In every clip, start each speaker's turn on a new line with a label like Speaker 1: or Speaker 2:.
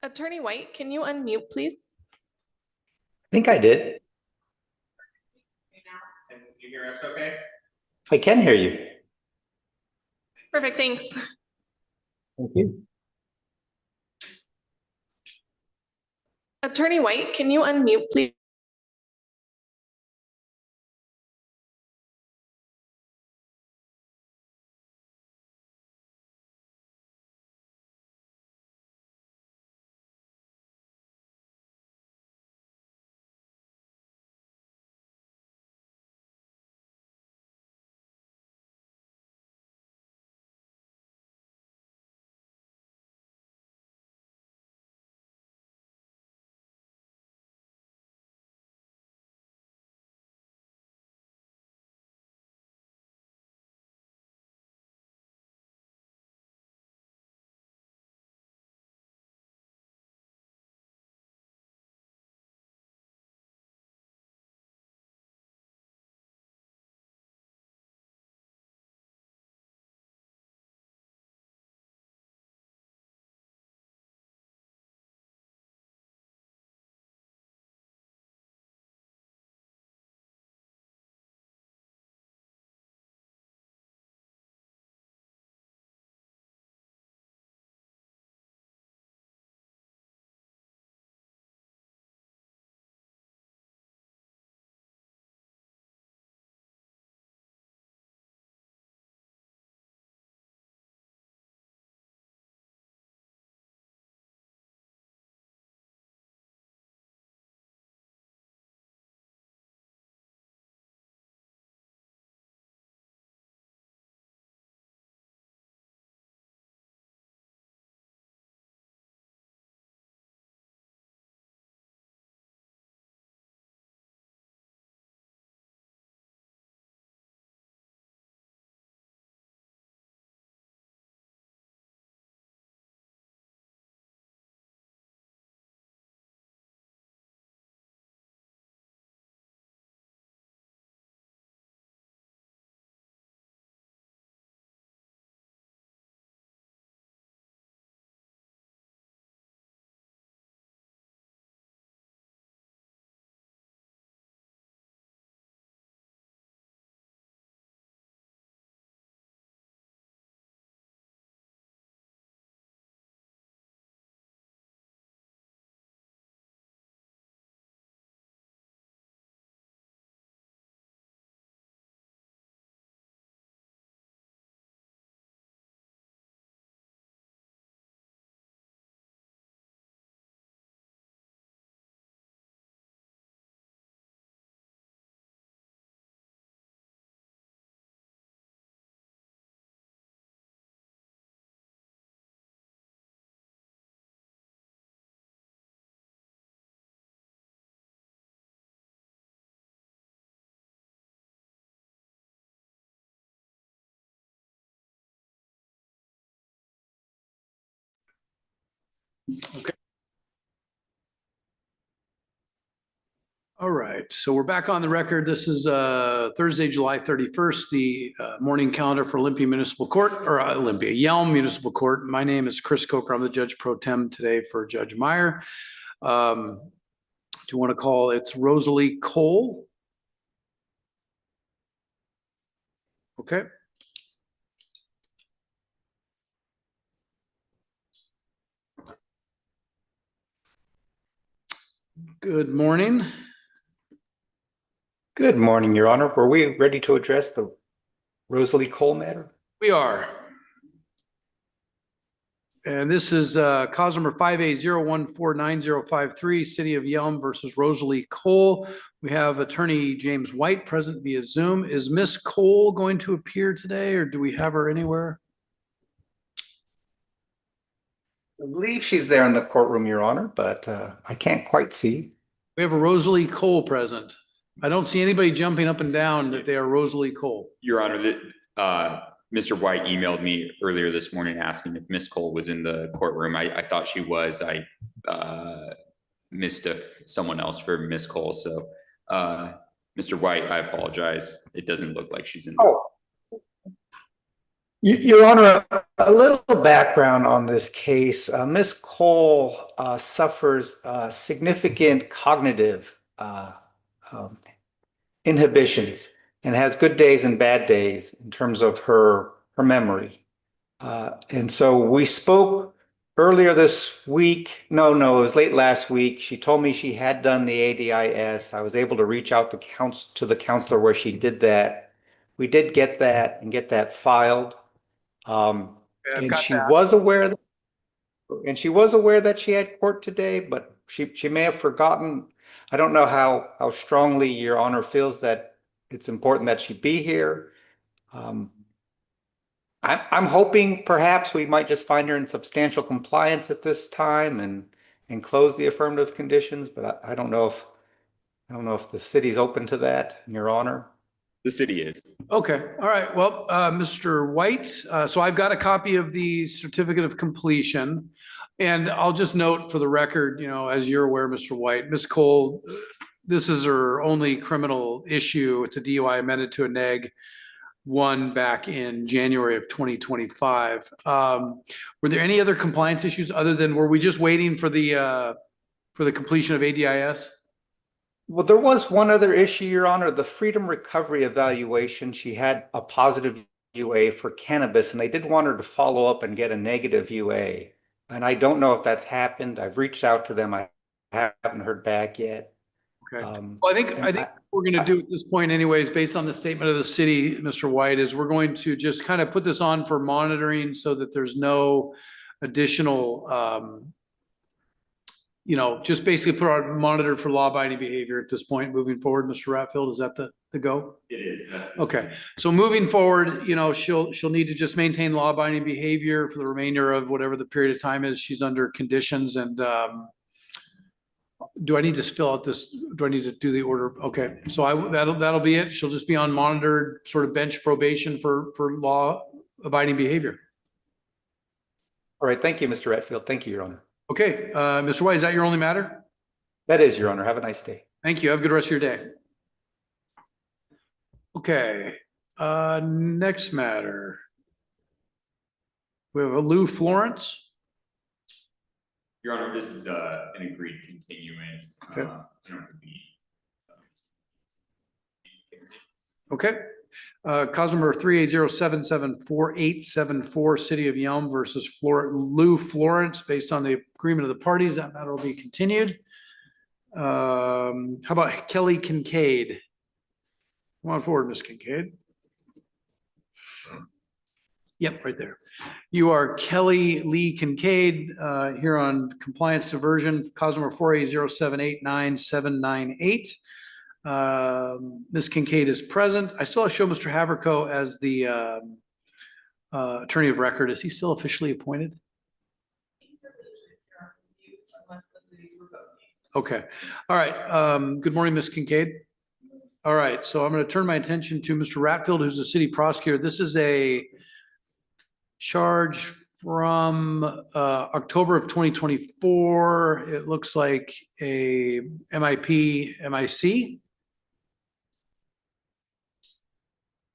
Speaker 1: Attorney White, can you unmute, please?
Speaker 2: I think I did.
Speaker 3: Can you hear us okay?
Speaker 2: I can hear you.
Speaker 1: Perfect, thanks.
Speaker 2: Thank you.
Speaker 1: Attorney White, can you unmute, please?
Speaker 4: Okay. All right, so we're back on the record. This is Thursday, July 31st, the morning calendar for Olympia Municipal Court, or Yelm Municipal Court. My name is Chris Coker. I'm the Judge Pro Tem today for Judge Meyer. Do you want to call it's Rosalie Cole? Okay. Good morning.
Speaker 2: Good morning, Your Honor. Were we ready to address the Rosalie Cole matter?
Speaker 4: We are. And this is cause number 5A014905, City of Yelm versus Rosalie Cole. We have attorney James White present via Zoom. Is Miss Cole going to appear today, or do we have her anywhere?
Speaker 2: I believe she's there in the courtroom, Your Honor, but I can't quite see.
Speaker 4: We have a Rosalie Cole present. I don't see anybody jumping up and down that they are Rosalie Cole.
Speaker 3: Your Honor, Mr. White emailed me earlier this morning asking if Miss Cole was in the courtroom. I thought she was. I mistook someone else for Miss Cole. So, Mr. White, I apologize. It doesn't look like she's in.
Speaker 2: Oh, Your Honor, a little background on this case. Ms. Cole suffers significant cognitive um, inhibitions and has good days and bad days in terms of her memory. And so we spoke earlier this week. No, it was late last week. She told me she had done the ADIS. I was able to reach out to the counselor where she did that. We did get that and get that filed.
Speaker 4: I've
Speaker 2: And
Speaker 4: got
Speaker 2: she
Speaker 4: that.
Speaker 2: was aware that she had court today, but she may have forgotten. I don't know how strongly Your Honor feels that it's important that she be here. I'm hoping perhaps we might just find her in substantial compliance at this time and close the affirmative conditions, but I don't know if the city's open to that, Your Honor.
Speaker 3: The city is.
Speaker 4: Okay, all right. Well, Mr. White, so I've got a copy of the certificate of completion. And I'll just note for the record, as you're aware, Mr. White, Ms. Cole, this is her only criminal issue. It's a DUI amended to a neg one back in January of 2025. Were there any other compliance issues other than, were we just waiting for the completion of ADIS?
Speaker 2: Well, there was one other issue, Your Honor, the Freedom Recovery Evaluation. She had a positive UA for cannabis, and they did want her to follow up and get a negative UA. And I don't know if that's happened. I've reached out to them. I haven't heard back yet.
Speaker 4: Okay. Well, I think what we're going to do at this point anyways, based on the statement of the city, Mr. White, is we're going to just kind of put this on for monitoring so that there's no additional, just basically put our monitor for law-abiding behavior at this point, moving forward. Mr. Ratfield, is that the go?
Speaker 3: It is. That's
Speaker 4: Okay. So moving forward, she'll need to just maintain law-abiding behavior for the remainder of whatever the period of time is she's under conditions. And do I need to fill out this? Do I need to do the order? Okay. So that'll be it. She'll just be on monitored sort of bench probation for law-abiding behavior.
Speaker 2: All right. Thank you, Mr. Ratfield. Thank you, Your Honor.
Speaker 4: Okay. Mr. White, is that your only matter?
Speaker 2: That is, Your Honor. Have a nice day.
Speaker 4: Thank you. Have a good rest of your day. Okay. Next matter. We have a Lou Florence.
Speaker 3: Your Honor, this is an agreed continuance.
Speaker 4: Okay. Okay. Cause number 380774874, City of Yelm versus Lou Florence, based on the agreement of the parties. That matter will be continued. How about Kelly Kincaid? Come on forward, Ms. Kincaid. Yep, right there. You are Kelly Lee Kincaid here on compliance diversion, cause number 480789798. Ms. Kincaid is present. I still show Mr. Haverco as the attorney of record. Is he still officially appointed? Okay. All right. Good morning, Ms. Kincaid. All right. So I'm going to turn my attention to Mr. Ratfield, who's the city prosecutor. This is a charge from October of 2024. It looks like a MIC.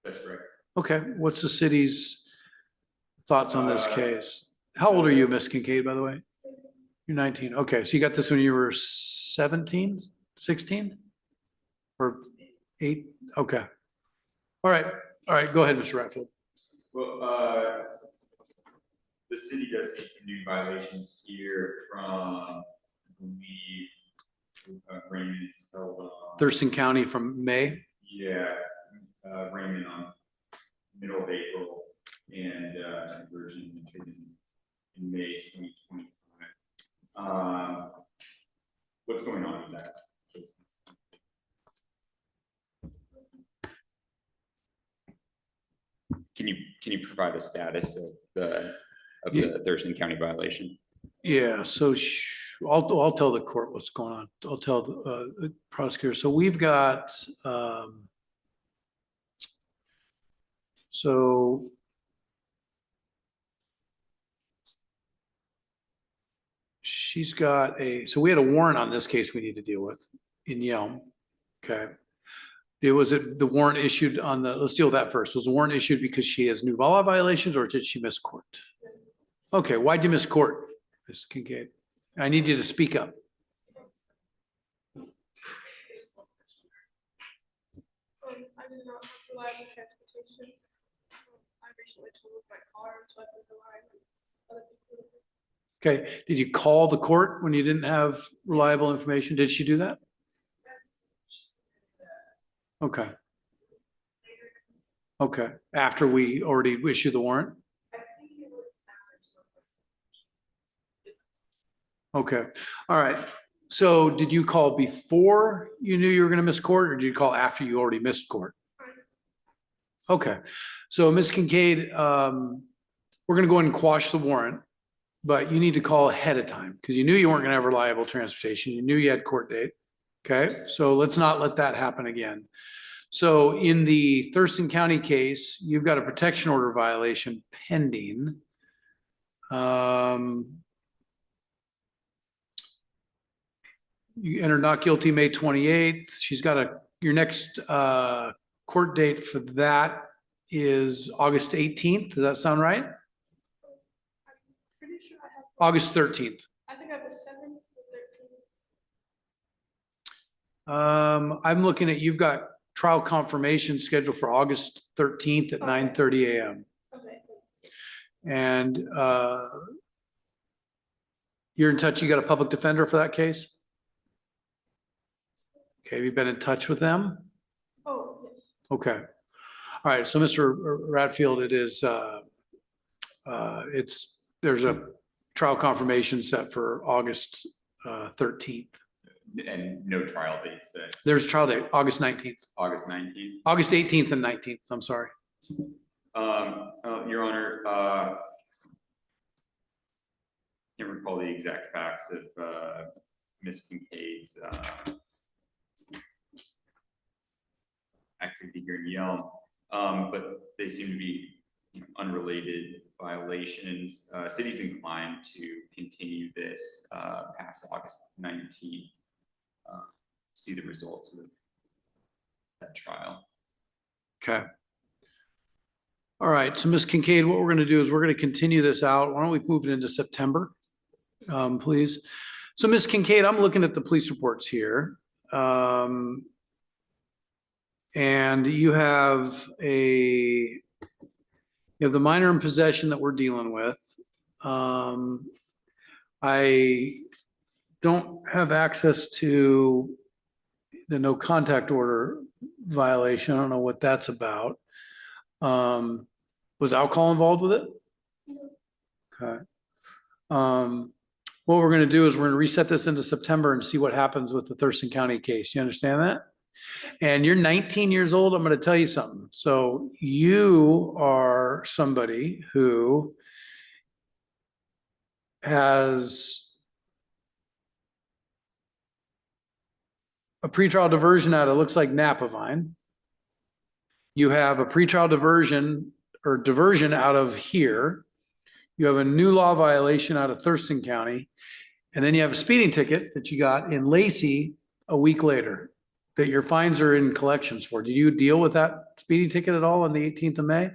Speaker 3: That's correct.
Speaker 4: Okay, what's the city's thoughts on this case? How old are you, Miss Kincaid, by the way? You're 19. Okay, so you got this when you were 17, 16? Or 8? Okay. All right, go ahead, Mr. Ratfield.
Speaker 3: Well, the city does see some new violations here from, I believe, Raymond held on.
Speaker 4: Thurston County from May?
Speaker 3: Yeah, Raymond on middle of April and conversion in May 2025. What's going on with that? Can you provide a status of the Thurston County violation?
Speaker 4: Yeah, so I'll tell the court what's going on. I'll tell the prosecutor. So we've got so she's got so we had a warrant on this case we need to deal with in Yelm. Okay. Was it the warrant issued on the, let's deal with that first. Was the warrant issued because she has new law violations or did she miss court? Okay, why'd you miss court, Ms. Kincaid? I need you to speak up.
Speaker 1: I did not have reliable transportation. I recently totaled my car, so I've been relying on other people.
Speaker 4: Okay, did you call the court when you didn't have reliable information? Did she do that? Okay. Okay, after we already issued the warrant? Okay, all right. So did you call before you knew you were gonna miss court, or did you call after you already missed court? Okay, so Ms. Kincaid, we're gonna go ahead and quash the warrant, but you need to call ahead of time because you knew you weren't gonna have reliable transportation. You knew you had court date. Okay, so let's not let that happen again. So in the Thurston County case, you've got a protection order violation pending. You entered not guilty May 28th. She's got your next court date for that is August 18th. Does that sound right?
Speaker 1: I'm pretty sure I have.
Speaker 4: August 13th.
Speaker 1: I think I have the 7th or 13th.
Speaker 4: I'm looking at, you've got trial confirmation scheduled for August 13th at 9:30 a.m.
Speaker 1: Okay.
Speaker 4: And you're in touch, you got a public defender for that case? Okay, have you been in touch with them?
Speaker 1: Oh, yes.
Speaker 4: Okay. All right, so Mr. Ratfield, it is, there's a trial confirmation set for August 13th.
Speaker 3: And no trial date set,
Speaker 4: There's a trial date, August 19th,
Speaker 3: August 19th.
Speaker 4: August 18th and 19th, I'm sorry.
Speaker 3: Your Honor, can't recall the exact facts of Ms. Kincaid's activity here in Yelm, but they seem to be unrelated violations. City's inclined to continue this past August 19th. See the results of that trial.
Speaker 4: Okay. All right, so Ms. Kincaid, what we're going to do is we're going to continue this out. Why don't we move it into September, please? So Ms. Kincaid, I'm looking at the police reports here. And you have the minor in possession that we're dealing with. I don't have access to the no contact order violation. I don't know what that's about. Was alcohol involved with it? Okay. What we're going to do is we're going to reset this into September and see what happens with the Thurston County case. You understand that? And you're 19 years old. I'm going to tell you something. So you are somebody who has a pretrial diversion out of, looks like Napavine. You have a pretrial diversion out of here. You have a new law violation out of Thurston County. And then you have a speeding ticket that you got in Lacey a week later that your fines are in collections for. Did you deal with that speeding ticket at all on the 18th of May?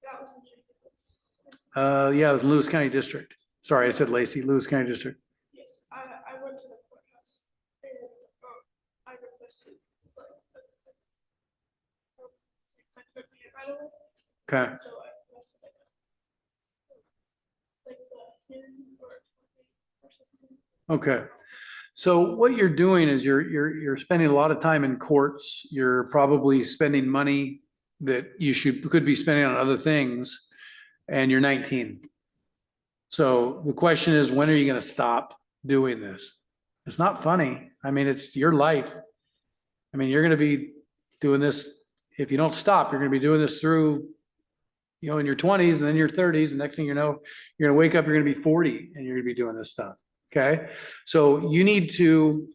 Speaker 1: That was in
Speaker 4: Yeah, it was Lewis County District. Sorry, I said Lacey, Lewis County District.
Speaker 1: Yes, I went to the courthouse and I requested I couldn't pay it right away.
Speaker 4: Okay.
Speaker 1: So I requested like the hearing or something.
Speaker 4: Okay. So what you're doing is you're spending a lot of time in courts. You're probably spending money that you could be spending on other things, and you're 19. So the question is, when are you going to stop doing this? It's not funny. I mean, it's your life. I mean, you're going to be doing this. If you don't stop, you're going to be doing this through, in your 20s and then your 30s. And next thing you know, you're going to wake up, you're going to be 40 and you're going to be doing this stuff. Okay. So you need to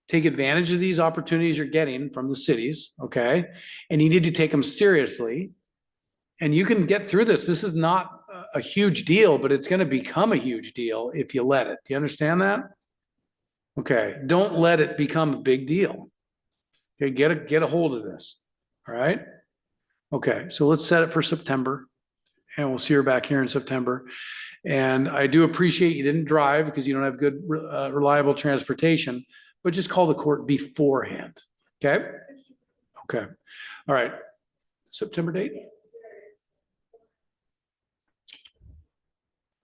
Speaker 4: take advantage of these opportunities you're getting from the cities. Okay. And you need to take them seriously. And you can get through this. This is not a huge deal, but it's going to become a huge deal if you let it. Do you understand that? Okay. Don't let it become a big deal. Okay, get a hold of this. All right. Okay, so let's set it for September, and we'll see her back here in September. And I do appreciate you didn't drive because you don't have good, reliable transportation, but just call the court beforehand. Okay? Okay. All right. September date?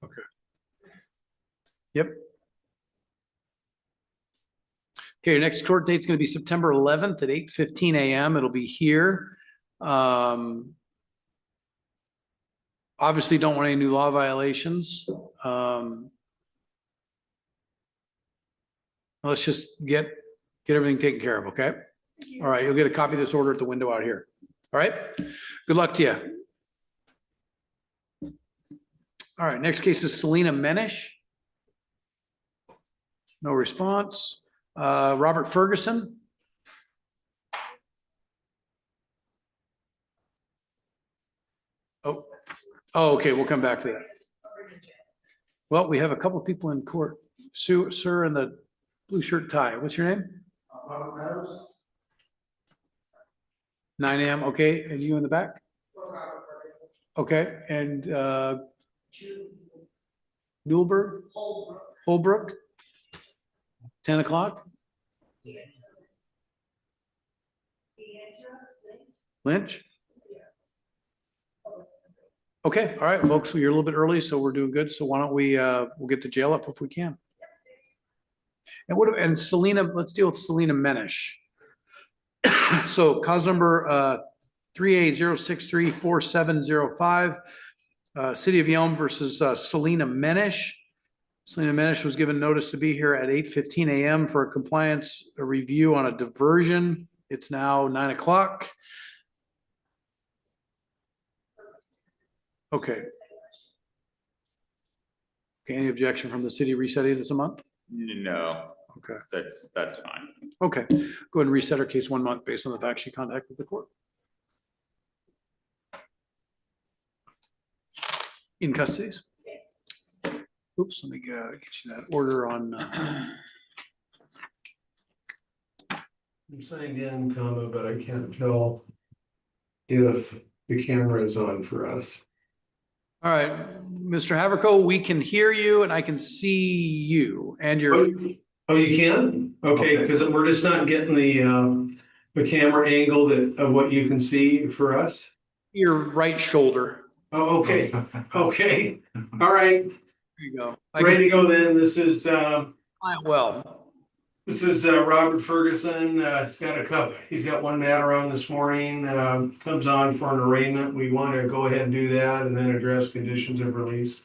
Speaker 4: Okay. Yep. Okay, your next court date's going to be September 11th at 8:15 a.m. It'll be here. Obviously don't want any new law violations. Let's just get everything taken care of, okay? All right, you'll get a copy of this order at the window out here. All right? Good luck to you. All right, next case is Selena Menish. No response. Robert Ferguson. Oh, okay, we'll come back to that. Well, we have a couple people in court. Sir in the blue shirt tie. What's your name? 9 a.m. Okay, and you in the back? Okay, and Newellberg? Holbrook? 10 o'clock? Lynch? Okay, all right, folks, you're a little bit early, so we're doing good. So why don't we, we'll get the jail up if we can. And Selena, let's deal with Selena Menish. So cause number 3A0634705, City of Yelm versus Selena Menish. Selena Menish was given notice to be here at 8:15 a.m. for a compliance review on a diversion. It's now 9 o'clock. Okay. Okay, any objection from the city resetting this a month?
Speaker 3: No,
Speaker 4: Okay.
Speaker 3: that's fine.
Speaker 4: Okay, go ahead and reset our case 1 month based on the fact she contacted the court. In custodies? Oops, let me get you that order on.
Speaker 5: I'm signed in, but I can't tell if the camera is on for us.
Speaker 4: All right, Mr. Haverco, we can hear you and I can see you and your.
Speaker 5: Oh, you can? Okay, because we're just not getting the camera angle of what you can see for us.
Speaker 4: Your right shoulder.
Speaker 5: Oh, okay, okay, all right,
Speaker 4: There you go.
Speaker 5: ready to go then. This is
Speaker 4: Well.
Speaker 5: Robert Ferguson. He's got one matter on this morning, comes on for an arraignment. We want to go ahead and do that and then address conditions of release.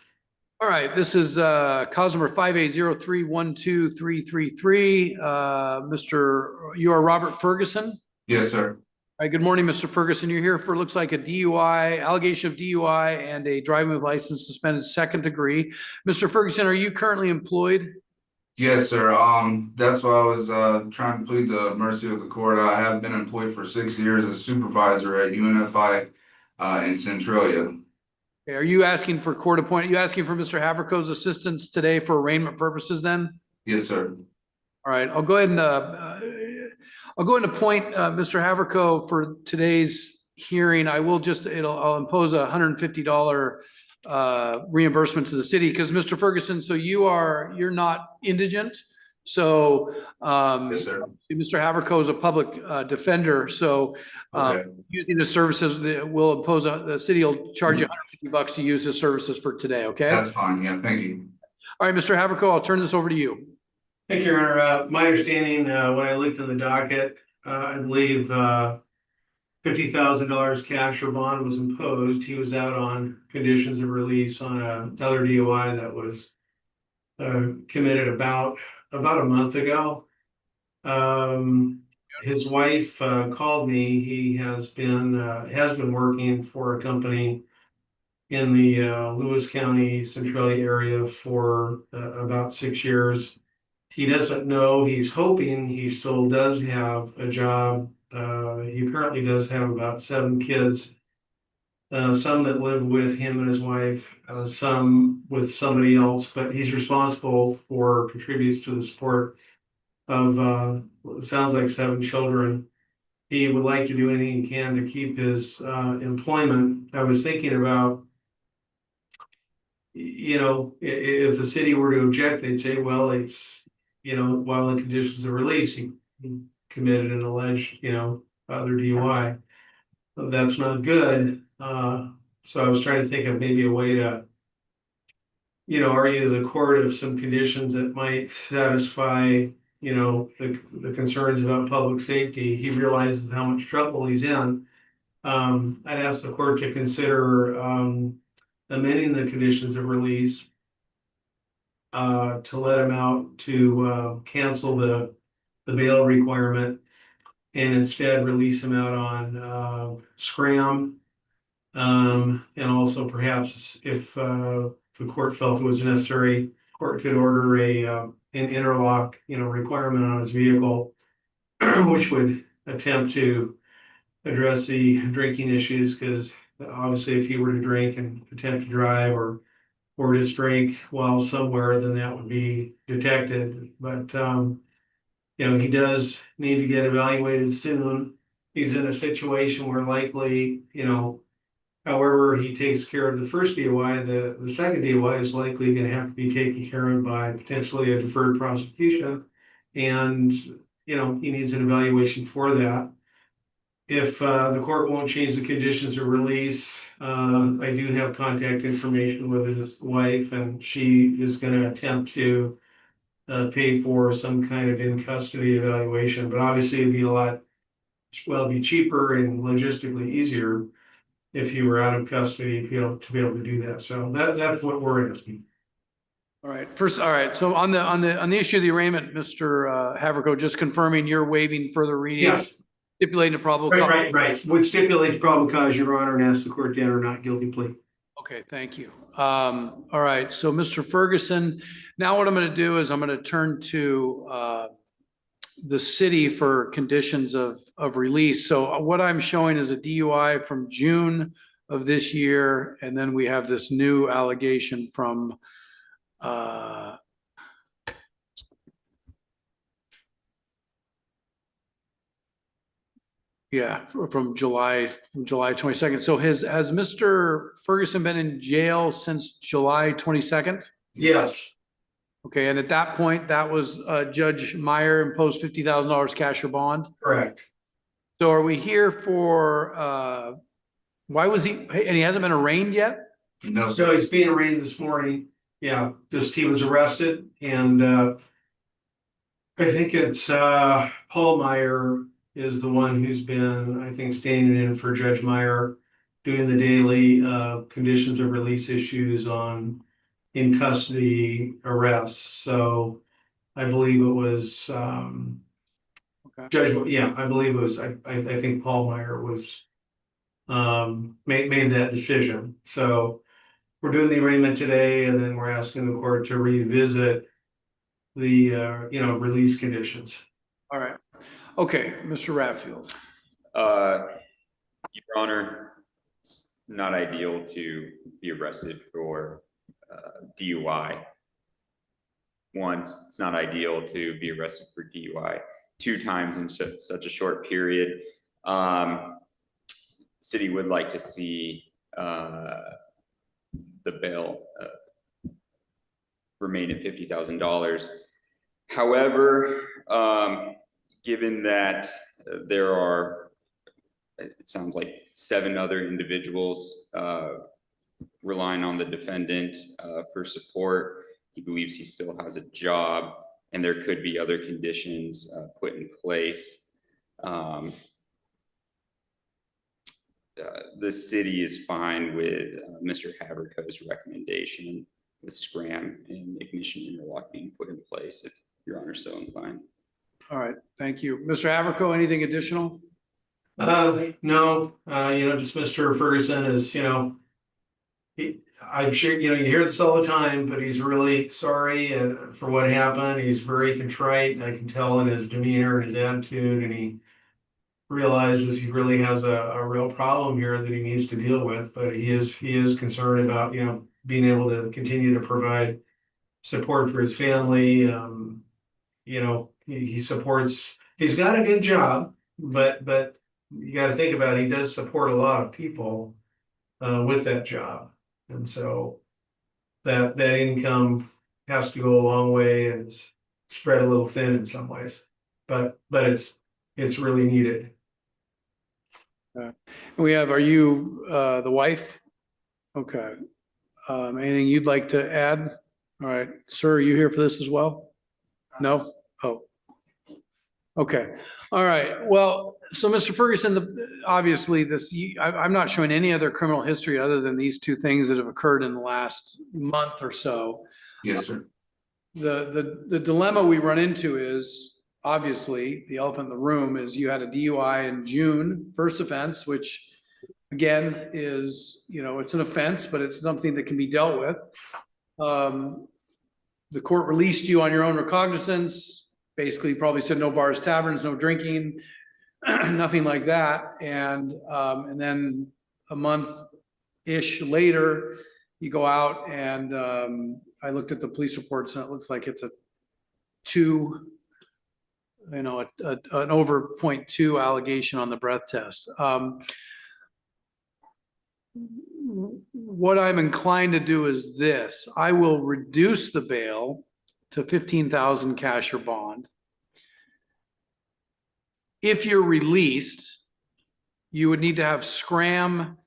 Speaker 4: All right, this is cause number 5A0312333. You are Robert Ferguson?
Speaker 6: Yes, sir.
Speaker 4: All right, good morning, Mr. Ferguson. You're here for, looks like a DUI, allegation of DUI and a driving with license suspended 2nd degree. Mr. Ferguson, are you currently employed?
Speaker 6: Yes, sir. That's why I was trying to plead the mercy of the court. I have been employed for 6 years as supervisor at UNFI in Centralia.
Speaker 4: Okay, are you asking for court appointment? You asking for Mr. Haverco's assistance today for arraignment purposes then?
Speaker 6: Yes, sir.
Speaker 4: All right, I'll go ahead and appoint Mr. Haverco for today's hearing. I'll impose a $150 reimbursement to the city because Mr. Ferguson, so you're not indigent. So
Speaker 6: Yes, sir.
Speaker 4: Mr. Haverco is a public defender. So
Speaker 6: Okay.
Speaker 4: using the services that will impose the city will charge you $150 to use his services for today. Okay.
Speaker 6: That's fine. Yeah, thank you.
Speaker 4: All right, Mr. Haverco, I'll turn this over to you.
Speaker 5: Thank you, Your Honor. My understanding, when I looked in the docket, I believe $50,000 cash or bond was imposed. He was out on conditions of release on another DUI that was committed about a month ago. His wife called me. He has been working for a company in the Lewis County Centralia area for about 6 years. He doesn't know, he's hoping he still does have a job. He apparently does have about 7 kids, some that live with him and his wife, some with somebody else, but he's responsible for, contributes to the support of, it sounds like 7 children. he would like to do anything he can to keep his employment. I was thinking about, you know, if the city were to object, they'd say, well, it's, you know, while in conditions of release, he committed an alleged, you know, other DUI. That's not good. So I was trying to think of maybe a way to, you know, argue to the court of some conditions that might satisfy, you know, the concerns about public safety. He realizes how much trouble he's in. I'd ask the court to consider amending the conditions of release to let him out, to cancel the bail requirement and instead release him out on scram. And also perhaps if the court felt it was necessary, court could order an interlock, you know, requirement on his vehicle, which would attempt to address the drinking issues, because obviously if he were to drink and attempt to drive or just drink while somewhere, then that would be detected. But you know, he does need to get evaluated soon. He's in a situation where likely, you know, however he takes care of the first DUI, the second DUI is likely going to have to be taken care of by potentially a deferred prosecution. And, you know, he needs an evaluation for that. If the court won't change the conditions of release, I do have contact information with his wife, and she is going to attempt to pay for some kind of in custody evaluation. But obviously, it'd be a lot, well, it'd be cheaper and logistically easier if you were out of custody, you know, to be able to do that. So that's what we're interested.
Speaker 4: All right. So on the issue of the arraignment, Mr. Haverko, just confirming you're waiving further reading.
Speaker 5: Yes.
Speaker 4: Stipulating a probable cause.
Speaker 5: Right. Would stipulate the probable cause, Your Honor, and ask the court to enter not guilty plea.
Speaker 4: Okay, thank you. All right, so Mr. Ferguson, now what I'm going to do is I'm going to turn to the city for conditions of release. So what I'm showing is a DUI from June of this year, and then we have this new allegation from from July 22nd. So has Mr. Ferguson been in jail since July 22nd?
Speaker 5: Yes.
Speaker 4: Okay, and at that point, that was Judge Meyer imposed $50,000 cash or bond?
Speaker 5: Correct.
Speaker 4: So are we here for, why was he, and he hasn't been arraigned yet?
Speaker 6: No,
Speaker 5: So he's being arraigned this morning. Yeah, just he was arrested, and I think it's Paul Meyer is the one who's been, I think, standing in for Judge Meyer, doing the daily conditions of release issues on in custody arrests. So I believe it was Judge, yeah, I believe it was, I think Paul Meyer was made that decision. So we're doing the arraignment today, and then we're asking the court to revisit the you know, release conditions.
Speaker 4: All right. Okay, Mr. Ratfield.
Speaker 3: Your Honor, it's not ideal to be arrested for DUI. Once, it's not ideal to be arrested for DUI 2 times in such a short period. City would like to see the bail remain at $50,000. However, given that there are, it sounds like 7 other individuals relying on the defendant for support, he believes he still has a job, and there could be other conditions put in place. The city is fine with Mr. Haverko's recommendation with scram and ignition interlock being put in place, if Your Honor so inclined.
Speaker 4: All right, thank you. Mr. Haverko, anything additional?
Speaker 5: No, you know, just Mr. Ferguson is, you know, I'm sure, you know, you hear this all the time, but he's really sorry for what happened. He's very contrite. I can tell in his demeanor and his attitude, and he realizes he really has a real problem here that he needs to deal with. But he is concerned about, you know, being able to continue to provide support for his family. You know, he supports. He's got a good job, but you gotta think about it, he does support a lot of people with that job. And so that income has to go a long way and it's spread a little thin in some ways. But it's really needed.
Speaker 4: We have, are you the wife? Okay. Anything you'd like to add? All right, sir, are you here for this as well? No? Oh. Okay, all right. Well, so Mr. Ferguson, obviously this, I'm not showing any other criminal history other than these two things that have occurred in the last month or so.
Speaker 6: Yes, sir.
Speaker 4: The dilemma we run into is, obviously, the elephant in the room is you had a DUI in June, first offense, which again is, it's an offense, but it's something that can be dealt with. The court released you on your own recognizance, basically probably said no bars, taverns, no drinking, nothing like that. And then a month-ish later, you go out and I looked at the police reports and it looks like it's a an over 0.2 allegation on the breath test. What I'm inclined to do is this: I will reduce the bail to 15,000 cash or bond. If you're released, you would need to have Scram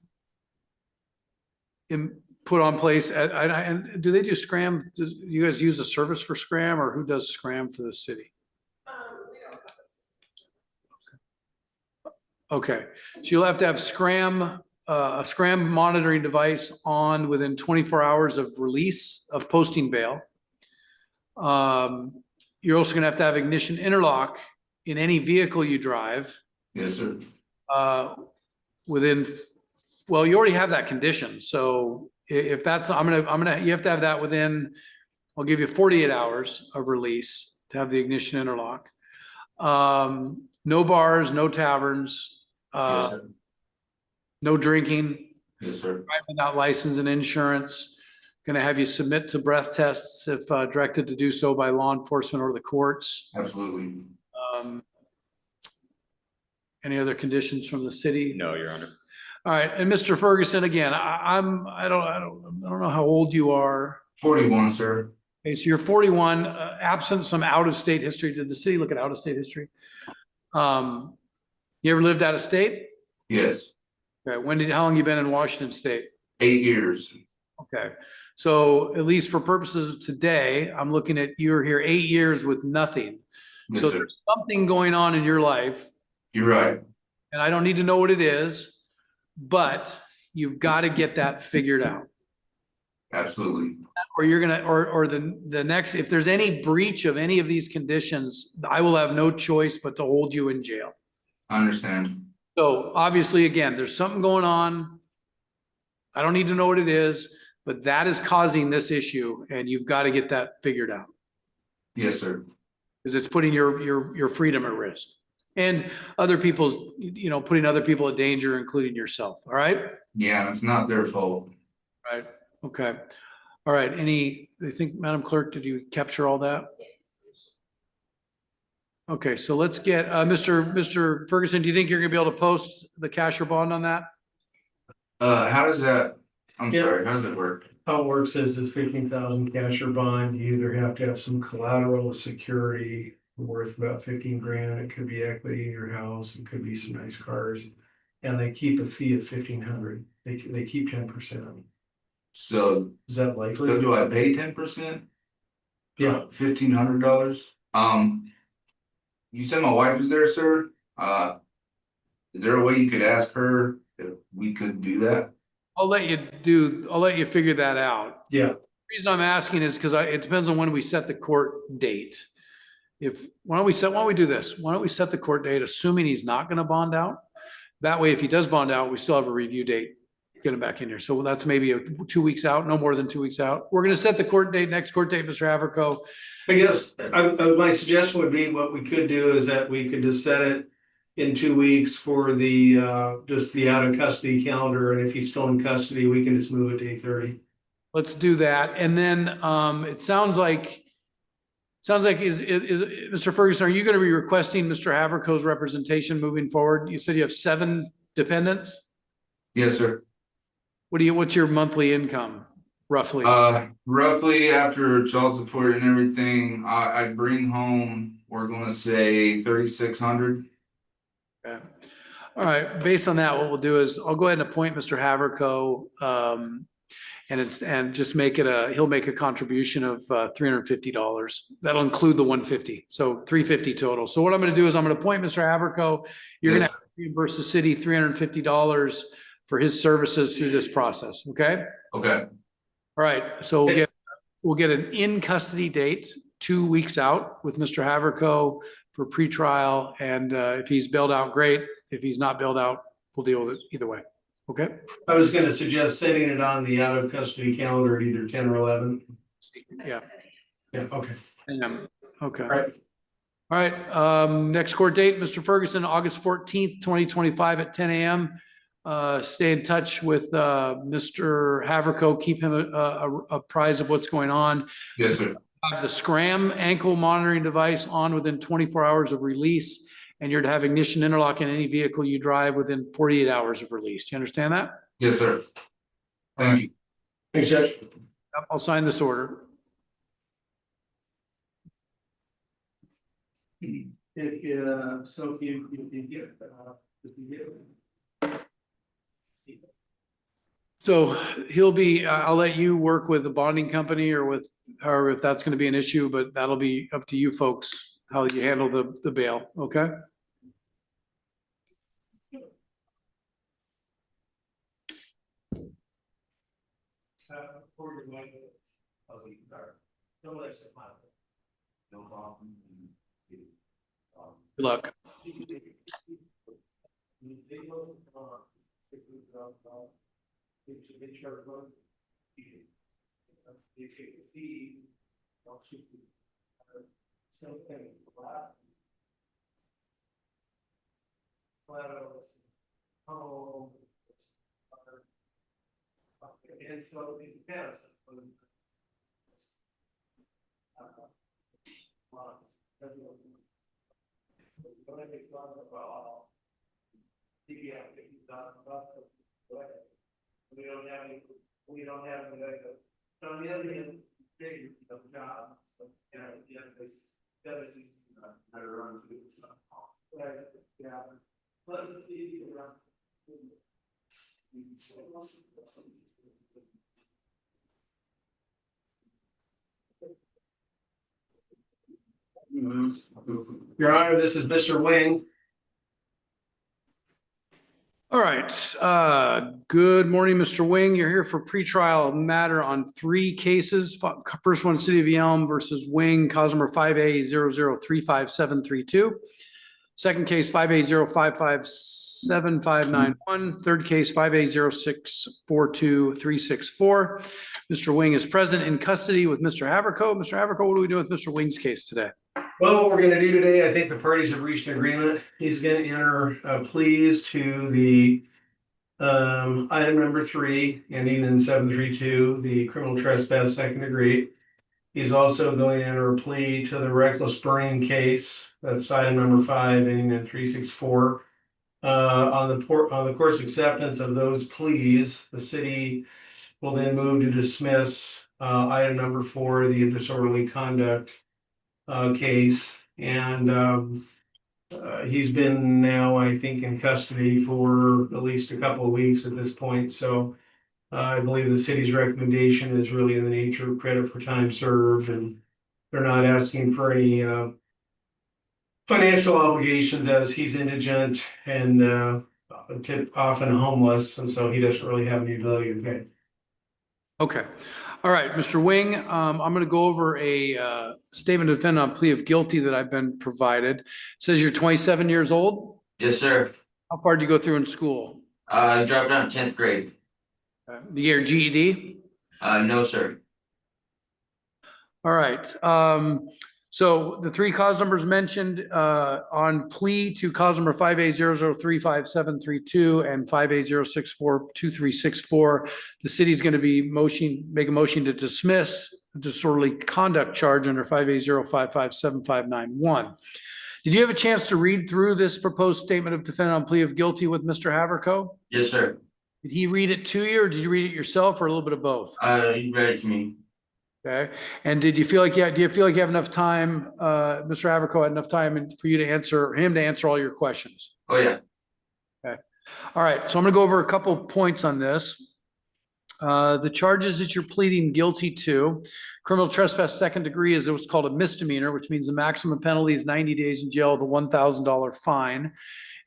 Speaker 4: put on place. And do they do Scram? Do you guys use a service for Scram, or who does Scram for the city?
Speaker 1: We don't have this.
Speaker 4: Okay, so you'll have to have Scram, a Scram monitoring device on within 24 hours of release of posting bail. You're also gonna have to have ignition interlock in any vehicle you drive.
Speaker 6: Yes, sir.
Speaker 4: Within, well, you already have that condition. So if that's, you have to have that within, I'll give you 48 hours of release to have the ignition interlock. No bars, no taverns,
Speaker 6: Yes, sir.
Speaker 4: no drinking,
Speaker 6: Yes, sir.
Speaker 4: driving without license and insurance. Going to have you submit to breath tests if directed to do so by law enforcement or the courts.
Speaker 6: Absolutely.
Speaker 4: Any other conditions from the city?
Speaker 3: No, Your Honor.
Speaker 4: All right, and Mr. Ferguson, again, I don't know how old you are.
Speaker 6: 41, sir.
Speaker 4: Okay, so you're 41, absent some out-of-state history. Did the city look at out-of-state history? You ever lived out of state?
Speaker 6: Yes.
Speaker 4: Okay, how long you been in Washington State?
Speaker 6: 8 years.
Speaker 4: Okay, so at least for purposes of today, I'm looking at you're here 8 years with nothing.
Speaker 6: Yes,
Speaker 4: So
Speaker 6: sir.
Speaker 4: there's something going on in your life,
Speaker 6: You're right.
Speaker 4: and I don't need to know what it is, but you've got to get that figured out.
Speaker 6: Absolutely.
Speaker 4: Or you're gonna, or the next, if there's any breach of any of these conditions, I will have no choice but to hold you in jail.
Speaker 6: I understand.
Speaker 4: So obviously, again, there's something going on. I don't need to know what it is, but that is causing this issue, and you've got to get that figured out.
Speaker 6: Yes, sir.
Speaker 4: Because it's putting your freedom at risk. And other people's, putting other people at danger, including yourself. All right?
Speaker 6: Yeah, it's not their fault.
Speaker 4: Right. Okay. All right. I think, Madam Clerk, did you capture all that? Okay, so let's get, Mr. Ferguson, do you think you're gonna be able to post the cash or bond on that?
Speaker 6: How does that, I'm
Speaker 5: Yeah.
Speaker 6: sorry, how does it work?
Speaker 5: How it works is it's 15,000 cash or bond. You either have to have some collateral or security worth about 15 grand. It could be equity in your house. It could be some nice cars. And they keep a fee of 1,500. They keep 10%.
Speaker 6: So,
Speaker 5: Is that likely?
Speaker 6: so do I pay 10%?
Speaker 5: Yeah.
Speaker 6: $1,500? You said my wife is there, sir? Is there a way you could ask her if we could do that?
Speaker 4: I'll let you figure that out.
Speaker 5: Yeah.
Speaker 4: The reason I'm asking is because it depends on when we set the court date. Why don't we do this? Why don't we set the court date, assuming he's not gonna bond out? That way, if he does bond out, we still have a review date, get him back in here. So that's maybe 2 weeks out, no more than 2 weeks out. We're gonna set the court date, next court date, Mr. Haverco.
Speaker 5: I guess my suggestion would be what we could do is that we could just set it in 2 weeks for the just the out of custody calendar. And if he's still in custody, we can just move it to 8:30.
Speaker 4: Let's do that. And then it sounds like Sounds like Mr. Ferguson, are you going to be requesting Mr. Haverco's representation moving forward? You said you have 7 dependents.
Speaker 6: Yes, sir.
Speaker 4: What's your monthly income roughly?
Speaker 6: Roughly after child support and everything, I bring home, we're gonna say 3,600.
Speaker 4: Okay. All right, based on that, what we'll do is I'll go ahead and appoint Mr. Haverco, and just make it he'll make a contribution of $350. That'll include the 150, so 350 total. So what I'm gonna do is I'm gonna appoint Mr. Haverco. You're
Speaker 6: Yes,
Speaker 4: gonna have to reimburse the city $350 for his services through this process, okay?
Speaker 6: Okay,
Speaker 4: All right, so we'll get an in-custody date 2 weeks out with Mr. Haverco for pretrial, and if he's bailed out, great. If he's not bailed out, we'll deal with it either way, okay?
Speaker 5: I was gonna suggest setting it on the out of custody calendar at either 10 or 11.
Speaker 4: Yeah,
Speaker 5: Yeah, okay.
Speaker 4: okay.
Speaker 5: All right.
Speaker 4: All right, next court date, Mr. Ferguson, August 14th, 2025 at 10 a.m. Stay in touch with Mr. Haverco, keep him apprised of what's going on.
Speaker 6: yes, sir.
Speaker 4: Have the Scram ankle monitoring device on within 24 hours of release, and you're to have ignition interlock in any vehicle you drive within 48 hours of release. Do you understand that?
Speaker 6: Yes, sir. Thank you.
Speaker 5: Thanks, Judge.
Speaker 4: I'll sign this order.
Speaker 5: So if you get,
Speaker 4: So he'll be, I'll let you work with the bonding company or with, or if that's gonna be an issue, but that'll be up to you folks, how you handle the bail, okay? Good luck.
Speaker 5: And so it depends. We don't have any, so on the other hand, big job, so, you know, this, I run to do stuff. Right, yeah. Let's see. Your Honor, this is Mr. Wing.
Speaker 4: All right, good morning, Mr. Wing. You're here for pretrial matter on 3 cases. First one, City of Yelm versus Wing, cause number 5A0035732. Second case, 5A05575591. Third case, 5A064234. Mr. Wing is present in custody with Mr. Haverco. Mr. Haverco, what are we doing with Mr. Wing's case today?
Speaker 5: Well, what we're gonna do today, I think the parties have reached an agreement. He's gonna enter pleas to the item number 3, ending in 732, the criminal trespass second degree. He's also going to enter a plea to the reckless burning case. That's item number 5, ending in 364. On the court's acceptance of those pleas, the city will then move to dismiss item number 4, the disorderly conduct case, and he's been now, I think, in custody for at least a couple of weeks at this point. So I believe the city's recommendation is really in the nature of credit for time served, and they're not asking for any financial obligations, as he's indigent and often homeless, and so he doesn't really have any ability to pay.
Speaker 4: Okay. All right, Mr. Wing, I'm going to go over a statement of defendant on plea of guilty that I've been provided. It says you're 27 years old.
Speaker 7: Yes, sir.
Speaker 4: How far did you go through in school?
Speaker 7: I dropped out in 10th grade.
Speaker 4: The year GED?
Speaker 7: No, sir.
Speaker 4: All right. So the 3 cause numbers mentioned on plea to cause number 5A0035732 and 5A0642364, the city's going to be make a motion to dismiss disorderly conduct charge under 580557591. Did you have a chance to read through this proposed statement of defendant on plea of guilty with Mr. Haverco?
Speaker 7: Yes, sir.
Speaker 4: Did he read it to you, or did you read it yourself, or a little bit of both?
Speaker 7: You read it to me.
Speaker 4: Okay. And did you feel like, do you feel like you have enough time, Mr. Haverco had enough time for you to answer, him to answer all your questions?
Speaker 7: Oh, yeah.
Speaker 4: All right. So I'm going to go over a couple points on this. The charges that you're pleading guilty to, criminal trespass second degree is what's called a misdemeanor, which means the maximum penalty is 90 days in jail with a $1,000 fine.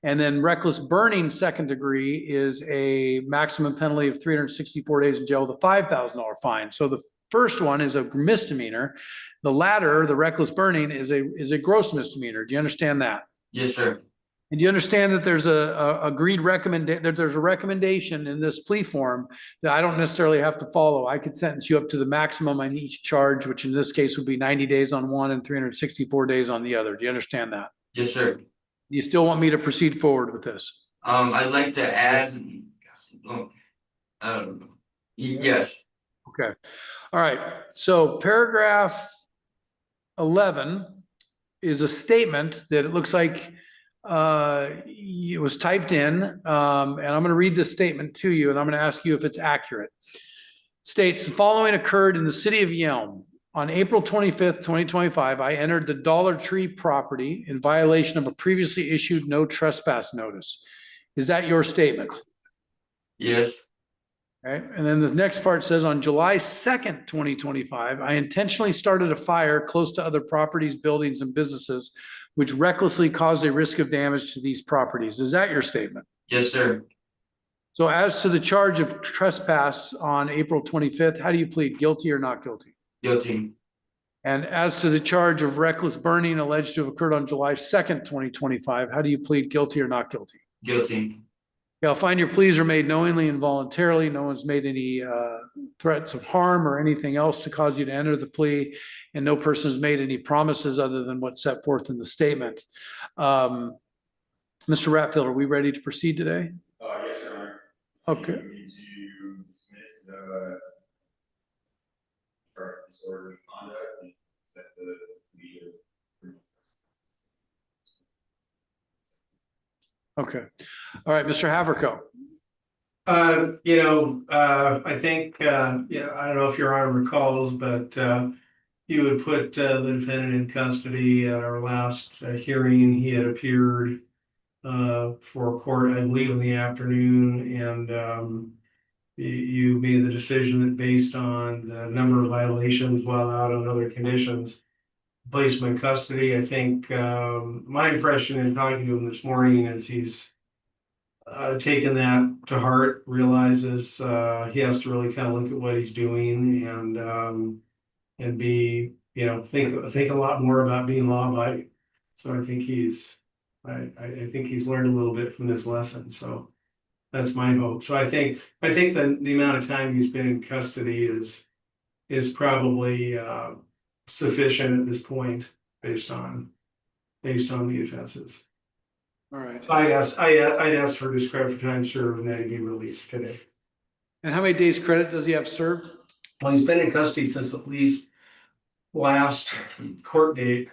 Speaker 4: And then reckless burning second degree is a maximum penalty of 364 days in jail with a $5,000 fine. So the first one is a misdemeanor. The latter, the reckless burning, is a gross misdemeanor. Do you understand that?
Speaker 7: Yes, sir.
Speaker 4: And do you understand that there's there's a recommendation in this plea form that I don't necessarily have to follow? I could sentence you up to the maximum on each charge, which in this case would be 90 days on one and 364 days on the other. Do you understand that?
Speaker 7: Yes, sir.
Speaker 4: Do you still want me to proceed forward with this?
Speaker 7: I'd like to add. Yes.
Speaker 4: Okay. All right. So paragraph 11 is a statement that it looks like it was typed in, and I'm going to read this statement to you, and I'm going to ask you if it's accurate. It states, the following occurred in the city of Yelm. On April 25th, 2025, I entered the Dollar Tree property in violation of a previously issued no trespass notice. Is that your statement?
Speaker 7: Yes.
Speaker 4: Okay. And then the next part says, on July 2nd, 2025, I intentionally started a fire close to other properties, buildings, and businesses, which recklessly caused a risk of damage to these properties. Is that your statement?
Speaker 7: Yes, sir.
Speaker 4: So as to the charge of trespass on April 25th, how do you plead, guilty or not guilty?
Speaker 7: Guilty.
Speaker 4: And as to the charge of reckless burning alleged to have occurred on July 2nd, 2025, how do you plead, guilty or not guilty?
Speaker 7: Guilty.
Speaker 4: Yeah, I'll find your pleas are made knowingly and voluntarily. No one's made any threats of harm or anything else to cause you to enter the plea, and no person has made any promises other than what's set forth in the statement. Mr. Ratfield, are we ready to proceed today?
Speaker 3: Yes, Your Honor.
Speaker 4: Okay.
Speaker 3: We need to dismiss charge of disorderly conduct and set the plea of criminal trespass.
Speaker 4: Okay. All right, Mr. Haverco.
Speaker 5: I think, I don't know if Your Honor recalls, but you had put the defendant in custody at our last hearing. He had appeared for court, I believe, in the afternoon, and you made the decision that based on the number of violations while out on other conditions, placed him in custody. I think my impression in talking to him this morning is he's taken that to heart, realizes he has to really kind of look at what he's doing and be, think a lot more about being law abiding. So I think I think he's learned a little bit from this lesson. So that's my hope. So I think the amount of time he's been in custody is probably sufficient at this point based on the offenses.
Speaker 4: All right.
Speaker 5: So I'd ask for discredit for time served and that he be released today.
Speaker 4: And how many days credit does he have served?
Speaker 5: Well, he's been in custody since at least last court date.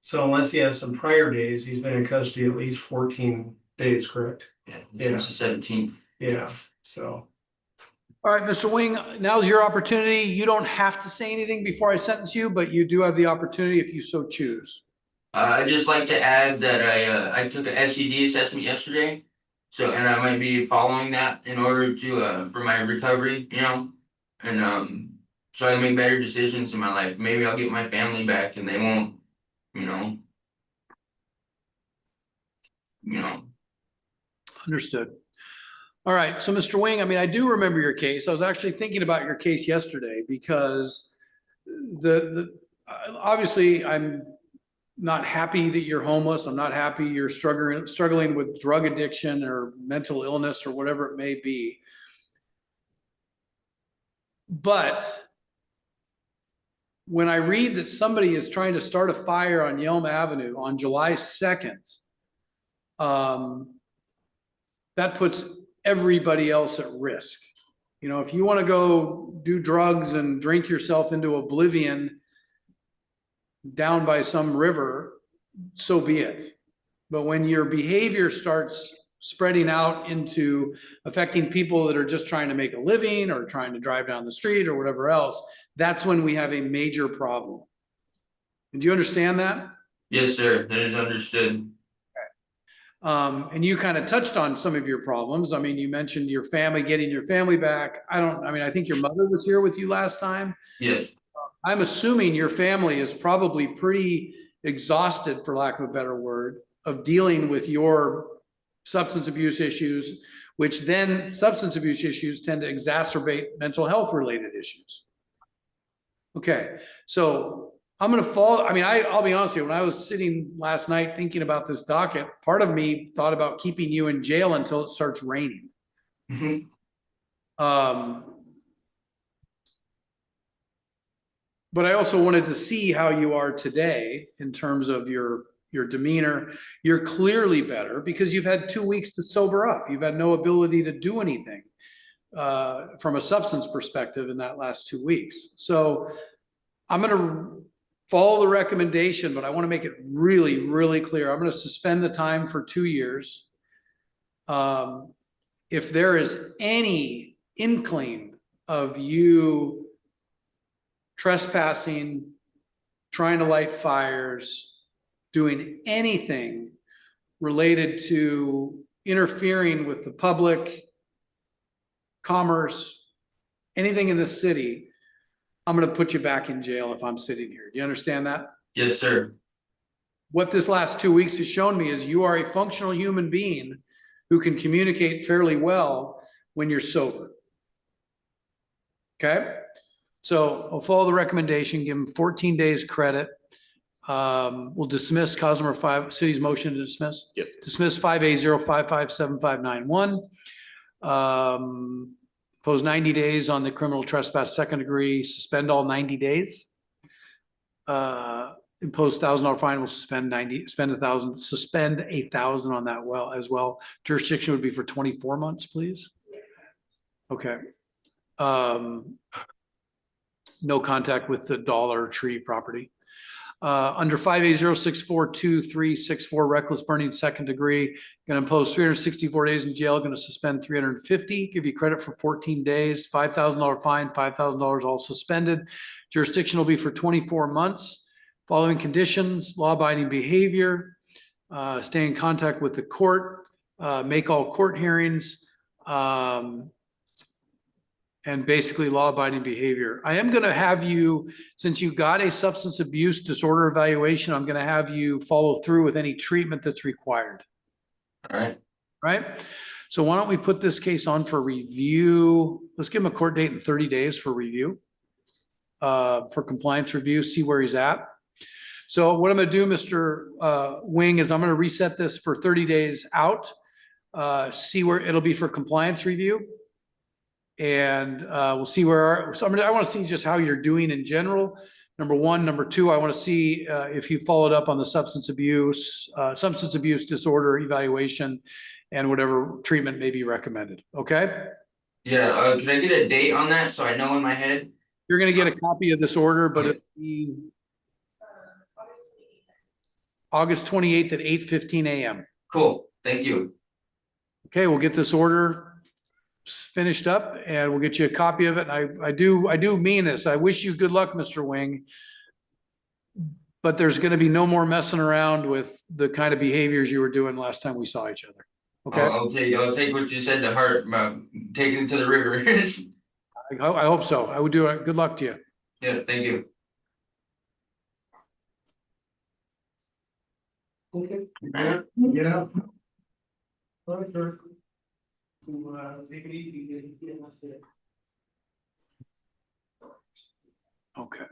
Speaker 5: So unless he has some prior days, he's been in custody at least 14 days, correct?
Speaker 7: Yeah, since the 17th.
Speaker 5: Yeah, so.
Speaker 4: All right, Mr. Wing, now's your opportunity. You don't have to say anything before I sentence you, but you do have the opportunity if you so choose.
Speaker 7: I'd just like to add that I took a SED assessment yesterday, so and I might be following that in order to for my recovery, and so I make better decisions in my life. Maybe I'll get my family back, and they won't,
Speaker 4: Understood. All right, so Mr. Wing, I do remember your case. I was actually thinking about your case yesterday because obviously I'm not happy that you're homeless. I'm not happy you're struggling with drug addiction or mental illness or whatever it may be. But when I read that somebody is trying to start a fire on Yelm Avenue on July 2nd, that puts everybody else at risk. You know, if you want to go do drugs and drink yourself into oblivion down by some river, so be it. But when your behavior starts spreading out into affecting people that are just trying to make a living or trying to drive down the street or whatever else, that's when we have a major problem. Do you understand that?
Speaker 7: Yes, sir, that is understood.
Speaker 4: And you kind of touched on some of your problems. I mean, you mentioned your family, getting your family back. I think your mother was here with you last time.
Speaker 7: Yes,
Speaker 4: I'm assuming your family is probably pretty exhausted, for lack of a better word, of dealing with your substance abuse issues, which then substance abuse issues tend to exacerbate mental health related issues. Okay, so I'm gonna fall. I mean, I'll be honest with you, when I was sitting last night thinking about this docket, part of me thought about keeping you in jail until it starts raining. But I also wanted to see how you are today in terms of your demeanor. You're clearly better because you've had 2 weeks to sober up. You've had no ability to do anything from a substance perspective in that last 2 weeks. So I'm going to follow the recommendation, but I want to make it really, really clear. I'm going to suspend the time for 2 years. If there is any inkling of you trespassing, trying to light fires, doing anything related to interfering with the public, commerce, anything in the city, I'm going to put you back in jail if I'm sitting here. Do you understand that?
Speaker 7: yes, sir.
Speaker 4: What this last 2 weeks has shown me is you are a functional human being who can communicate fairly well when you're sober. Okay? So I'll follow the recommendation, give them 14 days credit. We'll dismiss cause number 5, city's motion to dismiss.
Speaker 3: Yes.
Speaker 4: Dismiss 5A0557591. Impose 90 days on the criminal trespass second degree, suspend all 90 days. Impose $1,000 fine, will suspend 1,000 on that as well. Jurisdiction would be for 24 months, please. Okay. No contact with the Dollar Tree property. Under 5A0642364, reckless burning second degree, going to impose 364 days in jail, going to suspend 350, give you credit for 14 days, $5,000 fine, $5,000 all suspended. Jurisdiction will be for 24 months. Following conditions: law-abiding behavior, stay in contact with the court, make all court hearings, and basically law-abiding behavior. I am going to have you, since you got a substance abuse disorder evaluation, I'm going to have you follow through with any treatment that's required.
Speaker 7: All right.
Speaker 4: Right? So why don't we put this case on for review? Let's give him a court date in 30 days for review, for compliance review, see where he's at. So what I'm going to do, Mr. Wing, is I'm going to reset this for 30 days out, see where it'll be for compliance review. And we'll see where I want to see just how you're doing in general. Number one. Number two, I want to see if you followed up on the substance abuse disorder evaluation and whatever treatment may be recommended. Okay.
Speaker 7: Yeah, can I get a date on that so I know in my head?
Speaker 4: You're going to get a copy of this order, but it'll be August 28th at 8:15 a.m.
Speaker 7: Cool, thank you.
Speaker 4: Okay, we'll get this order finished up and we'll get you a copy of it. I do mean this. I wish you good luck, Mr. Wing. But there's going to be no more messing around with the kind of behaviors you were doing last time we saw each other. Okay.
Speaker 7: I'll take what you said to heart about taking it to the river.
Speaker 4: I hope so. I would do it. Good luck to you.
Speaker 7: Yeah, thank you.
Speaker 5: Okay. Get out. Take it easy.
Speaker 4: Okay.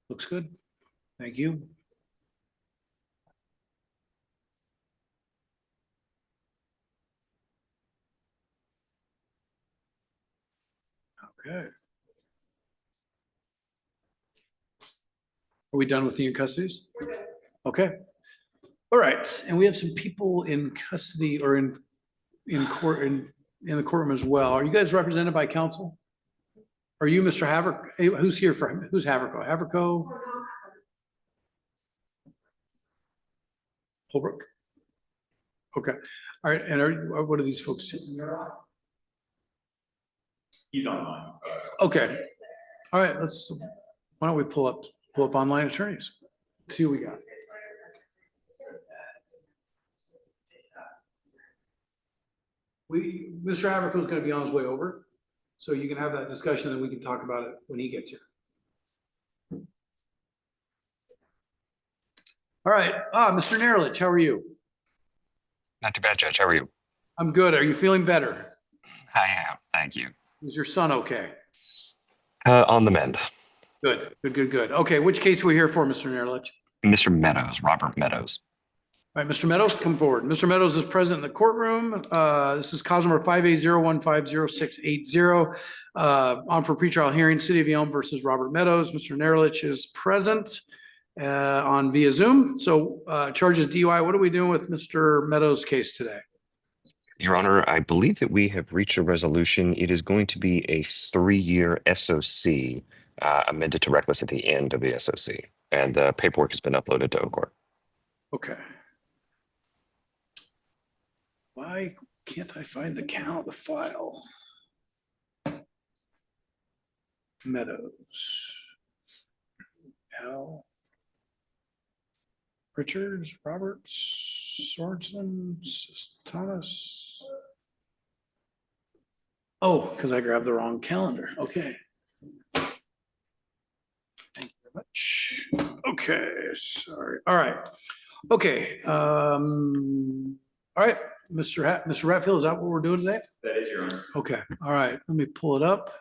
Speaker 4: Looks good. Thank you. Okay. Are we done with the in custodies? Okay. All right, and we have some people in custody or in court, in the courtroom as well. Are you guys represented by counsel? Are you Mr. Haverco? Who's here for him? Who's Haverco? Haverco? Holbrook? Okay, all right, and what are these folks?
Speaker 3: He's online.
Speaker 4: Okay, all right, why don't we pull up online attorneys? See what we got. Mr. Haverco is going to be on his way over, so you can have that discussion and we can talk about it when he gets here. All right, Mr. Nerlich, how are you?
Speaker 8: Not too bad, Judge. How are you?
Speaker 4: I'm good. Are you feeling better?
Speaker 8: I am. Thank you.
Speaker 4: Is your son okay?
Speaker 8: On the mend.
Speaker 4: Good. Okay, which case are we here for, Mr. Nerlich?
Speaker 8: Mr. Meadows, Robert Meadows.
Speaker 4: All right, Mr. Meadows, come forward. Mr. Meadows is present in the courtroom. This is cause number 580150680. On for pretrial hearing, City of Yelm versus Robert Meadows. Mr. Nerlich is present on via Zoom. So charges DUI. What are we doing with Mr. Meadows' case today?
Speaker 8: Your Honor, I believe that we have reached a resolution. It is going to be a 3-year SOC amended to reckless at the end of the SOC. And the paperwork has been uploaded to OCORT.
Speaker 4: Okay. Why can't I find the file? Meadows. L. Richards, Roberts, Sorensen, Thomas. Oh, because I grabbed the wrong calendar. Okay. Thank you very much. Okay, sorry. All right. Okay. All right. Mr. Ratfield, is that what we're doing today?
Speaker 3: That is, Your Honor.
Speaker 4: Okay, all right, let me pull it up.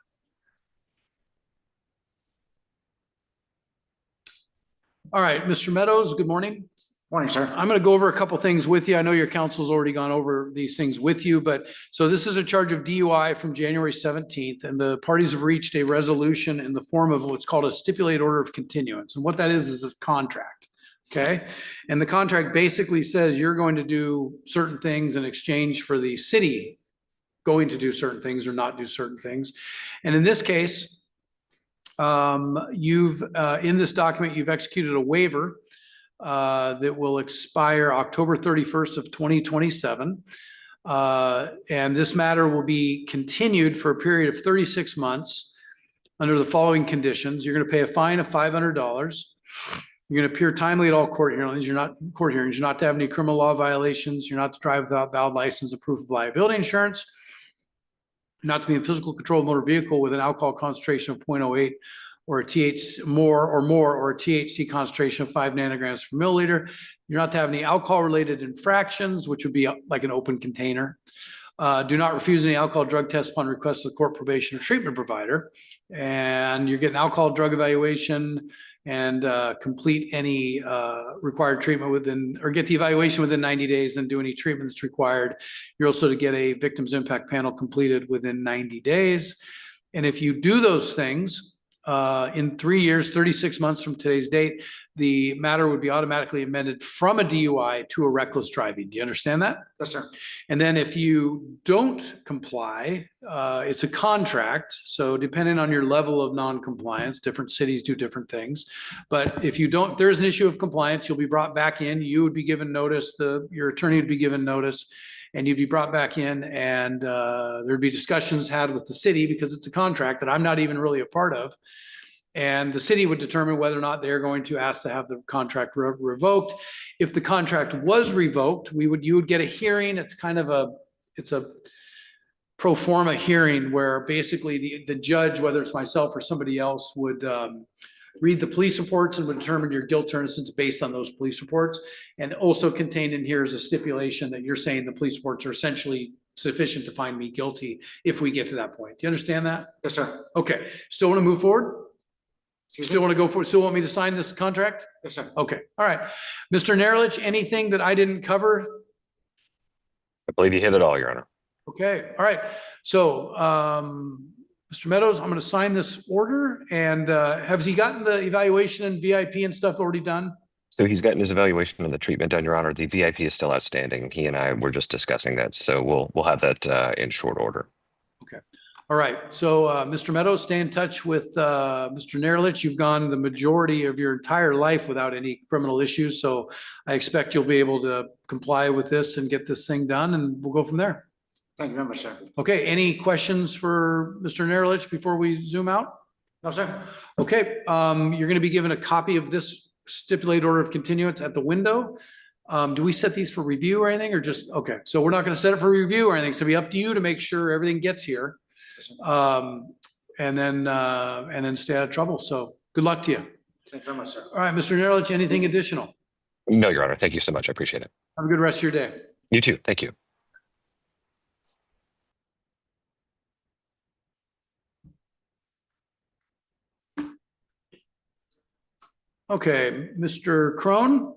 Speaker 4: All right, Mr. Meadows, good morning.
Speaker 9: Morning, sir.
Speaker 4: I'm going to go over a couple things with you. I know your counsel's already gone over these things with you, but so this is a charge of DUI from January 17th, and the parties have reached a resolution in the form of what's called a stipulated order of continuance. And what that is a contract. Okay. And the contract basically says you're going to do certain things in exchange for the city going to do certain things or not do certain things. And in this case, in this document, you've executed a waiver that will expire October 31st of 2027. And this matter will be continued for a period of 36 months under the following conditions. You're going to pay a fine of $500. You're going to appear timely at all court hearings. You're not to have any criminal law violations. You're not to drive without valid license or proof of liability insurance. Not to be in physical control of motor vehicle with an alcohol concentration of 0.08 or a THC or a THC concentration of 5 nanograms per milliliter. You're not to have any alcohol related infractions, which would be like an open container. Do not refuse any alcohol drug test upon request of the court, probation, or treatment provider. And you're getting alcohol drug evaluation and complete any required treatment get the evaluation within 90 days and do any treatment that's required. You're also to get a victims impact panel completed within 90 days. And if you do those things, in 3 years, 36 months from today's date, the matter would be automatically amended from a DUI to a reckless driving. Do you understand that?
Speaker 9: Yes, sir.
Speaker 4: And then if you don't comply, it's a contract. So depending on your level of non-compliance, different cities do different things. But if you don't, there's an issue of compliance, you'll be brought back in. You would be given notice, your attorney would be given notice, and you'd be brought back in, and there'd be discussions had with the city because it's a contract that I'm not even really a part of. And the city would determine whether or not they're going to ask to have the contract revoked. If the contract was revoked, you would get a hearing. It's a pro forma hearing where basically the judge, whether it's myself or somebody else, would read the police reports and would determine your guilt or innocence based on those police reports. And also contained in here is a stipulation that you're saying the police reports are essentially sufficient to find me guilty if we get to that point. Do you understand that?
Speaker 9: Yes, sir.
Speaker 4: Okay. Still want to move forward? Still want to go forward? Still want me to sign this contract?
Speaker 9: Yes, sir.
Speaker 4: Okay. All right. Mr. Nerlich, anything that I didn't cover?
Speaker 8: I believe you hit it all, Your Honor.
Speaker 4: Okay. All right. So, Mr. Meadows, I'm going to sign this order. And has he gotten the evaluation and VIP and stuff already done?
Speaker 8: So he's gotten his evaluation and the treatment done, Your Honor. The VIP is still outstanding. He and I were just discussing that, so we'll have that in short order.
Speaker 4: Okay. All right. So, Mr. Meadows, stay in touch with Mr. Nerlich. You've gone the majority of your entire life without any criminal issues, so I expect you'll be able to comply with this and get this thing done, and we'll go from there.
Speaker 9: Thank you very much, sir.
Speaker 4: Okay. Any questions for Mr. Nerlich before we zoom out?
Speaker 9: No, sir.
Speaker 4: Okay. You're going to be given a copy of this stipulated order of continuance at the window. Do we set these for review or anything, or just, okay, so we're not going to set it for review or anything. So it'll be up to you to make sure everything gets here. And then stay out of trouble. So good luck to you.
Speaker 9: Thank you very much, sir.
Speaker 4: All right, Mr. Nerlich, anything additional?
Speaker 8: No, Your Honor. Thank you so much. I appreciate it.
Speaker 4: Have a good rest of your day.
Speaker 8: You too. Thank you.
Speaker 4: Okay, Mr. Crone,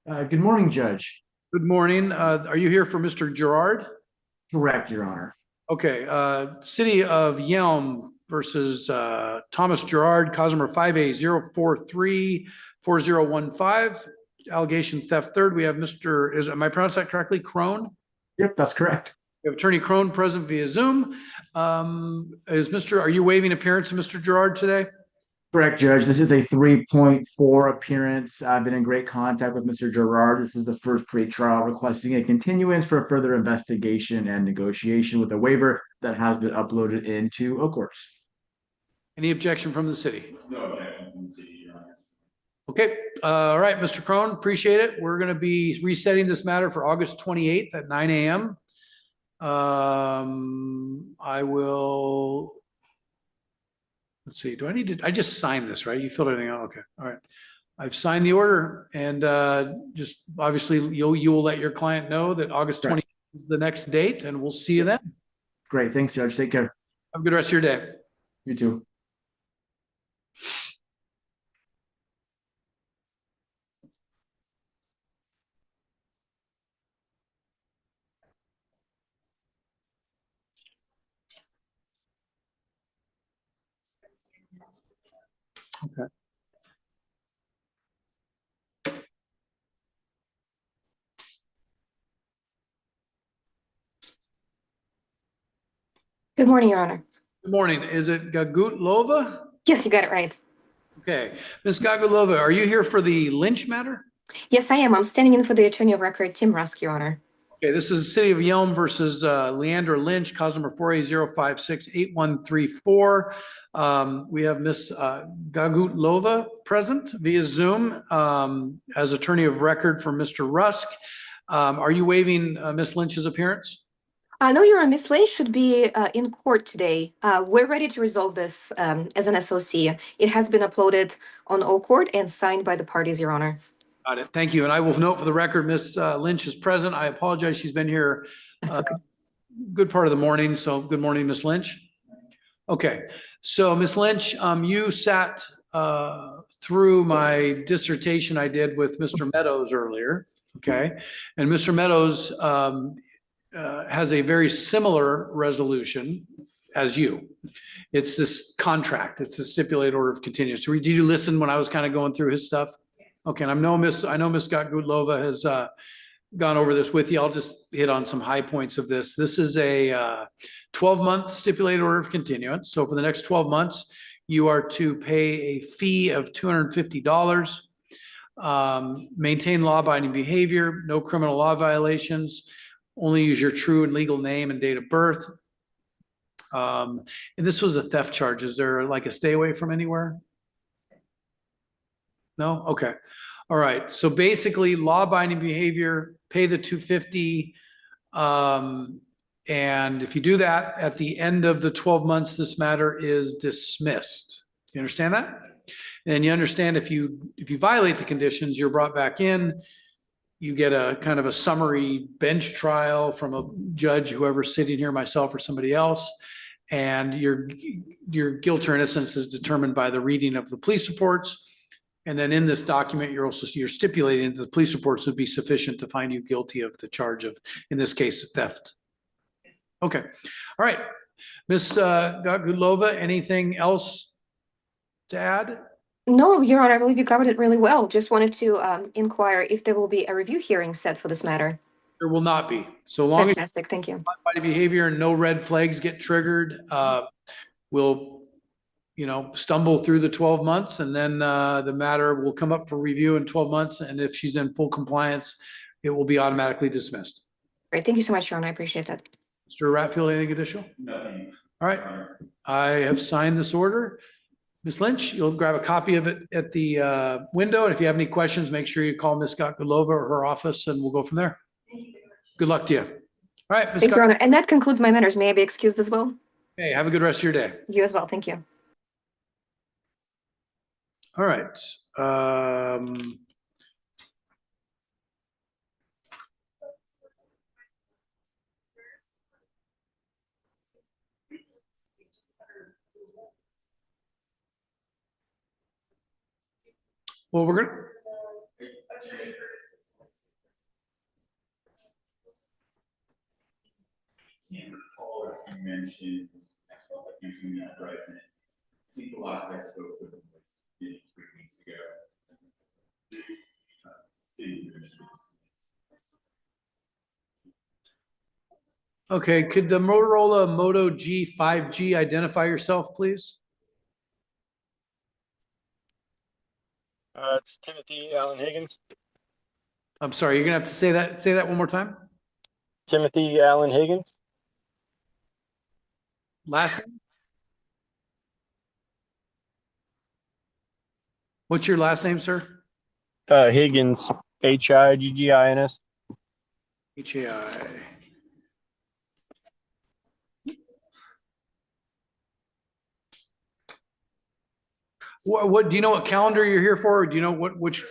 Speaker 10: Good morning, Judge.
Speaker 4: good morning. Are you here for Mr. Gerard?
Speaker 10: Correct, Your Honor.
Speaker 4: Okay, City of Yelm versus Thomas Gerard, cause number 5A0434015, allegation theft third. We have Mr., am I pronouncing that correctly? Crone?
Speaker 10: Yep, that's correct.
Speaker 4: We have Attorney Crone present via Zoom. Are you waiving appearance of Mr. Gerard today?
Speaker 10: Correct, Judge. This is a 3.4 appearance. I've been in great contact with Mr. Gerard. This is the first pre-trial requesting a continuance for further investigation and negotiation with a waiver that has been uploaded into Oakhorse.
Speaker 4: Any objection from the city?
Speaker 3: No objection from the city, Your Honor.
Speaker 4: Okay, all right, Mr. Crone, appreciate it. We're going to be resetting this matter for August 28th at 9 a.m. I will, let's see, do I need to, I just signed this, right? You filled everything out, okay, all right. I've signed the order and just obviously you will let your client know that August 28th is the next date and we'll see you then.
Speaker 10: Great. Thanks, Judge. Take care.
Speaker 4: Have a good rest of your day.
Speaker 10: You too.
Speaker 4: Okay.
Speaker 11: Good morning, Your Honor.
Speaker 4: Good morning. Is it Gagutlova?
Speaker 11: Yes, you got it right.
Speaker 4: Okay. Ms. Gagutlova, are you here for the Lynch matter?
Speaker 11: Yes, I am. I'm standing in for the Attorney of Record, Tim Rusk, Your Honor.
Speaker 4: Okay, this is the City of Yelm versus Leander Lynch, cause number 4A0568134. We have Ms. Gagutlova present via Zoom as attorney of record for Mr. Rusk. Are you waiving Ms. Lynch's appearance?
Speaker 11: No, Your Honor. Ms. Lynch should be in court today. We're ready to resolve this as an SOC. It has been uploaded on OCourt and signed by the parties, Your Honor.
Speaker 4: Got it. Thank you. And I will note for the record, Ms. Lynch is present. I apologize. She's been here good part of the morning. So good morning, Ms. Lynch. Okay. So Ms. Lynch, you sat through my dissertation I did with Mr. Meadows earlier. Okay. And Mr. Meadows has a very similar resolution as you. It's this contract. It's a stipulated order of continuance. Did you listen when I was kind of going through his stuff? Okay, and I know Ms. Gagutlova has gone over this with you. I'll just hit on some high points of this. This is a 12-month stipulated order of continuance. So for the next 12 months, you are to pay a fee of $250, maintain law-abiding behavior, no criminal law violations, only use your true and legal name and date of birth. And this was a theft charge. Is there like a stay away from anywhere? No? Okay. All right. So basically law-abiding behavior, pay the $250. And if you do that at the end of the 12 months, this matter is dismissed. You understand that? And you understand if you violate the conditions, you're brought back in, you get a kind of a summary bench trial from a judge, whoever's sitting here, myself or somebody else. And your guilt or innocence is determined by the reading of the police reports. And then in this document, you're stipulating that the police reports would be sufficient to find you guilty of the charge of, in this case, theft. Okay. All right. Ms. Gagutlova, anything else to add?
Speaker 11: No, Your Honor, I believe you covered it really well. Just wanted to inquire if there will be a review hearing set for this matter.
Speaker 4: There will not be. So long as
Speaker 11: Fantastic, thank you.
Speaker 4: body behavior and no red flags get triggered, we'll, stumble through the 12 months and then the matter will come up for review in 12 months. And if she's in full compliance, it will be automatically dismissed.
Speaker 11: Great, thank you so much, Your Honor. I appreciate that.
Speaker 4: Mr. Ratfield, anything additional?
Speaker 3: Nothing.
Speaker 4: All right. I have signed this order. Ms. Lynch, you'll grab a copy of it at the window. And if you have any questions, make sure you call Ms. Scott Gulova or her office and we'll go from there. Good luck to you. All right, Ms.
Speaker 11: Thank you, Your
Speaker 4: Scott.
Speaker 11: Honor. And that concludes my matters. May I be excused as well?
Speaker 4: Hey, have a good rest of your day.
Speaker 11: You as well, thank you.
Speaker 4: All right. Well, we're gonna.
Speaker 3: Can't recall if you mentioned using that resident. I think the last I spoke with him was 3 weeks ago. City commissioners.
Speaker 4: Okay, could the Motorola Moto G 5G identify yourself, please?
Speaker 12: It's Timothy Allen Higgins.
Speaker 4: I'm sorry, you're gonna have to say that one more time.
Speaker 12: Timothy Allen Higgins.
Speaker 4: Last name? What's your last name, sir?
Speaker 12: Higgins. Higgins.
Speaker 4: HAI. What do you know what calendar you're here for? Or do you know which?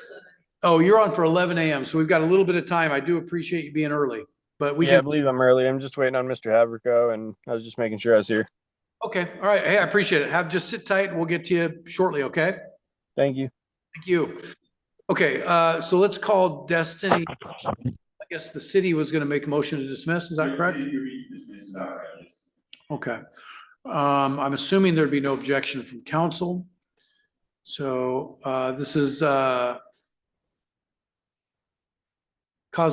Speaker 4: Oh, you're on for 11 a.m. So we've got a little bit of time. I do appreciate you being early, but we
Speaker 12: I
Speaker 4: can.
Speaker 12: believe I'm early. I'm just waiting on Mr. Haverco, and I was just making sure I was here.
Speaker 4: Okay, all right. Hey, I appreciate it. Just sit tight and we'll get to you shortly, okay?
Speaker 12: Thank you.
Speaker 4: Thank you. Okay, so let's call Destiny. I guess the city was gonna make a motion to dismiss, is that correct? Okay. I'm assuming there'd be no objection from council. So, this is, cause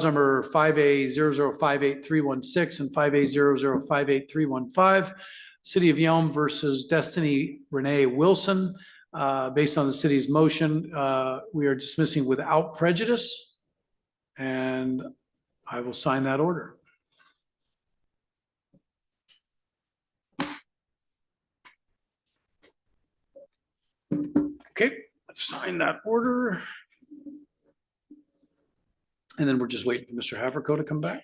Speaker 4: number 5A0058316 and 5A0058315, City of Yelm versus Destiny Renee Wilson. Based on the city's motion, we are dismissing without prejudice. And I will sign that order. Okay, I've signed that order. And then we're just waiting for Mr. Haverco to come back.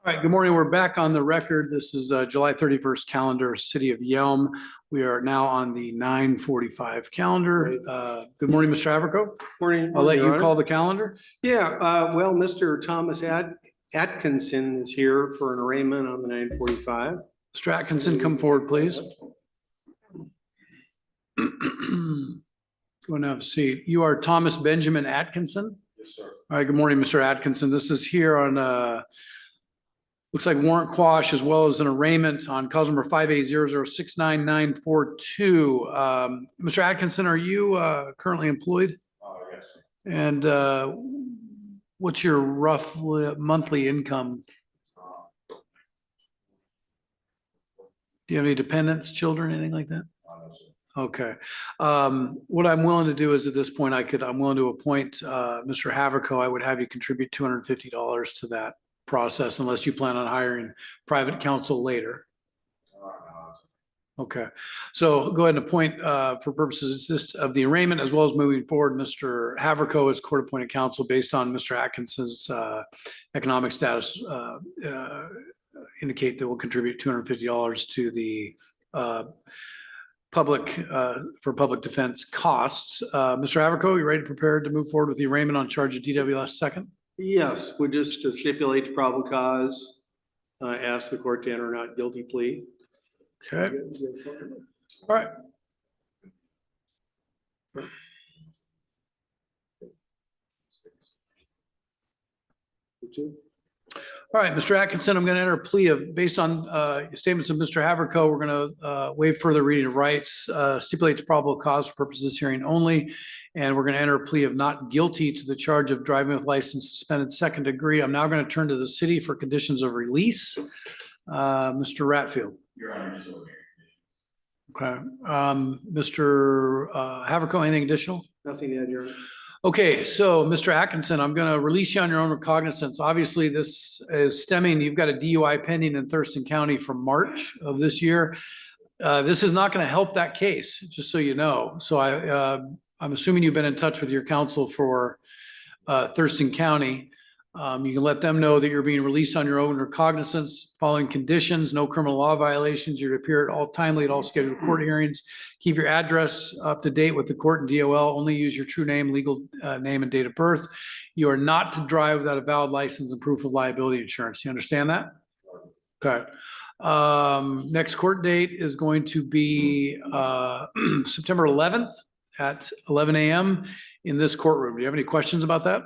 Speaker 4: All right, good morning. We're back on the record. This is July 31st calendar, City of Yelm. We are now on the 9:45 calendar. Good morning, Mr. Haverco.
Speaker 13: Morning.
Speaker 4: I'll let
Speaker 13: Your
Speaker 4: you
Speaker 13: Honor.
Speaker 4: call the calendar.
Speaker 13: Yeah, well, Mr. Thomas Atkinson is here for an arraignment on the 9:45.
Speaker 4: Mr. Atkinson, come forward, please. Go and have a seat. You are Thomas Benjamin Atkinson?
Speaker 13: Yes, sir.
Speaker 4: All right, good morning, Mr. Atkinson. This is here on looks like warrant quash as well as an arraignment on cause number 580069942. Mr. Atkinson, are you currently employed?
Speaker 13: Yes, sir.
Speaker 4: And what's your rough monthly income? Do you have any dependents, children, anything like that?
Speaker 13: No, sir.
Speaker 4: Okay. What I'm willing to do is at this point, I'm willing to appoint Mr. Haverco. I would have you contribute $250 to that process unless you plan on hiring private counsel later. Okay, so go ahead and appoint for purposes of the arraignment as well as moving forward, Mr. Haverco as court-appointed counsel based on Mr. Atkinson's economic status indicate that we'll contribute $250 to the public for public defense costs. Mr. Haverco, you ready to prepare to move forward with the arraignment on charge of DWS second?
Speaker 13: Yes, we just stipulate the probable cause, ask the court to enter a not guilty plea.
Speaker 4: Okay, all right. All right, Mr. Atkinson, I'm going to enter a plea of, based on statements of Mr. Haverco, we're going to waive further reading of rights, stipulate the probable cause for purposes of this hearing only, and we're going to enter a plea of not guilty to the charge of driving with license suspended second degree. I'm now going to turn to the city for conditions of release. Mr. Ratfield.
Speaker 3: Your Honor, just ordinary conditions.
Speaker 4: Okay, Mr. Haverco, anything additional?
Speaker 13: Nothing to add, Your Honor.
Speaker 4: Okay, so Mr. Atkinson, I'm going to release you on your own recognizance. Obviously, this is stemming, you've got a DUI pending in Thurston County from March of this year. This is not going to help that case, just so you know. So I'm assuming you've been in touch with your counsel for Thurston County. You can let them know that you're being released on your own recognizance, following conditions, no criminal law violations. You're to appear at all timely at all scheduled court hearings. Keep your address up to date with the court and DOL. Only use your true name, legal name, and date of birth. You are not to drive without a valid license and proof of liability insurance. You understand that? Okay. Next court date is going to be September 11th at 11 a.m. in this courtroom. Do you have any questions about that?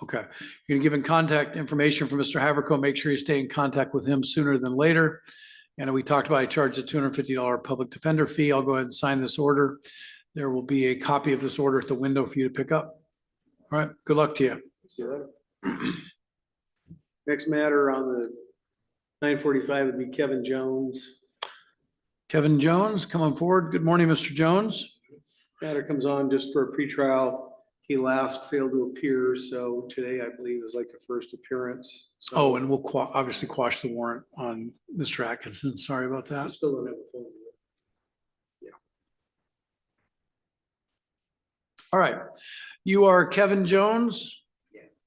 Speaker 4: Okay, you're given contact information from Mr. Haverco. Make sure you stay in contact with him sooner than later. And we talked about, I charge a $250 public defender fee. I'll go ahead and sign this order. There will be a copy of this order at the window for you to pick up. All right, good luck to you.
Speaker 13: See you later. Next matter on the 9:45 would be Kevin Jones.
Speaker 4: Kevin Jones, come on forward. Good morning, Mr. Jones.
Speaker 13: Matter comes on just for a pretrial. He last failed to appear, so today I believe is like a first appearance. So
Speaker 4: Oh, and we'll obviously quash the warrant on Mr. Atkinson. Sorry about
Speaker 13: I
Speaker 4: that.
Speaker 13: still don't have a phone. Yeah.
Speaker 4: All right, you are Kevin Jones.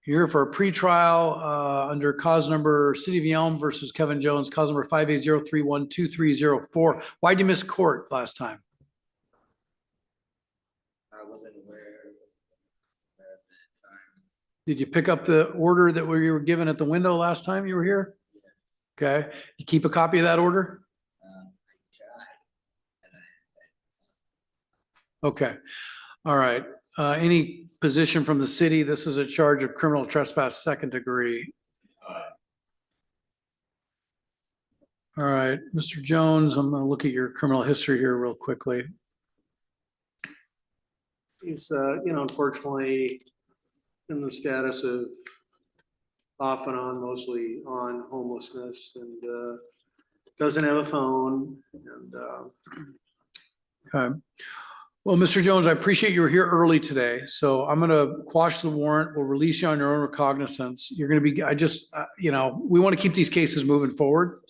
Speaker 4: You're here for a pretrial under cause number City of Yelm versus Kevin Jones, cause number 580312304. Why'd you miss court last time?
Speaker 7: I wasn't aware at that time.
Speaker 4: Did you pick up the order that you were given at the window last time you were here? Okay, you keep a copy of that order?
Speaker 7: I tried.
Speaker 4: Okay, all right. Any position from the city? This is a charge of criminal trespass second degree. All right, Mr. Jones, I'm going to look at your criminal history here real quickly.
Speaker 13: He's, unfortunately in the status of off and on, mostly on homelessness and doesn't have a phone and
Speaker 4: Okay. Well, Mr. Jones, I appreciate you were here early today. So I'm going to quash the warrant. We'll release you on your own recognizance. You're going to be, we want to keep these cases moving forward.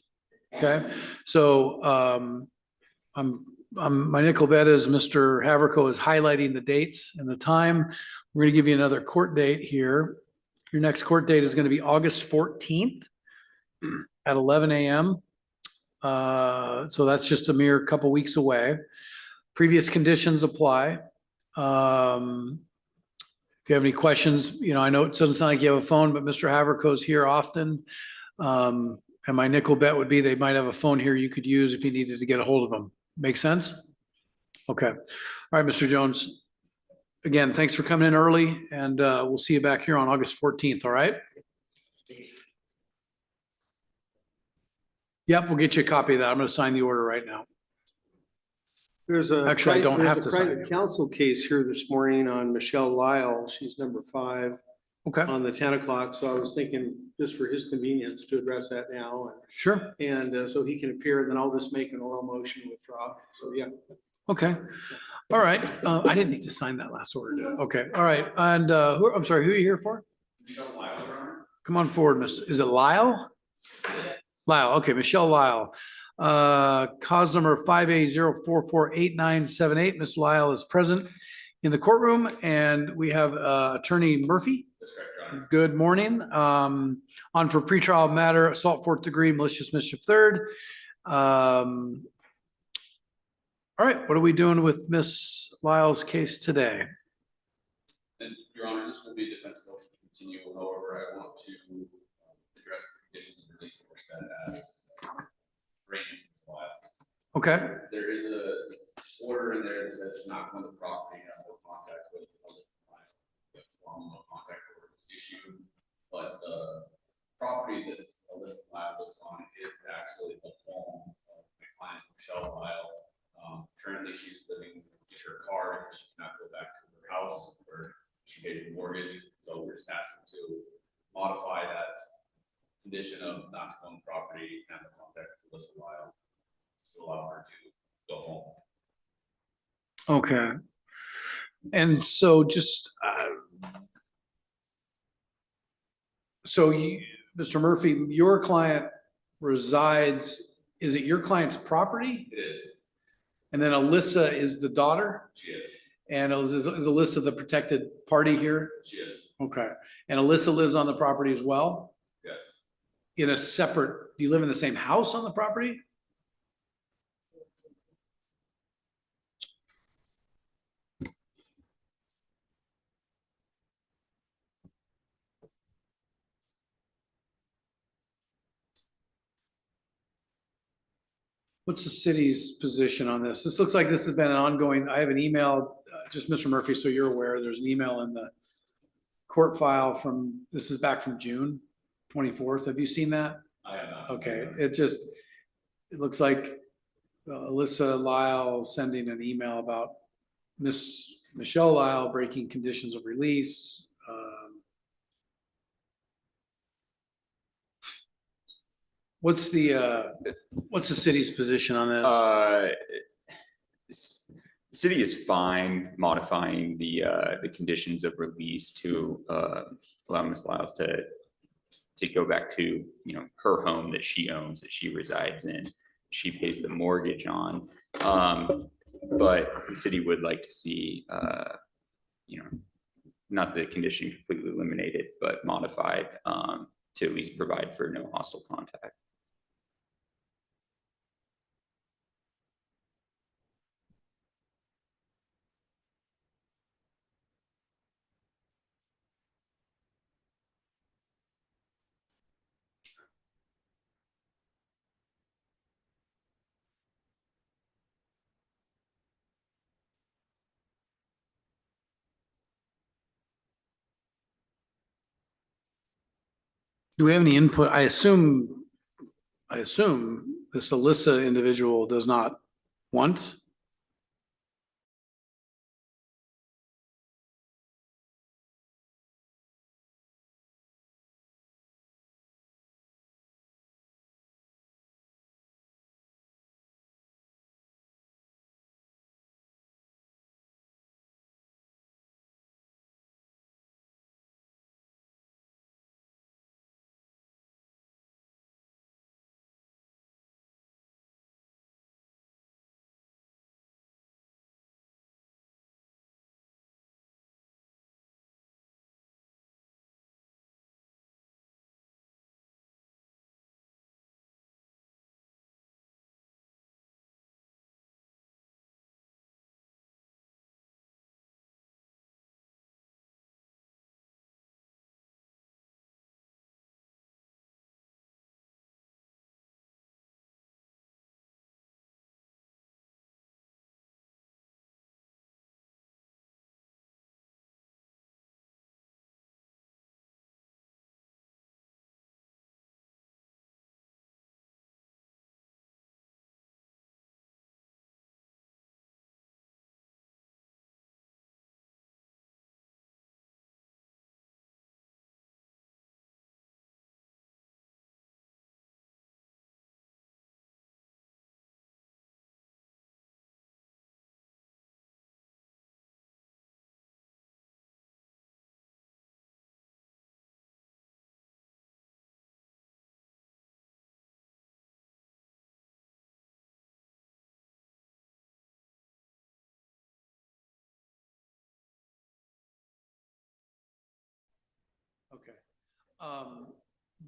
Speaker 4: Okay. So my nickel bet is Mr. Haverco is highlighting the dates and the time. We're going to give you another court date here. Your next court date is going to be August 14th. at 11 a.m. So that's just a mere couple weeks away. Previous conditions apply. If you have any questions, I know it doesn't sound like you have a phone, but Mr. Haverco's here often. And my nickel bet would be they might have a phone here you could use if you needed to get a hold of them. Make sense? Okay. All right, Mr. Jones. Again, thanks for coming in early, and we'll see you back here on August 14th, all right? Yep, we'll get you a copy of that. I'm going to sign the order right now. Actually, I don't have to sign
Speaker 13: Private
Speaker 4: it.
Speaker 13: counsel case here this morning on Michelle Lyle. She's number 5
Speaker 4: Okay,
Speaker 13: on the 10 o'clock. So I was thinking just for his convenience to address that now.
Speaker 4: sure.
Speaker 13: And so he can appear, and then I'll just make an oral motion to withdraw. So, yeah.
Speaker 4: Okay. All right. I didn't need to sign that last order. did I? Okay. All right. And I'm sorry, who are you here for? Come on forward, Miss. Is it Lyle? Lyle. Okay, Michelle Lyle. Cause number 5A044898. Miss Lyle is present in the courtroom, and we have Attorney Murphy.
Speaker 3: That's correct, Your Honor.
Speaker 4: Good morning. On for pretrial matter, assault 4th degree, malicious mischief 3rd. All right, what are we doing with Miss Lyle's case today?
Speaker 3: And Your Honor, this will be a defense motion to continue. However, I want to address the conditions of release that were set as arraignment as well.
Speaker 4: Okay,
Speaker 3: There is a order in there that says not on the property, have no contact with the formal no contact order was issued, but the property that Alyssa Lyle lives on is actually the home of my client Michelle Lyle. Currently, she's living in her car, and she cannot go back to her house where she pays the mortgage. So we're just asking to modify that condition of not to own property and the contact with Alyssa Lyle to allow her to go home.
Speaker 4: okay. And so just, Mr. Murphy, your client resides, is it your client's property?
Speaker 3: It is.
Speaker 4: And then Alyssa is the daughter?
Speaker 3: She is.
Speaker 4: And is Alyssa the protected party here?
Speaker 3: She is.
Speaker 4: Okay. And Alyssa lives on the property as well?
Speaker 3: Yes.
Speaker 4: In a separate, do you live in the same house on the property? What's the city's position on this? This looks like this has been an ongoing, I have an email, just Mr. Murphy, so you're aware, there's an email in the court file from, this is back from June 24th. Have you seen that?
Speaker 3: I have not.
Speaker 4: Okay, it looks like Alyssa Lyle sending an email about Miss Michelle Lyle breaking conditions of release. What's the city's position on this?
Speaker 3: The city is fine modifying the conditions of release to allow Ms. Lyles to go back to her home that she owns, that she resides in, she pays the mortgage on. But the city would like to see not the condition completely eliminated, but modified to at least provide for no hostile contact.
Speaker 4: Do we have any input? I assume this Alyssa individual does not want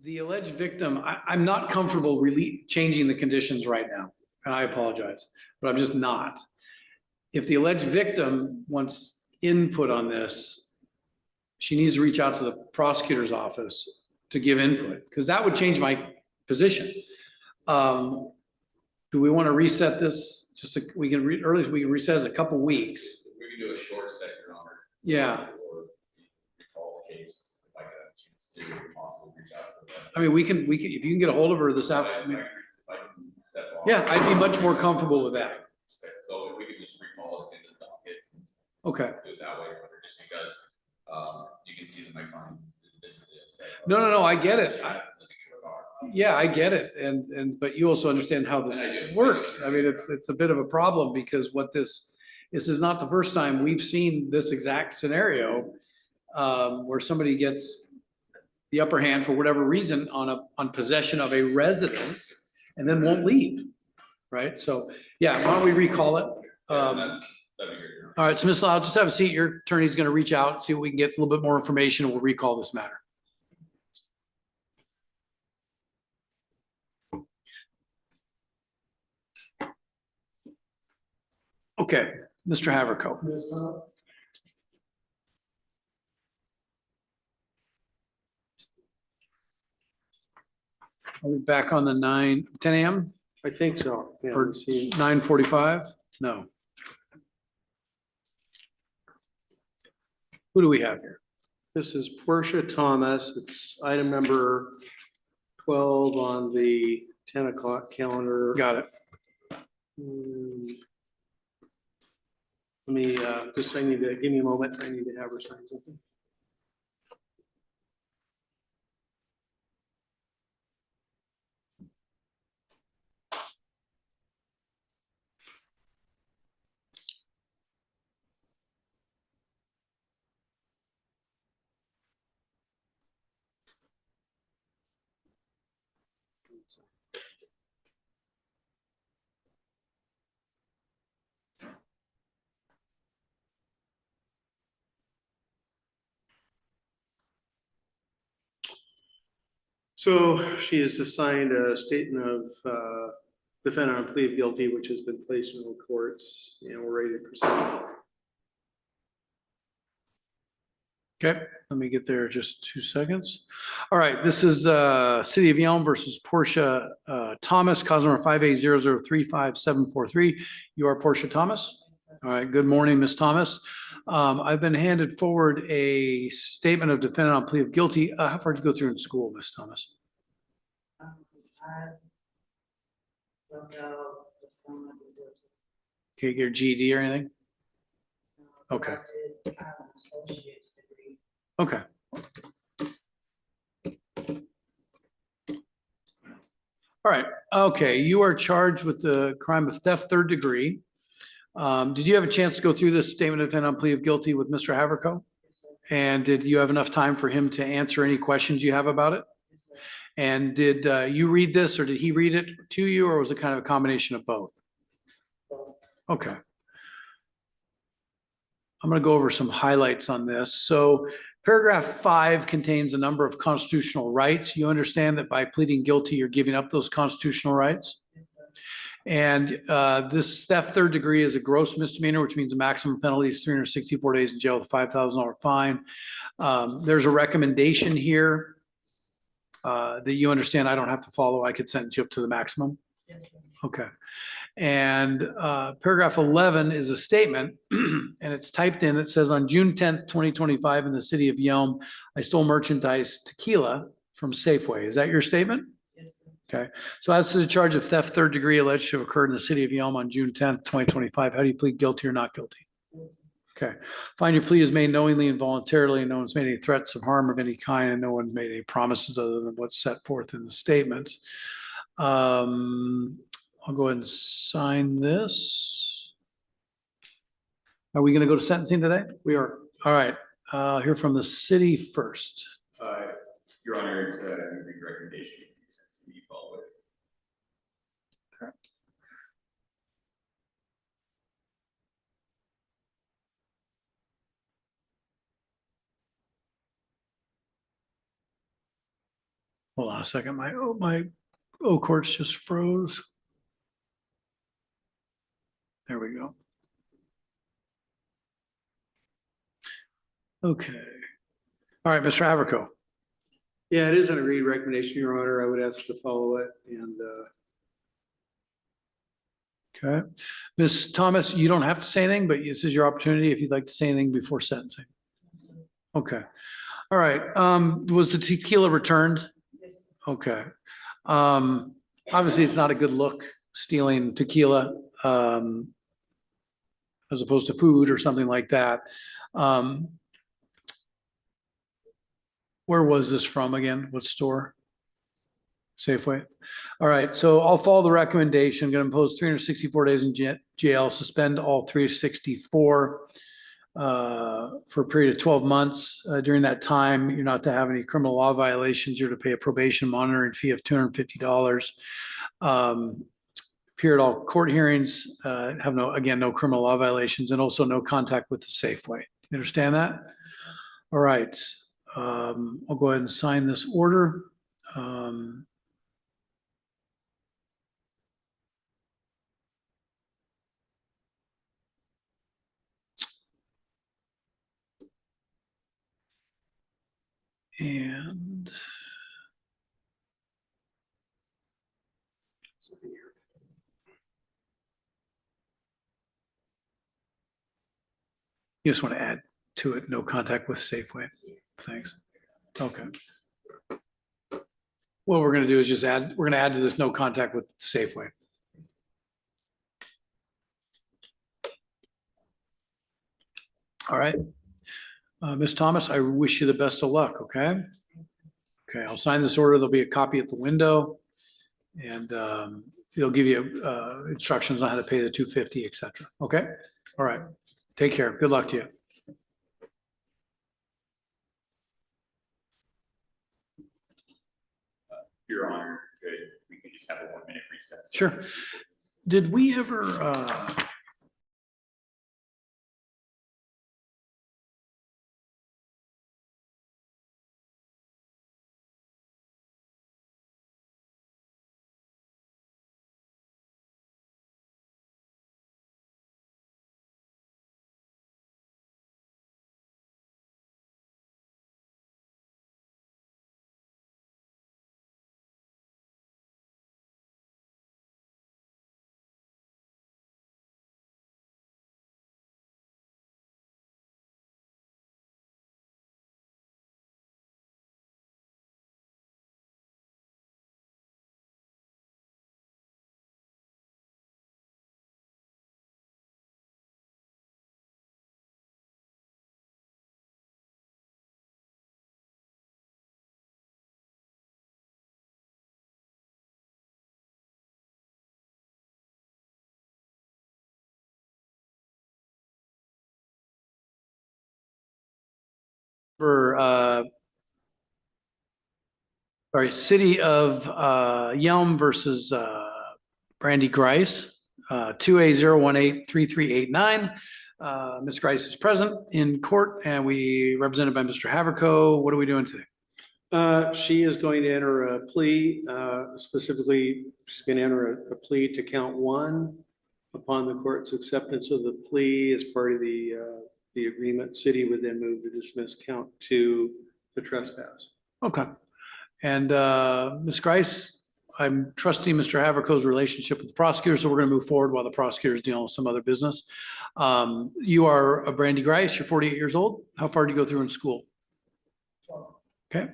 Speaker 4: The alleged victim, I'm not comfortable really changing the conditions right now, and I apologize, but I'm just not. If the alleged victim wants input on this, she needs to reach out to the prosecutor's office to give input, because that would change my position. Do we want to reset this? Just we can earliest we can reset it a couple weeks.
Speaker 3: We can do a short set, Your Honor.
Speaker 4: Yeah.
Speaker 3: Or recall the case if I get a chance to possibly reach out to them.
Speaker 4: I mean, we can if you can get a hold of her this afternoon. Yeah, I'd be much more comfortable with that.
Speaker 3: So if we could just recall it, it's a docket.
Speaker 4: Okay.
Speaker 3: Do it that way, just because you can see that my client is basically upset.
Speaker 4: No, I get it. Yeah, I get it. But you also understand how this works. I mean, it's a bit of a problem because this is not the first time we've seen this exact scenario where somebody gets the upper hand for whatever reason on possession of a residence and then won't leave. Right. So yeah, why don't we recall it? All right, so Ms. Lau, just have a seat. Your attorney's going to reach out, see if we can get a little bit more information, and we'll recall this matter. Okay, Mr. Haverco. Are we back on the 10 a.m.?
Speaker 13: I think so. Yeah,
Speaker 4: Or
Speaker 13: let's see.
Speaker 4: 9:45? No. Who do we have here?
Speaker 13: This is Portia Thomas. It's item number 12 on the 10 o'clock calendar.
Speaker 4: Got it.
Speaker 13: Let me just, give me a moment. I need to have her sign something. So she has assigned a statement of defendant on plea of guilty, which has been placed in the courts, and we're ready to proceed.
Speaker 4: Okay, let me get there just 2 seconds. All right, this is City of Yelm versus Portia Thomas, cause number 580035743. You are Portia Thomas? All right, good morning, Ms. Thomas. I've been handed forward a statement of defendant on plea of guilty. How far did you go through in school, Ms. Thomas? Okay, get your GED or anything? Okay. Okay. All right. Okay. You are charged with the crime of theft, 3rd degree. Did you have a chance to go through this statement of intent on plea of guilty with Mr. Haverco? And did you have enough time for him to answer any questions you have about it? And did you read this, or did he read it to you, or was it kind of a combination of both? Okay. I'm going to go over some highlights on this. So paragraph 5 contains a number of constitutional rights. You understand that by pleading guilty, you're giving up those constitutional rights. And this theft 3rd degree is a gross misdemeanor, which means the maximum penalty is 364 days in jail with a $5,000 fine. There's a recommendation here that you understand I don't have to follow. I could sentence you up to the maximum. Okay. And paragraph 11 is a statement, and it's typed in. It says, on June 10th, 2025, in the city of Yelm, I stole merchandise tequila from Safeway. Is that your statement? Yes, sir. Okay. So as to the charge of theft 3rd degree alleged to have occurred in the city of Yelm on June 10th, 2025, how do you plead guilty or not guilty? Okay. Find your plea is made knowingly and voluntarily, and no one's made any threats of harm of any kind, and no one's made any promises other than what's set forth in the statement. I'll go ahead and sign this. Are we going to go to sentencing today?
Speaker 13: We are.
Speaker 4: All right. Hear from the city first.
Speaker 3: Your Honor, it's a recommendation. You follow it.
Speaker 4: Okay. Hold on a second. My O courts just froze. There we go. Okay. All right, Mr. Haverko.
Speaker 13: Yeah, it is an agreed recommendation, Your Honor. I would ask to follow it and,
Speaker 4: Okay. Ms. Thomas, you don't have to say anything, but this is your opportunity if you'd like to say anything before sentencing. Okay. All right. Was the tequila returned? Okay. Obviously, it's not a good look stealing tequila as opposed to food or something like that. Where was this from again? What store? Safeway. All right, so I'll follow the recommendation. Going to impose 364 days in jail, suspend all 364 for a period of 12 months. During that time, you're not to have any criminal law violations. You're to pay a probation monitoring fee of $250. Appear at all court hearings, have no criminal law violations, and also no contact with the Safeway. You understand that? All right. I'll go ahead and sign this order. And you just want to add to it, no contact with Safeway. Thanks. Okay. What we're going to do is just add, we're going to add to this no contact with Safeway. All right. Ms. Thomas, I wish you the best of luck, okay? Okay, I'll sign this order. There'll be a copy at the window and they'll give you instructions on how to pay the $250, et cetera. Okay? All right. Take care. Good luck to you.
Speaker 3: Your Honor, we can just have a 1-minute recess.
Speaker 4: Sure. Did we ever for sorry, City of Yelm versus Brandy Grice, 2A0183389. Ms. Grice is present in court and we represented by Mr. Haverko. What are we doing today?
Speaker 13: she is going to enter a plea, specifically, she's going to enter a plea to count 1. Upon the court's acceptance of the plea as part of the agreement, city would then move to dismiss count 2, the trespass.
Speaker 4: Okay. And Ms. Grice, I'm trusting Mr. Haverko's relationship with the prosecutor, so we're going to move forward while the prosecutor is dealing with some other business. You are a Brandy Grice, you're 48 years old. How far did you go through in school? Okay.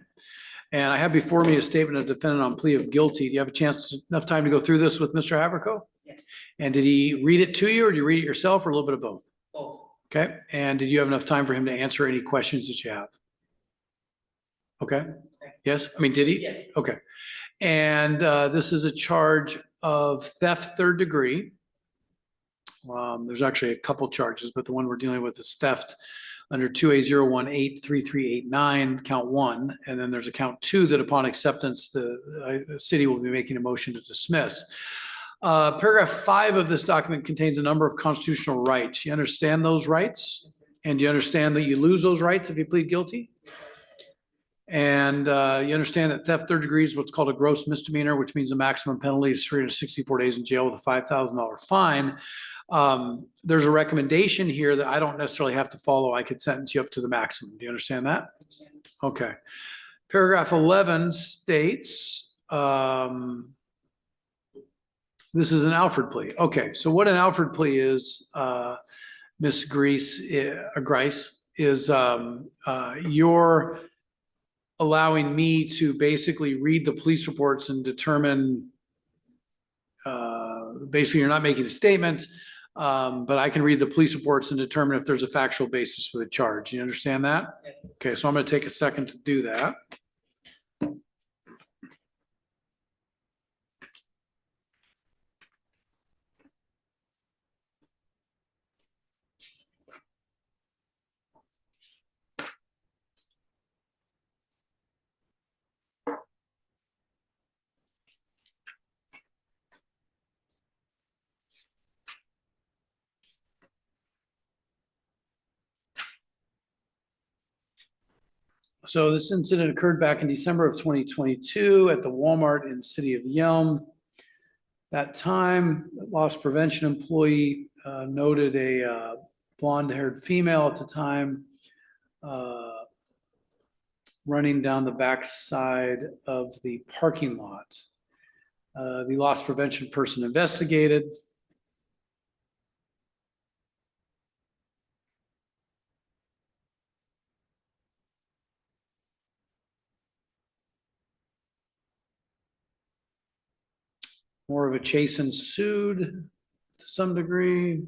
Speaker 4: And I have before me a statement of defendant on plea of guilty. Do you have a chance, enough time to go through this with Mr. Haverko?
Speaker 9: Yes.
Speaker 4: And did he read it to you or did you read it yourself or a little bit of both?
Speaker 9: Both.
Speaker 4: Okay. And did you have enough time for him to answer any questions that you have? Okay. Yes. I mean, did he?
Speaker 9: Yes.
Speaker 4: Okay. And this is a charge of theft 3rd degree. There's actually a couple charges, but the one we're dealing with is theft under 2A0183389, count 1. And then there's a count 2 that upon acceptance, the city will be making a motion to dismiss. Paragraph 5 of this document contains a number of constitutional rights. You understand those rights? And do you understand that you lose those rights if you plead guilty? And you understand that theft third degree is what's called a gross misdemeanor, which means the maximum penalty is 364 days in jail with a $5,000 fine. There's a recommendation here that I don't necessarily have to follow. I could sentence you up to the maximum. Do you understand that? Okay. Paragraph 11 states, this is an Alfred plea. Okay, so what an Alfred plea is, Ms. Grice, is you're allowing me to basically read the police reports and determine, basically you're not making a statement, but I can read the police reports and determine if there's a factual basis for the charge. You understand that?
Speaker 14: Yes.
Speaker 4: Okay, so I'm going to take a second to do that. So this incident occurred back in December of 2022 at the Walmart in the city of Yelm. That time, loss prevention employee noted a blonde-haired female at the time running down the backside of the parking lot. The loss prevention person investigated. More of a chase ensued to some degree.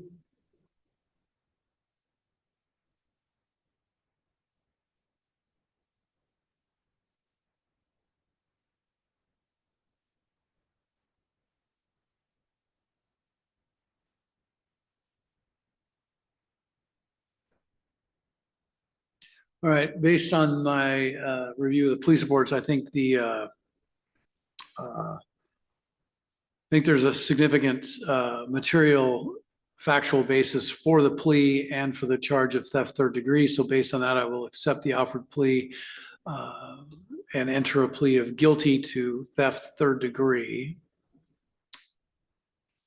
Speaker 4: All right, based on my review of the police reports, I think there's a significant material factual basis for the plea and for the charge of theft third degree. So based on that, I will accept the Alfred plea and enter a plea of guilty to theft third degree.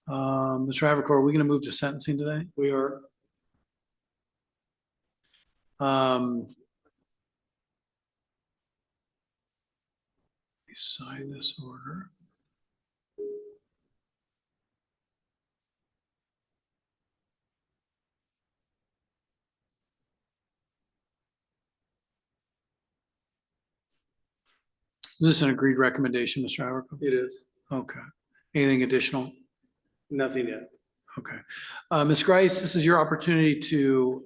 Speaker 4: Mr. Havercore, are we going to move to sentencing today?
Speaker 13: We are.
Speaker 4: Sign this order. Is this an agreed recommendation, Mr. Havercore?
Speaker 13: It is.
Speaker 4: Okay. Anything additional?
Speaker 13: Nothing yet.
Speaker 4: Okay. Ms. Grice, this is your opportunity to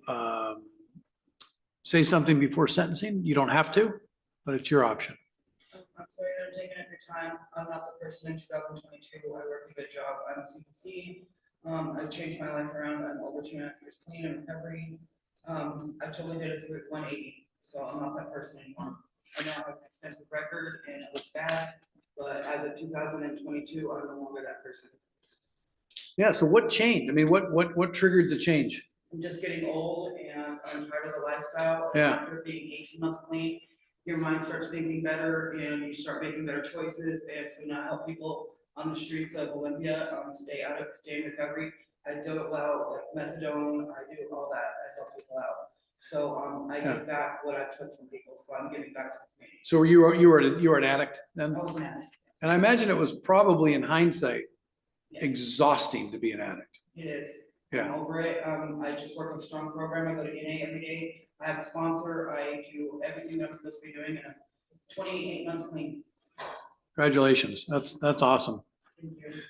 Speaker 4: say something before sentencing. You don't have to, but it's your option.
Speaker 14: I'm sorry that I'm taking up your time. I'm not the person in 2022. I work a good job. I'm a CPC. I've changed my life around. I'm over 2.5 years clean and recovery. I totally did it through 180. So I'm not that person anymore. I know I have an extensive record and it was bad, but as of 2022, I'm no longer that person.
Speaker 4: Yeah. So what changed? I mean, what triggered the change?
Speaker 14: I'm just getting old and I'm tired of the lifestyle.
Speaker 4: Yeah.
Speaker 14: After being 18 months clean, your mind starts thinking better and you start making better choices. And so now I help people on the streets of Olympia stay in recovery. I do allow like methadone. I do all that. I help people out. So I give back what I took from people. So I'm giving back to the community.
Speaker 4: So you were an addict then?
Speaker 14: I was an addict.
Speaker 4: And I imagine it was probably in hindsight exhausting to be an addict.
Speaker 14: It is.
Speaker 4: Yeah.
Speaker 14: I'm over it. I just work on a strong program. I go to NA every day. I have a sponsor. I do everything that I'm supposed to be doing, and I'm 28 months clean.
Speaker 4: Congratulations. That's awesome.
Speaker 14: Thank you.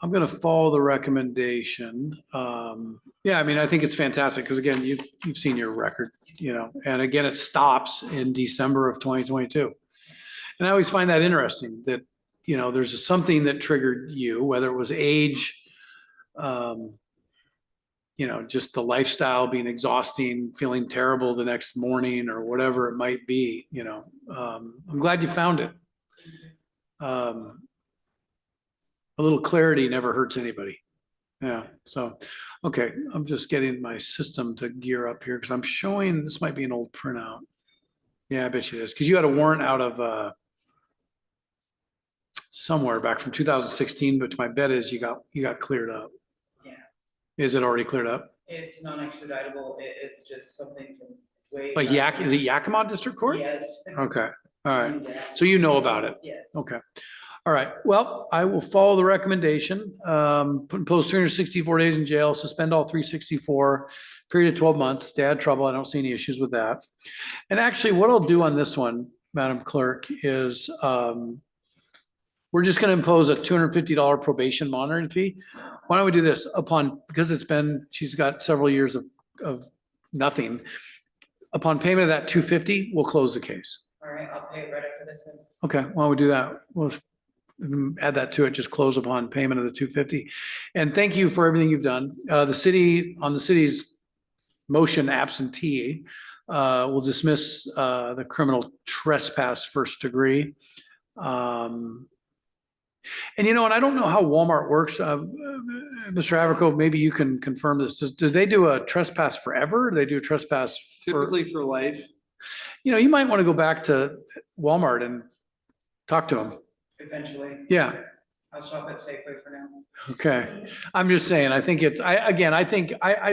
Speaker 4: I'm going to follow the recommendation. Yeah, I mean, I think it's fantastic because again, you've seen your record, and again, it stops in December of 2022. And I always find that interesting that, there's something that triggered you, whether it was age, just the lifestyle being exhausting, feeling terrible the next morning or whatever it might be, I'm glad you found it. A little clarity never hurts anybody. Yeah. So Okay, I'm just getting my system to gear up here because I'm showing, this might be an old printout. Yeah, I bet you it is, because you had a warrant out of somewhere back from 2016, but my bet is you got cleared up.
Speaker 14: Yeah.
Speaker 4: Is it already cleared up?
Speaker 14: It's non-extraditable, it's just something from way.
Speaker 4: Like
Speaker 14: back
Speaker 4: is it
Speaker 14: when.
Speaker 4: Yakima District Court?
Speaker 14: Yes.
Speaker 4: Okay, all right.
Speaker 14: Yeah.
Speaker 4: So you know about it?
Speaker 14: Yes.
Speaker 4: Okay. All right. Well, I will follow the recommendation. Impose 364 days in jail, suspend all 364, period of 12 months. Dad trouble. I don't see any issues with that. And actually, what I'll do on this one, Madam Clerk, is we're just going to impose a $250 probation monitoring fee. Why don't we do this because she's got several years of nothing. Upon payment of that $250, we'll close the case.
Speaker 14: All right, I'll pay it right after this then.
Speaker 4: Okay, why don't we do that? We'll add that to it, just close upon payment of the $250. And thank you for everything you've done. The city's motion absentee, will dismiss the criminal trespass first degree. And and I don't know how Walmart works. Mr. Haverco, maybe you can confirm this. Do they do a trespass forever? Or do they do a trespass?
Speaker 13: Typically for life.
Speaker 4: You might want to go back to Walmart and talk to them.
Speaker 14: Eventually.
Speaker 4: Yeah.
Speaker 14: I'll shop at Safeway for now.
Speaker 4: Okay. I'm just saying, I think I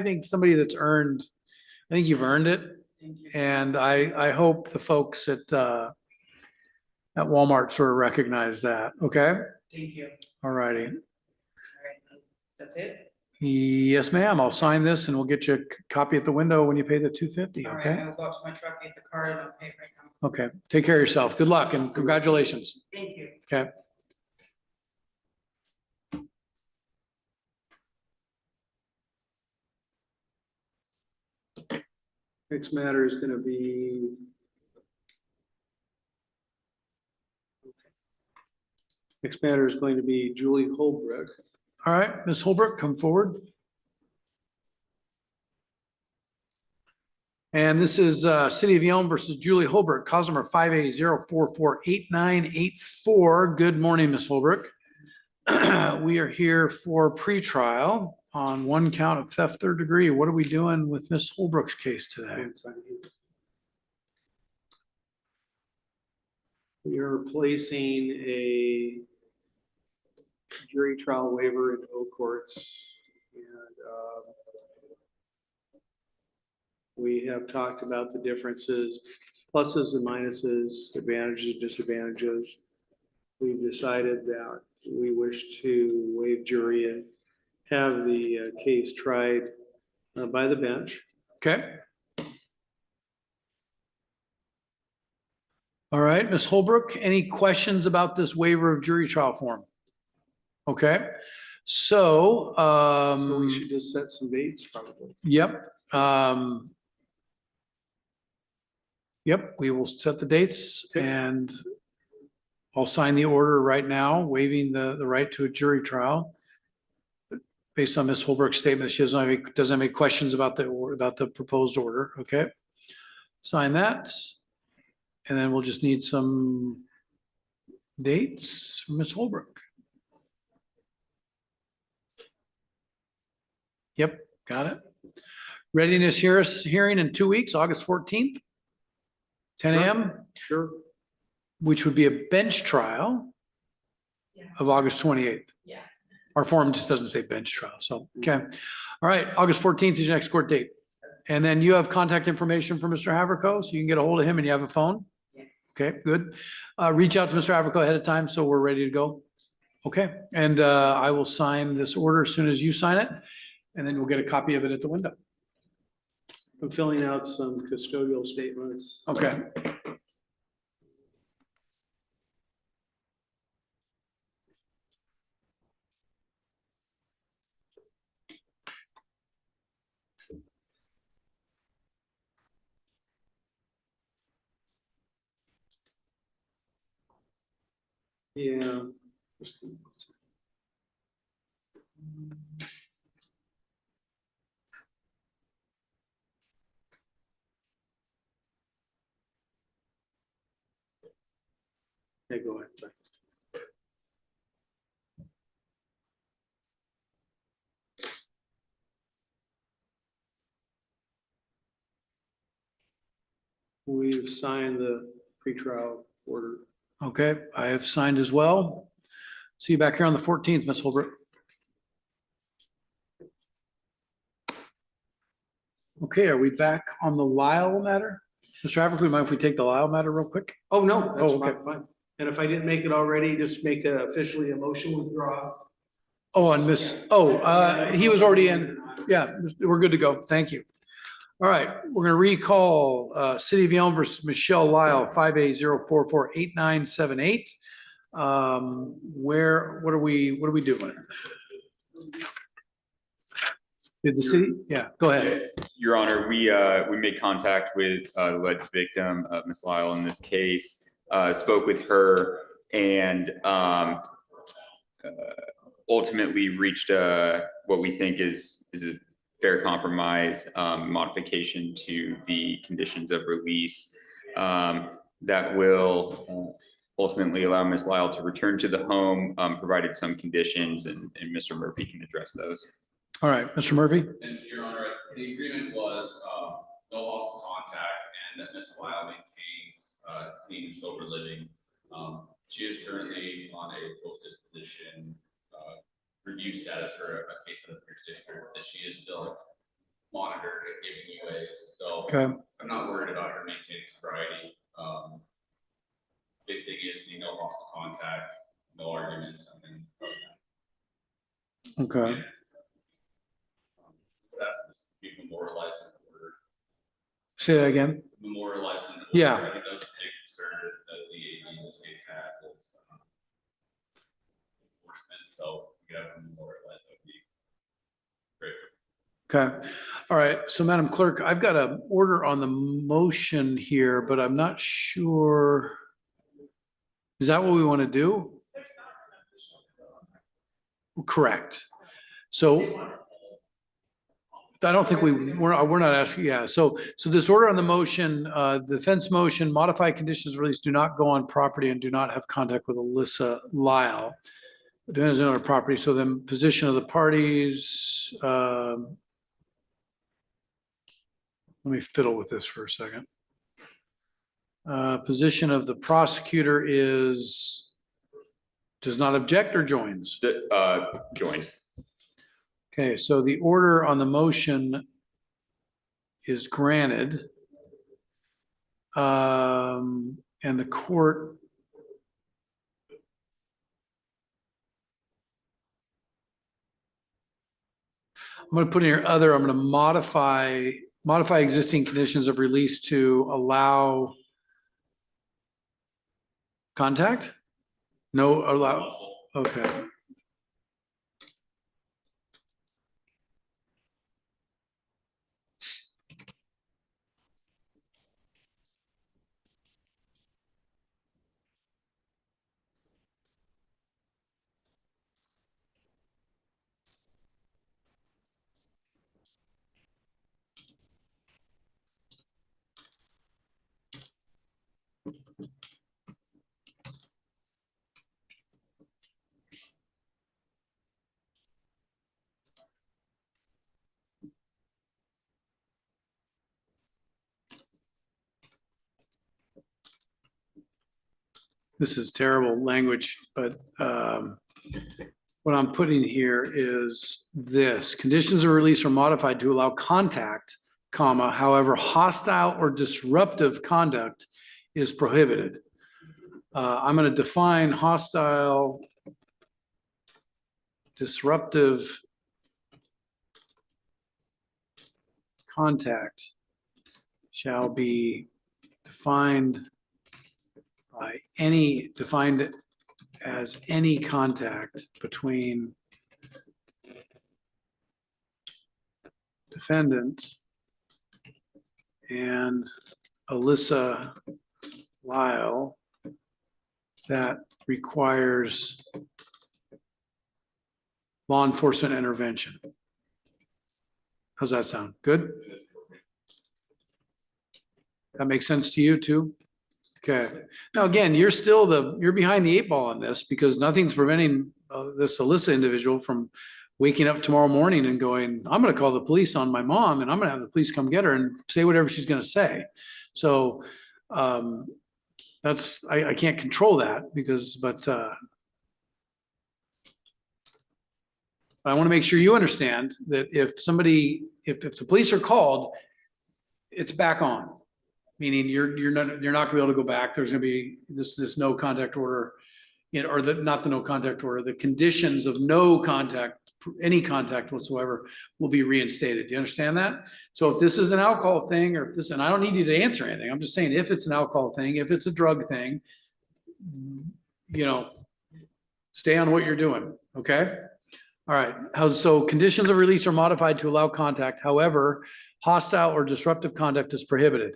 Speaker 4: think somebody that's I think you've earned it.
Speaker 14: Thank you.
Speaker 4: And I hope the folks at Walmart sort of recognize that. Okay.
Speaker 14: Thank you.
Speaker 4: All righty.
Speaker 14: All right, that's it?
Speaker 4: Yes, ma'am. I'll sign this and we'll get you a copy at the window when you pay the $250.
Speaker 14: All right,
Speaker 4: Okay.
Speaker 14: I'll go up to my truck, get the card, and I'll pay it right now.
Speaker 4: Okay. Take care of yourself. Good luck and congratulations.
Speaker 14: Thank you.
Speaker 4: Okay.
Speaker 13: Next matter is gonna be. Next matter is going to be Julie Holbrook.
Speaker 4: All right, Ms. Holbrook, come forward. And this is City of Yelm versus Julie Holbrook, cause number 5A0448984. Good morning, Ms. Holbrook. We are here for pretrial on one count of theft third degree. What are we doing with Ms. Holbrook's case today?
Speaker 13: We are placing a jury trial waiver in O courts. And we have talked about the differences, pluses and minuses, advantages, disadvantages. We've decided that we wish to waive jury and have the case tried by the bench.
Speaker 4: Okay. All right, Ms. Holbrook, any questions about this waiver of jury trial form? Okay, so.
Speaker 13: So we should just set some dates probably.
Speaker 4: Yep. Yep, we will set the dates and I'll sign the order right now, waiving the right to a jury trial. Based on Ms. Holbrook's statement, she doesn't have any questions about the proposed order. Okay. Sign that. And then we'll just need some dates from Ms. Holbrook. Yep, got it. Readiness hearing in 2 weeks, August 14th, 10 a.m.
Speaker 13: Sure.
Speaker 4: Which would be a bench trial of August 28th.
Speaker 14: Yeah.
Speaker 4: Our form just doesn't say bench trial, so, okay. All right, August 14th is your next court date. And then you have contact information for Mr. Haverco, so you can get a hold of him and you have a phone?
Speaker 14: Yes.
Speaker 4: Okay, good. Reach out to Mr. Haverco ahead of time so we're ready to go. Okay, and I will sign this order as soon as you sign it, and then we'll get a copy of it at the window.
Speaker 13: I'm filling out some custodial statements.
Speaker 4: Okay.
Speaker 13: Yeah. Hey, go ahead. we've signed the pretrial order.
Speaker 4: Okay, I have signed as well. See you back here on the 14th, Ms. Holbrook. Okay, are we back on the Lyle matter? Mr. Haverford, mind if we take the Lyle matter real quick?
Speaker 13: Oh, no, that's
Speaker 4: Oh, okay.
Speaker 13: fine. And if I didn't make it already, just make officially a motion withdraw.
Speaker 4: Oh, and he was already in. Yeah, we're good to go. Thank you. All right, we're gonna recall City of Yelm versus Michelle Lyle, 5A0448978. What are we doing? Did the city? Yeah, go ahead.
Speaker 3: Yes, Your Honor, we made contact with the alleged victim, Ms. Lyle in this case, spoke with her and ultimately reached what we think is a fair compromise, modification to the conditions of release that will ultimately allow Ms. Lyle to return to the home, provided some conditions, and Mr. Murphy can address those.
Speaker 4: All right, Mr. Murphy.
Speaker 15: And Your Honor, the agreement was no loss of contact and that Ms. Lyle maintains clean and sober living. She is currently on a post-disposition review status for a case in the Pierce District that she is still monitored and giving UAs. So
Speaker 4: Okay.
Speaker 15: I'm not worried about her maintaining sobriety. Big thing is no loss of contact, no arguments, something like that.
Speaker 4: Okay.
Speaker 15: That's just be memorialized in the order.
Speaker 4: Say that again.
Speaker 15: Memorialized in the order.
Speaker 4: Yeah.
Speaker 15: I think that was a big concern that the AD in this case had was enforcement. So we have to memorialize that would be great.
Speaker 4: Okay. All right. So Madam Clerk, I've got an order on the motion here, but I'm not sure. Is that what we want to do? Correct. So I don't think we're not asking. Yeah. So this order on the motion, defense motion, modify conditions of release, do not go on property and do not have contact with Alyssa Lyle. Depends on our property. So then position of the parties. Let me fiddle with this for a second. Position of the prosecutor is does not object or joins?
Speaker 3: Joins.
Speaker 4: Okay, so the order on the motion is granted. And the court I'm going to put in here other, I'm going to modify existing conditions of release to allow contact? No, allow, okay. This is terrible language, but what I'm putting here is this. Conditions of release are modified to allow contact, comma, however, hostile or disruptive conduct is prohibited. I'm going to define hostile, disruptive contact shall be defined as any contact between defendant and Alyssa Lyle that requires law enforcement intervention. How's that sound? Good? That makes sense to you too? Okay. Now, again, you're behind the eight ball on this because nothing's preventing this Alyssa individual from waking up tomorrow morning and going, I'm going to call the police on my mom and I'm going to have the police come get her and say whatever she's going to say. So that's, I can't control that because, but I want to make sure you understand that if somebody, if the police are called, it's back on. Meaning you're not gonna be able to go back. There's gonna be this no contact order, you know, or not the no contact order, the conditions of no contact, any contact whatsoever will be reinstated. Do you understand that? So if this is an alcohol thing, or if this, and I don't need you to answer anything, I'm just saying if it's an alcohol thing, if it's a drug thing, you know, stay on what you're doing, okay? All right, so conditions of release are modified to allow contact. However, hostile or disruptive conduct is prohibited.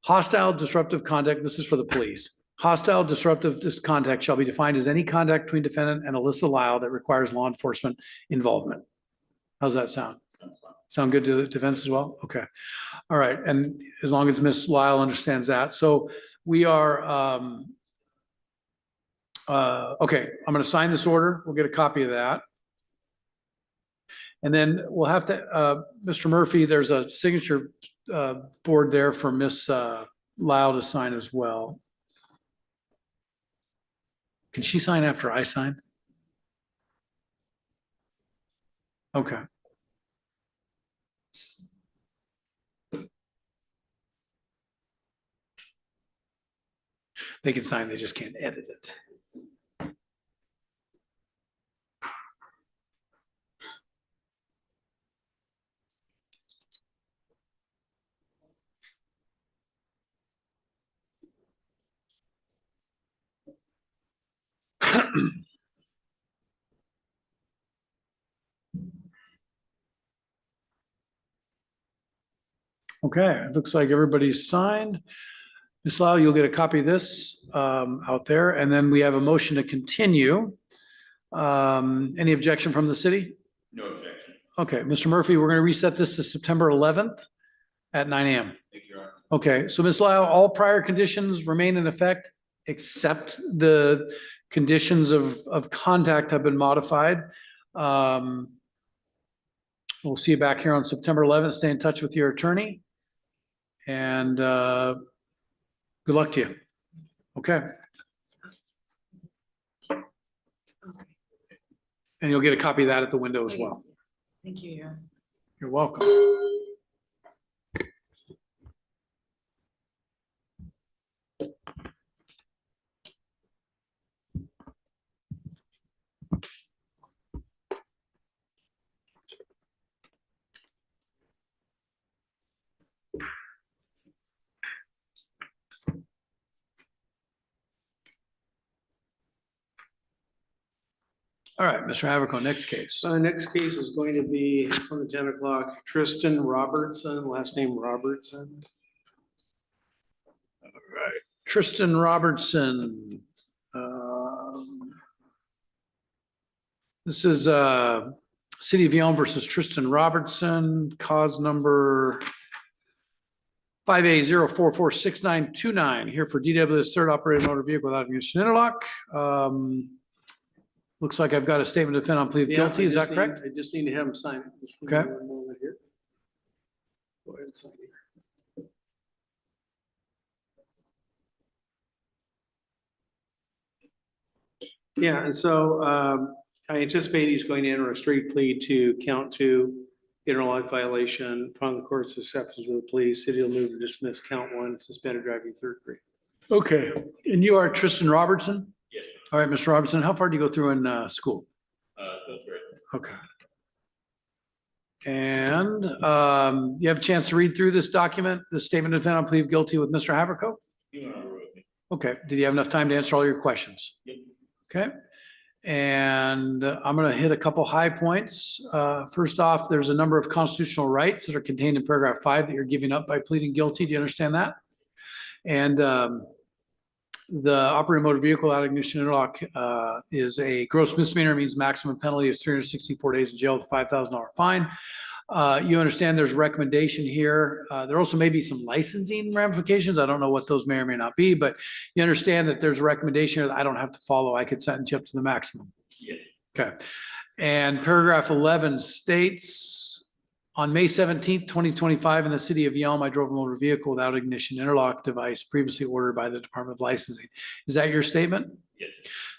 Speaker 4: Hostile, disruptive conduct, this is for the police. Hostile, disruptive conduct shall be defined as any contact between defendant and Alyssa Lyle that requires law enforcement involvement. How's that sound? Sound good to the defense as well? Okay. All right, and as long as Ms. Lyle understands that. So we are, okay, I'm gonna sign this order. We'll get a copy of that. And then we'll have to, Mr. Murphy, there's a signature board there for Miss Lyle to sign as well. Can she sign after I sign? Okay. They can sign, they just can't edit it. Okay, it looks like everybody's signed. Ms. Lyle, you'll get a copy of this out there, and then we have a motion to continue. Any objection from the city?
Speaker 3: No objection.
Speaker 4: Okay, Mr. Murphy, we're going to reset this to September 11th at 9 a.m.
Speaker 3: Thank you, Your Honor.
Speaker 4: Okay, so Ms. Lyle, all prior conditions remain in effect except the conditions of contact have been modified. We'll see you back here on September 11th. Stay in touch with your attorney. And good luck to you. Okay. And you'll get a copy of that at the window as well.
Speaker 14: Thank you, yeah.
Speaker 4: You're welcome. All right, Mr. Haverco, next case.
Speaker 13: So the next case is going to be on the 10 o'clock, Tristan Robertson, last name Robertson.
Speaker 4: All right, Tristan Robertson. This is City of Yelm versus Tristan Robertson, cause number 5A0446929, here for DW's third operated motor vehicle without use of interlock. Looks like I've got a statement to defend on plea of guilty. Is that correct?
Speaker 13: I just need to have him sign it. Just give me
Speaker 4: Okay.
Speaker 13: one moment here. Go ahead and sign it. Yeah, and so I anticipate he's going to enter a straight plea to count 2 interlock violation. Upon the court's acceptance of the plea, city will move to dismiss count 1, suspended driving 3rd degree.
Speaker 4: Okay, and you are Tristan Robertson?
Speaker 15: Yes.
Speaker 4: All right, Mr. Robertson, how far do you go through in school?
Speaker 15: That's right.
Speaker 4: Okay. And you have a chance to read through this document, the statement of defense on plea of guilty with Mr. Haverco?
Speaker 15: You went over with me.
Speaker 4: Okay, did you have enough time to answer all your questions?
Speaker 15: Yep.
Speaker 4: Okay, and I'm going to hit a couple high points. First off, there's a number of constitutional rights that are contained in paragraph 5 that you're giving up by pleading guilty. Do you understand that? And the operating motor vehicle without ignition interlock is a gross misdemeanor, means maximum penalty is 364 days in jail with a $5,000 fine. You understand there's a recommendation here. There also may be some licensing ramifications. I don't know what those may or may not be, but you understand that there's a recommendation here that I don't have to follow. I could sentence you up to the maximum.
Speaker 15: Yeah.
Speaker 4: Okay. And paragraph 11 states, on May 17th, 2025, in the city of Yelm, I drove a motor vehicle without ignition interlock device previously ordered by the Department of Licensing. Is that your statement?
Speaker 3: Yes.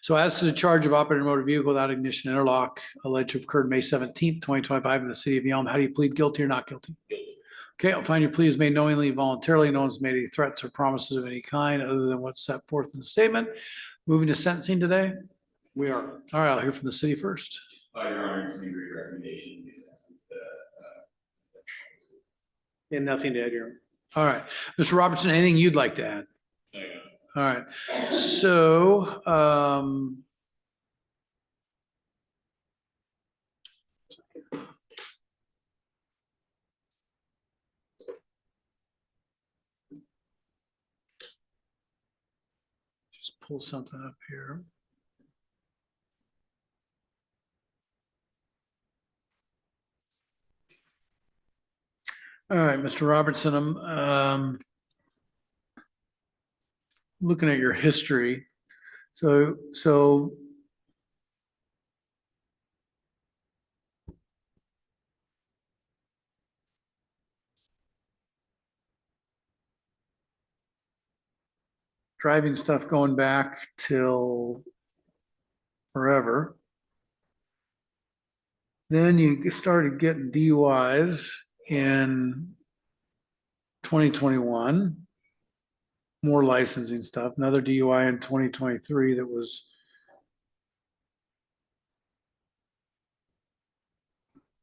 Speaker 4: So as to the charge of operating a motor vehicle without ignition interlock alleged to have occurred May 17th, 2025 in the city of Yelm, how do you plead, guilty or not guilty?
Speaker 3: Guilty.
Speaker 4: Okay, I'll find your plea is made knowingly, voluntarily. No one's made any threats or promises of any kind other than what's set forth in the statement. Moving to sentencing today.
Speaker 13: We are.
Speaker 4: All right, I'll hear from the city first.
Speaker 3: Your Honor, it's an agree recommendation.
Speaker 13: And nothing to add here.
Speaker 4: All right, Mr. Robertson, anything you'd like to add?
Speaker 3: No, Your Honor.
Speaker 4: All right, so, just pull something up here. All right, Mr. Robertson, I'm looking at your history. So driving stuff going back till forever. Then you started getting DUIs in 2021, more licensing stuff, another DUI in 2023 that was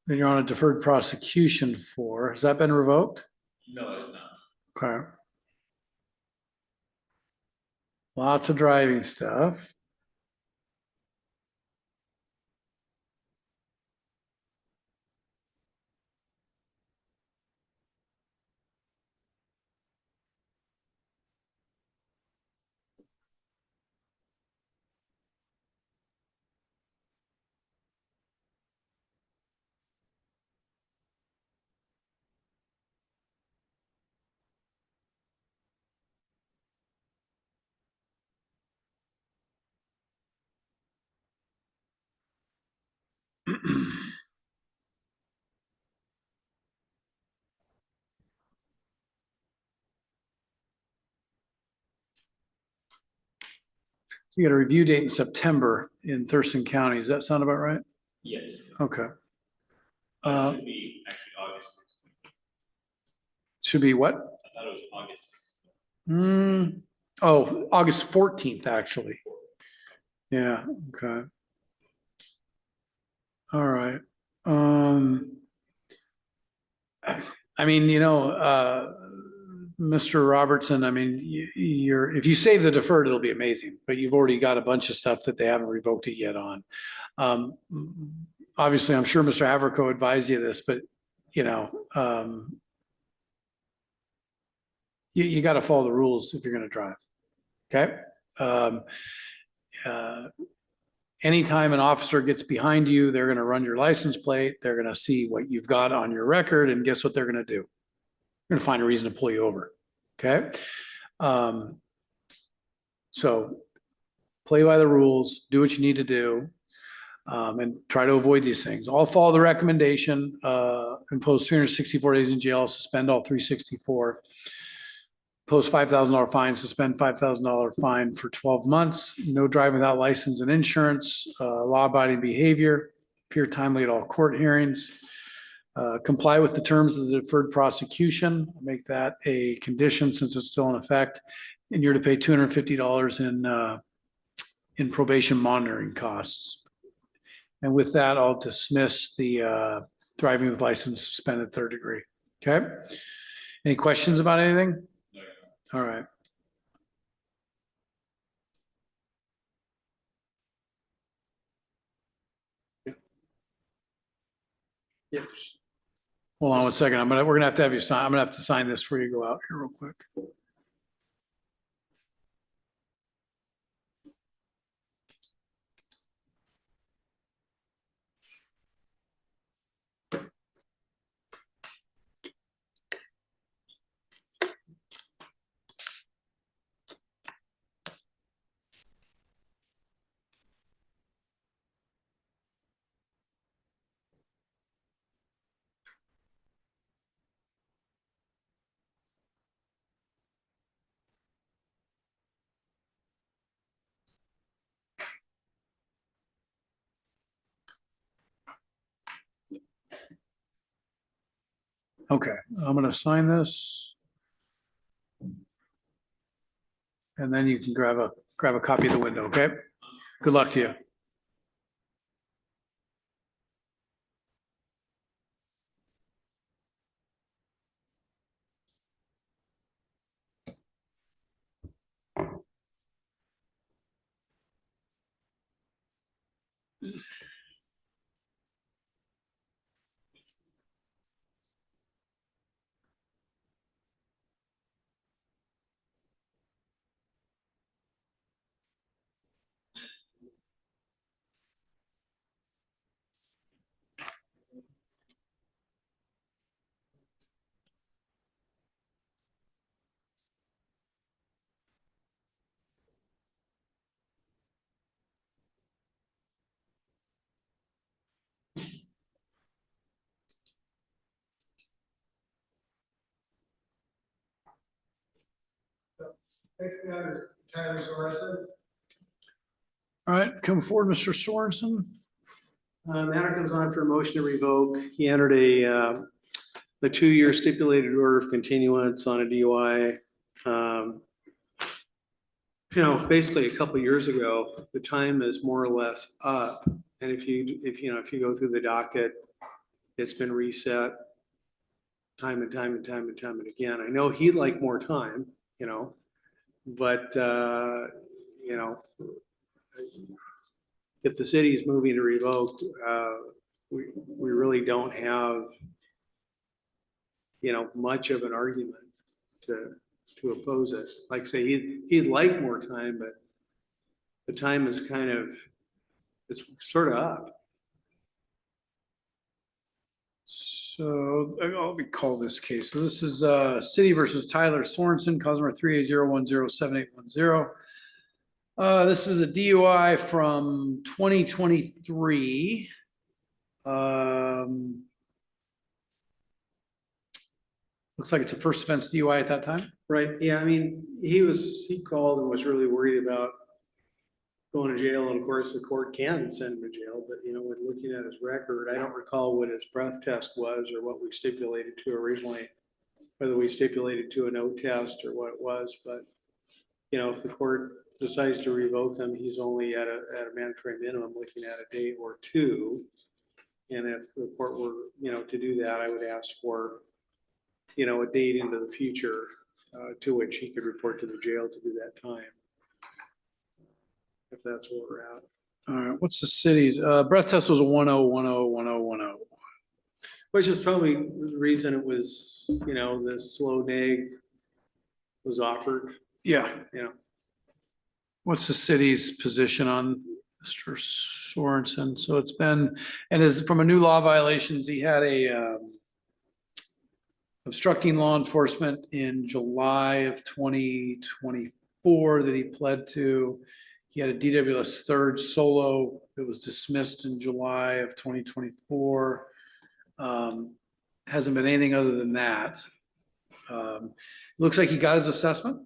Speaker 4: that you're on a deferred prosecution for. Has that been revoked?
Speaker 3: No, it's not.
Speaker 4: Okay. Lots of driving stuff. So you got a review date in September in Thurston County. Does that sound about right?
Speaker 3: Yes.
Speaker 4: Okay.
Speaker 3: It should be actually August 16th.
Speaker 4: Should be what?
Speaker 3: I thought it was August 16th.
Speaker 4: Oh, August 14th, actually. Yeah, okay. All right. I mean, Mr. Robertson, I mean, if you save the deferred, it'll be amazing, but you've already got a bunch of stuff that they haven't revoked it yet on. Obviously, I'm sure Mr. Haverco advised you this, but you got to follow the rules if you're going to drive. Okay. Anytime an officer gets behind you, they're going to run your license plate. They're going to see what you've got on your record, and guess what they're going to do? They're going to find a reason to pull you over. Okay. So play by the rules, do what you need to do, and try to avoid these things. I'll follow the recommendation, impose 364 days in jail, suspend all 364, impose $5,000 fine, suspend $5,000 fine for 12 months, no driving without license and insurance, law-abiding behavior, appear timely at all court hearings, comply with the terms of the deferred prosecution, make that a condition since it's still in effect, and you're to pay $250 in probation monitoring costs. And with that, I'll dismiss the driving with license suspended third degree. Okay. Any questions about anything?
Speaker 3: No.
Speaker 4: All right.
Speaker 13: Yes.
Speaker 4: Hold on one second. We're gonna have you sign. I'm gonna have to sign this before you go out here real quick. Okay, I'm gonna sign this. And then you can grab a copy of the window, okay? Good luck to you.
Speaker 13: Tyler Sorensen.
Speaker 4: All right, come forward, Mr. Sorensen.
Speaker 13: Matter comes on for a motion to revoke. He entered a 2-year stipulated order of continuance on a DUI. Basically a couple years ago, the time is more or less up. And if you go through the docket, it's been reset time and time and time and time and again. I know he'd like more time, but if the city is moving to revoke, we really don't have, much of an argument to oppose it. Like I say, he'd like more time, but the time is it's sort of up.
Speaker 4: So I'll recall this case. So this is City versus Tyler Sorensen, cause number 3801078110. This is a DUI from 2023. Looks like it's a first offense DUI at that time.
Speaker 13: Right, yeah, I mean, he called and was really worried about going to jail, and of course, the court can send him to jail, but when looking at his record, I don't recall what his breath test was or what we stipulated to originally, whether we stipulated to a no test or what it was, but if the court decides to revoke him, he's only at a mandatory minimum, looking at a day or two. And if the court were, to do that, I would ask for, a date into the future to which he could report to the jail to do that time. If that's where we're at.
Speaker 4: All right, what's the city's breath test was a 10101010.
Speaker 13: Which is probably the reason it was, this slow neg was offered.
Speaker 4: Yeah. What's the city's position on Mr. Sorensen? So it's been, and is from a new law violations, he had a obstructing law enforcement in July of 2024 that he pled to. He had a DWS third solo that was dismissed in July of 2024. Hasn't been anything other than that. Looks like he got his assessment.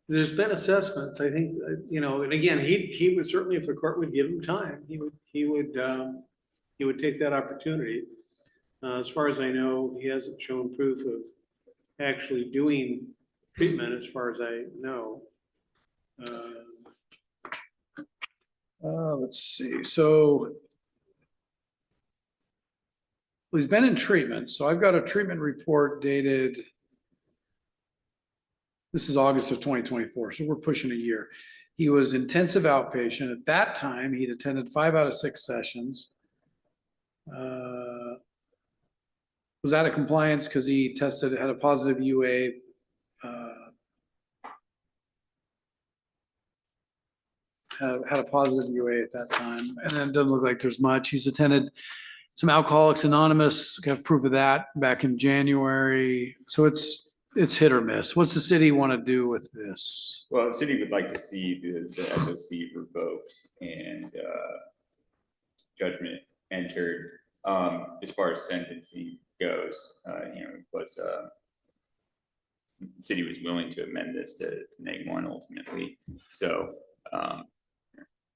Speaker 13: There's been assessments, I think, and again, he would certainly, if the court would give him time, he would take that opportunity. As far as I know, he hasn't shown proof of actually doing treatment, as far as I know.
Speaker 4: Let's see. So he's been in treatment. So I've got a treatment report dated. This is August of 2024. So we're pushing a year. He was intensive outpatient. At that time, he'd attended 5 out of 6 sessions. Was out of compliance because he had a positive UA. Had a positive UA at that time, and then it doesn't look like there's much. He's attended some Alcoholics Anonymous, got proof of that back in January. So it's hit or miss. What's the city want to do with this?
Speaker 3: Well, the city would like to see the SOC revoked and judgment entered. As far as sentencing goes, the city was willing to amend this to -1 ultimately. So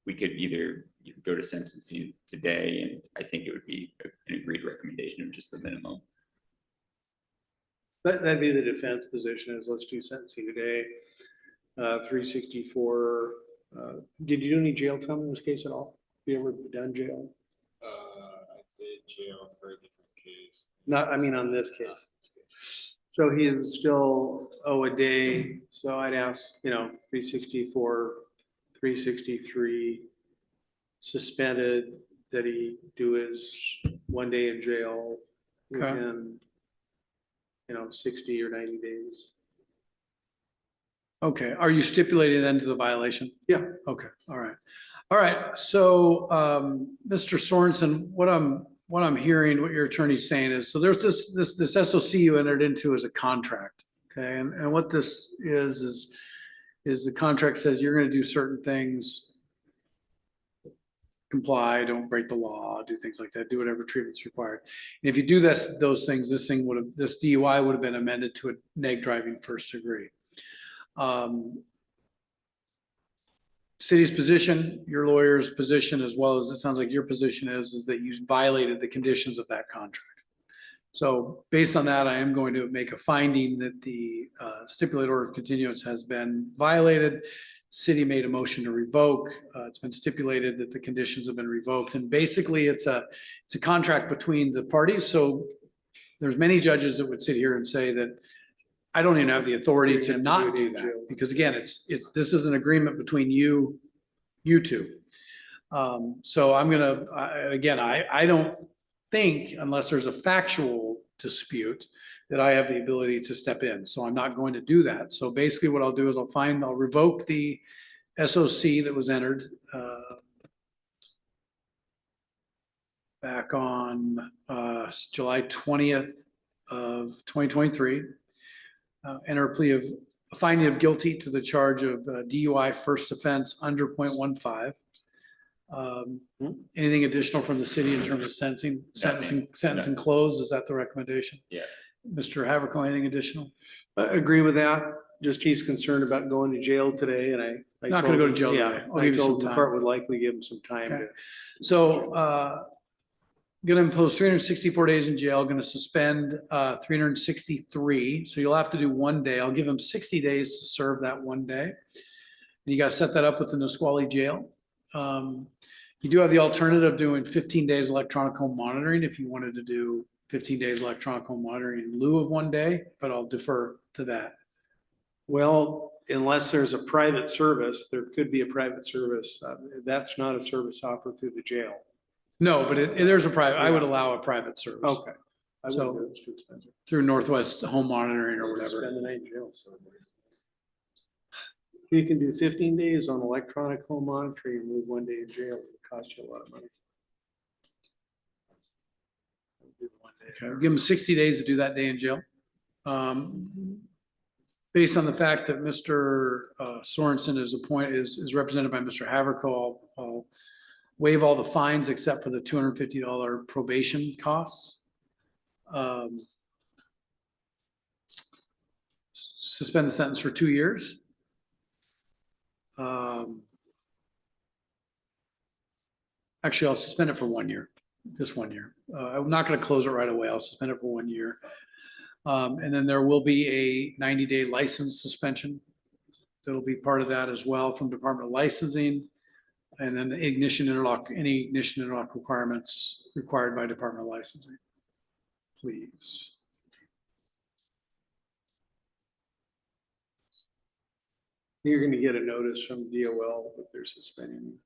Speaker 3: we could either go to sentencing today, and I think it would be an agreed recommendation of just the minimum.
Speaker 13: That'd be the defense position is let's do sentencing today. 364, did you do any jail time in this case at all? Have you ever done jail?
Speaker 15: I did jail for a different case.
Speaker 13: Not, I mean, on this case. So he would still owe a day, so I'd ask, 364, 363 suspended, that he do his 1 day in jail
Speaker 4: Okay.
Speaker 13: within, 60 or 90 days.
Speaker 4: Okay, are you stipulating then to the violation?
Speaker 13: Yeah.
Speaker 4: Okay, all right. All right, so, Mr. Sorensen, what I'm hearing, what your attorney's saying is, so there's this SOC you entered into as a contract, okay? And what this is the contract says you're gonna do certain things, comply, don't break the law, do things like that, do whatever treatment's required. And if you do those things, this DUI would have been amended to a neg driving first degree. City's position, your lawyer's position, as well as it sounds like your position is that you violated the conditions of that contract. So based on that, I am going to make a finding that the stipulated order of continuance has been violated. City made a motion to revoke. It's been stipulated that the conditions have been revoked. And basically it's a contract between the parties. So there's many judges that would sit here and say that I don't even have the authority to not do that, because again, this is an agreement between you two. So I'm gonna, I don't think, unless there's a factual dispute, that I have the ability to step in. So I'm not going to do that. So basically what I'll do is I'll revoke the SOC that was entered back on July 20th of 2023. Enter a plea of a finding of guilty to the charge of DUI first offense under .15. Anything additional from the city in terms of sentencing closed? Is that the recommendation?
Speaker 3: Yes.
Speaker 4: Mr. Haverko, anything additional?
Speaker 13: I agree with that. Just he's concerned about going to jail today, and I
Speaker 4: Not
Speaker 13: told
Speaker 4: gonna go
Speaker 13: him-
Speaker 4: to jail
Speaker 13: yeah,
Speaker 4: today. I'll
Speaker 13: I
Speaker 4: give you
Speaker 13: told
Speaker 4: some
Speaker 13: the
Speaker 4: time.
Speaker 13: court would likely give him some time
Speaker 4: Okay.
Speaker 13: to.
Speaker 4: So gonna impose 364 days in jail, gonna suspend 363. So you'll have to do 1 day. I'll give him 60 days to serve that 1 day. And you gotta set that up with the Nisqually jail. You do have the alternative of doing 15 days electronic home monitoring if you wanted to do 15 days electronic home monitoring in lieu of 1 day, but I'll defer to that.
Speaker 13: Well, unless there's a private service, there could be a private service. That's not a service offered through the jail.
Speaker 4: No, but there's a private, I would allow a private service.
Speaker 13: Okay. I
Speaker 4: So-
Speaker 13: wouldn't do it. It's too expensive.
Speaker 4: Through Northwest Home Monitoring or whatever.
Speaker 13: Spend the night in jail. You can do 15 days on electronic home monitoring and move 1 day in jail. It costs you a lot of money. Do the 1 day.
Speaker 4: Okay, give him 60 days to do that day in jail. Based on the fact that Mr. Sorensen is represented by Mr. Haverko, I'll waive all the fines except for the $250 probation costs. Suspend the sentence for 2 years. Actually, I'll suspend it for 1 year, just 1 year. I'm not going to close it right away. I'll suspend it for 1 year. And then there will be a 90-day license suspension. That'll be part of that as well from Department of Licensing. And then the any ignition interlock requirements required by Department of Licensing. Please.
Speaker 13: You're gonna get a notice from DOL that they're suspending you.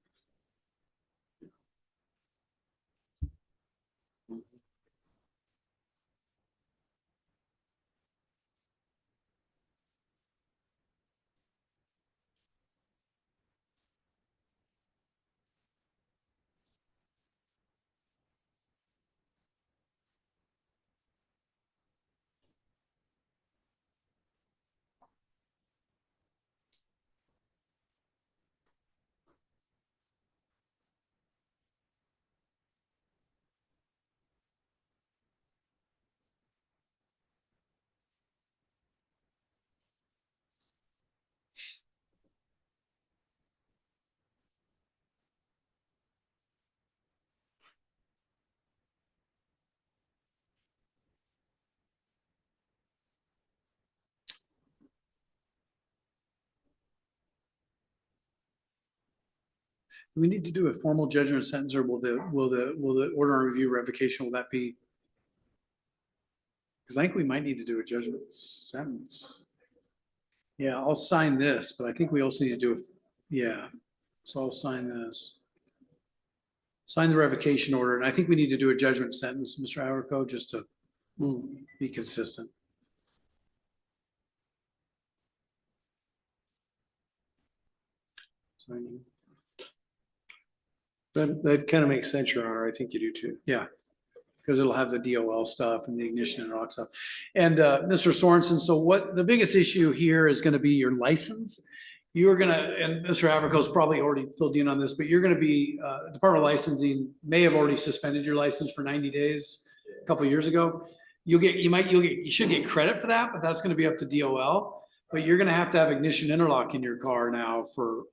Speaker 4: Do we need to do a formal judgment sentence, or will the order on review revocation, will that be? Because I think we might need to do a judgment sentence. Yeah, I'll sign this, but I think we also need to do yeah. So I'll sign this. Sign the revocation order, and I think we need to do a judgment sentence, Mr. Haverko, just to be consistent. Signing. That kind of makes sense, Your Honor. I think you do too. Yeah, because it'll have the DOL stuff and the ignition and rock stuff. And Mr. Sorensen, so what the biggest issue here is going to be your license. You're going to, and Mr. Haverko's probably already filled you in on this, but you're going to be, Department of Licensing may have already suspended your license for 90 days a couple of years ago. You should get credit for that, but that's going to be up to DOL. But you're going to have ignition interlock in your car now for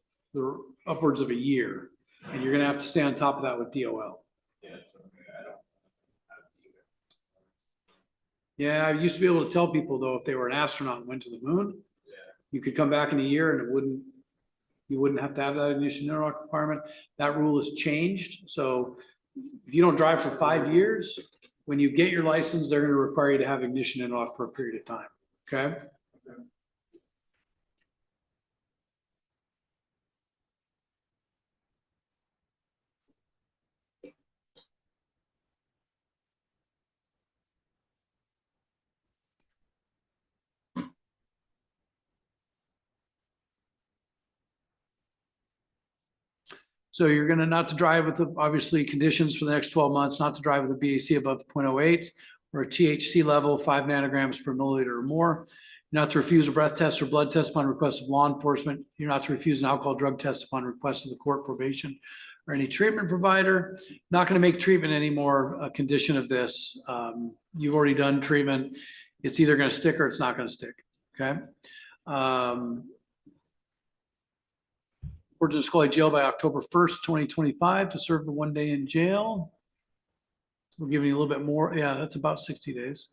Speaker 4: upwards of a year. And you're going to have to stay on top of that with DOL. Yeah, I used to be able to tell people though, if they were an astronaut and went to the moon, you could come back in a year and you wouldn't have to have that ignition interlock requirement. That rule has changed. So if you don't drive for 5 years, when you get your license, they're going to require you to have ignition interlock for a period of time. Okay. So you're going to not to drive with the obviously conditions for the next 12 months, not to drive with a BAC above 0.08 or a THC level 5 nanograms per milliliter or more. You're not to refuse a breath test or blood test upon request of law enforcement. You're not to refuse an alcohol drug test upon request of the court, probation, or any treatment provider. Not going to make treatment anymore a condition of this. You've already done treatment. It's either going to stick or it's not going to stick. Okay. Or to Scully jail by October 1st, 2025 to serve the 1 day in jail. We're giving you a little bit more. Yeah, that's about 60 days.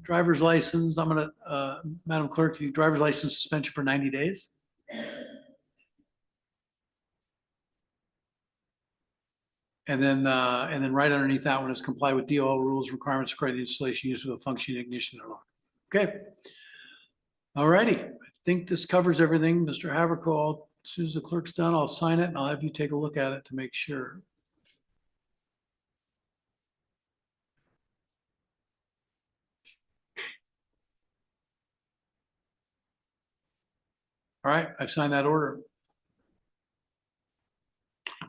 Speaker 4: Driver's license. I'm going to, Madam Clerk, driver's license suspension for 90 days. And then right underneath that one is comply with DOL rules, requirements requiring the installation, use of a functioning ignition interlock. Okay. All righty. I think this covers everything. Mr. Haverko, as soon as the clerk's done, I'll sign it and I'll have you take a look at it to make sure. All right, I've signed that order.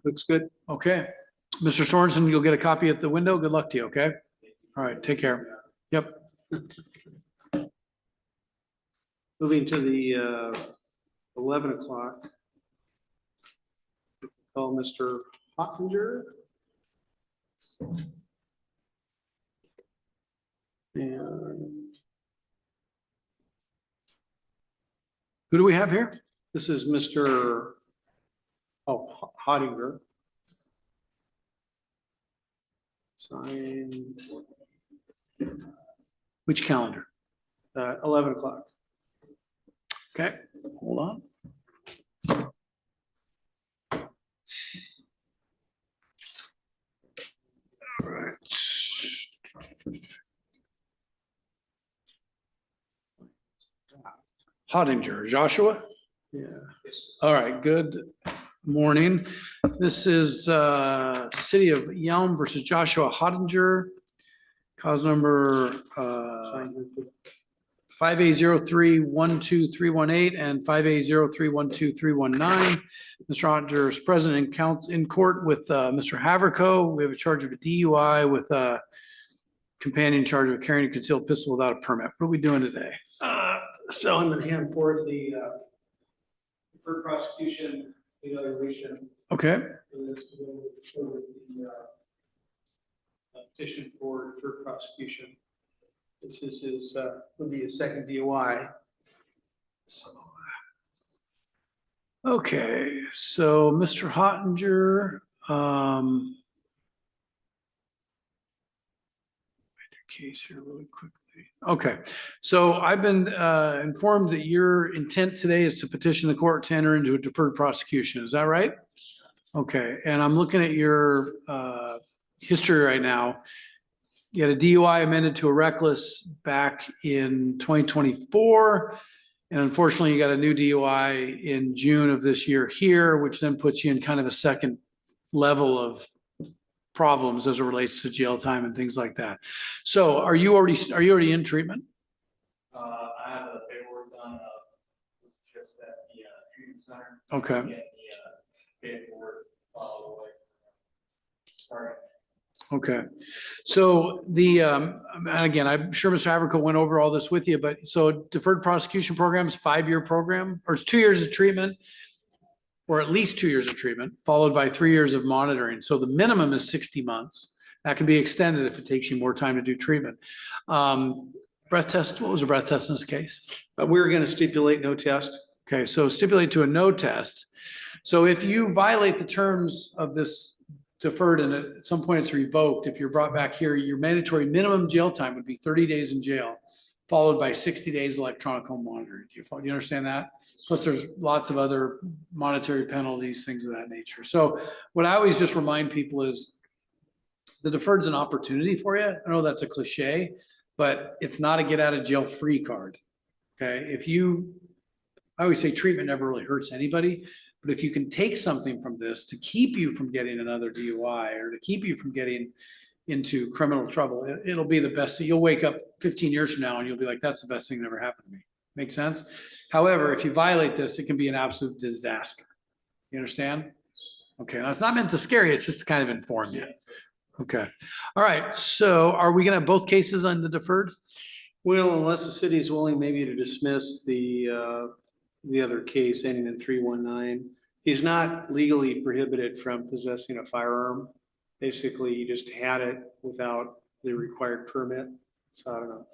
Speaker 4: Looks good. Okay. Mr. Sorensen, you'll get a copy at the window. Good luck to you, okay? All right, take care. Yep.
Speaker 13: Moving to the 11 o'clock. Call Mr. Hottinger. And who do we have here? This is Mr. Hottinger. Sign.
Speaker 4: Which calendar?
Speaker 13: 11 o'clock.
Speaker 4: Okay, hold on. All right. Hottinger, Joshua?
Speaker 13: Yeah.
Speaker 4: All right, good morning. This is City of Yelm versus Joshua Hottinger. Cause number 5A03-12318 and 5A03-12319. Mr. Hottinger is present in court with Mr. Haverko. We have a charge of a DUI with a companion charge of carrying a concealed pistol without a permit. What are we doing today?
Speaker 13: So I'm gonna hand forth the deferred prosecution evaluation.
Speaker 4: Okay.
Speaker 13: For this, to go forward the petition for deferred prosecution. This is his, would be his second DUI. So,
Speaker 4: okay, so Mr. Hottinger, case here really quickly. Okay, so I've been informed that your intent today is to petition the court to enter into a deferred prosecution. Is that right? Okay, and I'm looking at your history right now. You had a DUI amended to a reckless back in 2024. And unfortunately, you got a new DUI in June of this year here, which then puts you in kind of a second level of problems as it relates to jail time and things like that. So are you already in treatment?
Speaker 16: I have the paperwork done, just at the treatment center.
Speaker 4: Okay.
Speaker 16: Get the paperwork filed away. Sorry.
Speaker 4: Okay. So and again, I'm sure Mr. Haverko went over all this with you, but so deferred prosecution program is 5-year program, or it's 2 years of treatment, or at least 2 years of treatment, followed by 3 years of monitoring. So the minimum is 60 months. That can be extended if it takes you more time to do treatment. Breath test, what was a breath test in this case?
Speaker 13: We were gonna stipulate no test.
Speaker 4: Okay, so stipulate to a no test. So if you violate the terms of this deferred and at some point it's revoked, if you're brought back here, your mandatory minimum jail time would be 30 days in jail, followed by 60 days electronic home monitoring. Do you understand that? Plus there's lots of other monetary penalties, things of that nature. So what I always just remind people is the deferred's an opportunity for you. I know that's a cliche, but it's not a get out of jail free card. Okay. I always say treatment never really hurts anybody, but if you can take something from this to keep you from getting another DUI or to keep you from getting into criminal trouble, it'll be the best. You'll wake up 15 years from now and you'll be like, that's the best thing that ever happened to me. Make sense? However, if you violate this, it can be an absolute disaster. You understand? Okay. Now it's not meant to scare you. It's just to kind of inform you. Okay. All right. So are we going to have both cases on the deferred?
Speaker 13: Well, unless the city is willing maybe to dismiss the other case ending in 319. He's not legally prohibited from possessing a firearm. Basically, he just had it without the required permit. So I don't know.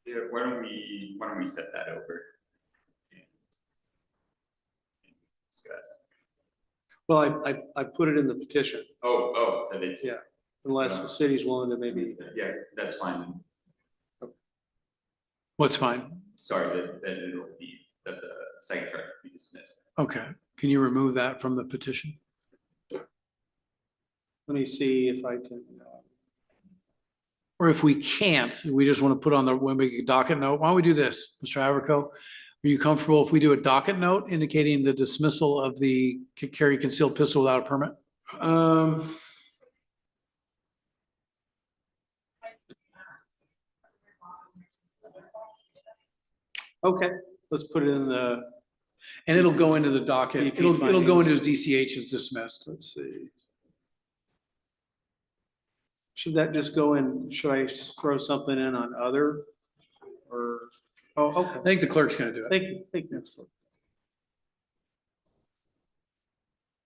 Speaker 3: Yeah, why don't we set that over? And discuss.
Speaker 13: Well, I put it in the petition.
Speaker 3: Oh, that it's.
Speaker 13: Yeah, unless the city's willing to maybe.
Speaker 3: Yeah, that's fine.
Speaker 4: What's fine?
Speaker 3: Sorry, that it'll be, that the second charge will be dismissed.
Speaker 4: Okay. Can you remove that from the petition?
Speaker 13: Let me see if I can.
Speaker 4: Or if we can't, we just want to put on the, when we docket note, why don't we do this, Mr. Haverko? Are you comfortable if we do a docket note indicating the dismissal of the carry concealed pistol without a permit?
Speaker 13: Okay, let's put it in the.
Speaker 4: And it'll go into the docket. It'll go into his DCH as dismissed.
Speaker 13: Let's see. Should that just go in? Should I throw something in on other? Or, oh, okay.
Speaker 4: I think the clerk's gonna do it.
Speaker 13: Thank you.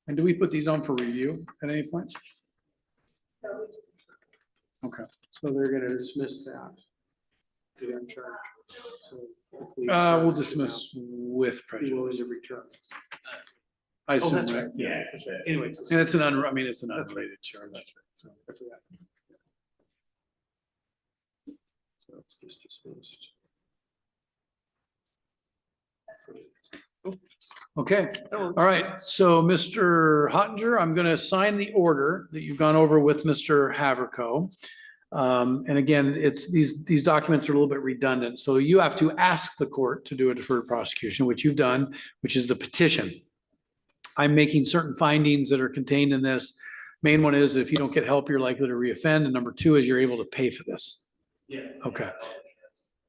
Speaker 4: And do we put these on for review at any point? Okay.
Speaker 13: So they're gonna dismiss that. Get in charge. So
Speaker 4: We'll dismiss with prejudice.
Speaker 13: willing to return.
Speaker 4: I assume,
Speaker 13: that's
Speaker 4: right?
Speaker 13: right. Yeah, that's right. Anyways.
Speaker 4: And it's an it's an unrelated charge.
Speaker 13: That's right. So I forgot. So it's just dismissed.
Speaker 4: Okay, all right. So Mr. Hottinger, I'm going to sign the order that you've gone over with Mr. Haverko. And again, it's these documents are a little bit redundant. So you have to ask the court to do a deferred prosecution, which you've done, which is the petition. I'm making certain findings that are contained in this. Main one is if you don't get help, you're likely to reoffend. And number two is you're able to pay for this.
Speaker 16: Yeah.
Speaker 4: Okay.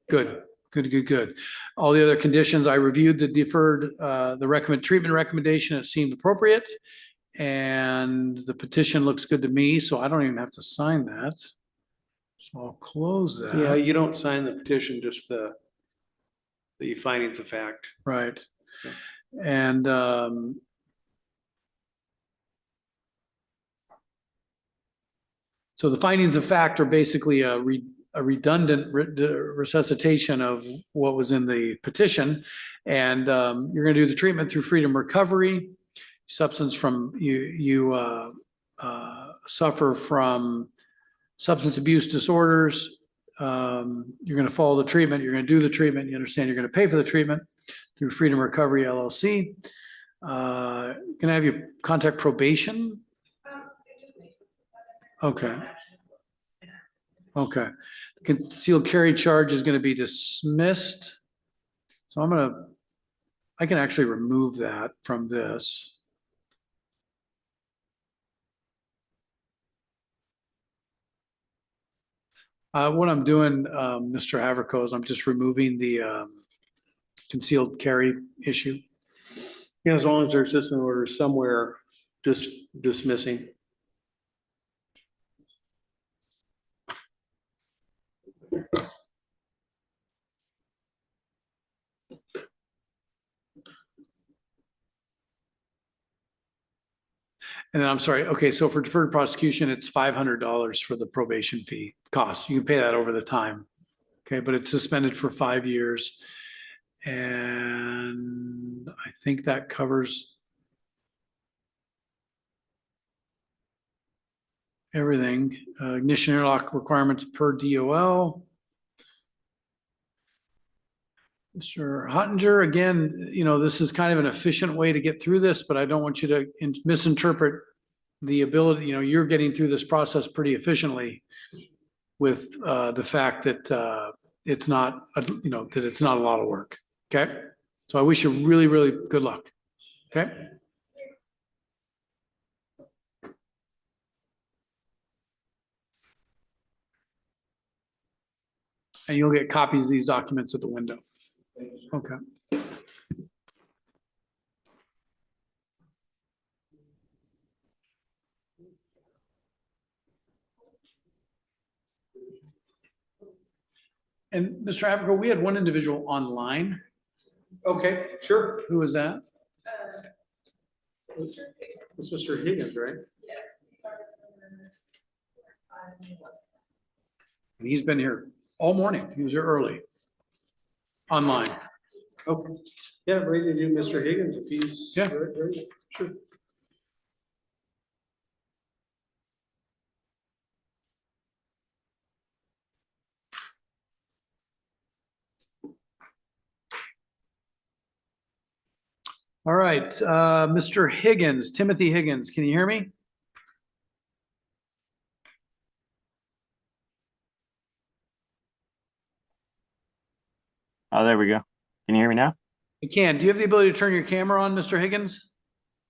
Speaker 4: Good. All the other conditions, I reviewed the deferred, the treatment recommendation. It seemed appropriate. And the petition looks good to me, so I don't even have to sign that. So I'll close that.
Speaker 13: Yeah, you don't sign the petition, just the findings of fact.
Speaker 4: Right. And so the findings of fact are basically a redundant resuscitation of what was in the petition. And you're going to do the treatment through freedom recovery. Substance from you suffer from substance abuse disorders, You're going to follow the treatment, you're going to do the treatment, you understand you're going to pay for the treatment through Freedom Recovery LLC. Can I have you contact probation?
Speaker 14: It just makes us.
Speaker 4: Okay. Okay. Concealed carry charge is going to be dismissed. So I can actually remove that from this. What I'm doing, Mr. Haverco, is I'm just removing the concealed carry issue.
Speaker 13: Yeah, as long as there's just an order somewhere, just dismissing.
Speaker 4: And then I'm sorry, okay, so for deferred prosecution, it's $500 for the probation fee cost. You can pay that over the time. Okay, but it's suspended for 5 years. And I think that covers everything. Ignition interlock requirements per DOL. Mr. Hottinger, again, this is kind of an efficient way to get through this, but I don't want you to misinterpret the ability, you're getting through this process pretty efficiently with the fact that it's not, that it's not a lot of work. Okay. So I wish you really, really good luck. Okay. And you'll get copies of these documents at the window. Okay. And Mr. Haverco, we had one individual online.
Speaker 13: Okay, sure.
Speaker 4: Who was that?
Speaker 13: It's Mr. Higgins, right?
Speaker 14: Yes.
Speaker 4: And he's been here all morning. He was here early. Online.
Speaker 13: Okay. Yeah, ready to do Mr. Higgins if he's.
Speaker 4: Yeah.
Speaker 13: Ready. Sure.
Speaker 4: All right, Mr. Higgins, Timothy Higgins, can you hear me?
Speaker 12: Oh, there we go. Can you hear me now?
Speaker 4: I can. Do you have the ability to turn your camera on, Mr. Higgins?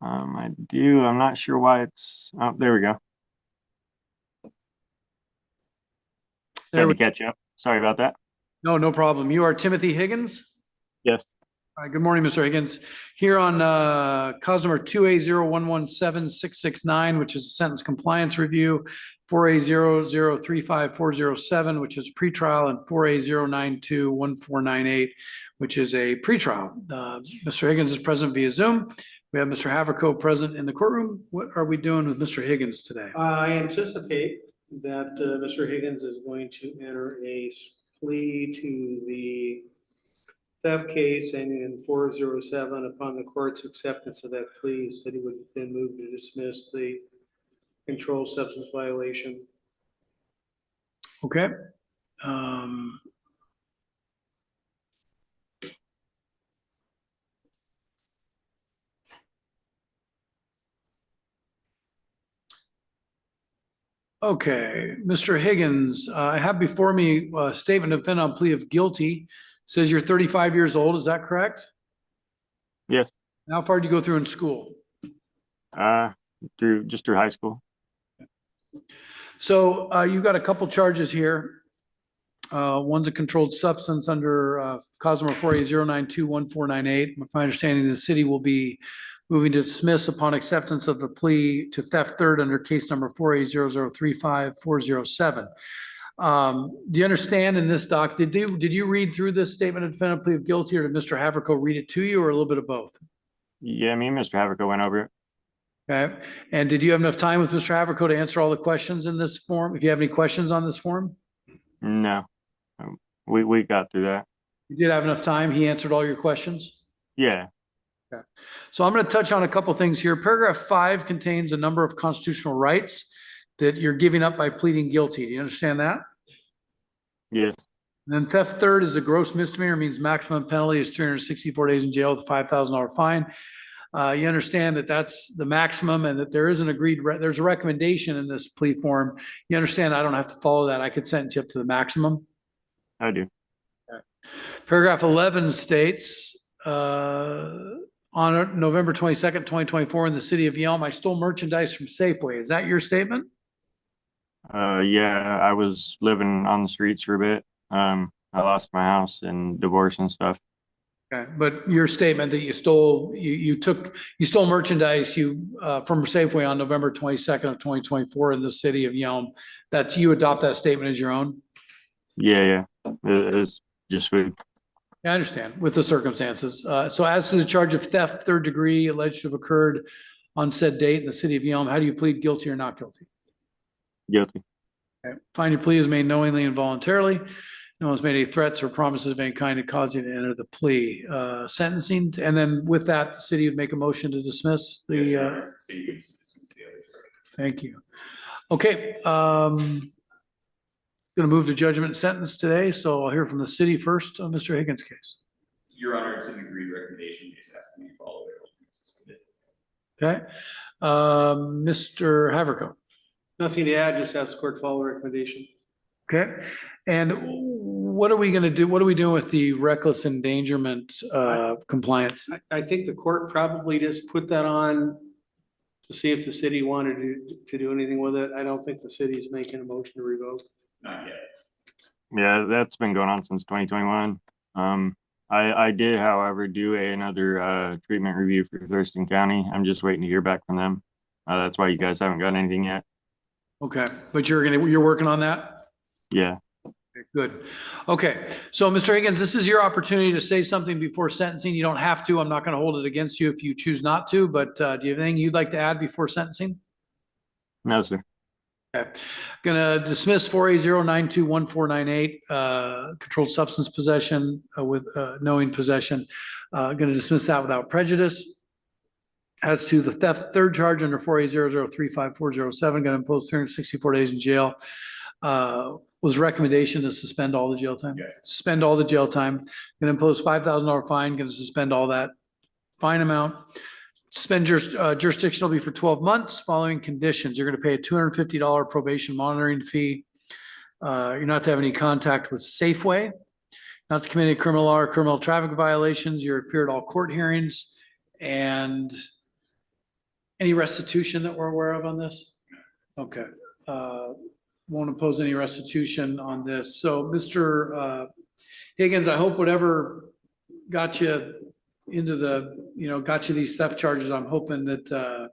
Speaker 12: I do. I'm not sure why it's, oh, there we go. There we catch up. Sorry about that.
Speaker 4: No problem. You are Timothy Higgins?
Speaker 12: Yes.
Speaker 4: All right, good morning, Mr. Higgins. Here on cause number 2A0117669, which is a sentence compliance review, 4A0035407, which is pretrial, and 4A0921498, which is a pretrial. Mr. Higgins is present via Zoom. We have Mr. Haverco present in the courtroom. What are we doing with Mr. Higgins today?
Speaker 13: I anticipate that Mr. Higgins is going to enter a plea to the theft case ending in 407. Upon the court's acceptance of that plea, said he would then move to dismiss the controlled substance violation.
Speaker 4: Okay. Okay, Mr. Higgins, I have before me a statement of defendant on plea of guilty. Says you're 35 years old, is that correct?
Speaker 12: Yes.
Speaker 4: How far did you go through in school?
Speaker 12: Through high school.
Speaker 4: So you've got a couple charges here. One's a controlled substance under cause number 4A0921498. My understanding is the city will be moving to dismiss upon acceptance of the plea to theft third under case number 4A0035407. Do you understand in this doc, did you read through this statement of defendant plea of guilty, or did Mr. Haverco read it to you, or a little bit of both?
Speaker 12: Yeah, me and Mr. Haverco went over it.
Speaker 4: Okay. And did you have enough time with Mr. Haverco to answer all the questions in this form? If you have any questions on this form?
Speaker 12: No, we got through that.
Speaker 4: You did have enough time? He answered all your questions?
Speaker 12: Yeah.
Speaker 4: Okay. So I'm going to touch on a couple things here. Paragraph 5 contains a number of constitutional rights that you're giving up by pleading guilty. Do you understand that?
Speaker 12: Yes.
Speaker 4: And then theft third is a gross misdemeanor, means maximum penalty is 364 days in jail with a $5,000 fine. You understand that that's the maximum and that there is an there's a recommendation in this plea form. You understand I don't have to follow that. I could sentence you up to the maximum.
Speaker 12: I do.
Speaker 4: Paragraph 11 states, on November 22nd, 2024 in the city of Yelm, I stole merchandise from Safeway. Is that your statement?
Speaker 12: Yeah, I was living on the streets for a bit. I lost my house and divorce and stuff.
Speaker 4: Okay, but your statement that you stole, you stole merchandise from Safeway on November 22nd of 2024 in the city of Yelm, you adopt that statement as your own?
Speaker 12: Yeah. It's just food.
Speaker 4: I understand with the circumstances. So as to the charge of theft, third degree, alleged to have occurred on said date in the city of Yelm, how do you plead guilty or not guilty?
Speaker 12: Guilty.
Speaker 4: Okay. Find your plea is made knowingly and voluntarily. No one's made any threats or promises of any kind to cause you to enter the plea. Sentencing, and then with that, the city would make a motion to dismiss the.
Speaker 3: Yes, Your Honor. So you can dismiss the other charge.
Speaker 4: Thank you. Okay, going to move to judgment and sentence today. So I'll hear from the city first on Mr. Higgins' case.
Speaker 3: Your Honor, it's an agreed recommendation. It's asking you to follow it.
Speaker 4: Okay, Mr. Haverko.
Speaker 13: Nothing to add, just ask the court to follow the recommendation.
Speaker 4: Okay, and what are we going to do? What are we doing with the reckless endangerment compliance?
Speaker 13: I think the court probably just put that on to see if the city wanted to do anything with it. I don't think the city's making a motion to revoke.
Speaker 3: Not yet.
Speaker 12: Yeah, that's been going on since 2021. I did, however, do another treatment review for Thurston County. I'm just waiting to hear back from them. That's why you guys haven't gotten anything yet.
Speaker 4: Okay, but you're working on that?
Speaker 12: Yeah.
Speaker 4: Good. Okay, so Mr. Higgins, this is your opportunity to say something before sentencing. You don't have to. I'm not going to hold it against you if you choose not to, but do you have anything you'd like to add before sentencing?
Speaker 12: No, sir.
Speaker 4: Okay. Gonna dismiss 480-921498, controlled substance possession with knowing possession. Gonna dismiss that without prejudice. As to the theft third charge under 480-035-407, gonna impose 364 days in jail. Was recommendation to suspend all the jail time?
Speaker 3: Yes.
Speaker 4: Suspend all the jail time. Gonna impose $5,000 fine, gonna suspend all that fine amount. Suspend jurisdiction will be for 12 months following conditions. You're going to pay a $250 probation monitoring fee. You're not to have any contact with Safeway, not to commit any criminal law or criminal traffic violations. You're to appear at all court hearings, and any restitution that we're aware of on this? Okay. Won't impose any restitution on this. So Mr. Higgins, I hope whatever got you into got you these theft charges. I'm hoping that, that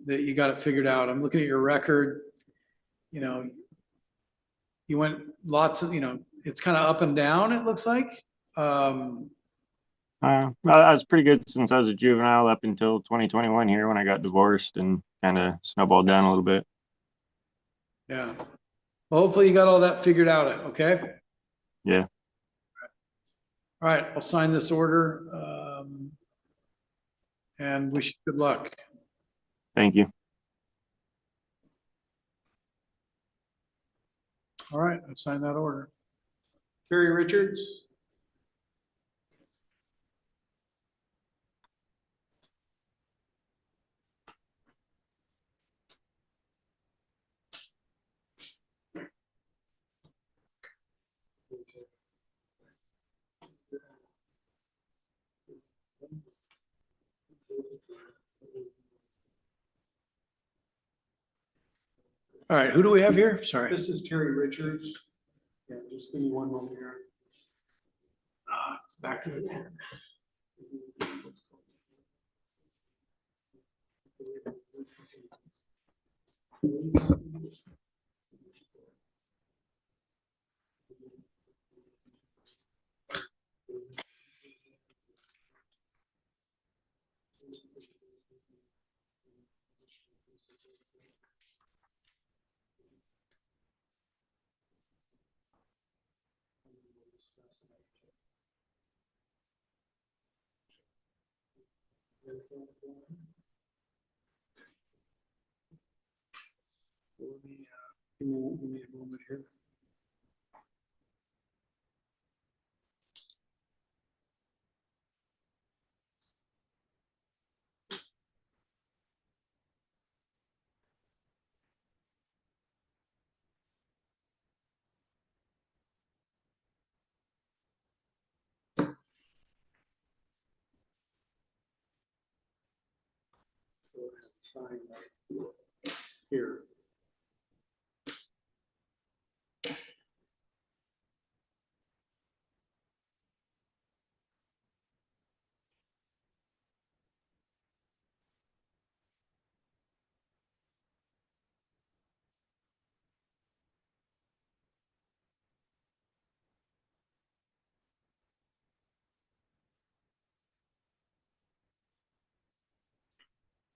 Speaker 4: you got it figured out. I'm looking at your record. You went lots of, it's kind of up and down, it looks like.
Speaker 12: I was pretty good since I was a juvenile up until 2021 here when I got divorced and kind of snowballed down a little bit.
Speaker 4: Yeah. Well, hopefully you got all that figured out, okay?
Speaker 12: Yeah.
Speaker 4: All right, I'll sign this order, and wish you good luck.
Speaker 12: Thank you.
Speaker 4: All right, I've signed that order.
Speaker 13: Terry Richards.
Speaker 4: All right, who do we have here? Sorry.
Speaker 13: This is Terry Richards. Yeah, just give me one moment here.
Speaker 4: It's back to the 10. Give me a moment here.
Speaker 13: Sign here.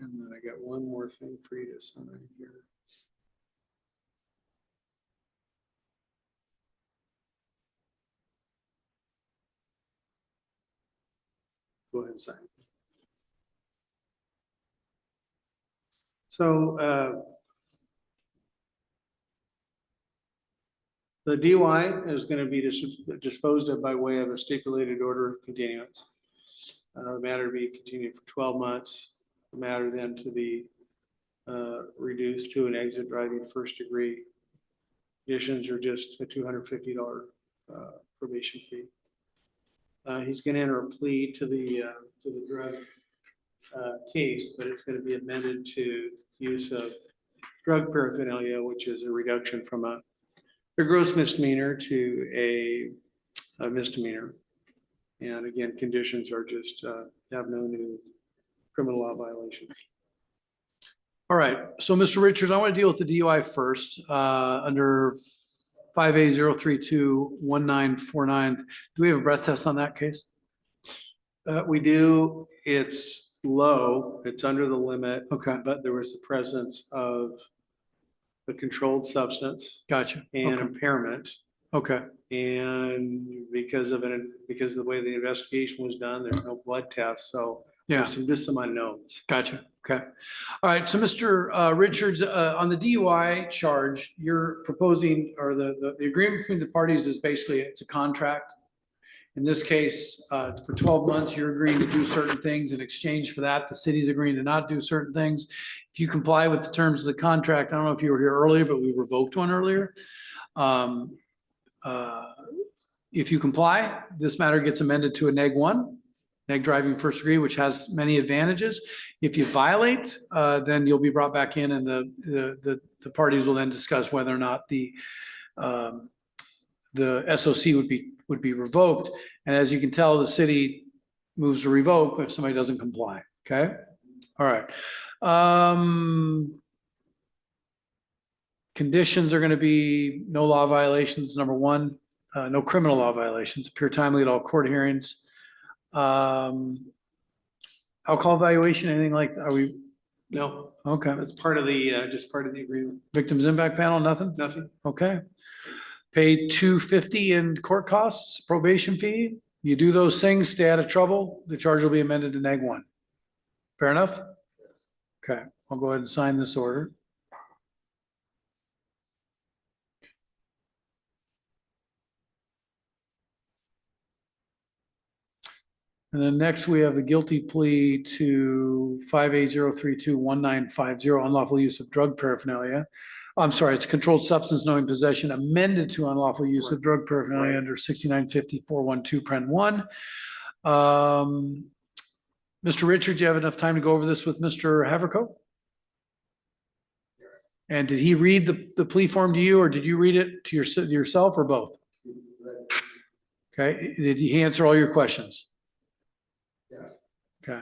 Speaker 13: And then I got one more thing for you to sign here. Go ahead and sign. So the DUI is going to be disposed of by way of a stipulated order of continuance. The matter to be continued for 12 months. The matter then to be reduced to an exit driving first degree. Conditions are just a $250 probation fee. He's going to enter a plea to the drug case, but it's going to be amended to use of drug paraphernalia, which is a reduction from a gross misdemeanor to a misdemeanor. And again, conditions are just have no new criminal law violations.
Speaker 4: All right, so Mr. Richards, I want to deal with the DUI first, under 5A0321949. Do we have a breath test on that case?
Speaker 13: We do. It's low. It's under the limit.
Speaker 4: Okay.
Speaker 13: But there was the presence of a controlled substance.
Speaker 4: Gotcha.
Speaker 13: And
Speaker 4: Okay.
Speaker 13: impairment.
Speaker 4: Okay.
Speaker 13: And because of the way the investigation was done, there's no blood test. So
Speaker 4: yeah,
Speaker 13: there's just some unknowns.
Speaker 4: Gotcha. Okay. All right. So Mr. Richards, on the DUI charge, you're proposing, or the agreement between the parties is basically, it's a contract. In this case, for 12 months, you're agreeing to do certain things. In exchange for that, the city's agreeing to not do certain things. If you comply with the terms of the contract, I don't know if you were here earlier, but we revoked one earlier. If you comply, this matter gets amended to a neg-1, neg driving first degree, which has many advantages. If you violate, then you'll be brought back in, and the parties will then discuss whether or not the SOC would be revoked. And as you can tell, the city moves to revoke if somebody doesn't comply. Okay. All right. Conditions are going to be no law violations. Number one, no criminal law violations, appear timely at all court hearings. Alcohol evaluation, anything like that? Are we?
Speaker 13: No.
Speaker 4: Okay.
Speaker 13: That's part of the, just part of the agreement.
Speaker 4: Victims impact panel, nothing?
Speaker 13: Nothing.
Speaker 4: Okay. Paid $250 in court costs, probation fee. You do those things, stay out of trouble, the charge will be amended to neg-1. Fair enough? Okay, I'll go ahead and sign this order. And then next we have the guilty plea to 5A0321950, unlawful use of drug paraphernalia. I'm sorry, it's controlled substance knowing possession amended to unlawful use of drug paraphernalia under 6950-412-1. Mr. Richard, do you have enough time to go over this with Mr. Havercoat? And did he read the plea form to you, or did you read it to yourself, or both? Okay, did he answer all your questions?
Speaker 5: Yes.
Speaker 4: Okay.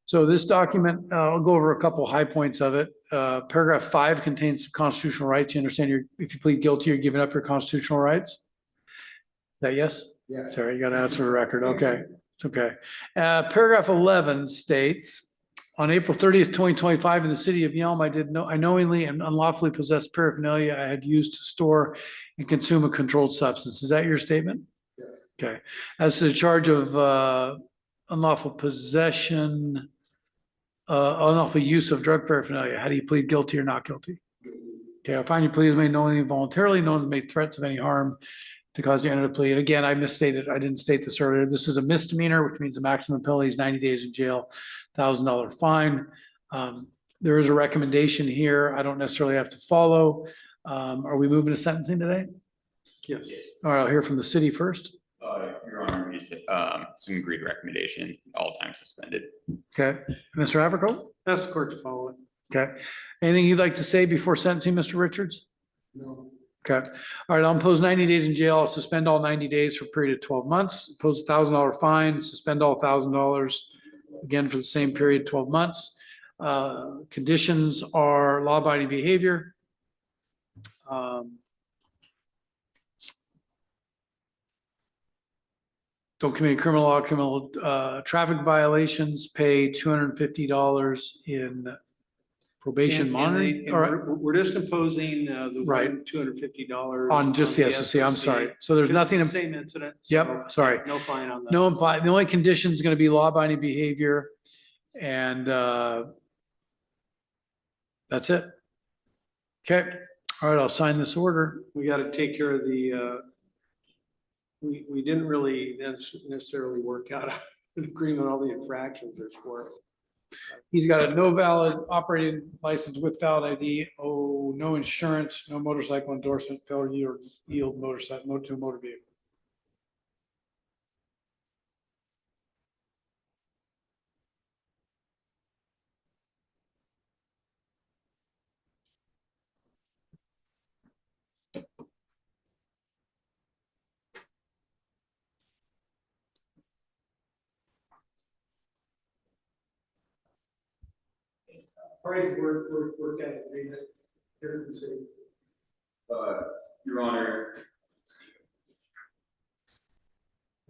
Speaker 4: So this document, I'll go over a couple high points of it. Paragraph 5 contains constitutional rights. You understand if you plead guilty, you're giving up your constitutional rights? Is that yes?
Speaker 5: Yes.
Speaker 4: Sorry, you got to answer the record. Okay, it's okay. Paragraph 11 states, on April 30th, 2025, in the city of Yelm, I knowingly and unlawfully possessed paraphernalia I had used to store and consume a controlled substance. Is that your statement?
Speaker 5: Yes.
Speaker 4: Okay. As to the charge of unlawful possession, unlawful use of drug paraphernalia, how do you plead guilty or not guilty? Okay, I find your plea is made knowingly and voluntarily, no one made threats of any harm to cause you to enter the plea. And again, I misstated, I didn't state this earlier. This is a misdemeanor, which means the maximum penalty is 90 days in jail, $1,000 fine. There is a recommendation here I don't necessarily have to follow. Are we moving to sentencing today?
Speaker 13: Yes.
Speaker 4: All right, I'll hear from the city first.
Speaker 3: Your Honor, we said, some agreed recommendation, all time suspended.
Speaker 4: Okay, Mr. Africo?
Speaker 13: Ask the court to follow it.
Speaker 4: Okay. Anything you'd like to say before sentencing, Mr. Richards?
Speaker 13: No.
Speaker 4: Okay. All right, I'll impose 90 days in jail. I'll suspend all 90 days for a period of 12 months, impose $1,000 fine, suspend all $1,000 again for the same period, 12 months. Conditions are law-abiding behavior. Don't commit criminal traffic violations, pay $250 in probation monitoring. All right.
Speaker 13: We're just imposing the
Speaker 4: Right.
Speaker 13: $250
Speaker 4: On just the SOC, I'm sorry. So there's nothing.
Speaker 13: It's the same incident.
Speaker 4: Yep, sorry.
Speaker 13: No fine on that.
Speaker 4: No imply, the only condition is going to be law-abiding behavior and that's it. Okay, all right, I'll sign this order.
Speaker 13: We got to take care of the, we didn't really necessarily work out an agreement, on all the infractions there's for.
Speaker 4: He's got a no valid operating license with valid ID, no insurance, no motorcycle endorsement, failure or yield motorcycle, to motor vehicle.
Speaker 13: All right, we're at agreement. Here in the city.
Speaker 3: Your Honor.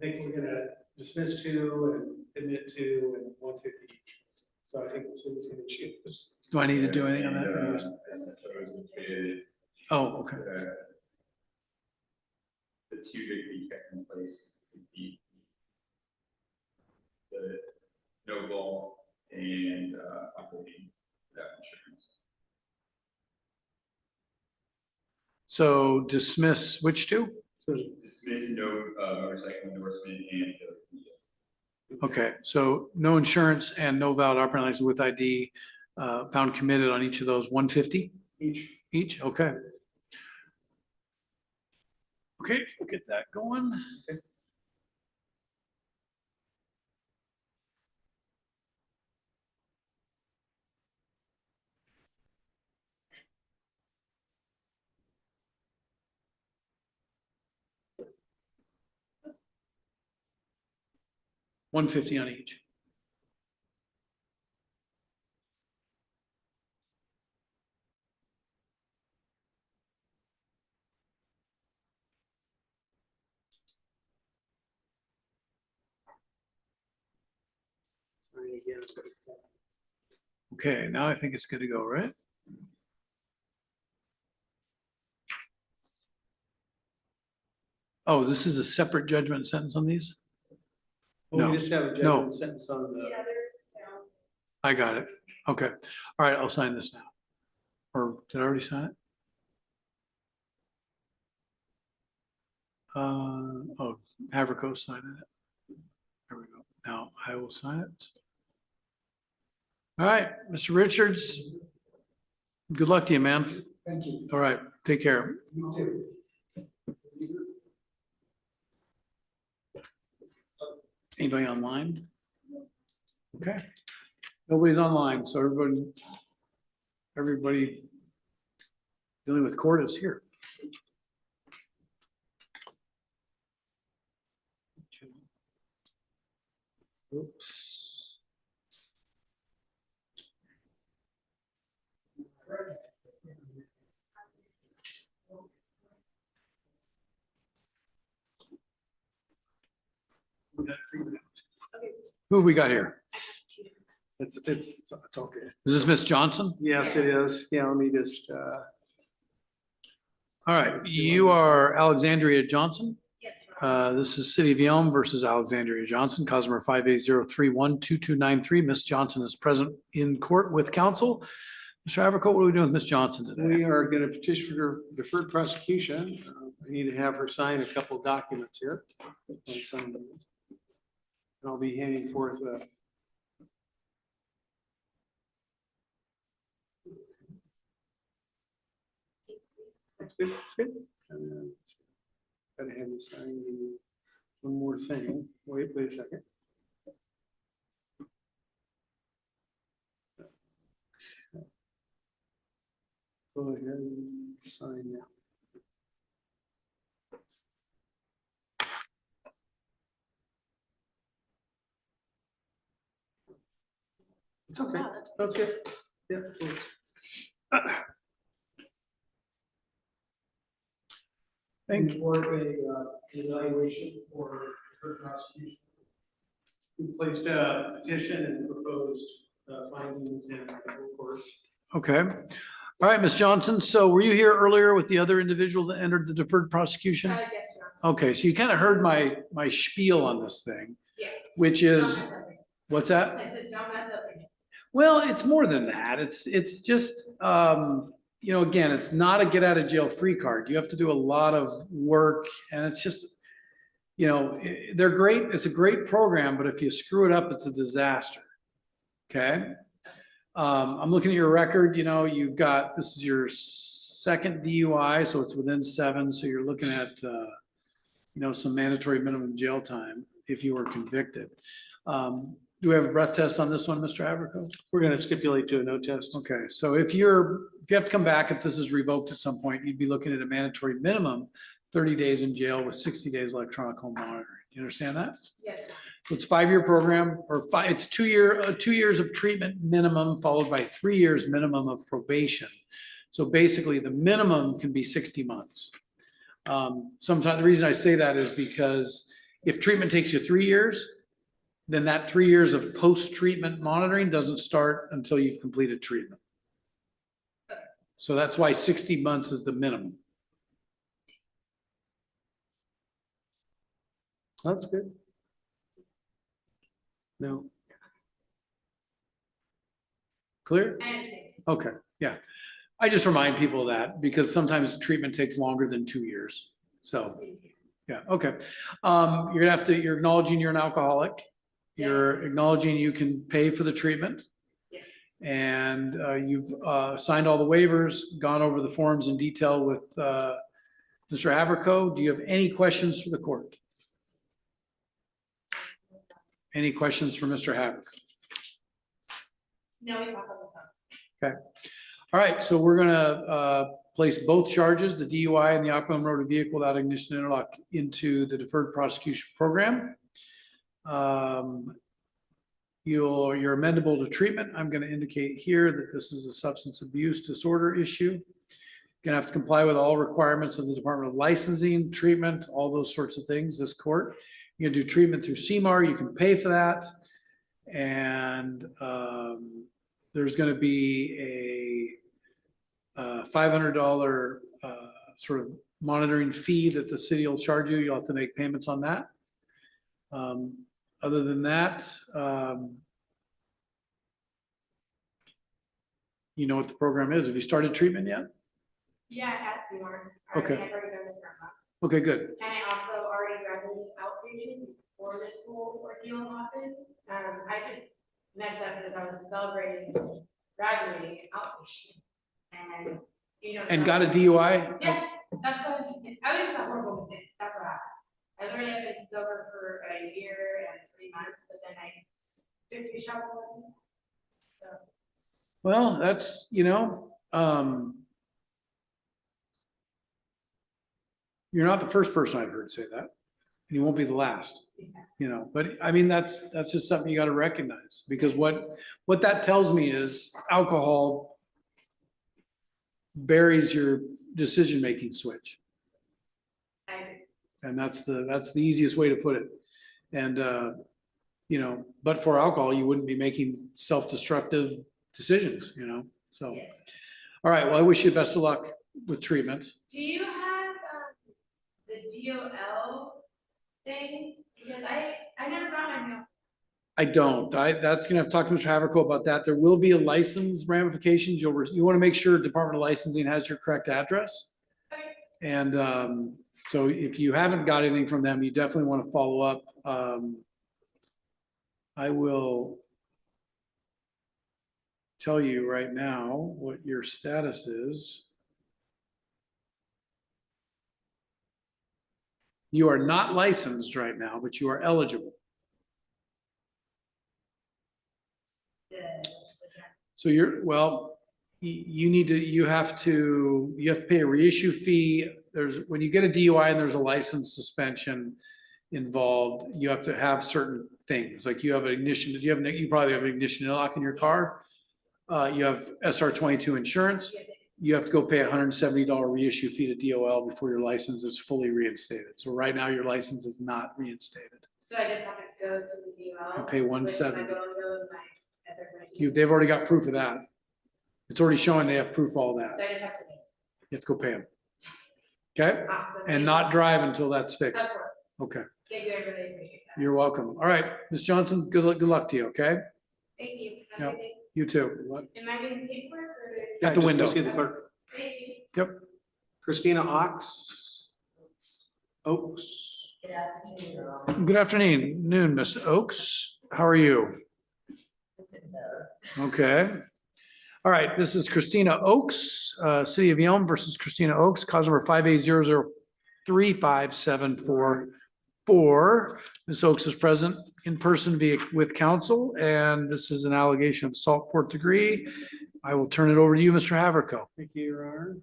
Speaker 13: I think we're gonna dismiss 2 and admit 2 and 150 each. So I think the city's gonna choose this.
Speaker 4: Do I need to do anything on that? Oh, okay.
Speaker 3: The 2 that we kept in place would be the no ball and operating without insurance.
Speaker 4: So dismiss which 2?
Speaker 3: Dismiss no motorcycle endorsement and
Speaker 4: Okay, so no insurance and no valid operating license with ID, found committed on each of those, 150
Speaker 13: Each.
Speaker 4: each, okay. Okay, we'll get that going.
Speaker 13: Okay.
Speaker 4: $150 on each.
Speaker 13: Again,
Speaker 4: Okay, now I think it's good to go, right? Oh, this is a separate judgment sentence on these?
Speaker 13: well,
Speaker 4: No.
Speaker 13: we just have a
Speaker 4: No.
Speaker 13: judgment sentence on the.
Speaker 4: I got it. Okay. All right, I'll sign this now. Or did I already sign it? Oh, Haverco's signing it. There we go. Now I will sign it. All right, Mr. Richards. Good luck to you, man.
Speaker 9: Thank you.
Speaker 4: All right, take care.
Speaker 9: You too.
Speaker 4: Anybody online? Okay. Nobody's online, so everybody dealing with court is here. Oops. Who have we got here?
Speaker 13: It's all good.
Speaker 4: Is this Miss Johnson?
Speaker 13: Yes, it is. Yeah, let me just,
Speaker 4: All right, you are Alexandria Johnson. Yes. This is City of Yelm versus Alexandria Johnson, cause number 5803122293. Miss Johnson is present in court with counsel. Mr. Havercoat, what are we doing with Miss Johnson today?
Speaker 13: we are gonna petition for her deferred prosecution. I need to have her sign a couple of documents here. I'll sign them. And I'll be handing forth That's good, that's good. And then Gotta have you sign one more thing. Wait a second. Go ahead and sign now. It's okay. That's good. Yeah. Please.
Speaker 4: Thank you.
Speaker 13: For a evaluation for prosecution. We placed a petition and proposed findings and reports.
Speaker 4: Okay. All right, Ms. Johnson. So were you here earlier with the other individual that entered the deferred prosecution?
Speaker 1: Yes, sir.
Speaker 4: Okay, so you kind of heard my spiel on this thing,
Speaker 1: Yeah.
Speaker 4: which is, what's that?
Speaker 1: I said, don't mess up again.
Speaker 4: Well, it's more than that. It's just, you know, again, it's not a get out of jail free card. You have to do a lot of work, and it's just, you know, they're great. It's a great program, but if you screw it up, it's a disaster. Okay. I'm looking at your record. You know, you've got, this is your second DUI, so it's within 7. So you're looking at, you know, some mandatory minimum jail time if you were convicted. Do we have a breath test on this one, Mr. Haverco?
Speaker 13: We're going to stipulate to a no test.
Speaker 4: Okay, so if you have to come back, if this is revoked at some point, you'd be looking at a mandatory minimum 30 days in jail with 60 days electronic home monitoring. You understand that?
Speaker 1: Yes.
Speaker 4: So it's a 5-year program, or it's 2 years of treatment minimum, followed by 3 years minimum of probation. So basically, the minimum can be 60 months. Sometimes the reason I say that is because if treatment takes you 3 years, then that 3 years of post-treatment monitoring doesn't start until you've completed treatment. So that's why 60 months is the minimum.
Speaker 13: That's good. No.
Speaker 4: Clear?
Speaker 1: I understand.
Speaker 4: Okay, yeah. I just remind people of that because sometimes treatment takes longer than 2 years. So, yeah, okay. You're gonna have to, you're acknowledging you're an alcoholic. You're acknowledging you can pay for the treatment.
Speaker 1: Yeah.
Speaker 4: And you've signed all the waivers, gone over the forms in detail with Mr. Haverco. Do you have any questions for the court? Any questions for Mr. Haverco?
Speaker 1: No, we talk on the phone.
Speaker 4: Okay. All right, so we're gonna place both charges, the DUI and the occupant motor vehicle without ignition interlock, into the deferred prosecution program. You're amendable to treatment. I'm going to indicate here that this is a substance abuse disorder issue. You're going to have to comply with all requirements of the Department of Licensing, treatment, all those sorts of things, this court. You're going to do treatment through CMAR. You can pay for that. And there's going to be a $500 sort of monitoring fee that the city will charge you. You'll have to make payments on that. Other than that, you know what the program is. Have you started treatment yet?
Speaker 1: Yeah, I had CMAR.
Speaker 4: Okay.
Speaker 1: I've already done it for a month.
Speaker 4: Okay, good.
Speaker 1: And I also already graduated outpatient before this whole ordeal happened. I just messed up because I was celebrating graduating outpatient. And, you know.
Speaker 4: And
Speaker 1: so-
Speaker 4: got a DUI?
Speaker 1: Yeah, that's what I was just a horrible mistake. That's what happened. I literally have been sober for a year and 3 months, but then I took 2 shots of it. So.
Speaker 4: Well, that's, you know, you're not the first person I've heard say that. And you won't be the last, you know, but I mean, that's just something you got to recognize, because what that tells me is alcohol buries your decision-making switch. And that's the easiest way to put it. And, you know, but for alcohol, you wouldn't be making self-destructive decisions, you know, so.
Speaker 1: Yes.
Speaker 4: All right, well, I wish you best of luck with treatment.
Speaker 1: Do you have the DOL thing? Because I never got my mail.
Speaker 4: I don't. That's gonna have to talk to Mr. Haverco about that. There will be a license ramifications. You want to make sure Department of Licensing has your correct address.
Speaker 1: Okay.
Speaker 4: And so if you haven't got anything from them, you definitely want to follow up. I will tell you right now what your status is. You are not licensed right now, but you are eligible. So you have to pay a reissue fee. When you get a DUI and there's a license suspension involved, you have to have certain things, like you probably have an ignition lock in your car. You have SR 22 insurance. You have to go pay $170 reissue fee to DOL before your license is fully reinstated. So right now your license is not reinstated.
Speaker 1: So I just have to go to the DOL.
Speaker 4: And pay $170.
Speaker 1: You
Speaker 4: They've already got proof of that. It's already showing they have proof of all that.
Speaker 1: So I just have to pay.
Speaker 4: You have to go pay them. Okay?
Speaker 1: Awesome.
Speaker 4: And not drive until that's
Speaker 1: Of
Speaker 4: fixed.
Speaker 1: course.
Speaker 4: Okay.
Speaker 1: Thank you, I really appreciate that.
Speaker 4: You're welcome. All right, Ms. Johnson, good luck to you, okay?
Speaker 1: Thank you. Have a
Speaker 4: Yep.
Speaker 1: good day.
Speaker 4: You too.
Speaker 1: Am I getting paperwork or?
Speaker 4: At the
Speaker 13: Just
Speaker 4: window.
Speaker 13: go see the clerk.
Speaker 1: Thank you.
Speaker 4: Yep.
Speaker 13: Christina Oaks.
Speaker 4: Good afternoon, Miss Oaks. How are you? Okay. All right, this is Christina Oaks, City of Yelm versus Christina Oaks, cause number 580035744. Ms. Oaks is present in person with counsel, and this is an allegation of assault fourth degree. I will turn it over to you, Mr. Haverko.
Speaker 13: Thank you, Your Honor.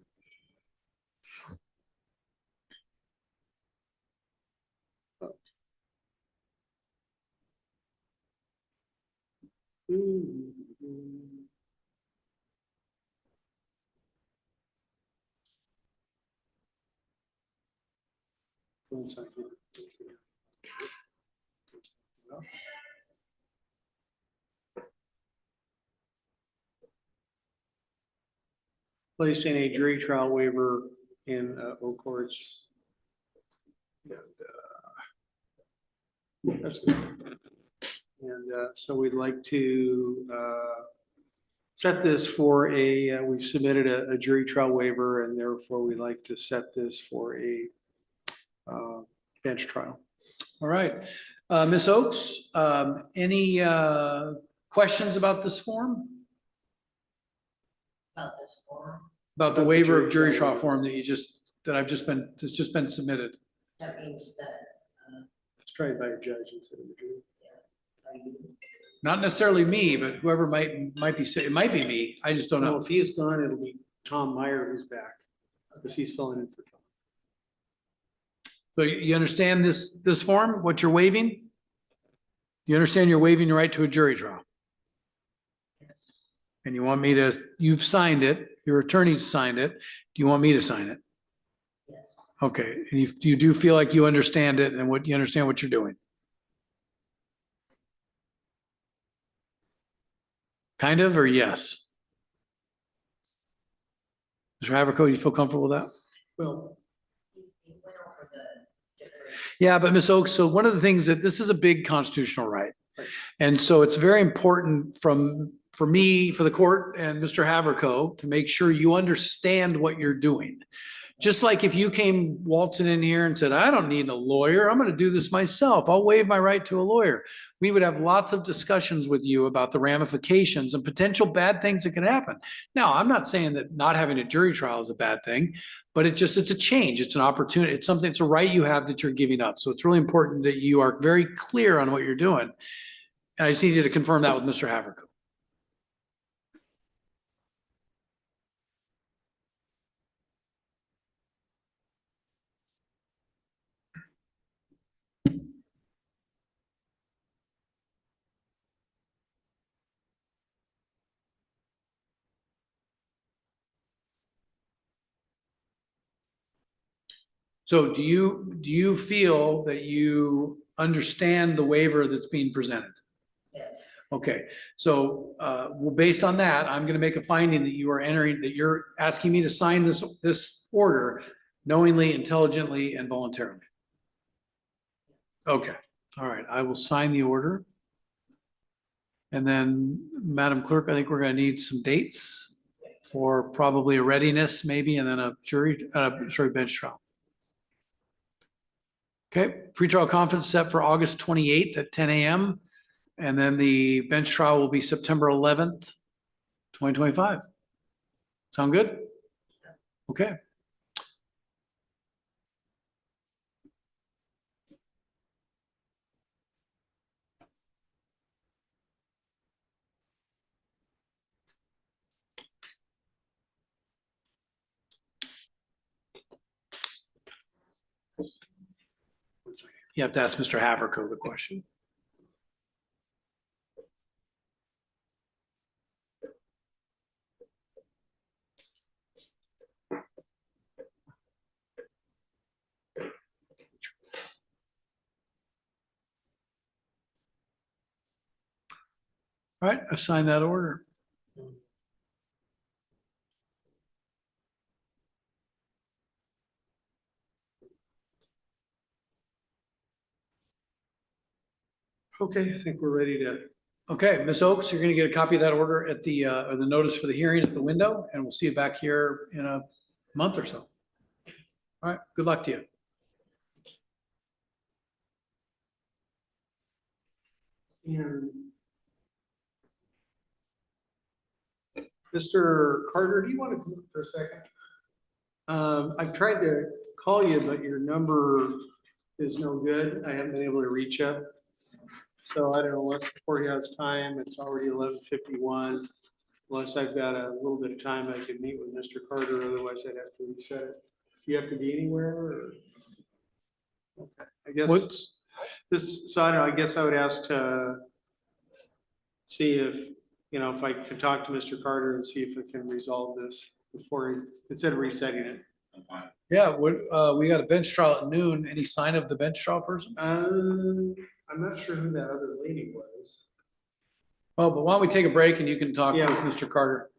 Speaker 13: One second. Placing a jury trial waiver in Oak Courts. That's good. And so we'd like to set this for we've submitted a jury trial waiver, and therefore we'd like to set this for a bench trial.
Speaker 4: All right, Ms. Oaks, any questions about this form?
Speaker 17: About this form,
Speaker 4: About the waiver of jury trial form that's just been submitted?
Speaker 17: that means that,
Speaker 13: It's tried by a judge instead of a jury.
Speaker 4: Not necessarily me, but whoever might be, it might be me. I just don't
Speaker 13: No,
Speaker 4: know.
Speaker 13: if he's gone, it'll be Tom Meyer who's back, because he's filling in for Tom.
Speaker 4: So you understand this form, what you're waiving? You understand you're waiving your right to a jury trial? And you want me to, you've signed it, your attorney's signed it. Do you want me to sign it?
Speaker 17: yes,
Speaker 4: Okay, and you do feel like you understand it and you understand what you're doing? Kind of, or yes? Mr. Haverko, you feel comfortable with that?
Speaker 13: Well,
Speaker 17: he went over the different.
Speaker 4: Yeah, but Ms. Oaks, so one of the things that this is a big constitutional right.
Speaker 13: Right.
Speaker 4: And so it's very important for me, for the court and Mr. Haverko to make sure you understand what you're doing. Just like if you came waltzing in here and said, I don't need a lawyer, I'm going to do this myself. I'll waive my right to a lawyer. We would have lots of discussions with you about the ramifications and potential bad things that could happen. Now, I'm not saying that not having a jury trial is a bad thing, but it's a change. It's an opportunity. It's something, it's a right you have that you're giving up. So it's really important that you are very clear on what you're doing. And I just need you to confirm that with Mr. Haverko. So do you feel that you understand the waiver that's being presented?
Speaker 17: Yes,
Speaker 4: Okay, so well, based on that, I'm gonna make a finding that you're asking me to sign this order knowingly, intelligently, and voluntarily. Okay, all right, I will sign the order. And then, Madam Clerk, I think we're gonna need some dates for probably a readiness maybe, and then a bench trial. Okay, pretrial conference set for August 28th at 10 a.m. And then the bench trial will be September 11th, 2025. Sound good? Okay. You have to ask Mr. Haverko the question. All right, assign that order. Okay, I think we're ready to. Okay, Ms. Oakes, you're gonna get a copy of that order at the, or the notice for the hearing at the window, and we'll see you back here in a month or so. All right, good luck to you.
Speaker 13: And Mr. Carter, do you want to come up for a second? I've tried to call you, but your number is no good. I haven't been able to reach you. So I don't know, unless the court has time, it's already 11:51. Unless I've got a little bit of time, I could meet with Mr. Carter, otherwise I'd have to reset it. Do you have to be anywhere or? Okay, I guess this, so I don't know, I guess I would ask to see if, you know, if I could talk to Mr. Carter and see if it can resolve this before, instead of resetting it.
Speaker 4: Yeah, we got a bench trial at noon. Any sign of the bench trial person?
Speaker 13: I'm not sure who that other lady was.
Speaker 4: Well, but why don't we take a break and you can talk
Speaker 13: Yeah.
Speaker 4: with Mr. Carter?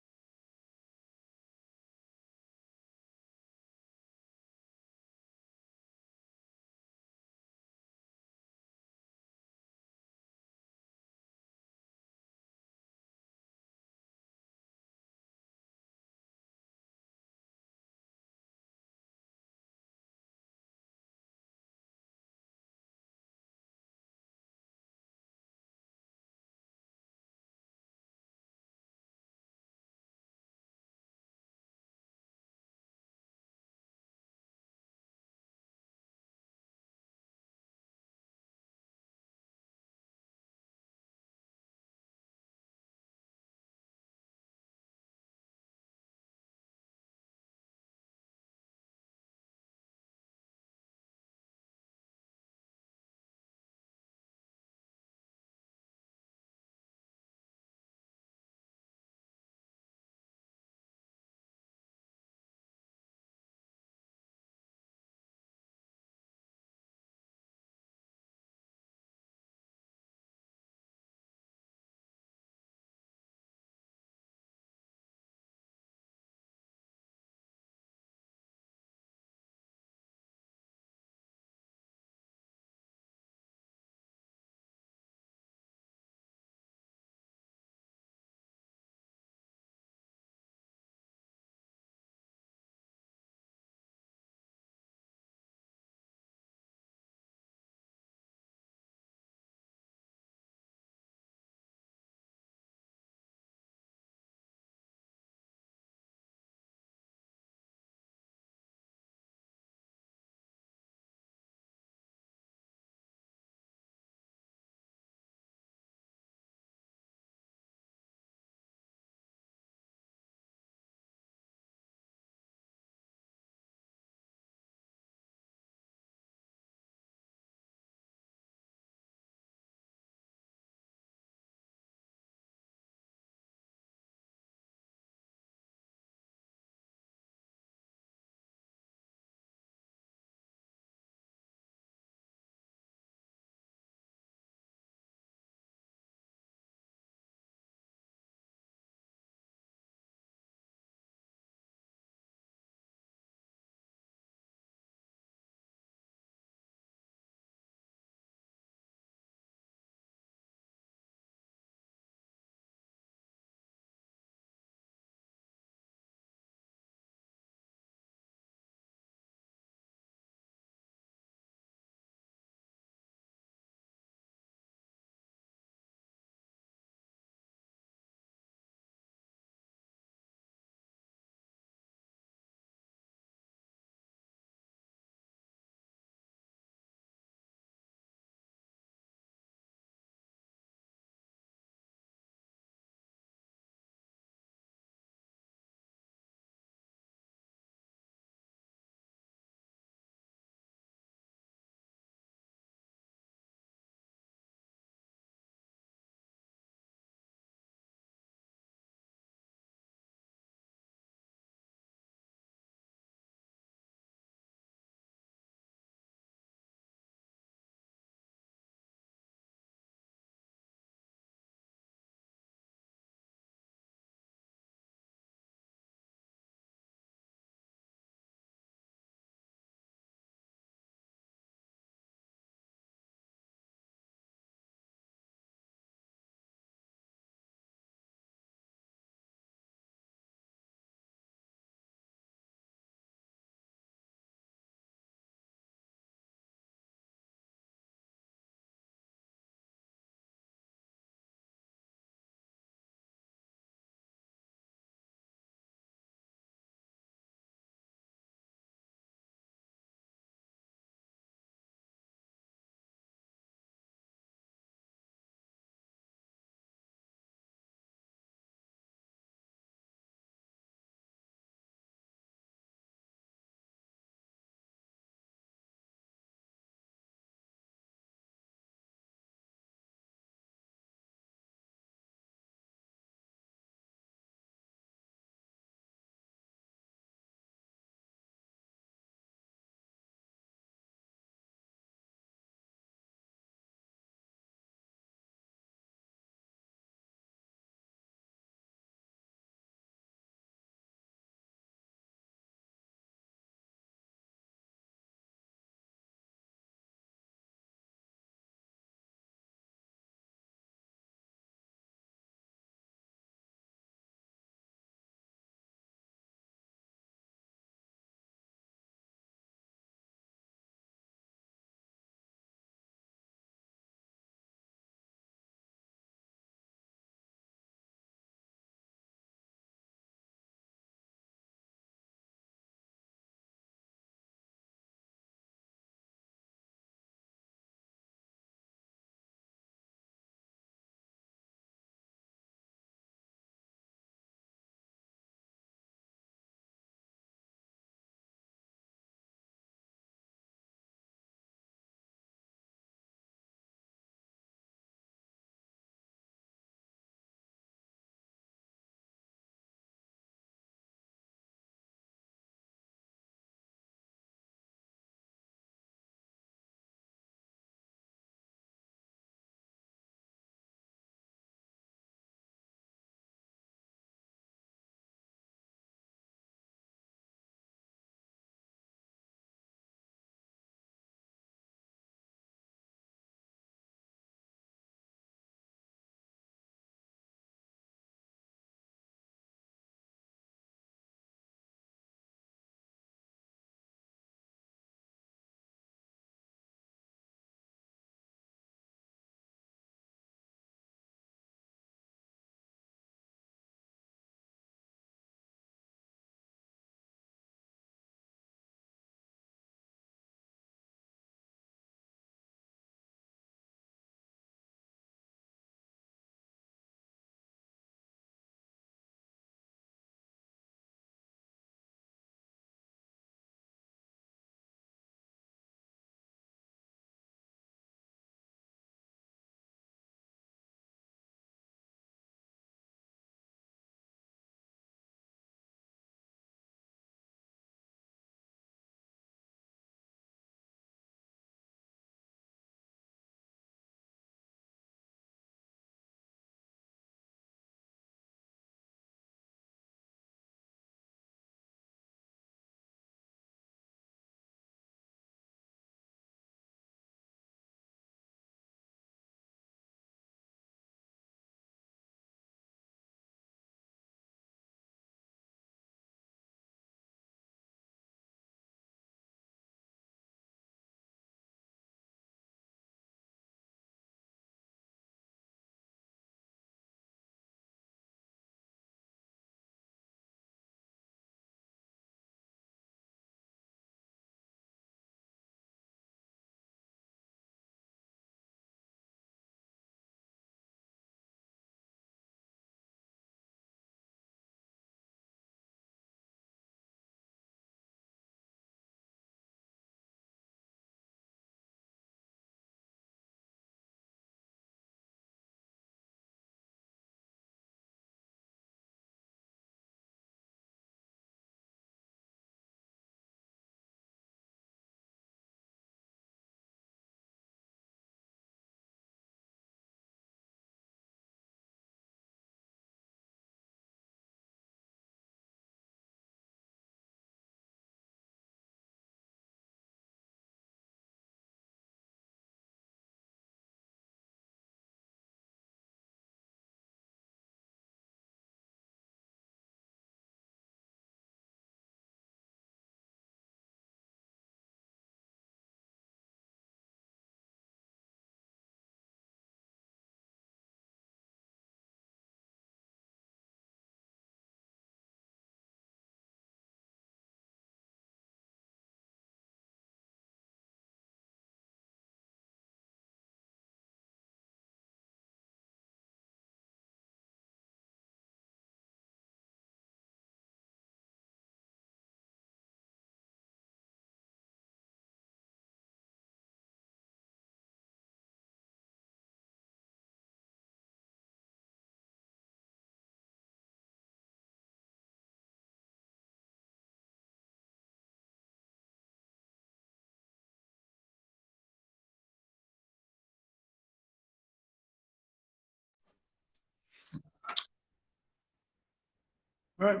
Speaker 4: All right,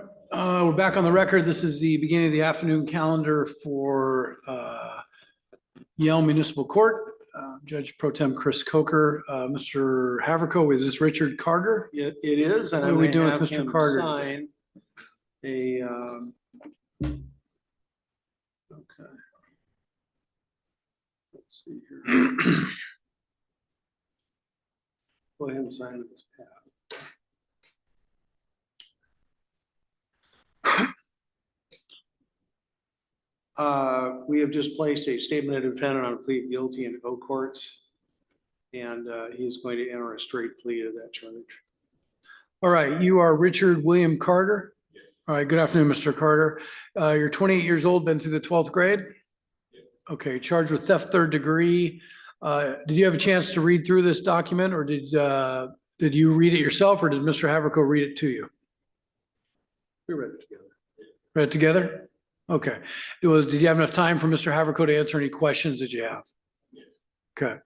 Speaker 4: we're back on the record. This is the beginning of the afternoon calendar for Yelm Municipal Court. Judge Pro Tem Chris Coker, Mr. Haverco, is this Richard Carter?
Speaker 13: It is, and
Speaker 4: What
Speaker 13: I'm
Speaker 4: are we
Speaker 13: gonna
Speaker 4: doing
Speaker 13: have
Speaker 4: with Mr.
Speaker 13: him
Speaker 4: Carter?
Speaker 13: sign a, okay. Let's see here. Go ahead and sign this pad. We have just placed a statement of defendant on a plea of guilty in O courts. And he's going to enter a straight plea to that charge.
Speaker 4: All right, you are Richard William Carter? All right, good afternoon, Mr. Carter. You're 28 years old, been through the 12th grade? Okay, charged with theft third degree. Did you have a chance to read through this document, or did you read it yourself, or did Mr. Haverco read it to you?
Speaker 13: We read it together.
Speaker 4: Read it together? Okay. Did you have enough time for Mr. Haverco to answer any questions that you have? Okay.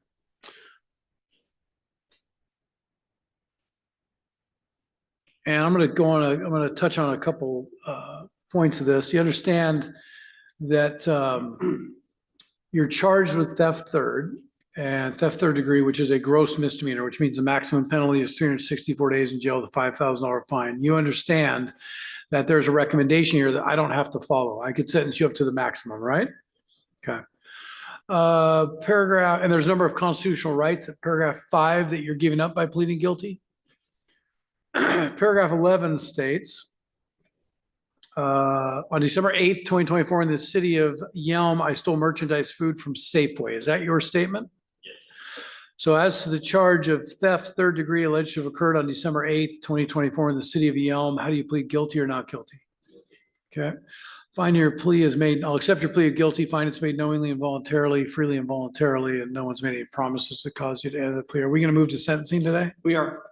Speaker 4: And I'm going to touch on a couple points of this. You understand that you're charged with theft third and theft third degree, which is a gross misdemeanor, which means the maximum penalty is 364 days in jail with a $5,000 fine. You understand that there's a recommendation here that I don't have to follow. I could sentence you up to the maximum, right? Okay. Paragraph, and there's a number of constitutional rights at paragraph 5 that you're giving up by pleading guilty. Paragraph 11 states, on December 8th, 2024, in the city of Yelm, I stole merchandise food from Safeway. Is that your statement? Yes. So as to the charge of theft third degree alleged to have occurred on December 8th, 2024, in the city of Yelm, how do you plead guilty or not guilty? Okay. Find your plea is made, I'll accept your plea of guilty, find it's made knowingly and voluntarily, freely and voluntarily, and no one's made any promises to cause you to enter the plea. Are we going to move to sentencing today?
Speaker 13: We are.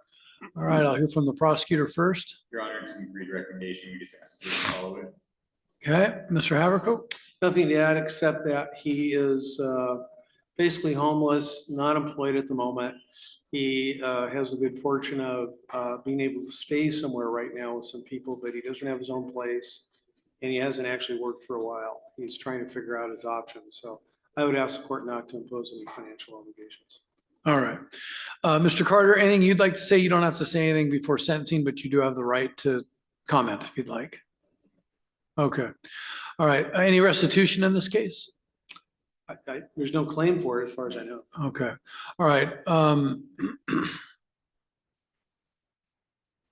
Speaker 4: All right, I'll hear from the prosecutor first.
Speaker 3: Your Honor, it's an agreed recommendation. We just ask you to follow it.
Speaker 4: Okay, Mr. Haverco?
Speaker 13: Nothing to add except that he is basically homeless, not employed at the moment. He has the good fortune of being able to stay somewhere right now with some people, but he doesn't have his own place. And he hasn't actually worked for a while. He's trying to figure out his options. So I would ask the court not to impose any financial obligations.
Speaker 4: All right. Mr. Carter, anything you'd like to say? You don't have to say anything before sentencing, but you do have the right to comment if you'd like. Okay. All right. Any restitution in this case?
Speaker 13: There's no claim for it as far as I know.
Speaker 4: Okay. All right. Let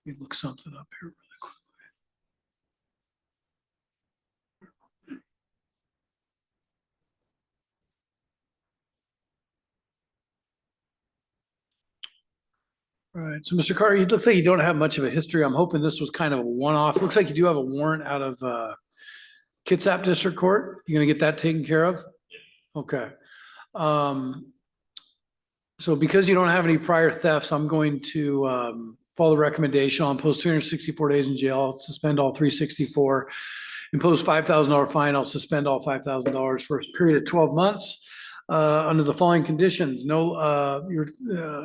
Speaker 4: me look something up here really quick. All right, so Mr. Carter, it looks like you don't have much of a history. I'm hoping this was kind of a one-off. Looks like you do have a warrant out of Kitsap District Court. You gonna get that taken care of? Okay. So because you don't have any prior thefts, I'm going to follow the recommendation. I'll impose 364 days in jail, I'll suspend all 364, impose $5,000 fine. I'll suspend all $5,000 for a period of 12 months. Under the following conditions: no, you're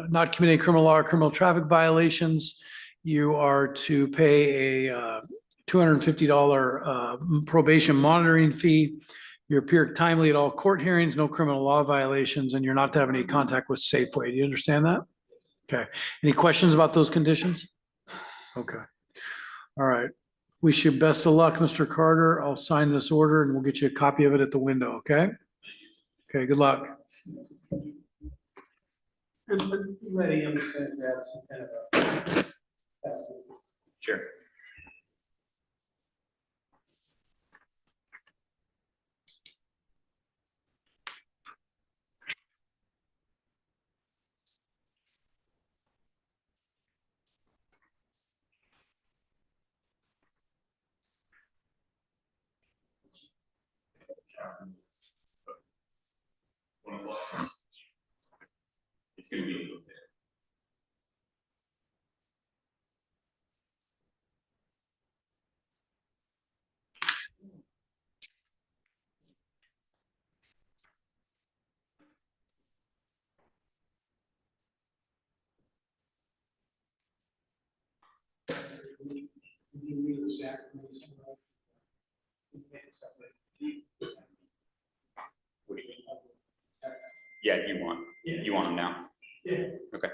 Speaker 4: not committing criminal law or criminal traffic violations. You are to pay a $250 probation monitoring fee. You appear timely at all court hearings, no criminal law violations, and you're not to have any contact with Safeway. Do you understand that? Okay. Any questions about those conditions? Okay. All right. Wish you best of luck, Mr. Carter. I'll sign this order and we'll get you a copy of it at the window, okay? Okay, good luck.
Speaker 13: Letty, I'm just going to grab some kind of a.
Speaker 3: Sure. It's going to be a little bit. Yeah, you want them now?
Speaker 16: Yeah.
Speaker 3: Okay.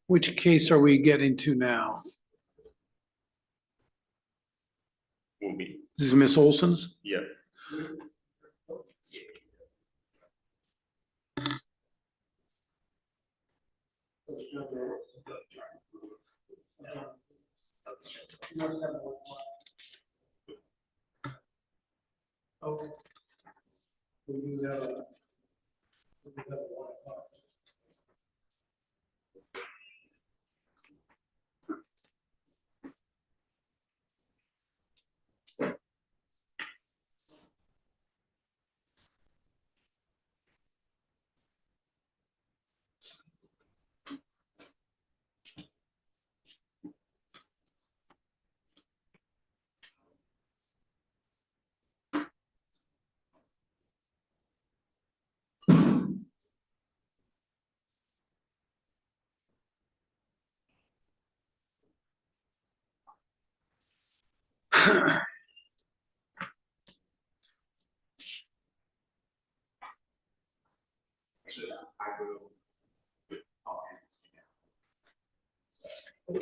Speaker 4: Which case are we getting to now?
Speaker 3: Will be.
Speaker 4: This is Miss Olson's?
Speaker 3: Yeah.
Speaker 16: Okay. We do have a. We have a 1 o'clock.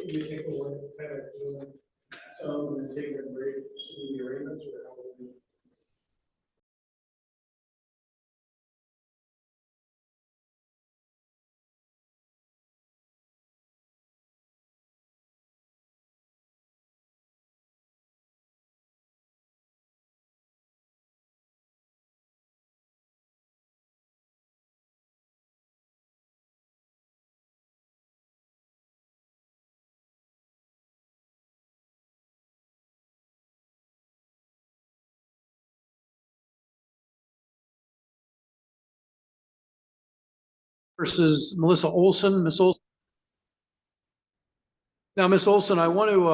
Speaker 16: You think we'll kind of do some and take a break in the arrangements or how will we?
Speaker 4: Versus Melissa Olson, Miss Olson. Now, Miss Olson, I want to,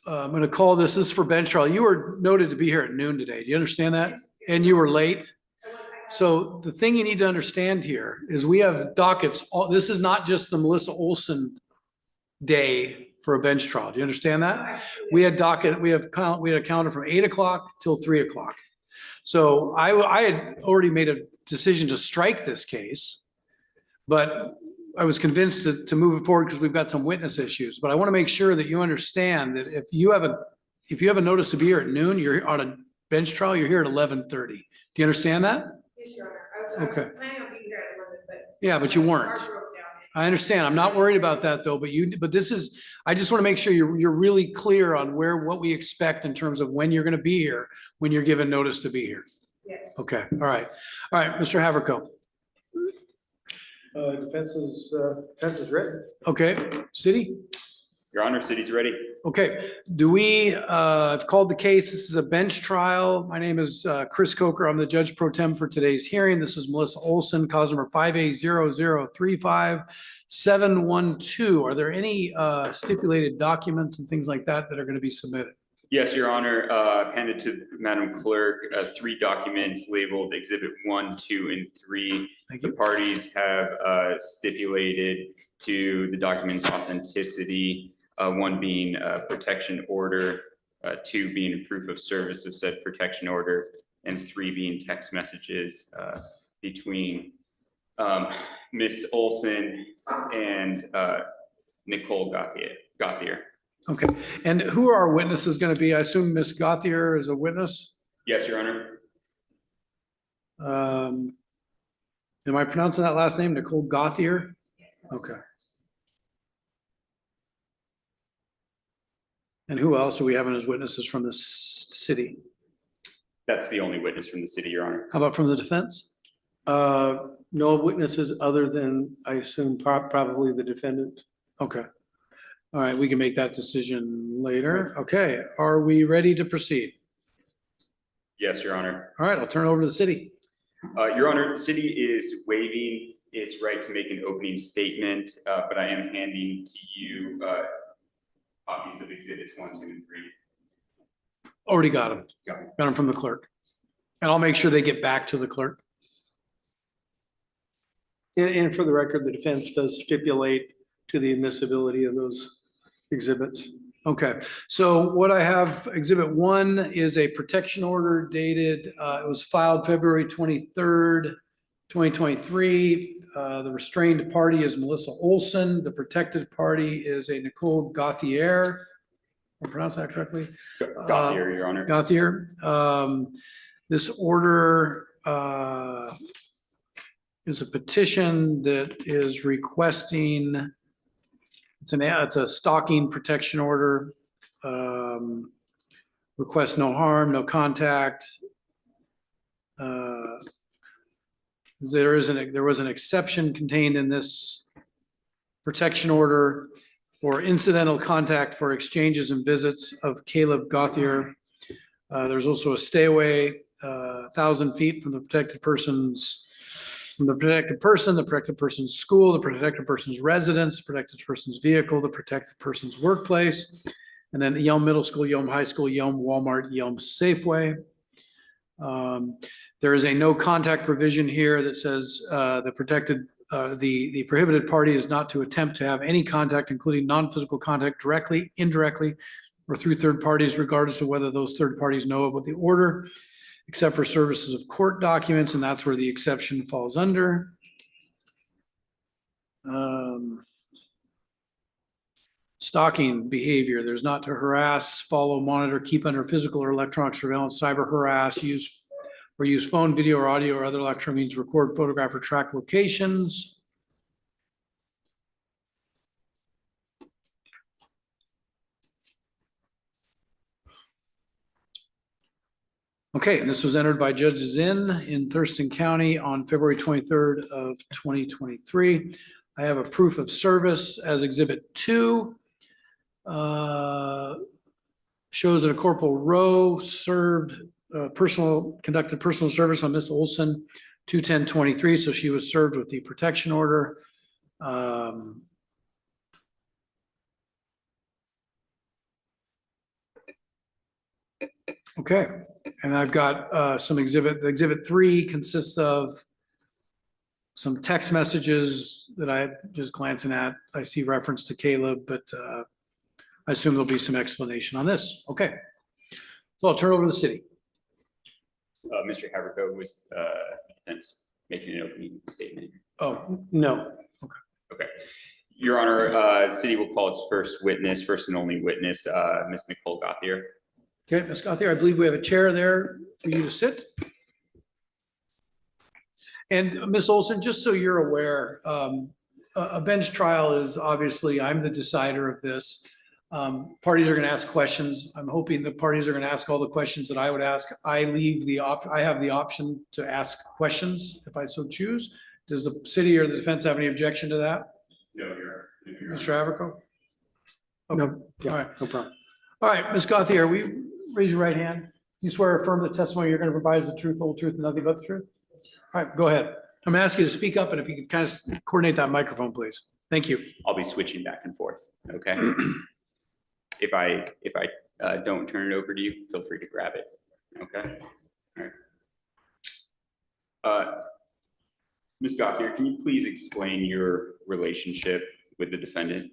Speaker 4: I'm going to call this is for bench trial. You were noted to be here at noon today. Do you understand that? And you were late. So the thing you need to understand here is we have dockets. This is not just the Melissa Olson day for a bench trial. Do you understand that? We had docket, we had a calendar from 8 o'clock till 3 o'clock. So I had already made a decision to strike this case, but I was convinced to move it forward because we've got some witness issues. But I want to make sure that you understand that if you have a notice to be here at noon, you're on a bench trial, you're here at 11:30. Do you understand that?
Speaker 1: Yes, Your Honor.
Speaker 4: Okay.
Speaker 1: Planning on being here at 11, but.
Speaker 4: Yeah, but you weren't.
Speaker 1: Car broke down.
Speaker 4: I understand. I'm not worried about that though, but this is, I just want to make sure you're really clear on what we expect in terms of when you're going to be here, when you're given notice to be here.
Speaker 1: Yes.
Speaker 4: Okay, all right. All right, Mr. Haverko.
Speaker 13: Defense is ready.
Speaker 4: Okay, city?
Speaker 3: Your Honor, city's ready.
Speaker 4: Okay, I've called the case. This is a bench trial. My name is Chris Coker. I'm the judge pro tem for today's hearing. This is Melissa Olson, cause number 580035712. Are there any stipulated documents and things like that that are going to be submitted?
Speaker 3: Yes, Your Honor, handed to Madam Clerk, 3 documents labeled Exhibit 1, 2, and 3.
Speaker 4: Thank
Speaker 3: The
Speaker 4: you.
Speaker 3: parties have stipulated to the document's authenticity, 1 being a protection order, 2 being a proof of service of said protection order, and 3 being text messages between Miss Olson and Nicole Gauthier.
Speaker 4: Okay, and who are our witnesses going to be? I assume Ms. Gauthier is a witness?
Speaker 3: Yes, Your Honor.
Speaker 4: Am I pronouncing that last name, Nicole Gauthier?
Speaker 1: Yes.
Speaker 4: Okay. And who else are we having as witnesses from the city?
Speaker 3: That's the only witness from the city, Your Honor.
Speaker 4: How about from the defense?
Speaker 13: No witnesses other than, I assume, probably the defendant.
Speaker 4: Okay. All right, we can make that decision later. Okay, are we ready to proceed?
Speaker 3: Yes, Your Honor.
Speaker 4: All right, I'll turn it over to the city.
Speaker 3: Your Honor, the city is waiving its right to make an opening statement, but I am handing to you copies of exhibits 1, 2, and 3.
Speaker 4: Already got them.
Speaker 3: Got it.
Speaker 4: Got them from the clerk. And I'll make sure they get back to the clerk.
Speaker 13: And for the record, the defense does stipulate to the admissibility of those exhibits.
Speaker 4: Okay, so what I have, exhibit 1 is a protection order dated, it was filed February 23rd, 2023. The restrained party is Melissa Olson. The protected party is a Nicole Gauthier. Am I pronouncing that correctly?
Speaker 3: Gauthier, Your Honor.
Speaker 4: Gauthier. This order is a petition that is requesting, it's a stalking protection order. Request no harm, no contact. There was an exception contained in this protection order for incidental contact for exchanges and visits of Caleb Gauthier. There's also a stay away 1,000 feet from the protected person's the protected person's school, the protected person's residence, the protected person's vehicle, the protected person's workplace, and then Yelm Middle School, Yelm High School, Yelm Walmart, Yelm Safeway. There is a no contact provision here that says the prohibited party is not to attempt to have any contact, including non-physical contact, directly, indirectly, or through third parties, regardless of whether those third parties know of what the order, except for services of court documents, and that's where the exception falls under. Stalking behavior, there's not to harass, follow, monitor, keep under physical or electronic surveillance, cyber harass, use phone, video, or audio, or other electronic means, record, photograph, or track locations. Okay, and this was entered by Judge Zinn in Thurston County on February 23rd of 2023. I have a proof of service as Exhibit 2. Shows that a Corporal Rowe conducted personal service on Miss Olson 2/10/23, so she was served with the protection order. Okay, and I've got some exhibit 3 consists of some text messages that I just glancing at. I see reference to Caleb, but I assume there'll be some explanation on this. Okay, so I'll turn over to the city.
Speaker 3: Mr. Haverco, was defense making an opening statement?
Speaker 4: Oh, no. Okay.
Speaker 3: Okay. Your Honor, city will call its first and only witness, Ms. Nicole Gauthier.
Speaker 4: Okay, Ms. Gauthier, I believe we have a chair there for you to sit. And Ms. Olson, just so you're aware, a bench trial is obviously, I'm the decider of this. Parties are going to ask questions. I'm hoping the parties are going to ask all the questions that I would ask. I have the option to ask questions if I so choose. Does the city or the defense have any objection to that?
Speaker 3: No, Your Honor.
Speaker 4: Mr. Haverco? Okay.
Speaker 13: No, yeah,
Speaker 4: All right.
Speaker 13: no problem.
Speaker 4: All right, Ms. Gauthier, will you raise your right hand? You swear or affirm the testimony you're going to provide is the truth, the whole truth, and nothing but the truth? All right, go ahead. I'm going to ask you to speak up, and if you could kind of coordinate that microphone, please. Thank you.
Speaker 3: I'll be switching back and forth, okay? If I don't turn it over to you, feel free to grab it, okay? All right. Ms. Gauthier, can you please explain your relationship with the defendant?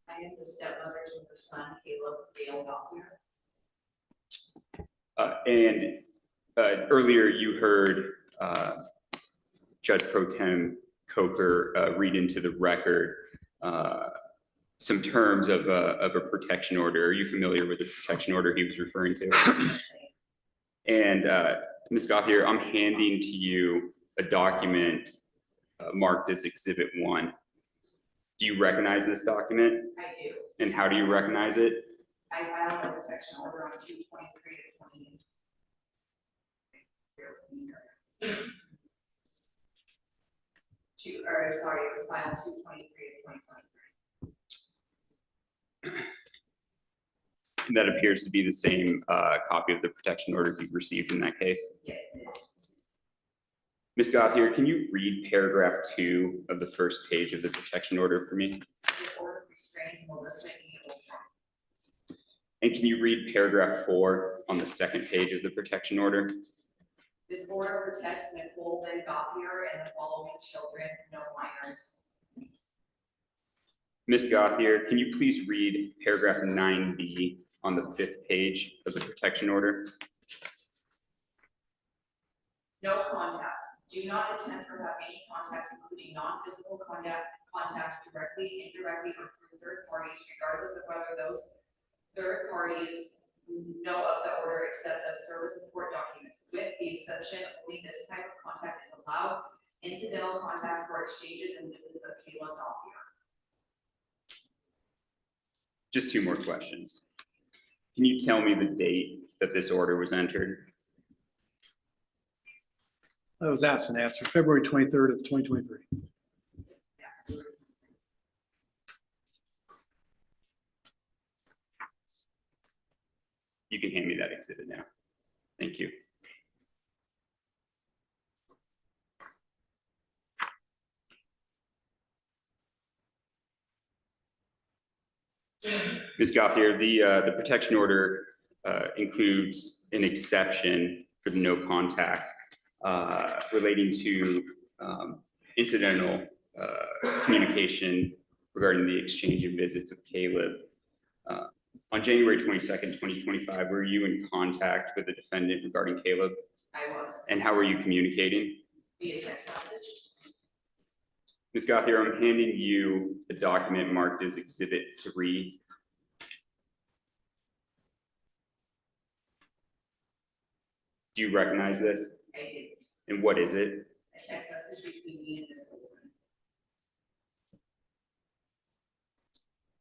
Speaker 17: I am the stepmother to her son, Caleb Dale Gauthier.
Speaker 3: And earlier you heard Judge Pro Tem Coker read into the record some terms of a protection order. Are you familiar with the protection order he was referring to? And Ms. Gauthier, I'm handing to you a document marked as Exhibit 1. Do you recognize this document?
Speaker 17: I do.
Speaker 3: And how do you recognize it?
Speaker 17: I filed a protection order on 2/23/20. It was filed 2/23/2023.
Speaker 3: And that appears to be the same copy of the protection order you received in that case?
Speaker 17: Yes, it is.
Speaker 3: Ms. Gauthier, can you read paragraph 2 of the first page of the protection order for me?
Speaker 17: This order restrains Melissa E. Olson.
Speaker 3: And can you read paragraph 4 on the second page of the protection order?
Speaker 17: This order protects Nicole Lynn Gauthier and the following children, no minors.
Speaker 3: Ms. Gauthier, can you please read paragraph 9B on the 5th page of the protection order?
Speaker 17: No contact. Do not attempt or have any contact, including non-physical contact directly, indirectly, or through third parties, regardless of whether those third parties know of the order except of service support documents. With the exception, only this type of contact is allowed. Incidental contact for exchanges and visits of Kayla Gauthier.
Speaker 3: Just 2 more questions. Can you tell me the date that this order was entered?
Speaker 4: That was asked and answered, February 23rd of 2023.
Speaker 3: You can hand me that exhibit now. Thank you. Ms. Gauthier, the protection order includes an exception for the no contact relating to incidental communication regarding the exchange of visits of Caleb. On January 22nd, 2025, were you in contact with the defendant regarding Caleb?
Speaker 17: I was.
Speaker 3: And how were you communicating?
Speaker 17: Via text message.
Speaker 3: Ms. Gauthier, I'm handing you the document marked as Exhibit 3. Do you recognize this?
Speaker 17: I did.
Speaker 3: And what is it?
Speaker 17: A text message between me and Ms. Wilson.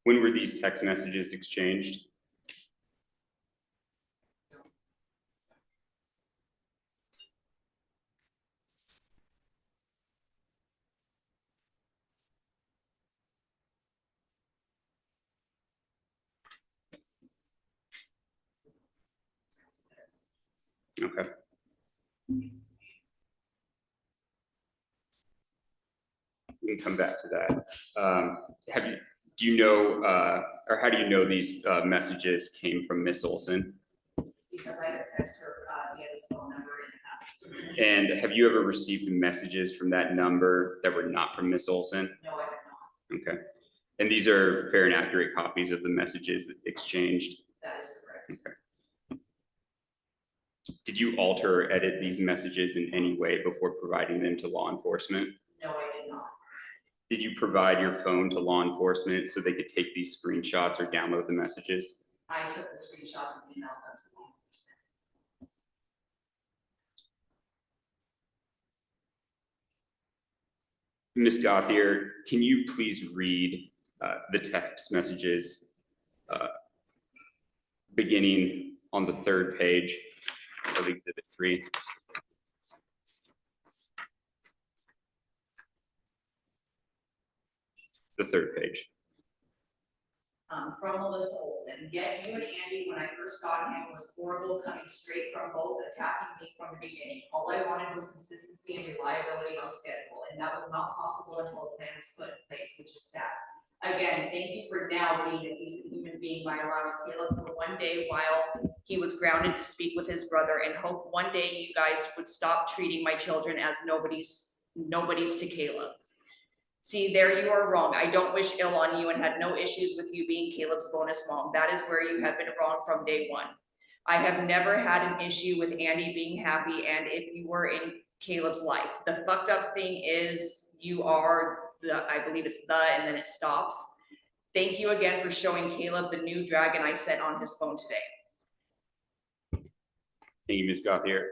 Speaker 3: When were these text messages exchanged? Okay. We can come back to that. Do you know, or how do you know these messages came from Miss Olson?
Speaker 17: Because I had texted her via this phone number in the past.
Speaker 3: And have you ever received messages from that number that were not from Miss Olson?
Speaker 17: No, I have not.
Speaker 3: Okay. And these are fair and accurate copies of the messages that exchanged?
Speaker 17: That is correct.
Speaker 3: Okay. Did you alter or edit these messages in any way before providing them to law enforcement?
Speaker 17: No, I did not.
Speaker 3: Did you provide your phone to law enforcement so they could take these screenshots or download the messages?
Speaker 17: I took the screenshots and emailed them to law enforcement.
Speaker 3: Ms. Gauthier, can you please read the text messages beginning on the 3rd page of Exhibit 3? The 3rd page.
Speaker 17: From Melissa Olson. Yet you and Andy, when I first got him, was horrible, coming straight from both, attacking me from the beginning. All I wanted was consistency and reliability on schedule, and that was not possible until a plan was put in place, which is sad. Again, thank you for now being a decent human being by allowing Caleb for one day while he was grounded to speak with his brother, and hope one day you guys would stop treating my children as nobody's to Caleb. See, there you are wrong. I don't wish ill on you and had no issues with you being Caleb's bonus mom. That is where you have been wrong from day one. I have never had an issue with Andy being happy and if you were in Caleb's life. The fucked up thing is you are I believe it's and then it stops. Thank you again for showing Caleb the new dragon I sent on his phone today.
Speaker 3: Thank you, Ms. Gauthier.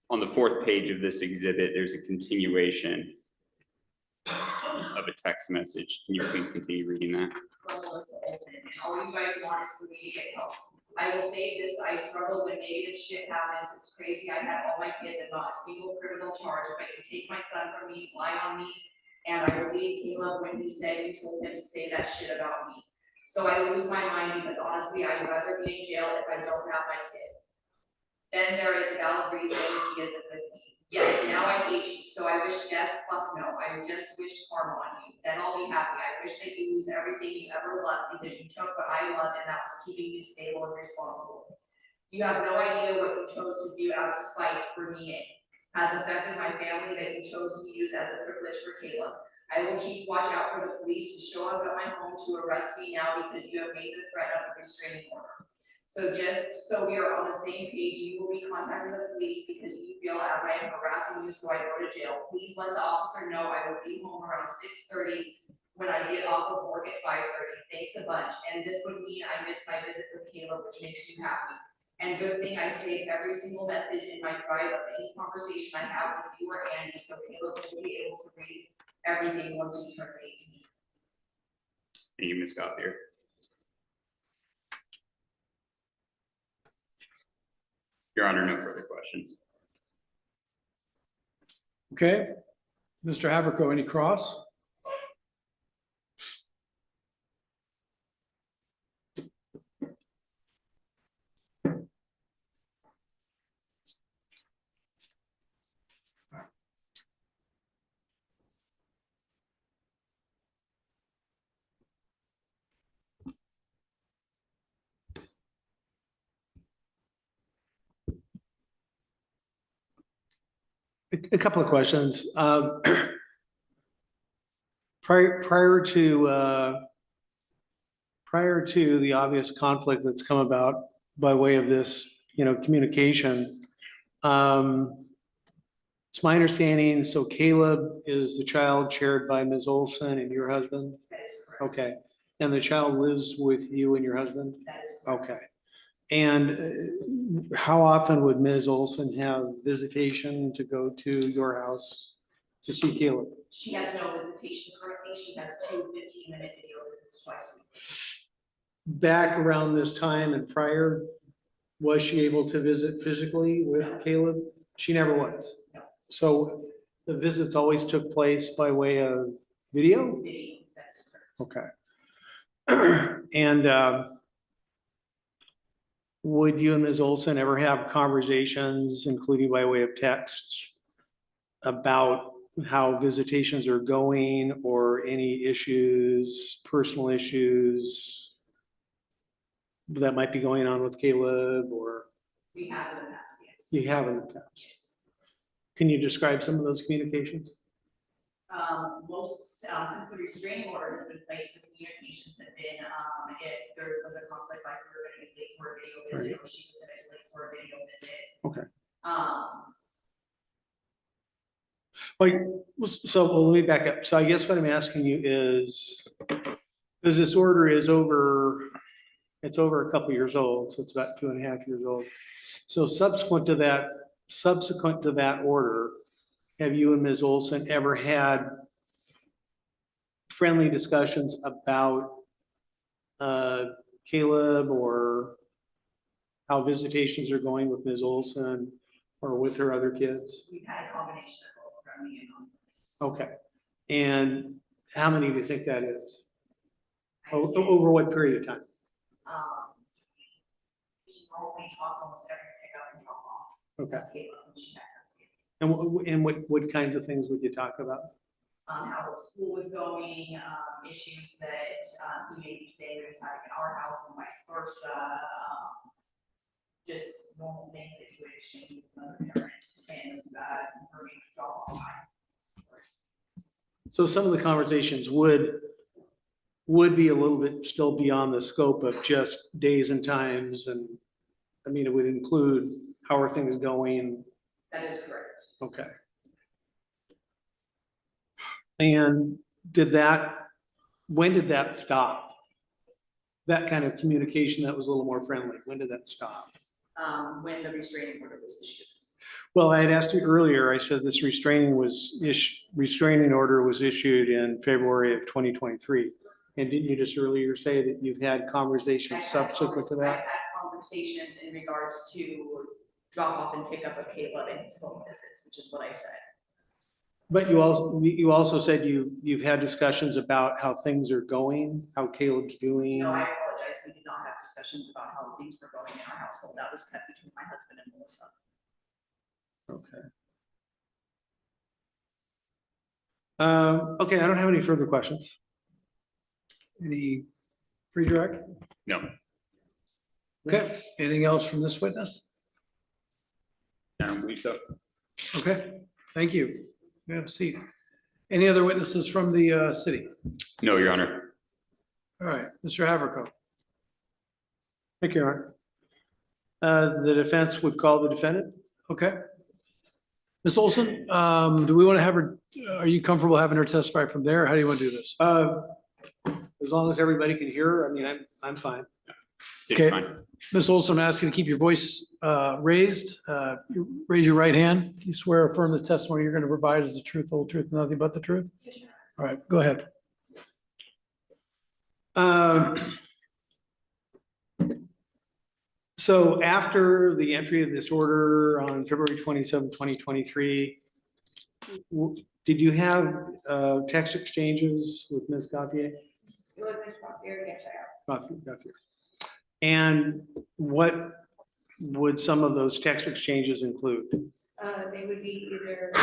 Speaker 3: On the 4th page of this exhibit, there's a continuation of a text message. Can you please continue reading that?
Speaker 17: All you guys want is for me to get help. I will say this, I struggle when negative shit happens. It's crazy. I had all my kids and not a single criminal charge, but you take my son from me, lie on me, and I believe Caleb when he said you told him to say that shit about me. So I lose my mind because honestly, I'd rather be in jail if I don't have my kid. Then there is a valid reason he isn't with me. Yes, now I hate you, so I wish death, fuck no, I just wish karma on you. Then I'll be happy. I wish that you lose everything you ever loved because you took what I loved and that was keeping you stable and responsible. You have no idea what you chose to do out of spite for me has affected my family that you chose to use as a privilege for Caleb. I will keep watch out for the police to show up at my home to arrest me now because you have made the threat of a restraining order. So just so we are on the same page, you will be contacting the police because you feel as I am harassing you, so I go to jail. Please let the officer know I will be home around 6:30 when I get off of work at 5:30. Thanks a bunch. And this would mean I miss my visit with Caleb, which makes you happy. And good thing I save every single message in my drive of any conversation I have with you or Andy, so Caleb will be able to read everything once he turns 18.
Speaker 3: Thank you, Ms. Gothier. Your Honor, no further questions.
Speaker 4: Okay, Mr. Haverko, any cross? A couple of questions. Prior to the obvious conflict that's come about by way of this, communication, it's my understanding, so Caleb is the child chaired by Ms. Olson and your husband?
Speaker 17: That is correct.
Speaker 4: Okay, and the child lives with you and your husband?
Speaker 17: That is correct.
Speaker 4: Okay. And how often would Ms. Olson have visitation to go to your house to see Caleb?
Speaker 17: She has no visitation currently. She has 2 15-minute video visits twice a week.
Speaker 4: Back around this time and prior, was she able to visit physically with Caleb? She never was.
Speaker 17: No.
Speaker 4: So the visits always took place by way of video?
Speaker 17: Video, that's correct.
Speaker 4: Okay. And would you and Ms. Olson ever have conversations, including by way of texts, about how visitations are going or any issues, personal issues that might be going on with Caleb or?
Speaker 17: We have in the past, yes.
Speaker 4: You have in the past.
Speaker 17: Yes.
Speaker 4: Can you describe some of those communications?
Speaker 17: Since the restraining order has been placed, the communications have been, if there was a conflict, like we were gonna be late for a video visit, or she was gonna be late for a video visit.
Speaker 4: Okay. Let me back up. So I guess what I'm asking you is, because this order is over, it's over a couple years old, so it's about 2.5 years old. So subsequent to that order, have you and Ms. Olson ever had friendly discussions about Caleb or how visitations are going with Ms. Olson or with her other kids?
Speaker 17: We've had a combination of both friendly and non.
Speaker 4: Okay. And how many do you think that is? Over what period of time?
Speaker 17: We normally talk almost every pickup and drop off.
Speaker 4: Okay.
Speaker 17: Caleb, when she had custody.
Speaker 4: And what kinds of things would you talk about?
Speaker 17: How the school was going, issues that he may be saying there's having in our house and vice versa. Just normal things that you would exchange with another parent and for me to drop off.
Speaker 4: So some of the conversations would be a little bit still beyond the scope of just days and times, and I mean, it would include how are things going.
Speaker 17: That is correct.
Speaker 4: Okay. And when did that stop? That kind of communication that was a little more friendly, when did that stop?
Speaker 17: When the restraining order was issued.
Speaker 4: Well, I had asked you earlier, I said this restraining order was issued in February of 2023. And didn't you just earlier say that you've had conversations subsequent to that?
Speaker 17: I've had conversations in regards to drop off and pick up of Caleb and his home visits, which is what I said.
Speaker 4: But you also said you've had discussions about how things are going, how Caleb's doing.
Speaker 17: No, I apologize. We did not have discussions about how things were going in our household. That was kept between my husband and Melissa.
Speaker 4: Okay. Okay, I don't have any further questions. Any redirect?
Speaker 3: No.
Speaker 4: Okay, anything else from this witness?
Speaker 3: I don't believe so.
Speaker 4: Okay, thank you. We have a seat. Any other witnesses from the city?
Speaker 3: No, Your Honor.
Speaker 4: All right, Mr. Haverko.
Speaker 13: Thank you, Your Honor. The defense would call the defendant.
Speaker 4: Okay. Ms. Olson, do we want to have her, are you comfortable having her testify from there? How do you want to do this?
Speaker 13: As long as everybody can hear, I mean, I'm fine.
Speaker 3: Seems
Speaker 4: Okay.
Speaker 3: fine.
Speaker 4: Ms. Olson, I'm asking you to keep your voice raised. Raise your right hand. You swear or affirm the testimony you're going to provide is the truth, the whole truth, and nothing but the truth? All right, go ahead.
Speaker 13: So after the entry of this order on February 27, 2023, did you have text exchanges with Ms. Gauthier?
Speaker 1: With Ms. Gauthier, yes, I have.
Speaker 13: Gauthier. And what would some of those text exchanges include?
Speaker 1: They would be either if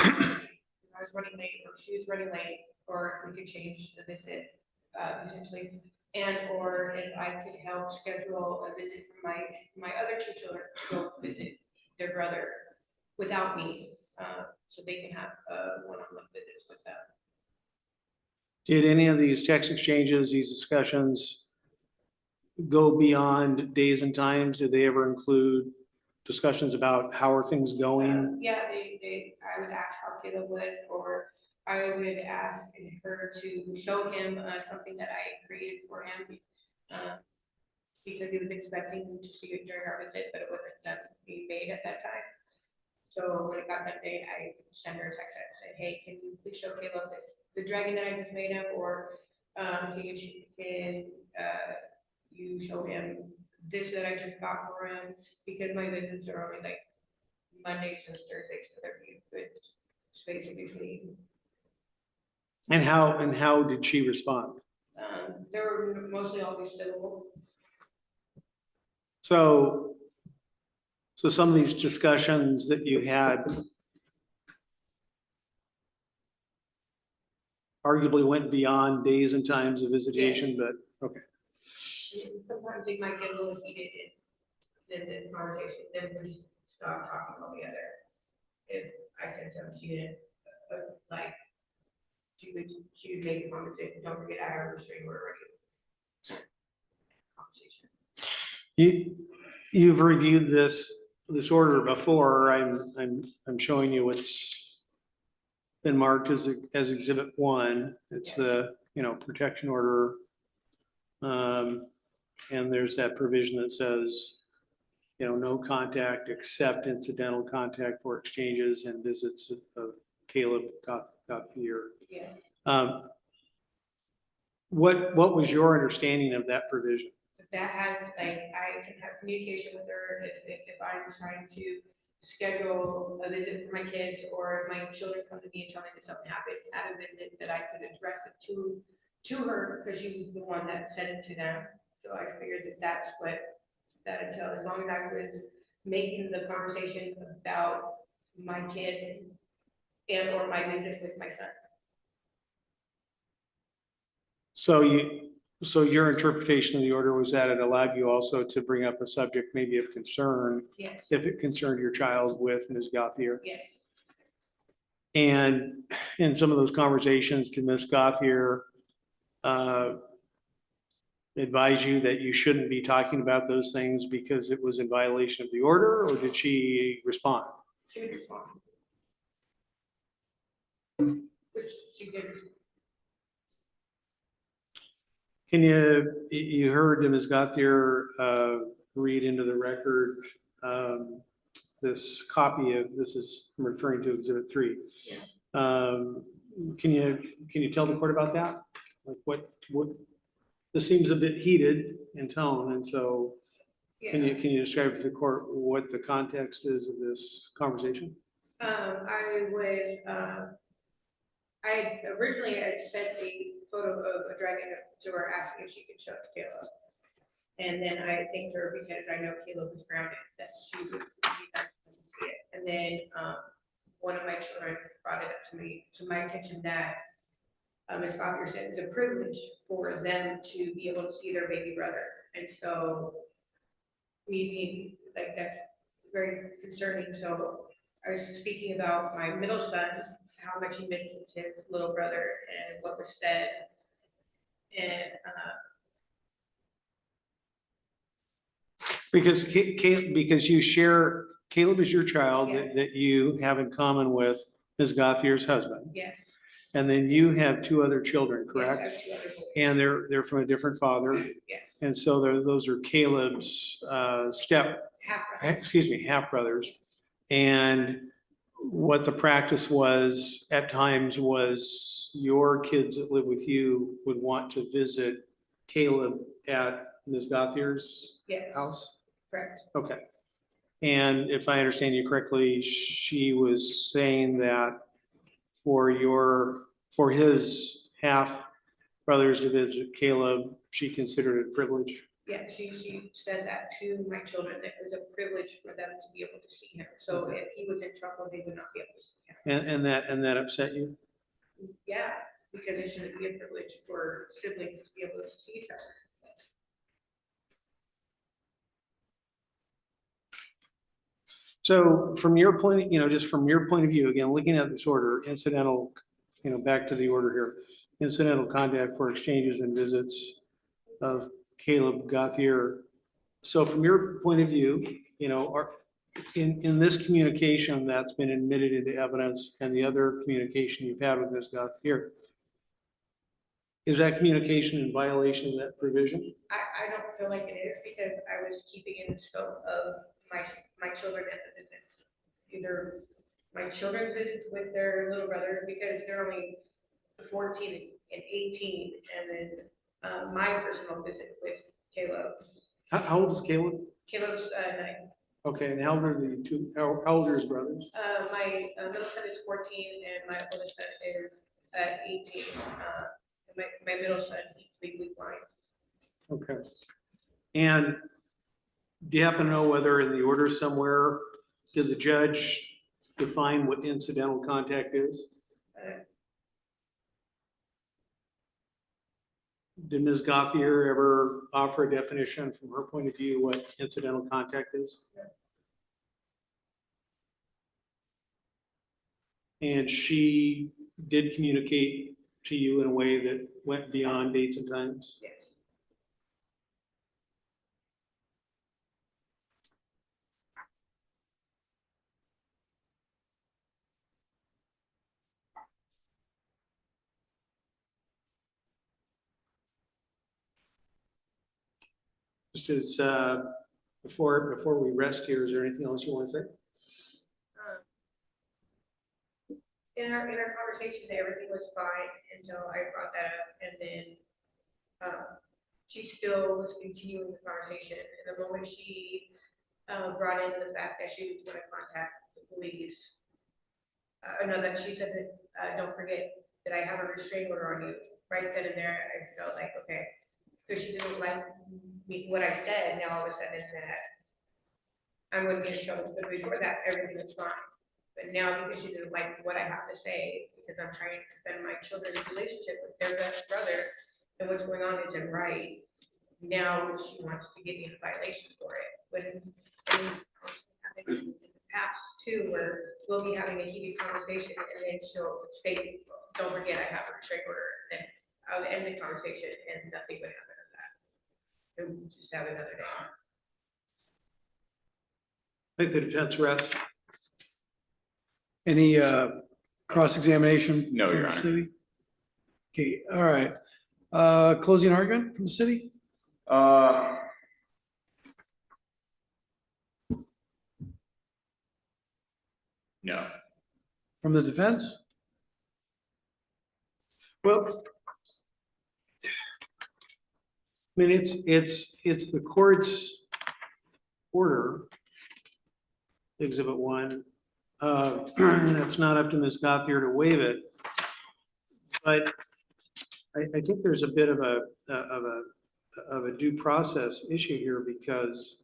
Speaker 1: I was running late or she was running late, or if we could change the visit potentially, and or if I could help schedule a visit for my other two children to go visit their brother without me, so they can have one-on-one visits with them.
Speaker 13: Did any of these text exchanges, these discussions go beyond days and times? Did they ever include discussions about how are things going?
Speaker 1: Yeah, I would ask how Caleb was, or I would ask her to show him something that I created for him, because he was expecting to see it during our visit, but it wasn't done being made at that time. So when it got that day, I sent her a text and said, hey, can you please show Caleb the dragon that I just made him, or can you show him this that I just got for him, because my visits are only like Mondays and Thursdays, so there'd be a good space in between.
Speaker 13: And how did she respond?
Speaker 1: They were mostly always civil.
Speaker 13: So some of these discussions that you had arguably went beyond days and times of visitation, but okay.
Speaker 1: Sometimes they might get a little heated in the conversation, then we just stop talking altogether. If I said something she didn't like, she would make a conversation. Don't forget, I have a restraining order already. Conversation.
Speaker 13: You've reviewed this order before. I'm showing you what's been marked as Exhibit 1. It's the protection order, and there's that provision that says no contact except incidental contact for exchanges and visits of Caleb Gauthier.
Speaker 1: Yeah.
Speaker 13: What was your understanding of that provision?
Speaker 1: That has, like, I can have communication with her if I'm trying to schedule a visit for my kids, or if my children come to me and tell me that something happened at a visit, that I could address it to her, because she was the one that sent it to them. So I figured that that's what that entailed, as long as I was making the conversation about my kids and or my visit with my son.
Speaker 13: So your interpretation of the order was that it allowed you also to bring up a subject maybe of concern.
Speaker 1: Yes.
Speaker 13: If it concerned your child with Ms. Gauthier.
Speaker 1: Yes.
Speaker 13: And in some of those conversations, did Ms. Gauthier advise you that you shouldn't be talking about those things because it was in violation of the order, or did she respond?
Speaker 1: She would respond. Which she did.
Speaker 13: Can you heard Ms. Gauthier read into the record this copy of, I'm referring to Exhibit 3.
Speaker 1: Yeah.
Speaker 13: Can you tell the court about that? Like what this seems a bit heated in tone, and so
Speaker 1: Yeah.
Speaker 13: can you describe to the court what the context is of this conversation?
Speaker 1: I originally had sent a photo of a dragon to her, asking if she could show it to Caleb. And then I thanked her because I know Caleb was grounded, that she would see it. And then one of my children brought it up to my attention, that Ms. Gauthier said it's a privilege for them to be able to see their baby brother. And so me being, like, that's very concerning, so I was speaking about my middle son, how much he misses his little brother and what was said. And,
Speaker 13: Because because you share, Caleb is your child
Speaker 1: Yes.
Speaker 13: that you have in common with Ms. Gauthier's husband.
Speaker 1: yes.
Speaker 13: And then you have two other children,
Speaker 1: Yes,
Speaker 13: correct?
Speaker 1: I have two other boys.
Speaker 13: And they're from a different father.
Speaker 1: Yes.
Speaker 13: And so those are Caleb's half brothers. And what the practice was at times was your kids that live with you would want to visit Caleb at Ms. Gauthier's
Speaker 1: Yes.
Speaker 13: house?
Speaker 1: Correct.
Speaker 13: Okay. And if I understand you correctly, she was saying that for his half brothers to visit Caleb, she considered it a privilege.
Speaker 1: Yeah, she said that to my children, that it was a privilege for them to be able to see him. So if he was in trouble, they would not be able to see him.
Speaker 13: And that upset you?
Speaker 1: Yeah, because it shouldn't be a privilege for siblings to be able to see each other.
Speaker 13: So from your point, just from your point of view, again, looking at this order, incidental, back to the order here, incidental contact for exchanges and visits of Caleb Gauthier. So from your point of view, in this communication that's been admitted into evidence and the other communication you've had with Ms. Gauthier, is that communication in violation of that provision?
Speaker 1: I don't feel like it is, because I was keeping in the scope of my children at the visits. Either my children's visits with their little brother, because they're only 14 and 18, and then my personal visit with Caleb.
Speaker 13: How old is Caleb?
Speaker 1: Caleb's 9.
Speaker 13: Okay, and how old are the two, how old are his brothers?
Speaker 1: My middle son is 14 and my oldest son is 18. My middle son, he's legally blind.
Speaker 13: Okay. And do you happen to know whether in the order somewhere, did the judge define what incidental contact is? Did Ms. Gauthier ever offer a definition from her point of view what incidental contact is? And she did communicate to you in a way that went beyond dates and times?
Speaker 1: Yes.
Speaker 13: Just as, before we rest here, is there anything else you want to say?
Speaker 1: In our conversation, everything was fine until I brought that up, and then she still was continuing the conversation. And the moment she brought in the fact that she was going to contact the police, no, that she said that don't forget that I have a restraining order on you. Right then and there, I felt like, okay, because she didn't like what I said. Now all of a sudden that I'm going to get in trouble. But before that, everything was fine. But now, because she didn't like what I have to say, because I'm trying to defend my children's relationship with their best brother, and what's going on isn't right, now she wants to get me in a violation for it. When in the past too, where we'll be having a heated conversation, and then she'll state, "Don't forget, I have a restraining order," and then I'll end the conversation, and nothing would happen of that. And we'll just have another day.
Speaker 13: Take the defense rest. Any cross-examination?
Speaker 3: No,
Speaker 13: from
Speaker 3: Your
Speaker 13: the
Speaker 3: Honor.
Speaker 13: city? Okay, all right. Closing argument from the city?
Speaker 3: No.
Speaker 13: From the defense? Well, I mean, it's the court's order, Exhibit 1. And it's not up to Ms. Gauthier to waive it. But I think there's a bit of a due process issue here, because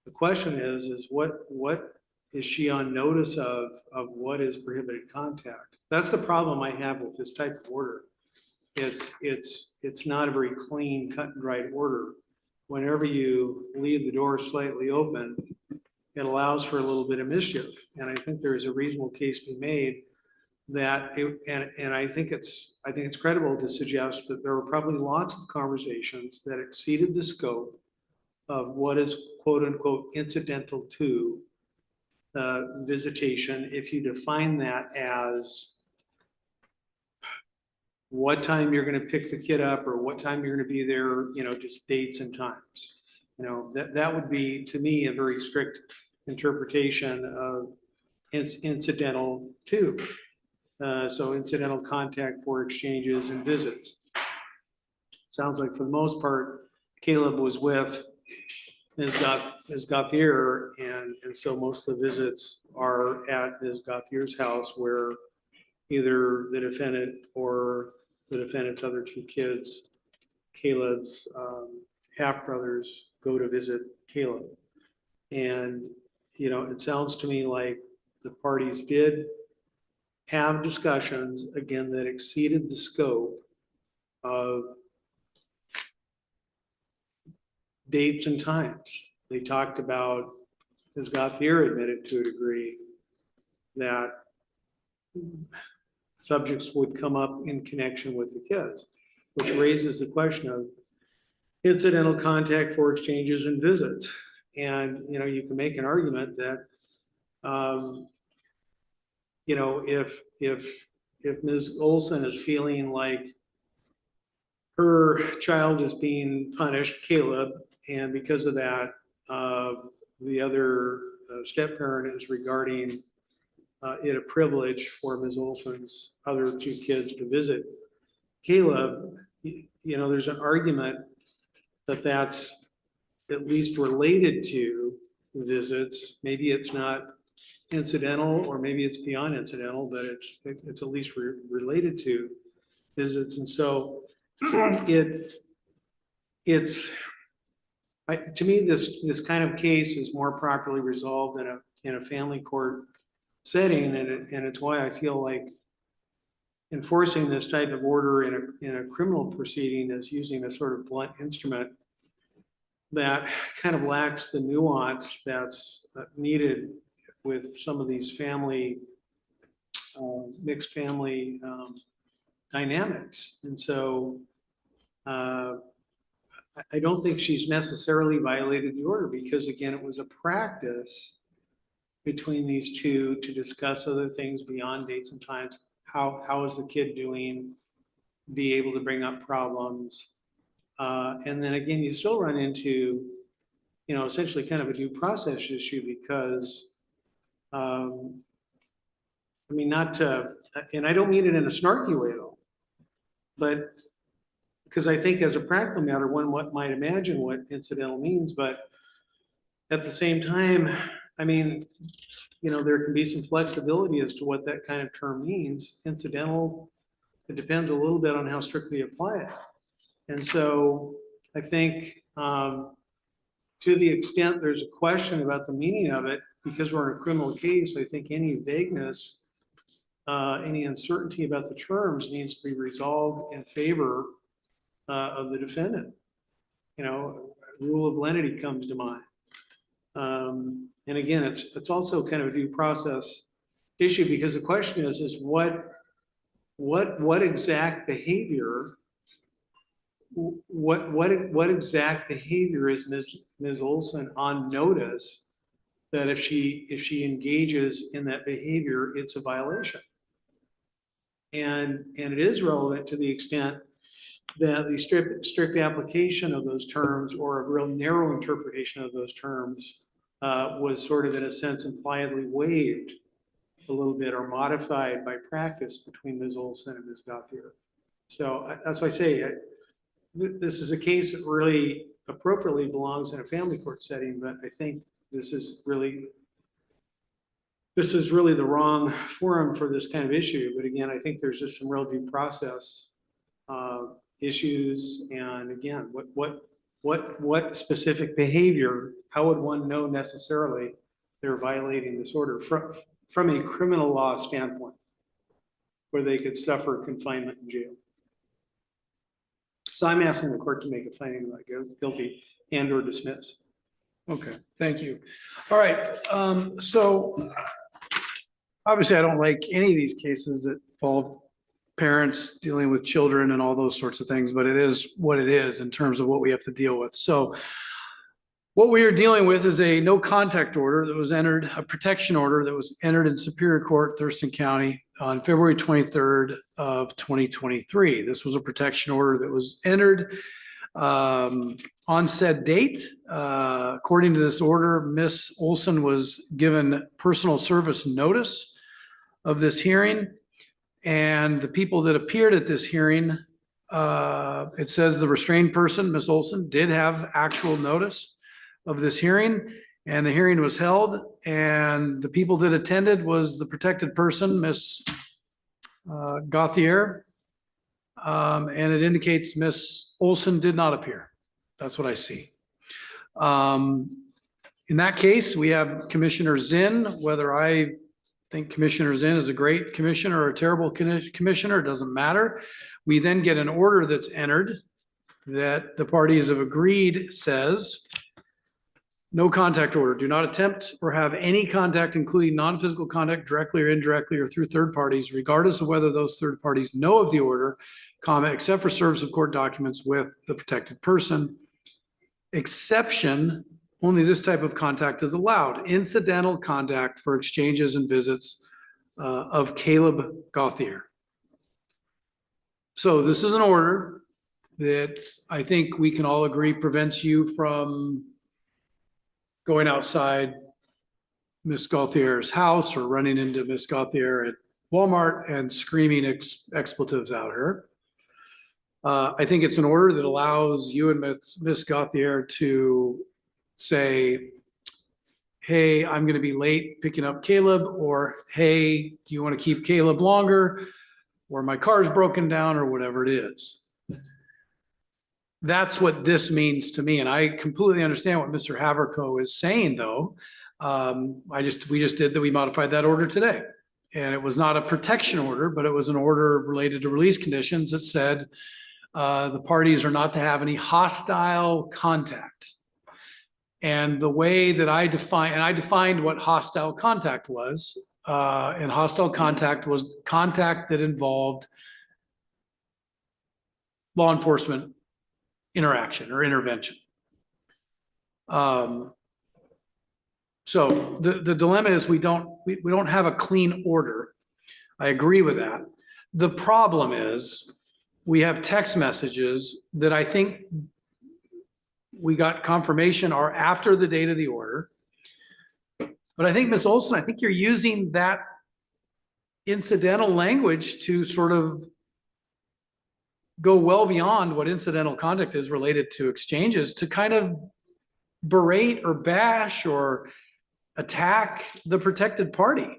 Speaker 13: the question is what is she on notice of what is prohibited contact? That's the problem I have with this type of order. It's not a very clean, cut and dried order. whenever you leave the door slightly open, it allows for a little bit of mischief. And I think there is a reasonable case to be made that, and I think it's credible to suggest that there were probably lots of conversations that exceeded the scope of what is quote unquote incidental to visitation, if you define that as what time you're gonna pick the kid up or what time you're gonna be there, you know, just dates and times. You know, that would be, to me, a very strict interpretation of incidental to. So incidental contact for exchanges and visits. Sounds like for the most part, Caleb was with Ms. Gauthier, and so most of the visits are at Ms. Gauthier's house, where either the defendant or the defendant's other two kids, Caleb's half brothers, go to visit Caleb. And, you know, it sounds to me like the parties did have discussions, again, that exceeded the scope of dates and times. They talked about, as Gauthier admitted to a degree, that subjects would come up in connection with the kids, which raises the question of incidental contact for exchanges and visits. And, you know, you can make an argument that, you know, if Ms. Olson is feeling like her child is being punished, Caleb, and because of that, the other step-parent is regarding it a privilege for Ms. Olson's other two kids to visit Caleb, you know, there's an argument that that's at least related to visits. Maybe it's not incidental, or maybe it's beyond incidental, but it's at least related to visits. And so to me, this kind of case is more properly resolved in a family court setting, and it's why I feel like enforcing this type of order in a criminal proceeding is using a sort of blunt instrument that kind of lacks the nuance that's needed with some of these family, mixed family dynamics. And so I don't think she's necessarily violated the order, because again, it was a practice between these two to discuss other things beyond dates and times. How is the kid doing? Be able to bring up problems. And then again, you still run into, you know, essentially kind of a due process issue, because, I mean, not to, and I don't mean it in a snarky way at all, but because I think as a practical matter, one might imagine what incidental means, but at the same time, I mean, you know, there can be some flexibility as to what that kind of term means. Incidental, it depends a little bit on how strictly you apply it. And so I think to the extent there's a question about the meaning of it, because we're in a criminal case, I think any vagueness, any uncertainty about the terms needs to be resolved in favor of the defendant. You know, rule of lenity comes to mind. And again, it's also kind of a due process issue, because the question is what exact behavior, what exact behavior is Ms. Olson on notice that if she engages in that behavior, it's a violation. And it is relevant to the extent that the strict application of those terms, or a real narrow interpretation of those terms, was sort of in a sense impliedly waived a little bit or modified by practice between Ms. Olson and Ms. Gauthier. So that's why I say this is a case that really appropriately belongs in a family court setting, but I think this is really the wrong forum for this kind of issue. But again, I think there's just some real due process issues. And again, what specific behavior, how would one know necessarily they're violating this order from a criminal law standpoint, where they could suffer confinement in jail? So I'm asking the court to make a finding about guilty and or dismiss.
Speaker 4: Okay, thank you. All right, so obviously I don't like any of these cases that involve parents dealing with children and all those sorts of things, but it is what it is in terms of what we have to deal with. So what we are dealing with is a no contact order that was entered, a protection order that was entered in Superior Court, Thurston County on February 23rd of 2023. This was a protection order that was entered on said date. According to this order, Ms. Olson was given personal service notice of this hearing. And the people that appeared at this hearing, it says the restrained person, Ms. Olson, did have actual notice of this hearing, and the hearing was held, and the people that attended was the protected person, Ms. Gauthier, and it indicates Ms. Olson did not appear. That's what I see. In that case, we have Commissioner Zinn. Whether I think Commissioner Zinn is a great commissioner or a terrible commissioner, it doesn't matter. We then get an order that's entered that the parties have agreed says, no contact order. Do not attempt or have any contact, including non-physical contact, directly or indirectly or through third parties, regardless of whether those third parties know of the order, except for service of court documents with the protected person. Exception, only this type of contact is allowed. Incidental contact for exchanges and visits of Caleb Gauthier. So this is an order that I think we can all agree prevents you from going outside Ms. Gauthier's house or running into Ms. Gauthier at Walmart and screaming expletives at her. I think it's an order that allows you and Ms. Gauthier to say, hey, I'm going to be late picking up Caleb, or hey, do you want to keep Caleb longer? Or my car's broken down, or whatever it is. That's what this means to me. And I completely understand what Mr. Haverco is saying, though. We just modified that order today. And it was not a protection order, but it was an order related to release conditions that said the parties are not to have any hostile contact. And the way that I defined what hostile contact was, and hostile contact was contact that involved law enforcement interaction or intervention. So the dilemma is we don't have a clean order. I agree with that. The problem is we have text messages that I think we got confirmation are after the date of the order. But I think, Ms. Olson, I think you're using that incidental language to sort of go well beyond what incidental conduct is related to exchanges to kind of berate or bash or attack the protected party.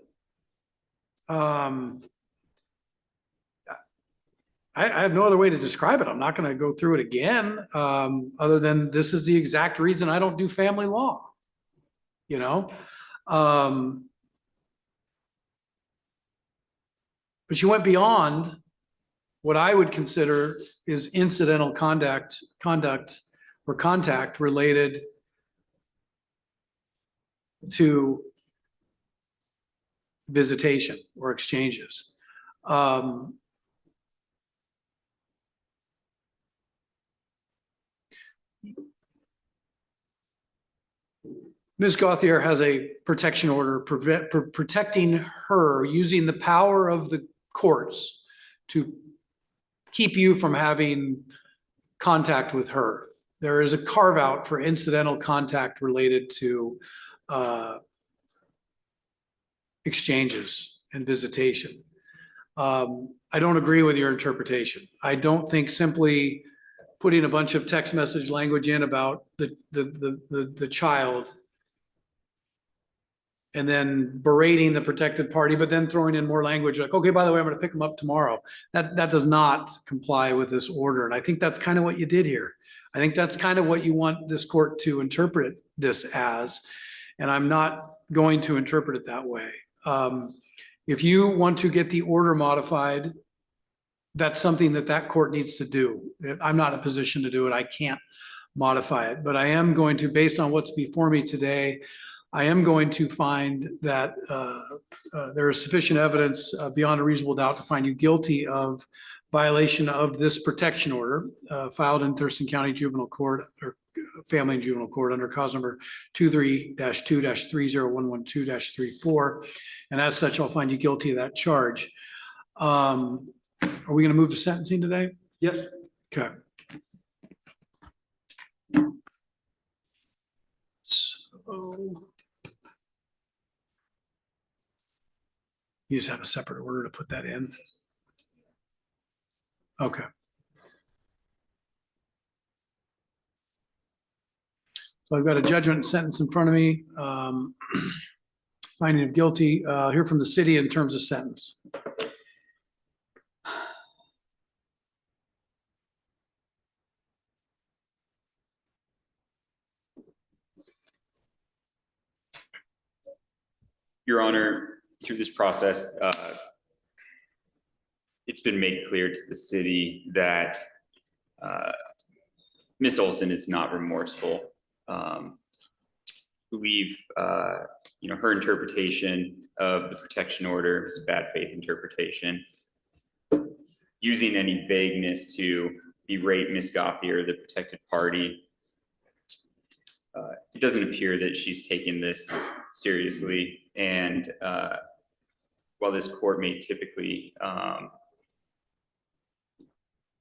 Speaker 4: I have no other way to describe it. I'm not going to go through it again, other than this is the exact reason I don't do family law, you know? But you went beyond what I would consider is incidental conduct or contact related to visitation or exchanges. Ms. Gauthier has a protection order protecting her, using the power of the courts to keep you from having contact with her. There is a carve out for incidental contact related to exchanges and visitation. I don't agree with your interpretation. I don't think simply putting a bunch of text message language in about the child and then berating the protected party, but then throwing in more language like, okay, by the way, I'm going to pick them up tomorrow. That does not comply with this order. And I think that's kind of what you did here. I think that's kind of what you want this court to interpret this as. And I'm not going to interpret it that way. If you want to get the order modified, that's something that court needs to do. I'm not in a position to do it. I can't modify it, but I am going to, based on what's before me today, I am going to find that there is sufficient evidence beyond a reasonable doubt to find you guilty of violation of this protection order filed in Thurston County Juvenile Court or Family and Juvenile Court under cause number 23-2-30112-34. And as such, I'll find you guilty of that charge. Are we going to move to sentencing today?
Speaker 13: Yes.
Speaker 4: Okay. So you just have a separate order to put that in. Okay. So I've got a judgment and sentence in front of me. Finding of guilty, here from the city in terms of sentence.
Speaker 3: Your Honor, through this process, it's been made clear to the city that Ms. Olson is not remorseful. Believe, her interpretation of the protection order is a bad faith interpretation. Using any vagueness to berate Ms. Gothier, the protected party, it doesn't appear that she's taken this seriously. And while this court may typically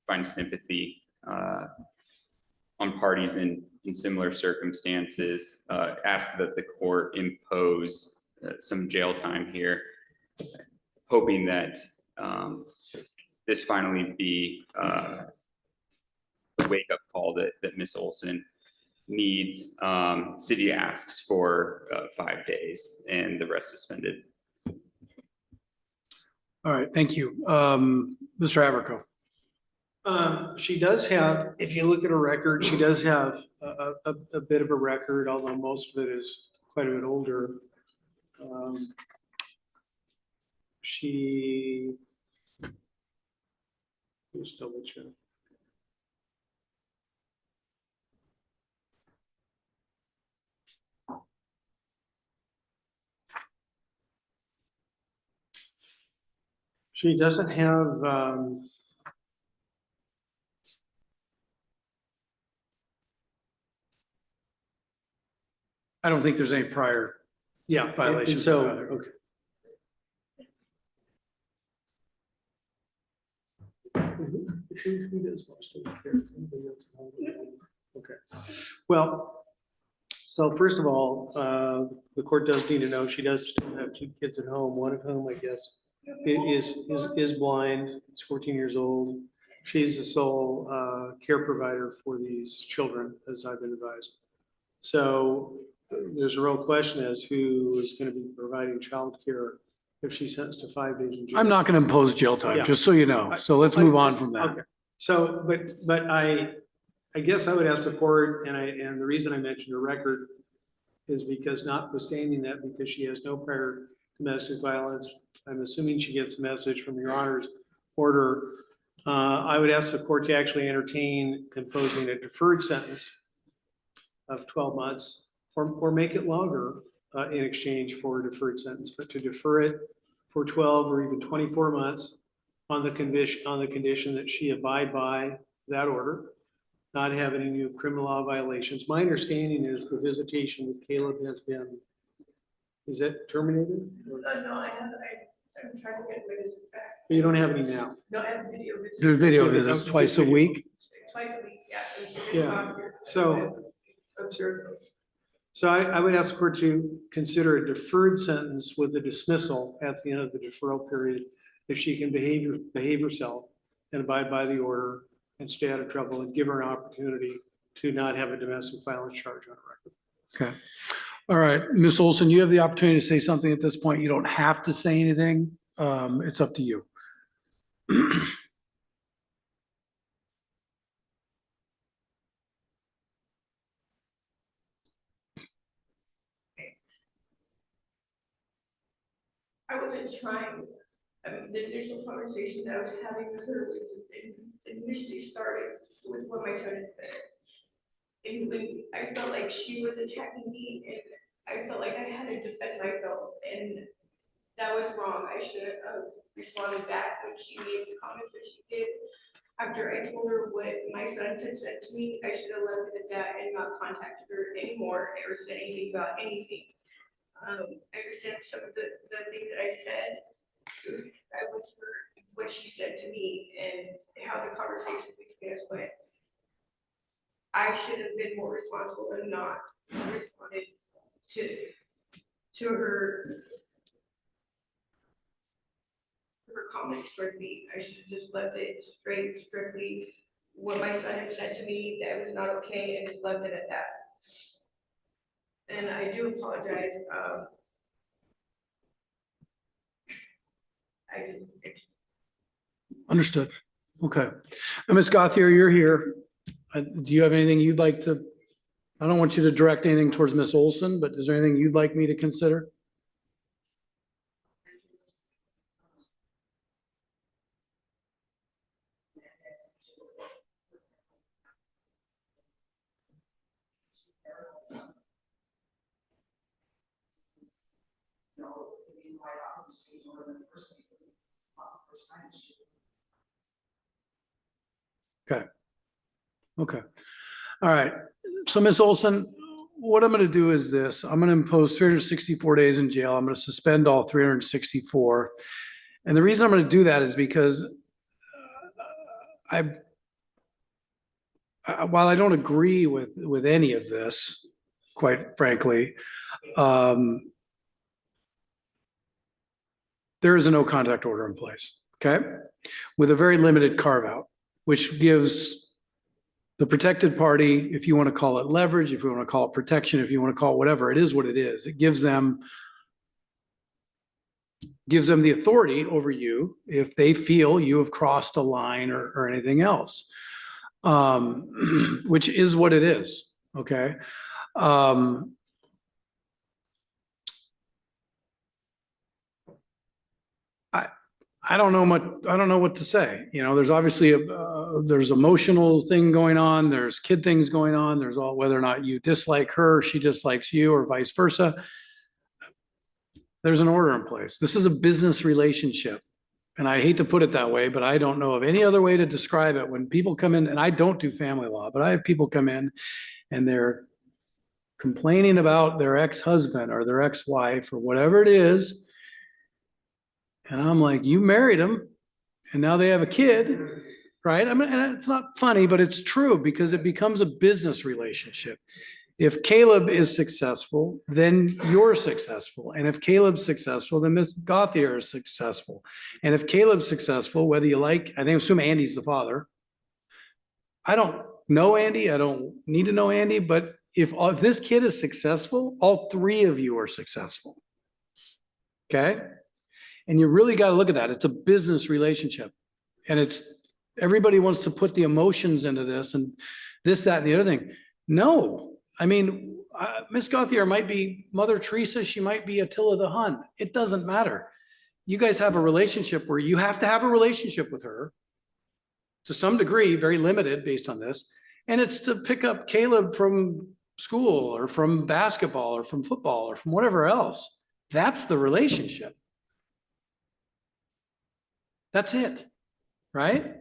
Speaker 3: find sympathy on parties in similar circumstances, ask that the court impose some jail time here, hoping that this finally be a wake-up call that Ms. Olson needs. City asks for 5 days and the rest suspended.
Speaker 4: All right, thank you. Mr. Averco.
Speaker 13: She does have, if you look at her record, she does have a bit of a record, although most of it is quite a bit older. She, just double check. She doesn't have,
Speaker 4: I don't think there's any prior violations.
Speaker 13: So, okay. Who does most of the care? Okay. Well, so first of all, the court does need to know she does still have 2 kids at home, one of whom I guess is blind. He's 14 years old. She's the sole care provider for these children, as I've been advised. So there's a real question as who is going to be providing child care if she's sentenced to 5 days in jail.
Speaker 4: I'm not going to impose jail time,
Speaker 13: Yeah.
Speaker 4: just so you know. So let's move on from that.
Speaker 13: Okay. So, but I guess I would ask the court, and the reason I mentioned her record is because notwithstanding that, because she has no prior domestic violence, I'm assuming she gets a message from your Honor's order. I would ask the court to actually entertain imposing a deferred sentence of 12 months or make it longer in exchange for a deferred sentence, but to defer it for 12 or even 24 months on the condition that she abide by that order, not have any new criminal law violations. My understanding is the visitation with Caleb has been, is that terminated?
Speaker 16: No, I'm trying to get rid of back.
Speaker 13: You don't have any now?
Speaker 16: No, I have video.
Speaker 4: There's video visits twice a week.
Speaker 16: Twice a week, yeah.
Speaker 13: Yeah, so I would ask the court to consider a deferred sentence with a dismissal at the end of the deferral period if she can behave herself and abide by the order and stay out of trouble and give her an opportunity to not have a domestic violence charge on her record.
Speaker 4: Okay. All right, Ms. Olson, you have the opportunity to say something at this point. You don't have to say anything. It's up to you.
Speaker 16: I wasn't trying, the initial conversation that I was having with her was initially started with what my son had said.
Speaker 1: And when I felt like she was attacking me and I felt like I had to defend myself and that was wrong. I should have responded back when she made the comments that she did. After I told her what my sons had said to me, I should have left it at that and not contacted her anymore or said anything about anything. I understand some of the things that I said. I was for what she said to me and how the conversation between us went. I should have been more responsible and not responded to her comments toward me. I should have just left it strictly what my son had said to me that was not okay and just left it at that. And I do apologize.
Speaker 4: Understood. Okay. And Ms. Gauthier, you're here. Do you have anything you'd like to, I don't want you to direct anything towards Ms. Olson, but is there anything you'd like me to consider? Okay. Okay. All right. So Ms. Olson, what I'm going to do is this. I'm going to impose 364 days in jail. I'm going to suspend all 364. And the reason I'm going to do that is because while I don't agree with any of this, quite frankly, there is a no contact order in place, okay? With a very limited carve out, which gives the protected party, if you want to call it leverage, if you want to call it protection, if you want to call it whatever, it is what it is. It gives them the authority over you if they feel you have crossed a line or anything else, which is what it is, okay? I don't know what to say. You know, there's obviously there's emotional thing going on. There's kid things going on. There's all whether or not you dislike her, she dislikes you, or vice versa. There's an order in place. This is a business relationship. And I hate to put it that way, but I don't know of any other way to describe it. When people come in, and I don't do family law, but I have people come in and they're complaining about their ex-husband or their ex-wife or whatever it is. And I'm like, you married him and now they have a kid, right? I mean, and it's not funny, but it's true because it becomes a business relationship. If Caleb is successful, then you're successful. And if Caleb's successful, then Miss Gauthier is successful. And if Caleb's successful, whether you like, I think assume Andy's the father. I don't know Andy. I don't need to know Andy, but if this kid is successful, all three of you are successful. Okay? And you really got to look at that. It's a business relationship. And everybody wants to put the emotions into this and this, that, and the other thing. No, I mean, Miss Gauthier might be Mother Teresa. She might be Attila the Hun. It doesn't matter. You guys have a relationship where you have to have a relationship with her to some degree, very limited based on this. And it's to pick up Caleb from school or from basketball or from football or from whatever else. That's the relationship. That's it, right?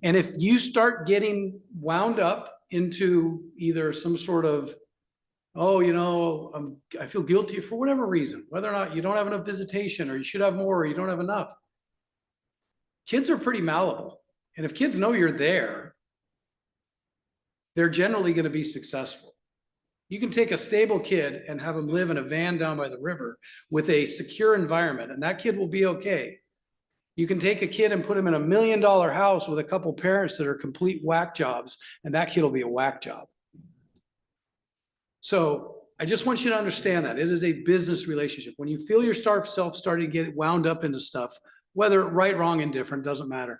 Speaker 4: And if you start getting wound up into either some sort of, oh, you know, I feel guilty for whatever reason, whether or not you don't have enough visitation or you should have more or you don't have enough. Kids are pretty malleable. And if kids know you're there, they're generally going to be successful. You can take a stable kid and have them live in a van down by the river with a secure environment, and that kid will be okay. You can take a kid and put him in $1 million house with a couple parents that are complete whack jobs, and that kid will be a whack job. So I just want you to understand that it is a business relationship. When you feel yourself starting to get wound up into stuff, whether right, wrong, indifferent, doesn't matter.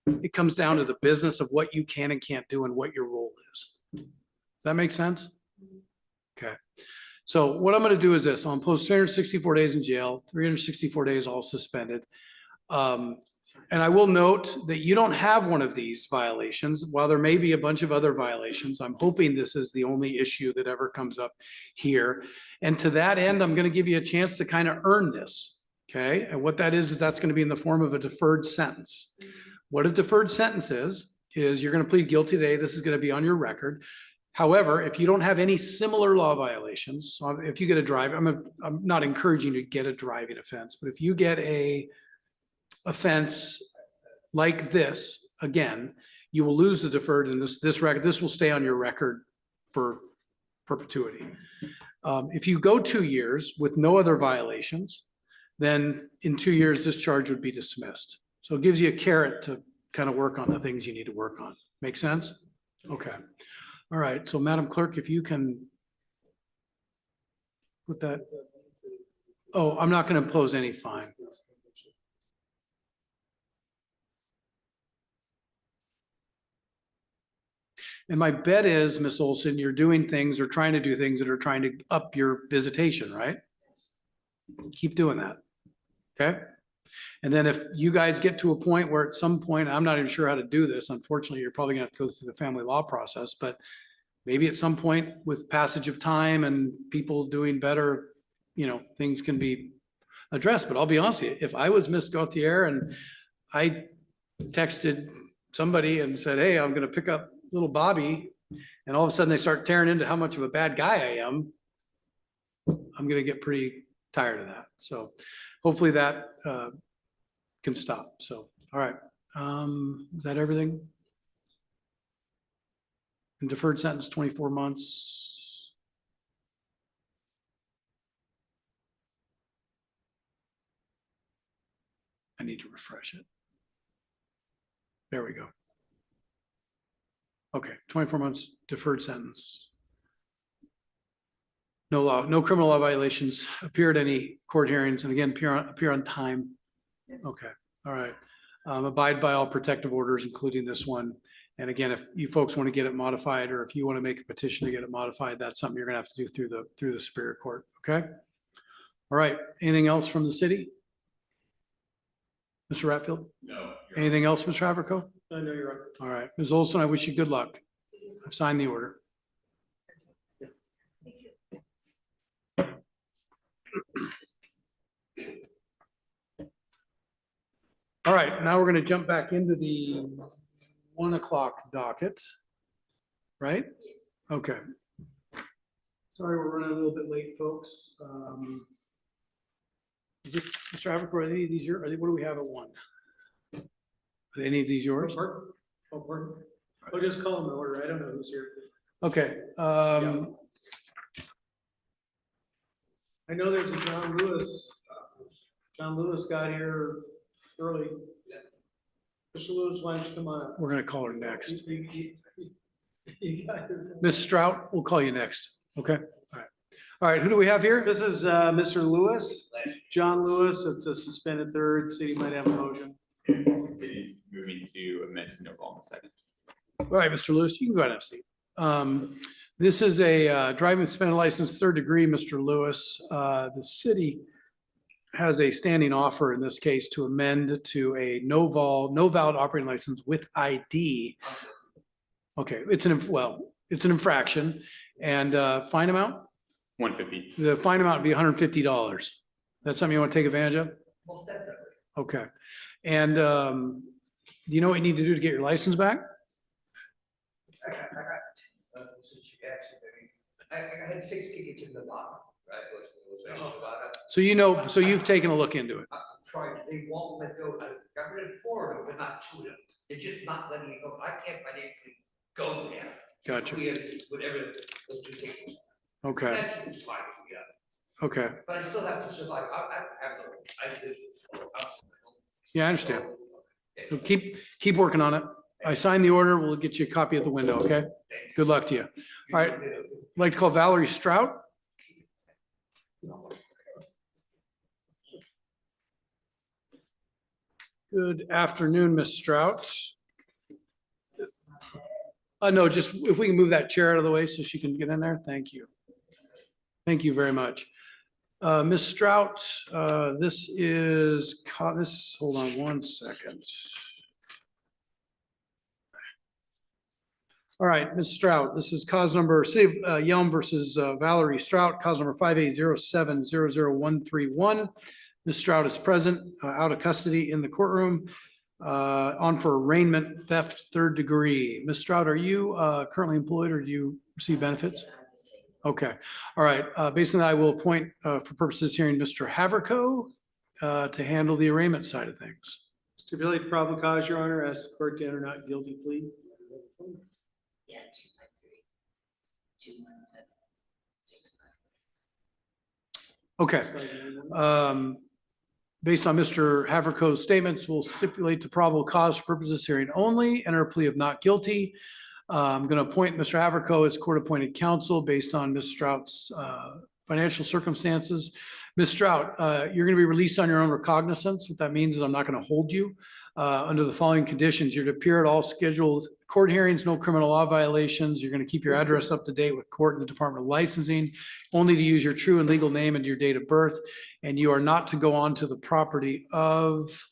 Speaker 4: It comes down to the business of what you can and can't do and what your role is. Does that make sense? Okay. So what I'm going to do is this. I'll impose 364 days in jail, 364 days all suspended. And I will note that you don't have one of these violations. While there may be a bunch of other violations, I'm hoping this is the only issue that ever comes up here. And to that end, I'm going to give you a chance to kind of earn this. Okay. And what that is that's going to be in the form of a deferred sentence. What a deferred sentence is you're going to plead guilty today. This is going to be on your record. However, if you don't have any similar law violations, so if you get a drive, I'm not encouraging you to get a driving offense, but if you get a offense like this, again, you will lose the deferred in this record. This will stay on your record for perpetuity. If you go 2 years with no other violations, then in 2 years, this charge would be dismissed. So it gives you a carrot to kind of work on the things you need to work on. Make sense? Okay. All right. So Madam Clerk, if you can put that. Oh, I'm not going to impose any fine. And my bet is, Ms. Olson, you're doing things or trying to do things that are trying to up your visitation, right? Keep doing that. Okay. And then if you guys get to a point where at some point, I'm not even sure how to do this. Unfortunately, you're probably gonna have to go through the family law process, but maybe at some point with passage of time and people doing better, you know, things can be addressed. But I'll be honest with you, if I was Miss Gauthier and I texted somebody and said, hey, I'm gonna pick up little Bobby, and all of a sudden they start tearing into how much of a bad guy I am, I'm gonna get pretty tired of that. So hopefully that can stop. So, all right. Is that everything? And deferred sentence, 24 months. I need to refresh it. There we go. Okay, 24 months deferred sentence. No criminal law violations, appear at any court hearings, and again, appear on time. Okay, all right. Abide by all protective orders, including this one. And again, if you folks want to get it modified, or if you want to make a petition to get it modified, that's something you're gonna have to do through the Superior Court, okay? All right, anything else from the city? Mr. Ratfield?
Speaker 15: No.
Speaker 4: Anything else, Mr. Haverco?
Speaker 13: I know you're right.
Speaker 4: All right, Ms. Olson, I wish you good luck. I've signed the order. All right, now we're going to jump back into the 1 o'clock docket, right? Okay. Sorry, we're running a little bit late, folks. Is this, Mr. Haverco, are any of these yours? What do we have at 1? Are any of these yours?
Speaker 13: Oh, pardon. I'll just call them in order. I don't know who's here.
Speaker 4: Okay.
Speaker 13: I know there's a John Lewis. John Lewis got here early. Mr. Lewis, why don't you come on up?
Speaker 4: We're going to call her next.
Speaker 13: You got it.
Speaker 4: Ms. Strout, we'll call you next. Okay. All right. All right. Who do we have here?
Speaker 13: This is Mr. Lewis, John Lewis. It's a suspended third. City might have a motion.
Speaker 3: City's moving to amend to no vote in a second.
Speaker 4: All right, Mr. Lewis, you can go ahead and have a seat. This is a driving suspended license, 3rd degree, Mr. Lewis. The city has a standing offer in this case to amend to a no valid operating license with ID. Okay, it's an infraction, and fine amount?
Speaker 3: $150.
Speaker 4: The fine amount would be $150. That's something you want to take advantage of?
Speaker 9: Most definitely.
Speaker 4: Okay. And do you know what you need to do to get your license back?
Speaker 9: I got, since you asked me, I had 6 tickets in the bottom, right?
Speaker 4: So you know, so you've taken a look into it.
Speaker 9: I'm trying, they won't let go. I got rid of 4 of them, but not 2 of them. They're just not letting it go. I can't financially go there.
Speaker 4: Gotcha.
Speaker 9: We have whatever those 2 tickets.
Speaker 4: Okay.
Speaker 9: Financially, it's fine, yeah.
Speaker 4: Okay.
Speaker 9: But I still have to survive. I have no,
Speaker 4: Yeah, I understand. So keep working on it. I signed the order. We'll get you a copy at the window, okay? Good luck to you. All right. I'd like to call Valerie Strout. Good afternoon, Ms. Strout. No, just if we can move that chair out of the way so she can get in there. Thank you. Thank you very much. Ms. Strout, this is, hold on one second. All right, Ms. Strout, this is cause number, City of Yelm versus Valerie Strout, cause number 5807000131. Ms. Strout is present, out of custody in the courtroom, on for arraignment theft, 3rd degree. Ms. Strout, are you currently employed or do you receive benefits? Okay, all right. Based on that, I will appoint, for purposes hearing, Mr. Haverco to handle the arraignment side of things.
Speaker 13: Stipulate the probable cause, Your Honor, ask the court to enter not guilty plea.
Speaker 17: Yeah, 253-217-65.
Speaker 4: Okay. Based on Mr. Haverco's statements, we'll stipulate the probable cause for purposes hearing only, enter a plea of not guilty. I'm going to appoint Mr. Haverco as court-appointed counsel based on Ms. Strout's financial circumstances. Ms. Strout, you're going to be released on your own recognizance. What that means is I'm not going to hold you under the following conditions. You're to appear at all scheduled court hearings, no criminal law violations. You're going to keep your address up to date with court and the Department of Licensing, only to use your true and legal name and your date of birth. And you are not to go onto the property of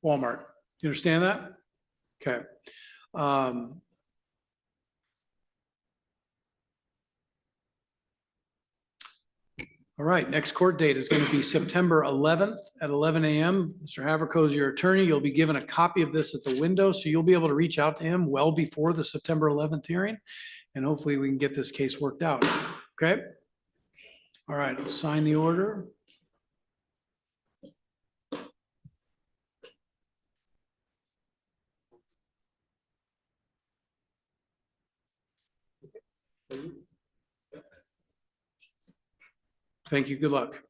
Speaker 4: Walmart. Do you understand that? Okay. All right, next court date is going to be September 11th at 11 a.m. Mr. Haverco is your attorney. You'll be given a copy of this at the window, so you'll be able to reach out to him well before the September 11th hearing, and hopefully we can get this case worked out. Okay? All right, I'll sign the order. Thank you. Good luck.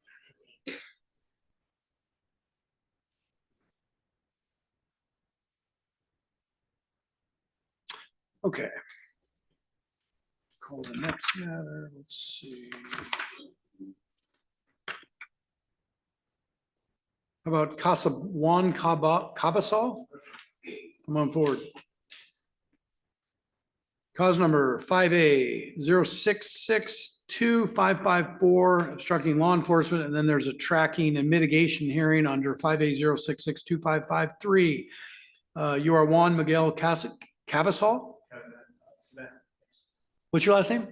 Speaker 4: Okay. Call the next matter. Let's see. How about Juan Cabasal? Come on forward. Cause number 5A06625554, obstructing law enforcement, and then there's a tracking and mitigation hearing under 5A06625553. You are Juan Miguel Cabasal? What's your last name?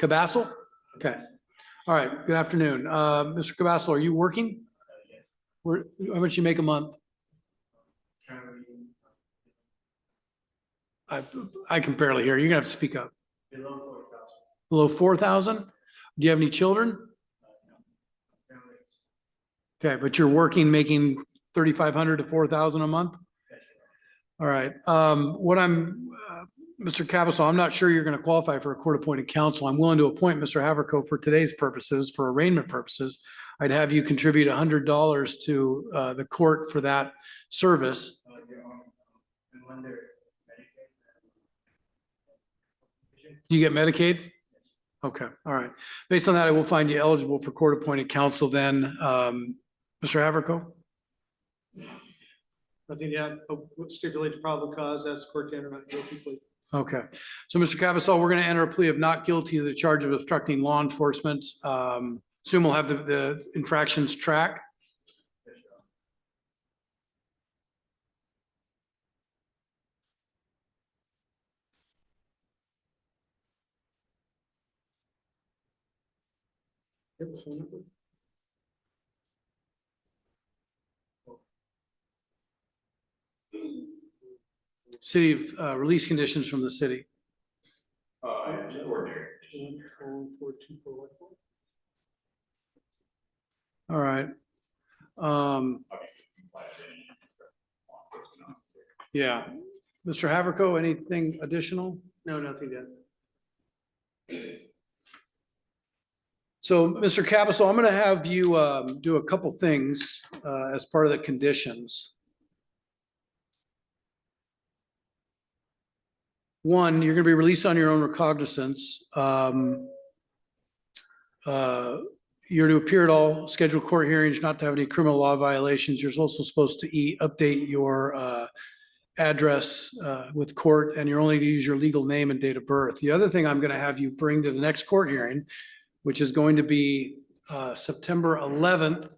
Speaker 4: Cabasal? Okay. All right. Good afternoon. Mr. Cabasal, are you working? How much you make a month? I can barely hear. You're gonna have to speak up.
Speaker 16: Below 4,000.
Speaker 4: Below 4,000? Do you have any children?
Speaker 16: No.
Speaker 4: Okay, but you're working, making 3,500 to 4,000 a month?
Speaker 16: Yes,
Speaker 4: All right. Mr. Cabasal, I'm not sure you're going to qualify for a court-appointed counsel. I'm willing to appoint Mr. Haverco for today's purposes, for arraignment purposes. I'd have you contribute $100 to the court for that service.
Speaker 16: and when they're
Speaker 4: Do you get Medicaid? Okay, all right. Based on that, I will find you eligible for court-appointed counsel then. Mr. Haverco?
Speaker 13: Nothing to add. Stipulate the probable cause, ask the court to enter not guilty plea.
Speaker 4: Okay, so Mr. Cabasal, we're going to enter a plea of not guilty to the charge of obstructing law enforcement. Assume we'll have the infractions track. City of release conditions from the city.
Speaker 15: Ordinary.
Speaker 4: All right. Yeah. Mr. Haverco, anything additional?
Speaker 13: No, nothing to add.
Speaker 4: So, Mr. Cabasal, I'm going to have you do a couple things as part of the conditions. One, you're going to be released on your own recognizance. You're to appear at all scheduled court hearings, not to have any criminal law violations. You're also supposed to update your address with court, and you're only to use your legal name and date of birth. The other thing I'm going to have you bring to the next court hearing, which is going to be September 11th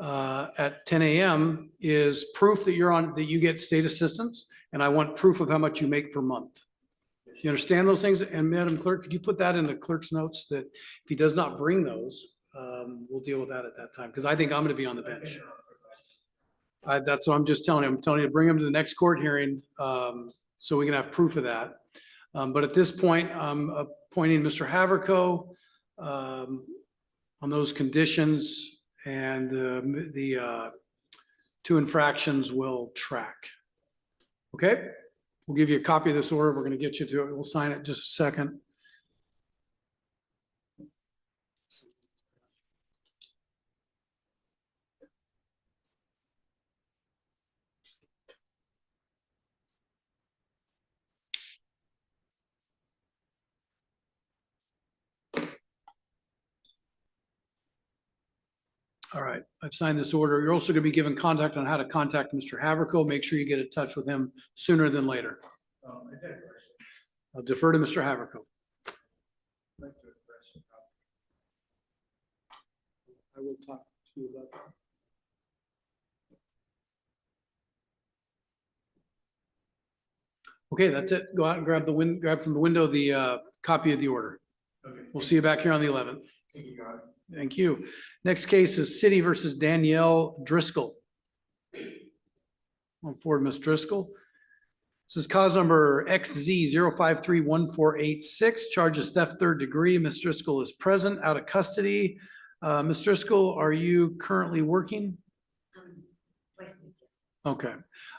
Speaker 4: at 10 a.m., is proof that that you get state assistance, and I want proof of how much you make per month. You understand those things? And Madam Clerk, could you put that in the clerk's notes that if he does not bring those, we'll deal with that at that time, because I think I'm going to be on the bench. That's what I'm just telling him. I'm telling you to bring him to the next court hearing so we can have proof of that. But at this point, I'm appointing Mr. Haverco on those conditions, and the 2 infractions will track. Okay? We'll give you a copy of this order. We're going to get you to it. We'll sign it in just a second. All right, I've signed this order. You're also going to be given contact on how to contact Mr. Haverco. Make sure you get in touch with him sooner than later. I'll defer to Mr. Haverco. I will talk to you about that. Okay, that's it. Go out and grab from the window the copy of the order. Okay. We'll see you back here on the 11th. Thank you, God. Thank you. Next case is City versus Danielle Driscoll. On forward, Ms. Driscoll. This is cause number XZ 0531486. Charges theft 3rd degree. Ms. Driscoll is present, out of custody. Ms. Driscoll, are you currently working? Okay.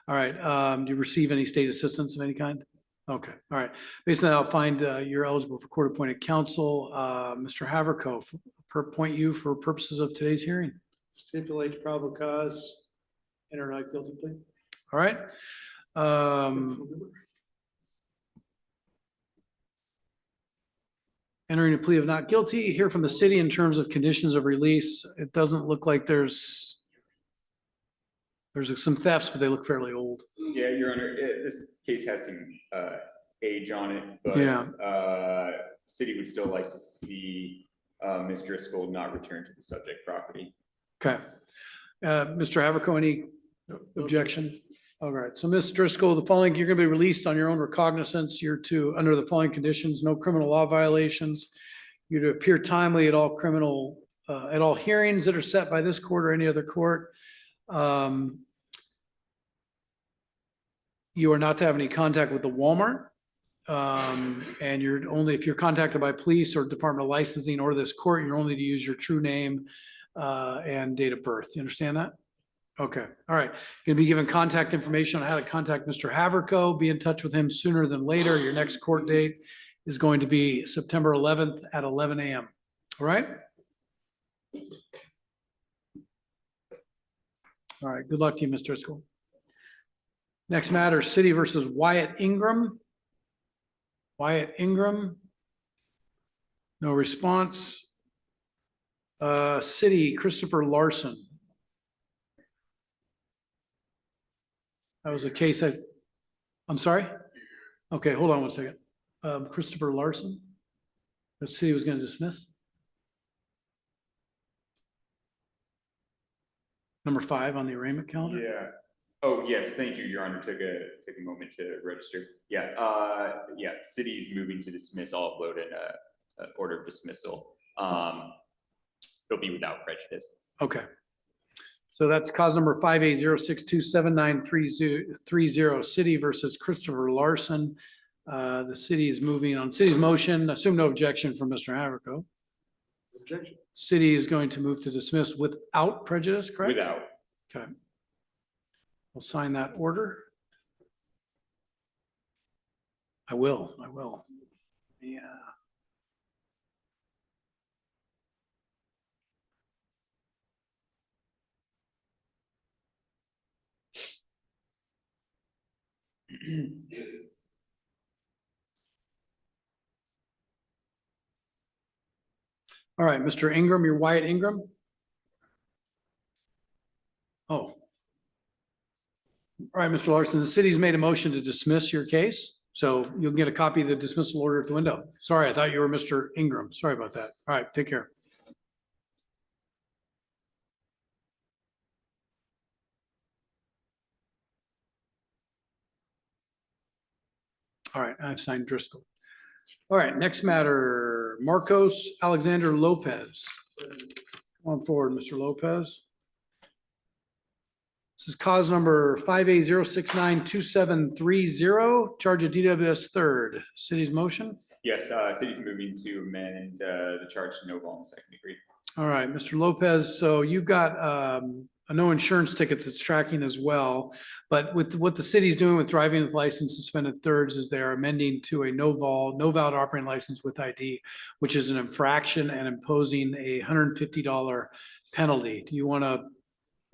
Speaker 4: All right. Do you receive any state assistance of any kind? Okay. All right. Based on that, I'll find you're eligible for court-appointed counsel. Mr. Haverco, appoint you for purposes of today's hearing.
Speaker 13: Stipulate to probable cause, enter not guilty plea.
Speaker 4: All right. Entering a plea of not guilty. Hear from the city in terms of conditions of release. It doesn't look like there's some thefts, but they look fairly old.
Speaker 3: Yeah, Your Honor, this case has some age on it, but
Speaker 4: yeah.
Speaker 3: City would still like to see Ms. Driscoll not return to the subject property.
Speaker 4: Okay. Mr. Haverco, any objection? All right. So Ms. Driscoll, the following, you're going to be released on your own recognizance. You're to, under the following conditions, no criminal law violations. You're to appear timely at all at all hearings that are set by this court or any other court. You are not to have any contact with the Walmart. And you're only, if you're contacted by police or Department of Licensing or this court, you're only to use your true name and date of birth. You understand that? Okay. All right. You're going to be given contact information on how to contact Mr. Haverco. Be in touch with him sooner than later. Your next court date is going to be September 11th at 11 a.m. All right. All right. Good luck to you, Mr. Driscoll. Next matter, City versus Wyatt Ingram. Wyatt Ingram. No response. City, Christopher Larson. That was a case I'm sorry? Okay, hold on one second. Christopher Larson. The city was going to dismiss. Number 5 on the arraignment calendar.
Speaker 3: Yeah. Oh, yes. Thank you, Your Honor. Took a moment to register. Yeah. Yeah. City's moving to dismiss. I'll upload an order of dismissal. It'll be without prejudice.
Speaker 4: Okay. So that's cause number 580627930 City versus Christopher Larson. The city is moving on city's motion. Assume no objection from Mr. Haverco.
Speaker 13: Objection.
Speaker 4: City is going to move to dismiss without prejudice, correct?
Speaker 3: Without.
Speaker 4: Okay. We'll sign that order. I will. Yeah. All right, Mr. Ingram, you're Wyatt Ingram. Oh. All All right, Mr. Larson, the city's made a motion to dismiss your case, so you'll get a copy of the dismissal order at the window. Sorry, I thought you were Mr. Ingram. Sorry about that. All right, take care. All right, I've signed Driscoll. All right, next matter, Marcos Alexander Lopez. Come on forward, Mr. Lopez. This is cause number 580692730, charge of DWS third. City's motion?
Speaker 3: Yes, city's moving to amend the charge to no fault in the second degree.
Speaker 4: All right, Mr. Lopez, so you've got a no insurance tickets it's tracking as well. But with what the city's doing with driving with license suspended thirds is they're amending to a no valid operating license with ID, which is an infraction and imposing a $150 penalty. Do you want to,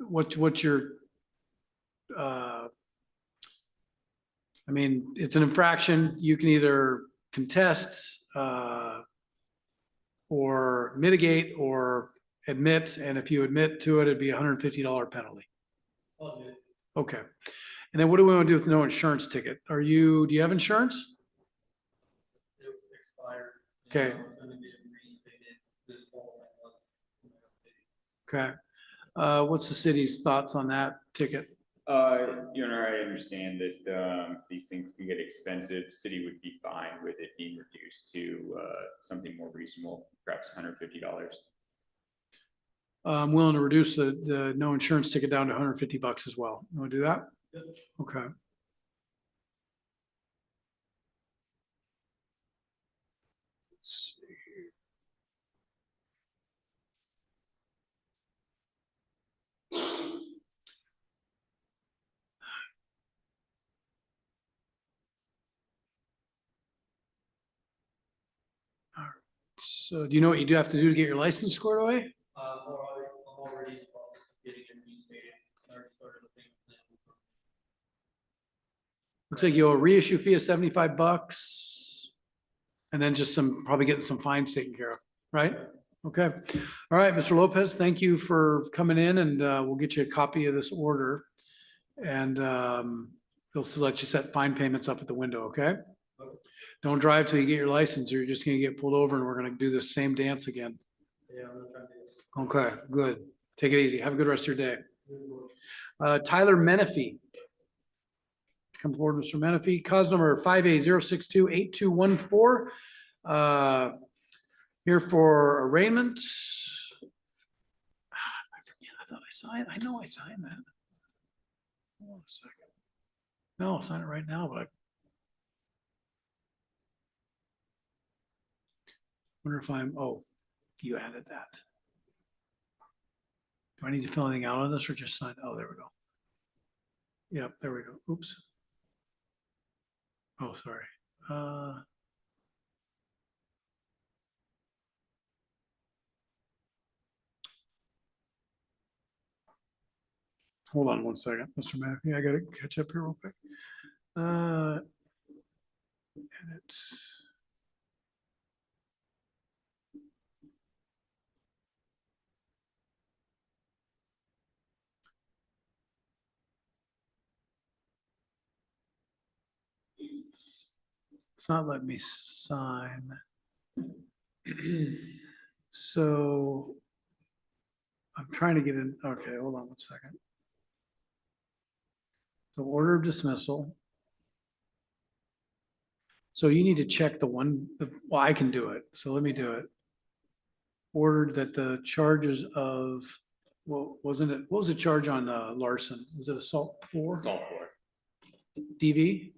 Speaker 4: what's your, I mean, it's an infraction. You can either contest or mitigate or admit, and if you admit to it, it'd be a $150 penalty. Okay. And then what do we want to do with no insurance ticket? Do you have insurance? Okay. Okay. What's the city's thoughts on that ticket?
Speaker 3: Your Honor, I understand that these things can get expensive. City would be fine with it being reduced to something more reasonable, perhaps $150.
Speaker 4: I'm willing to reduce the no insurance ticket down to $150 as well. You want to do that? Okay. Let's see here. All right. So do you know what you do have to do to get your license squared away?
Speaker 16: I'm already in the process of getting it restated. I already started the payment plan.
Speaker 4: Looks like you'll reissue fee of $75 and then just probably getting some fines taken care of, right? Okay. All right, Mr. Lopez, thank you for coming in, and we'll get you a copy of this order. And they'll let you set fine payments up at the window, okay? Don't drive till you get your license or you're just gonna get pulled over and we're gonna do the same dance again.
Speaker 16: Yeah, I'm not trying to do this.
Speaker 4: Okay, good. Take it easy. Have a good rest of your day. Tyler Menifee. Come forward, Mr. Menifee. Cause number 580628214. Here for arraignment. I forget. I thought I signed. I know I signed that. Hold on a second. No, I'll sign it right now, but I wonder if you added that. Do I need to fill anything out on this or just sign? Oh, there we go. Yep, there we go. Oops. Oh, sorry. Hold on one second, Mr. Menifee. I gotta catch up here real quick. Edit. It's not letting me sign. So I'm trying to get in. Okay, hold on one second. So order of dismissal. So you need to check well, I can do it. So let me do it. Ordered that the charges of, what was the charge on Larson? Was it assault 4?
Speaker 3: Assault 4.
Speaker 4: DV?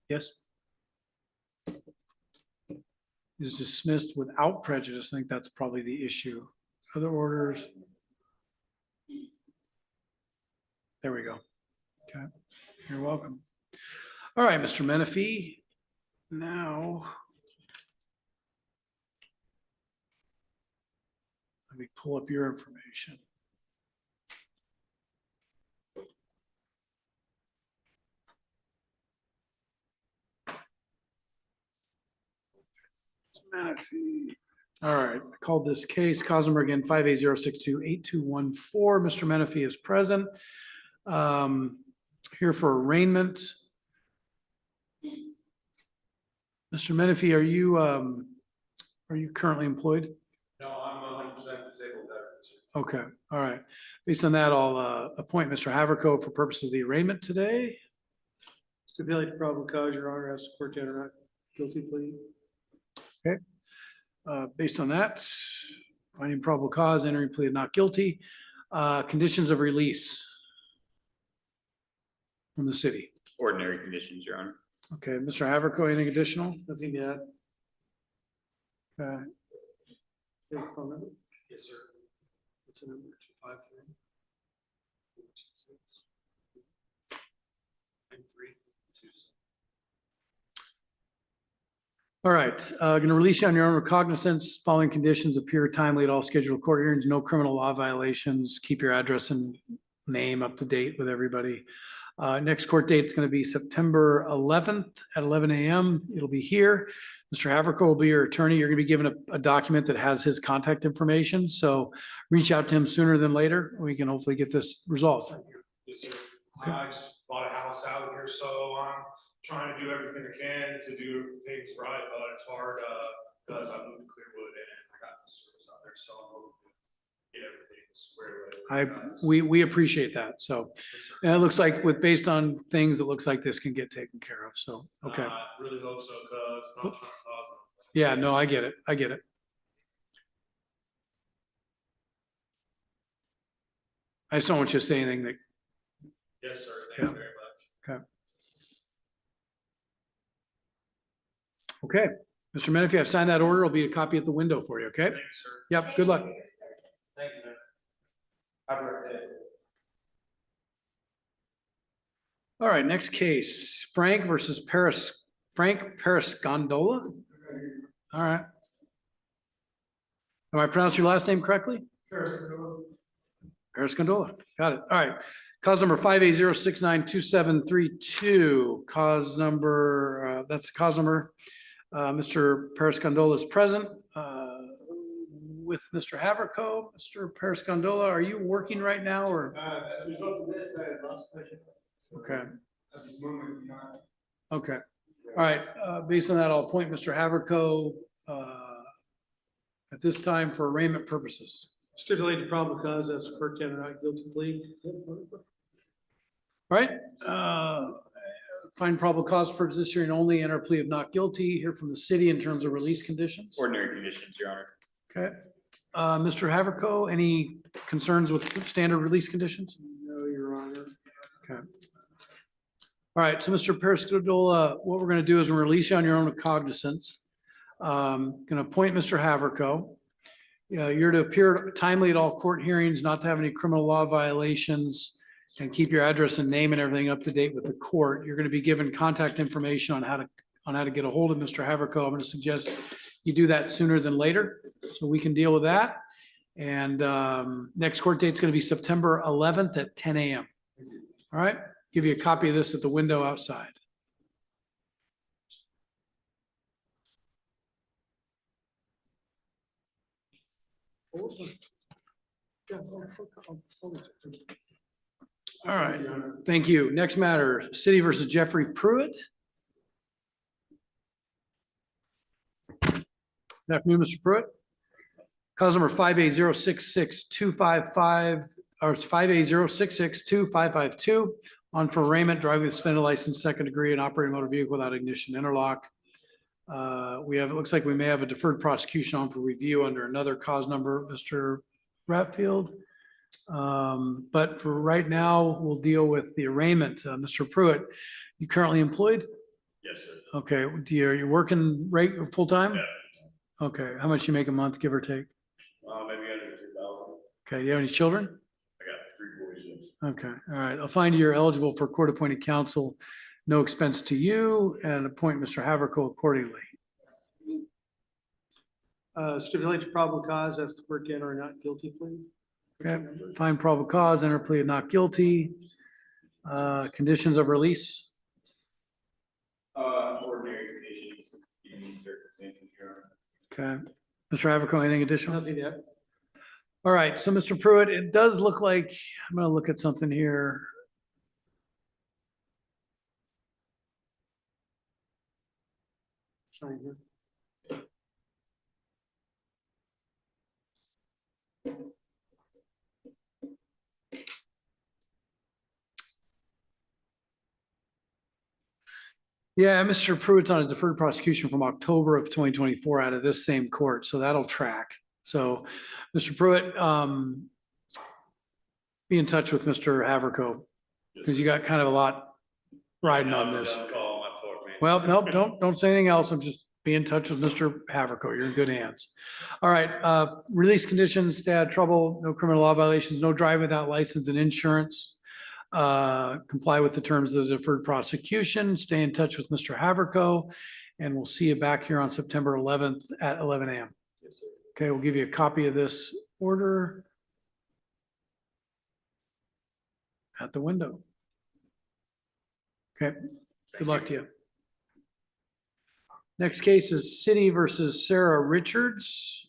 Speaker 4: Yes. Is dismissed without prejudice. I think that's probably the issue. Other orders. There we go. Okay, you're welcome. All right, Mr. Menifee. Now, let me pull up your information. Menifee. All right, I called this case, cause number again, 580628214. Mr. Menifee is present. Here for arraignment. Mr. Menifee, are you currently employed?
Speaker 16: No, I'm 100% disabled veteran, sir.
Speaker 4: Okay, all right. Based on that, I'll appoint Mr. Haverco for purposes of the arraignment today.
Speaker 13: Stipulate the probable cause, Your Honor, ask the court to enter not guilty plea.
Speaker 4: Okay. Based on that, finding probable cause, entering plea of not guilty. Conditions of release from the city.
Speaker 3: Ordinary conditions, Your Honor.
Speaker 4: Okay, Mr. Haverco, anything additional?
Speaker 13: Nothing to add.
Speaker 4: Okay.
Speaker 13: Your phone number?
Speaker 16: Yes, sir.
Speaker 13: What's the number? 253? 426 9327.
Speaker 4: All right, going to release you on your own recognizance. Following conditions appear timely at all scheduled court hearings, no criminal law violations. Keep your address and name up to date with everybody. Next court date is going to be September 11th at 11 a.m. It'll be here. Mr. Haverco will be your attorney. You're going to be given a document that has his contact information. So reach out to him sooner than later. We can hopefully get this resolved.
Speaker 16: Yes, sir. I just bought a house out here, so I'm trying to do everything I can to do things right, but it's hard, because I moved to Clearwood and I got the service out there, so I'm hoping to get everything squared away.
Speaker 4: We appreciate that. So, and it looks like based on things, it looks like this can get taken care of. So, okay.
Speaker 16: I really hope so, cause I'm not trying to cause them.
Speaker 4: Yeah, no, I get it. I get it. I just don't want you to say anything that.
Speaker 16: Yes, sir. Thank you very much.
Speaker 4: Okay. Okay. Mr. Menifee, I've signed that order. It'll be a copy at the window for you. Okay.
Speaker 16: Thank you, sir.
Speaker 4: Yep. Good luck.
Speaker 16: Thank you, man. Have a great day.
Speaker 4: All right. Next case, Frank versus Frank Periscondola. All right. Am I pronouncing your last name correctly? Periscondola. Got it. All right. Cause number 580692732. Cause number, that's the cause number. Mr. Periscondola is present with Mr. Haverco. Mr. Periscondola, are you working right now or?
Speaker 16: As a result of this, I had lost vision.
Speaker 4: Okay.
Speaker 16: At this moment, behind.
Speaker 4: Okay. All right. Based on that, I'll appoint Mr. Haverco at this time for arraignment purposes.
Speaker 13: Stipulate the probable cause, that's the court to enter not guilty plea.
Speaker 4: All right, find probable cause for this hearing only, enter plea of not guilty, hear from the city in terms of release conditions.
Speaker 3: Ordinary conditions, Your Honor.
Speaker 4: Okay, Mr. Haverco, any concerns with standard release conditions?
Speaker 13: No, Your Honor.
Speaker 4: Okay. All right, so Mr. Periscondola, what we're gonna do is we're gonna release you on your own recognizance. Gonna appoint Mr. Haverco. You're to appear timely at all court hearings, not to have any criminal law violations, and keep your address and name and everything up to date with the court. You're going to be given contact information on how to get a hold of Mr. Haverco. I'm going to suggest you do that sooner than later, so we can deal with that. And next court date is going to be September 11th at 10 a.m. All right, give you a copy of this at the window outside. All right, thank you. Next matter, City versus Jeffrey Pruitt. Good afternoon, Mr. Pruitt. Cause number 580662555, or it's 580662552, on for arraignment, driving with suspended license, second degree, and operating motor vehicle without ignition interlock. It looks like we may have a deferred prosecution on for review under another cause number, Mr. Ratfield. But for right now, we'll deal with the arraignment. Mr. Pruitt, you currently employed?
Speaker 16: Yes, sir.
Speaker 4: Okay, are you working full time?
Speaker 16: Yeah.
Speaker 4: Okay, how much you make a month, give or take?
Speaker 16: Maybe under 2,000.
Speaker 4: Okay, do you have any children?
Speaker 16: I got 3 boys. Yes.
Speaker 4: Okay, all right. I'll find you're eligible for court-appointed counsel, no expense to you, and appoint Mr. Haverco accordingly.
Speaker 13: Stipulate the probable cause, that's the court to enter not guilty plea.
Speaker 4: Okay, find probable cause, enter plea of not guilty. Conditions of release.
Speaker 3: Ordinary conditions in these circumstances, Your Honor.
Speaker 4: Okay, Mr. Haverco, anything additional?
Speaker 13: Nothing to add.
Speaker 4: All right, so Mr. Pruitt, it does look like, I'm gonna look at something here.
Speaker 13: Sign here. Yeah, Mr. Pruitt's on a deferred prosecution from October of 2024 out of this same court, so that'll track. So, Mr. Pruitt, be in touch with Mr. Haverco, because you got kind of a lot riding on this. Well, nope, don't say anything else. I'm just be in touch with Mr. Haverco. You're in good hands. All right, release conditions, stay out of trouble, no criminal law violations, no drive without license and insurance. Comply with the terms of the deferred prosecution, stay in touch with Mr. Haverco, and we'll see you back here on September 11th at 11 a.m. Okay, we'll give you a copy of this order at the window. Okay, good luck to you. Next case is City versus Sarah Richards.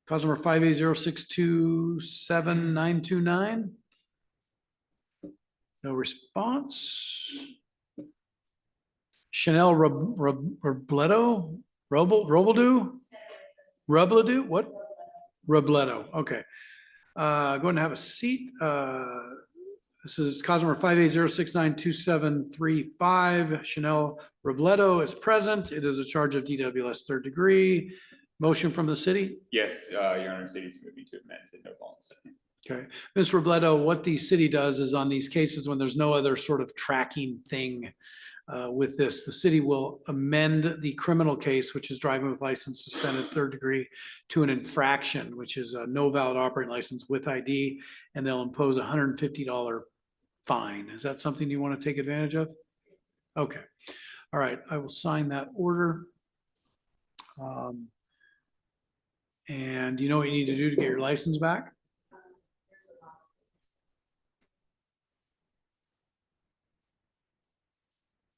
Speaker 13: Cause number 580627929. No response. Chanel Robledo? Robledo? What? Robledo, okay. Go ahead and have a seat. This is cause number 580692735. Chanel Robledo is present. It is a charge of DWS third degree. Motion from the city?
Speaker 3: Yes, Your Honor, city's moving to amend to no fault second.
Speaker 4: Okay, Ms. Robledo, what the city does is on these cases when there's no other sort of tracking thing with this, the city will amend the criminal case, which is driving with license suspended third degree, to an infraction, which is a no valid operating license with ID, and they'll impose $150 fine. Is that something you want to take advantage of? Okay, all right, I will sign that order. And you know what you need to do to get your license back?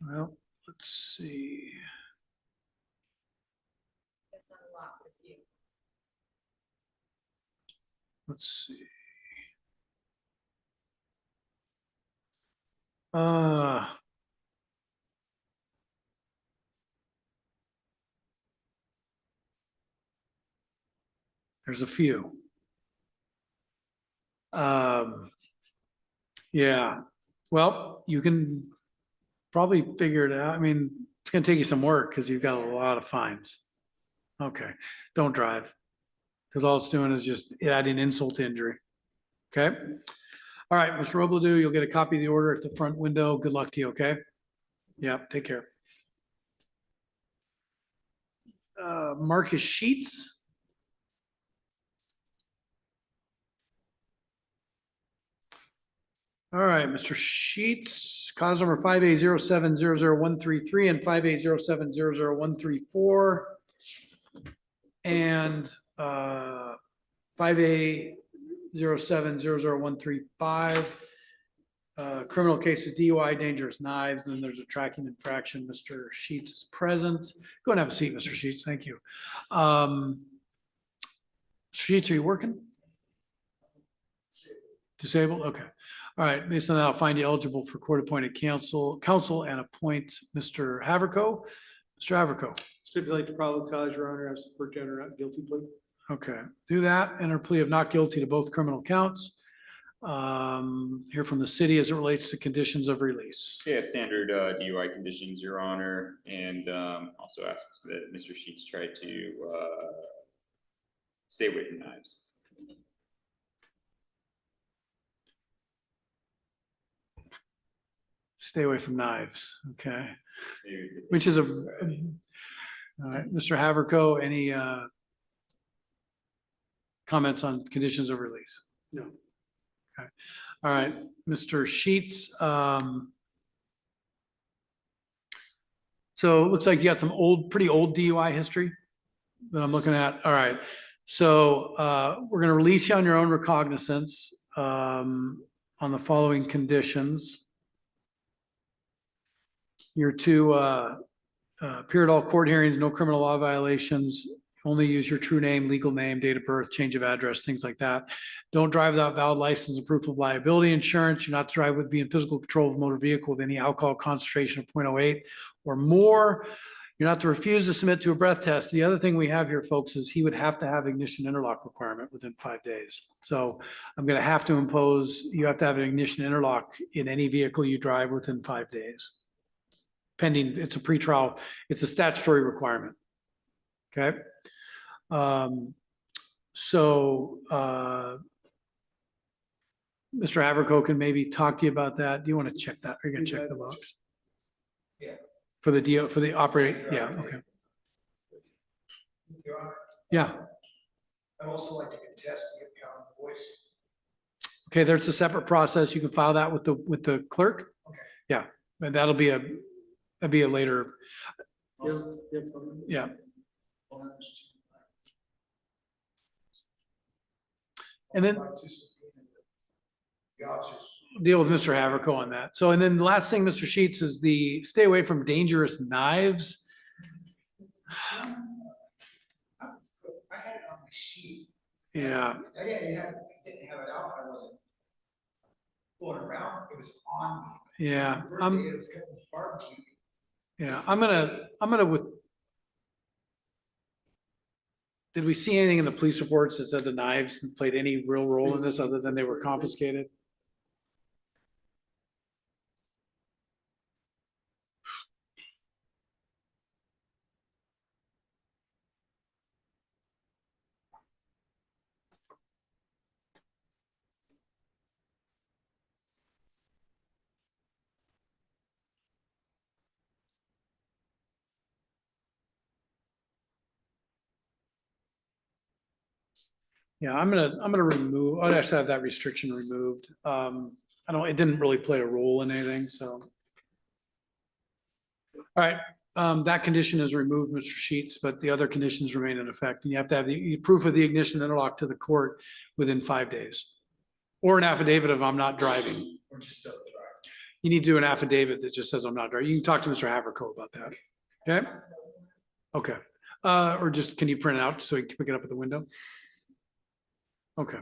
Speaker 4: Well, let's see.
Speaker 1: That's not a lot with you.
Speaker 4: Let's see. There's a few. Yeah, well, you can probably figure it out. I mean, it's gonna take you some work because you've got a lot of fines. Okay, don't drive. Because all it's doing is just adding insult to injury. Okay? All right, Mr. Robledo, you'll get a copy of the order at the front window. Good luck to you, okay? Yeah, take care. Marcus Sheets. All right, Mr. Sheets, cause number 580700133 and 580700134. And 580700135. Criminal cases, DUI, dangerous knives, and then there's a tracking infraction. Mr. Sheets is present. Go and have a seat, Mr. Sheets. Thank you. Sheets, are you working? Disabled? Okay. All right. Based on that, I'll find you eligible for court-appointed counsel and appoint Mr. Haverco. Mr. Haverco.
Speaker 13: Stipulate the probable cause, Your Honor, as support to enter not guilty plea.
Speaker 4: Okay, do that. Enter plea of not guilty to both criminal counts. Hear from the city as it relates to conditions of release.
Speaker 3: Yeah, standard DUI conditions, Your Honor, and also ask that Mr. Sheets try to stay away from knives.
Speaker 4: Stay away from knives, okay? Which is all right, Mr. Haverco, any comments on conditions of release?
Speaker 13: No.
Speaker 4: Okay, all right, Mr. Sheets. So it looks like you got some pretty old DUI history that I'm looking at. All right, so we're gonna release you on your own recognizance on the following conditions. You're to appear at all court hearings, no criminal law violations, only use your true name, legal name, date of birth, change of address, things like that. Don't drive without valid license and proof of liability insurance. You're not to drive with being physical control of a motor vehicle with any alcohol concentration of 0.08 or more. You're not to refuse to submit to a breath test. The other thing we have here, folks, is he would have to have ignition interlock requirement within 5 days. So I'm going to have to impose, you have to have an ignition interlock in any vehicle you drive within 5 days. Pending, it's a pretrial, it's a statutory requirement. Okay. Mr. Haverco can maybe talk to you about that. Do you want to check that? Are you going to check the box?
Speaker 9: Yeah.
Speaker 4: For the deal, for the operating, yeah, okay.
Speaker 9: Your Honor,
Speaker 4: Yeah,
Speaker 9: I'd also like to contest the impound voice.
Speaker 4: okay, there's a separate process. You can file that with the clerk.
Speaker 9: Okay.
Speaker 4: Yeah, and that'll be a later, yeah. And then deal with Mr. Haverco on that. So, and then the last thing, Mr. Sheets, is the stay away from dangerous knives.
Speaker 9: I had it on my sheet.
Speaker 4: Yeah,
Speaker 9: I didn't have it out, I wasn't going around, it was on me.
Speaker 4: yeah,
Speaker 9: Birthday, it was barbecue.
Speaker 4: yeah, I'm gonna with. Did we see anything in the police reports that said the knives played any real role in this other than they were confiscated? Yeah, I'm gonna remove, I'll actually have that restriction removed. It didn't really play a role in anything, so. All right, that condition is removed, Mr. Sheets, but the other conditions remain in effect. And you have to have the proof of the ignition interlock to the court within 5 days. Or an affidavit of I'm not driving.
Speaker 9: Or just don't drive.
Speaker 4: You need to do an affidavit that just says I'm not driving. You can talk to Mr. Haverco about that. Okay? Okay. Or just, can you print it out so you can pick it up at the window? Okay.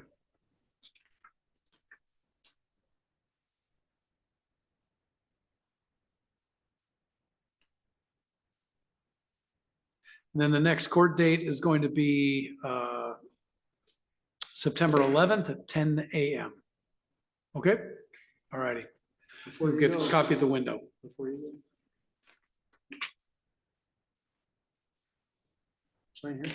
Speaker 4: And then the next court date is going to be September 11th at 10 a.m. Okay? All righty. Before you get a copy of the window. Before you go. Sign here.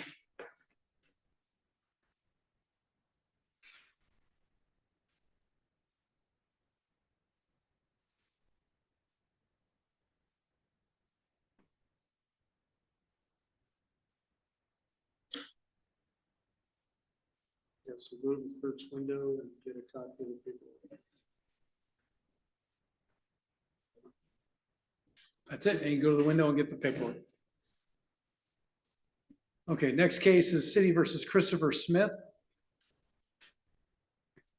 Speaker 4: Yeah, so go to the clerk's window and get a copy of the paperwork. That's it. And you go to the window and get the paperwork. Okay, next case is City versus Christopher Smith.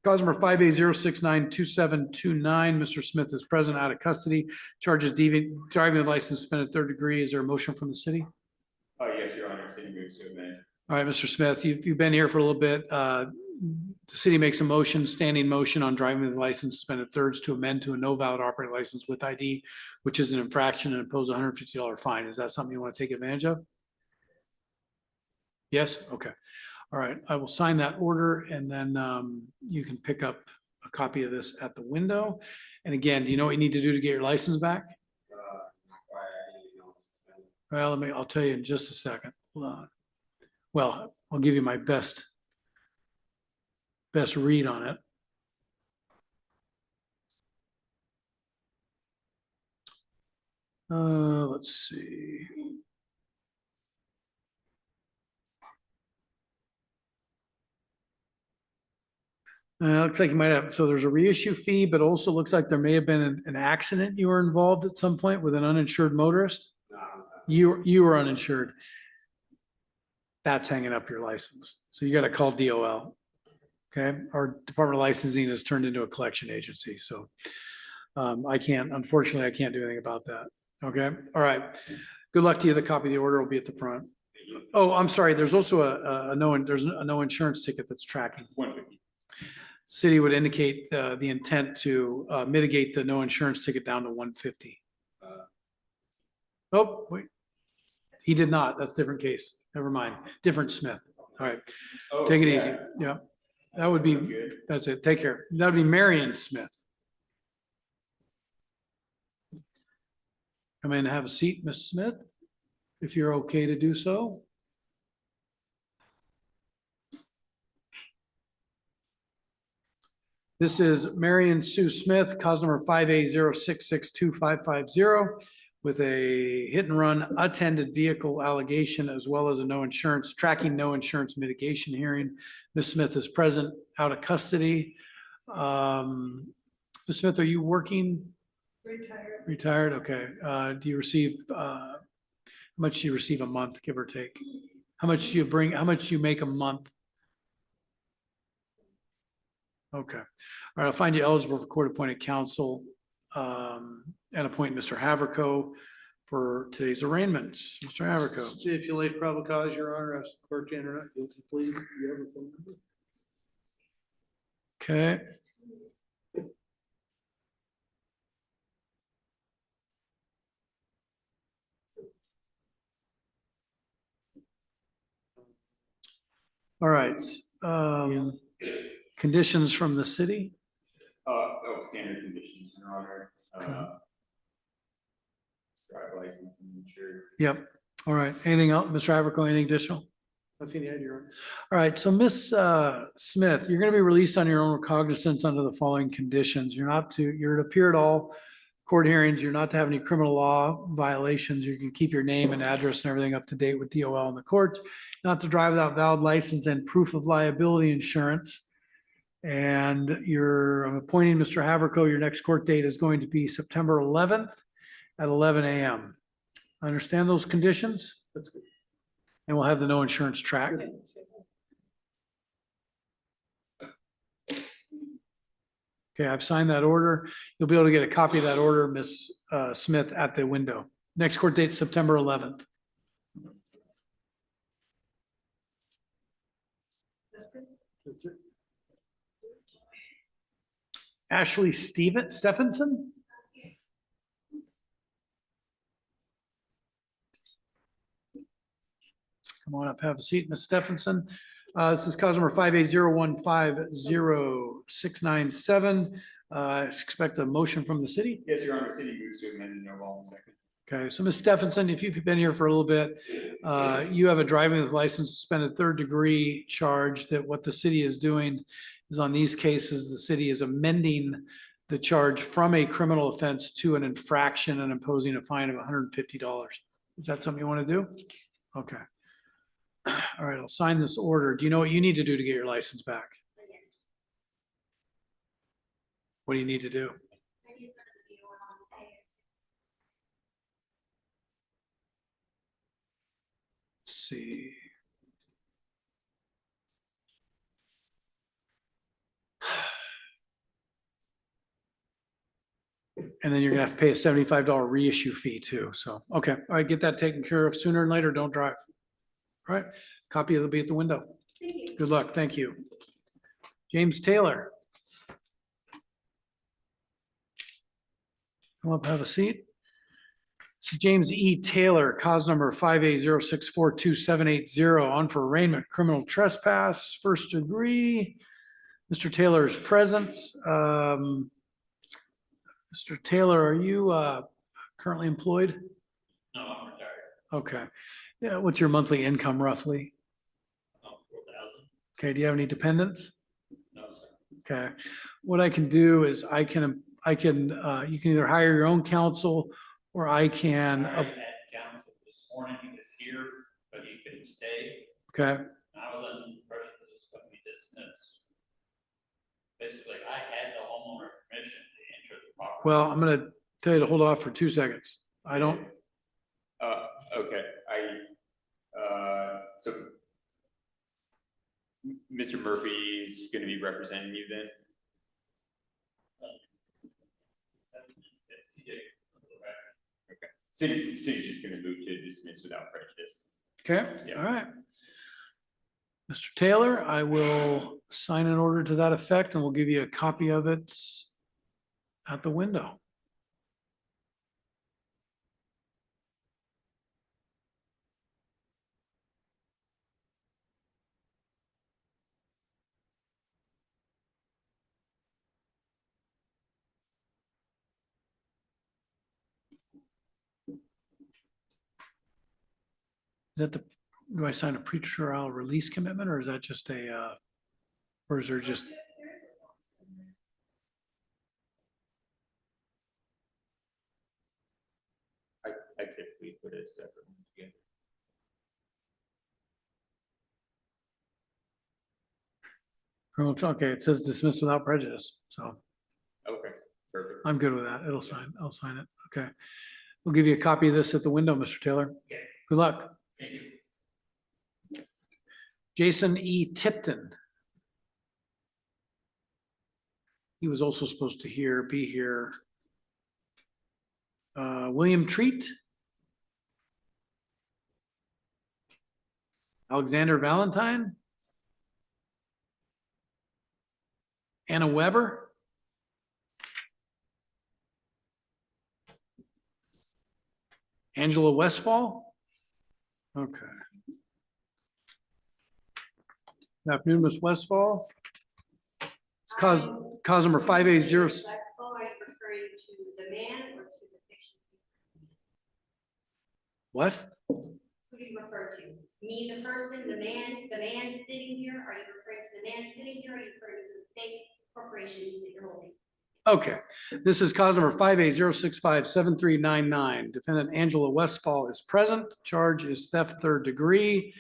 Speaker 4: Cause number 5A0692729. Mr. Smith is present out of custody. Charges driving with license suspended 3rd degree. Is there a motion from the city?
Speaker 3: Yes, Your Honor, city moves to amend.
Speaker 4: All right, Mr. Smith, you've been here for a little bit. The city makes a motion, standing motion on driving with license suspended thirds to amend to a no valid operating license with ID, which is an infraction and impose a $150 fine. Is that something you want to take advantage of? Yes? Okay. All right, I will sign that order and then you can pick up a copy of this at the window. And again, do you know what you need to do to get your license back? Well, I'll tell you in just a second. Hold on. Well, I'll give you my best read on it. Let's see. Looks like you might have, so there's a reissue fee, but also looks like there may have been an accident you were involved at some point with an uninsured motorist. You were uninsured. That's hanging up your license. So you got to call DOL. Okay. Our Department of Licensing has turned into a collection agency. So unfortunately, I can't do anything about that. Okay. All right. Good luck to you. The copy of the order will be at the front. Oh, I'm sorry. There's also a no insurance ticket that's tracking.
Speaker 3: 150.
Speaker 4: City would indicate the intent to mitigate the no insurance ticket down to 150. Oh, wait. He did not. That's a different case. Never mind. Different Smith. All right.
Speaker 3: Oh,
Speaker 4: Take it
Speaker 3: yeah.
Speaker 4: easy. Yeah. That would be,
Speaker 3: Good.
Speaker 4: that's it. Take care. That'd be Marion Smith. Come in and have a seat, Miss Smith, if you're okay to do so. This is Marion Sue Smith, cause number 5A06625550, with a hit and run attended vehicle allegation, as well as a no insurance, tracking no insurance mitigation hearing. Ms. Smith is present, out of custody. Ms. Smith, are you working?
Speaker 14: Retired.
Speaker 4: Retired, okay. Do you receive, how much do you receive a month, give or take? How much do you bring, how much do you make a month? Okay. All right, I'll find you eligible for court-appointed counsel and appoint Mr. Haverco for today's arraignments. Mr. Haverco.
Speaker 13: Stipulate probable cause, Your Honor, ask the court to enter not guilty plea. You have a phone number?
Speaker 4: Okay. All right. Conditions from the city?
Speaker 3: Standard conditions, Your Honor. Drive license and insured.
Speaker 4: Yep. All right. Anything else, Mr. Haverco, anything additional?
Speaker 13: Nothing yet, Your Honor.
Speaker 4: All right. So Miss Smith, you're going to be released on your own recognizance under the following conditions. You're to appear at all court hearings. You're not to have any criminal law violations. You can keep your name and address and everything up to date with DOL in the court. Not to drive without valid license and proof of liability insurance. And I'm appointing Mr. Haverco. Your next court date is going to be September 11th at 11 a.m. Understand those conditions?
Speaker 13: That's good.
Speaker 4: And we'll have the no insurance track. Okay, I've signed that order. You'll be able to get a copy of that order, Ms. Smith, at the window. Next court date, September 11th.
Speaker 13: That's it.
Speaker 4: Ashley Stephenson? Come on up, have a seat, Ms. Stephenson. This is cause number 5A01500697. Expect a motion from the city.
Speaker 3: Yes, Your Honor, city moves to amend and no law in second.
Speaker 4: Okay, so Ms. Stephenson, if you've been here for a little bit, you have a driving with license suspended third degree charge. That what the city is doing is, on these cases, the city is amending the charge from a criminal offense to an infraction and imposing a fine of $150. Is that something you want to do? Okay. All right, I'll sign this order. Do you know what you need to do to get your license back?
Speaker 1: Yes.
Speaker 4: What do you need to do? Let's see. And then you're gonna have to pay a $75 reissue fee too. So, okay, all right, get that taken care of sooner than later. Don't drive. All right, copy will be at the window.
Speaker 1: Thank you.
Speaker 4: Good luck. Thank you. James Taylor. Come up, have a seat. So James E. Taylor, cause number 5A064278, on for arraignment, criminal trespass, first degree. Mr. Taylor's presence. Mr. Taylor, are you currently employed?
Speaker 18: No, I'm retired.
Speaker 4: Okay. Yeah, what's your monthly income roughly?
Speaker 18: 4,000.
Speaker 4: Okay, do you have any dependents?
Speaker 18: No, sir.
Speaker 4: Okay. What I can do is you can either hire your own counsel, or I can.
Speaker 18: I had counsel this morning, he was here, but he couldn't stay.
Speaker 4: Okay.
Speaker 18: I was under the impression that this was going to be dismissed. Basically, I had the homeowner's permission to enter the property.
Speaker 4: Well, I'm going to tell you to hold off for 2 seconds. I don't.
Speaker 3: Okay, so Mr. Murphy is going to be representing you then? Okay, city's just going to move to dismiss without prejudice.
Speaker 4: Okay,
Speaker 3: Yeah.
Speaker 4: all right. Mr. Taylor, I will sign an order to that effect and we'll give you a copy of it at the window. that do I sign a pretrial release commitment or is that just a, or is there just?
Speaker 3: I typically put a separate one together.
Speaker 4: Okay, it says dismissed without prejudice, so
Speaker 3: Okay, perfect.
Speaker 4: I'm good with that. I'll sign it. Okay. We'll give you a copy of this at the window, Mr. Taylor.
Speaker 18: Okay.
Speaker 4: Good luck.
Speaker 18: Thank you.
Speaker 4: Jason E. Tipton. He was also supposed to be here. William Treat. Alexander Valentine. Anna Weber. Angela Westfall. Okay. Good afternoon, Ms. Westfall. It's cause number 580.
Speaker 1: Are you referring to the man or to the fiction?
Speaker 4: What?
Speaker 1: Who do you refer to? Me, the person, the man sitting here? Are you referring to the man sitting here? Or are you referring to the fake corporation that you're holding?
Speaker 4: Okay, this is cause number 580657399. Defendant Angela Westfall is present. Charge is theft third degree.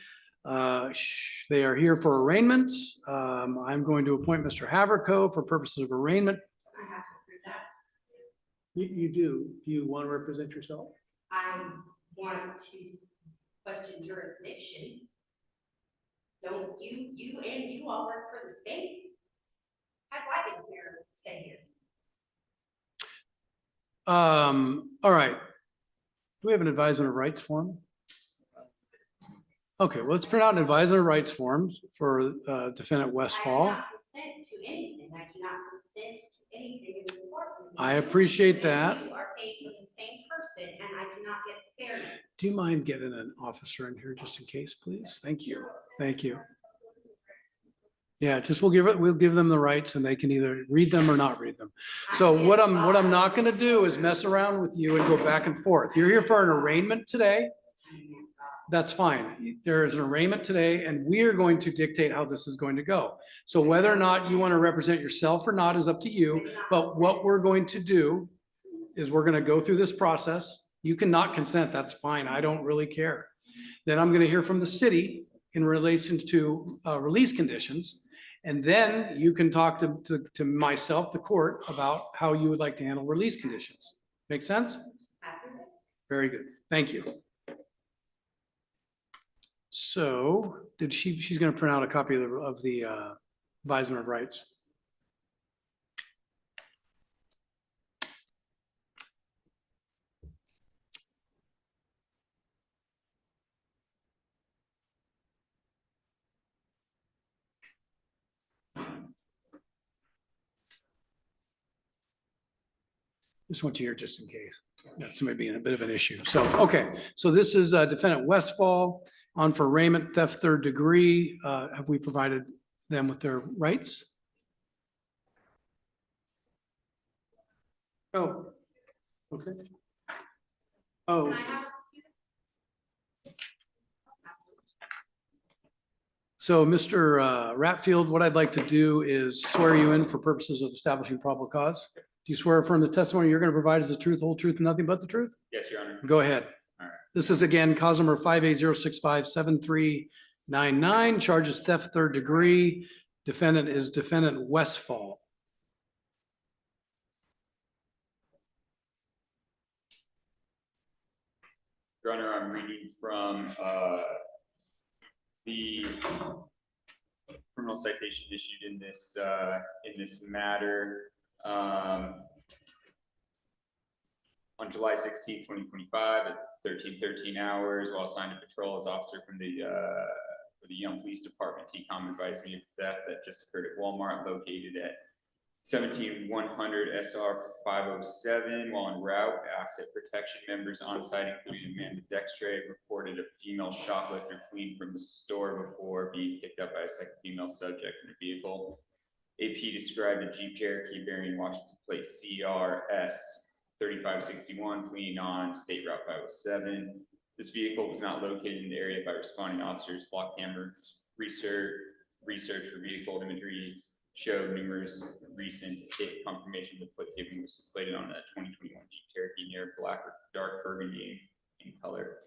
Speaker 4: They are here for arraignments. I'm going to appoint Mr. Haverco for purposes of arraignment.
Speaker 1: I have to approve that.
Speaker 13: You do. Do you want to represent yourself?
Speaker 1: I want to question jurisdiction. Don't you and you all work for the state? How do I get here, stay here?
Speaker 4: All right. Do we have an advisement of rights form? Okay, well, let's print out an advisement of rights forms for defendant Westfall.
Speaker 1: I cannot consent to anything. I cannot consent to anything in this courtroom.
Speaker 4: I appreciate that.
Speaker 1: You are paid for the same person and I cannot get fairness.
Speaker 4: Do you mind getting an officer in here just in case, please? Thank you. Thank you. Yeah, just we'll give them the rights and they can either read them or not read them. So what I'm not going to do is mess around with you and go back and forth. You're here for an arraignment today. That's fine. There is an arraignment today and we are going to dictate how this is going to go. So whether or not you want to represent yourself or not is up to you. But what we're going to do is we're going to go through this process. You cannot consent. That's fine. I don't really care. Then I'm going to hear from the city in relation to release conditions. And then you can talk to myself, the court, about how you would like to handle release conditions. Make sense? Very good. Thank you. So she's going to print out a copy of the advisement of rights. Just want you here just in case. That's maybe being a bit of an issue. So, okay. So this is defendant Westfall on for arraignment, theft third degree. Have we provided them with their rights?
Speaker 13: Oh, okay. Oh.
Speaker 4: So Mr. Ratfield, what I'd like to do is swear you in for purposes of establishing probable cause. Do you swear affirm the testimony you're going to provide is the truth, whole truth, and nothing but the truth?
Speaker 3: Yes, Your Honor.
Speaker 4: Go ahead.
Speaker 3: All right.
Speaker 4: This is again cause number 580657399. Charges theft third degree. Defendant is defendant Westfall.
Speaker 3: Your Honor, I'm reading from the criminal citation issued in this matter on July 16, 2025 at 13:13 hours while assigned to patrol as officer from the Yelm Police Department. TCOM advised me of theft that just occurred at Walmart located at 17100 SR 507. While en route, asset protection members on site, including Amanda Dextre, reported a female shoplifter fleeing from the store before being picked up by a second female subject in a vehicle. AP described a Jeep Cherokee bearing Washington plate CRS 3561 fleeing on State Route 507. This vehicle was not located in the area by responding officers. Flock camera research for vehicle imagery showed numerous recent hit confirmation the plate cabling was displayed on a 2021 Jeep Cherokee near black or dark burgundy in color.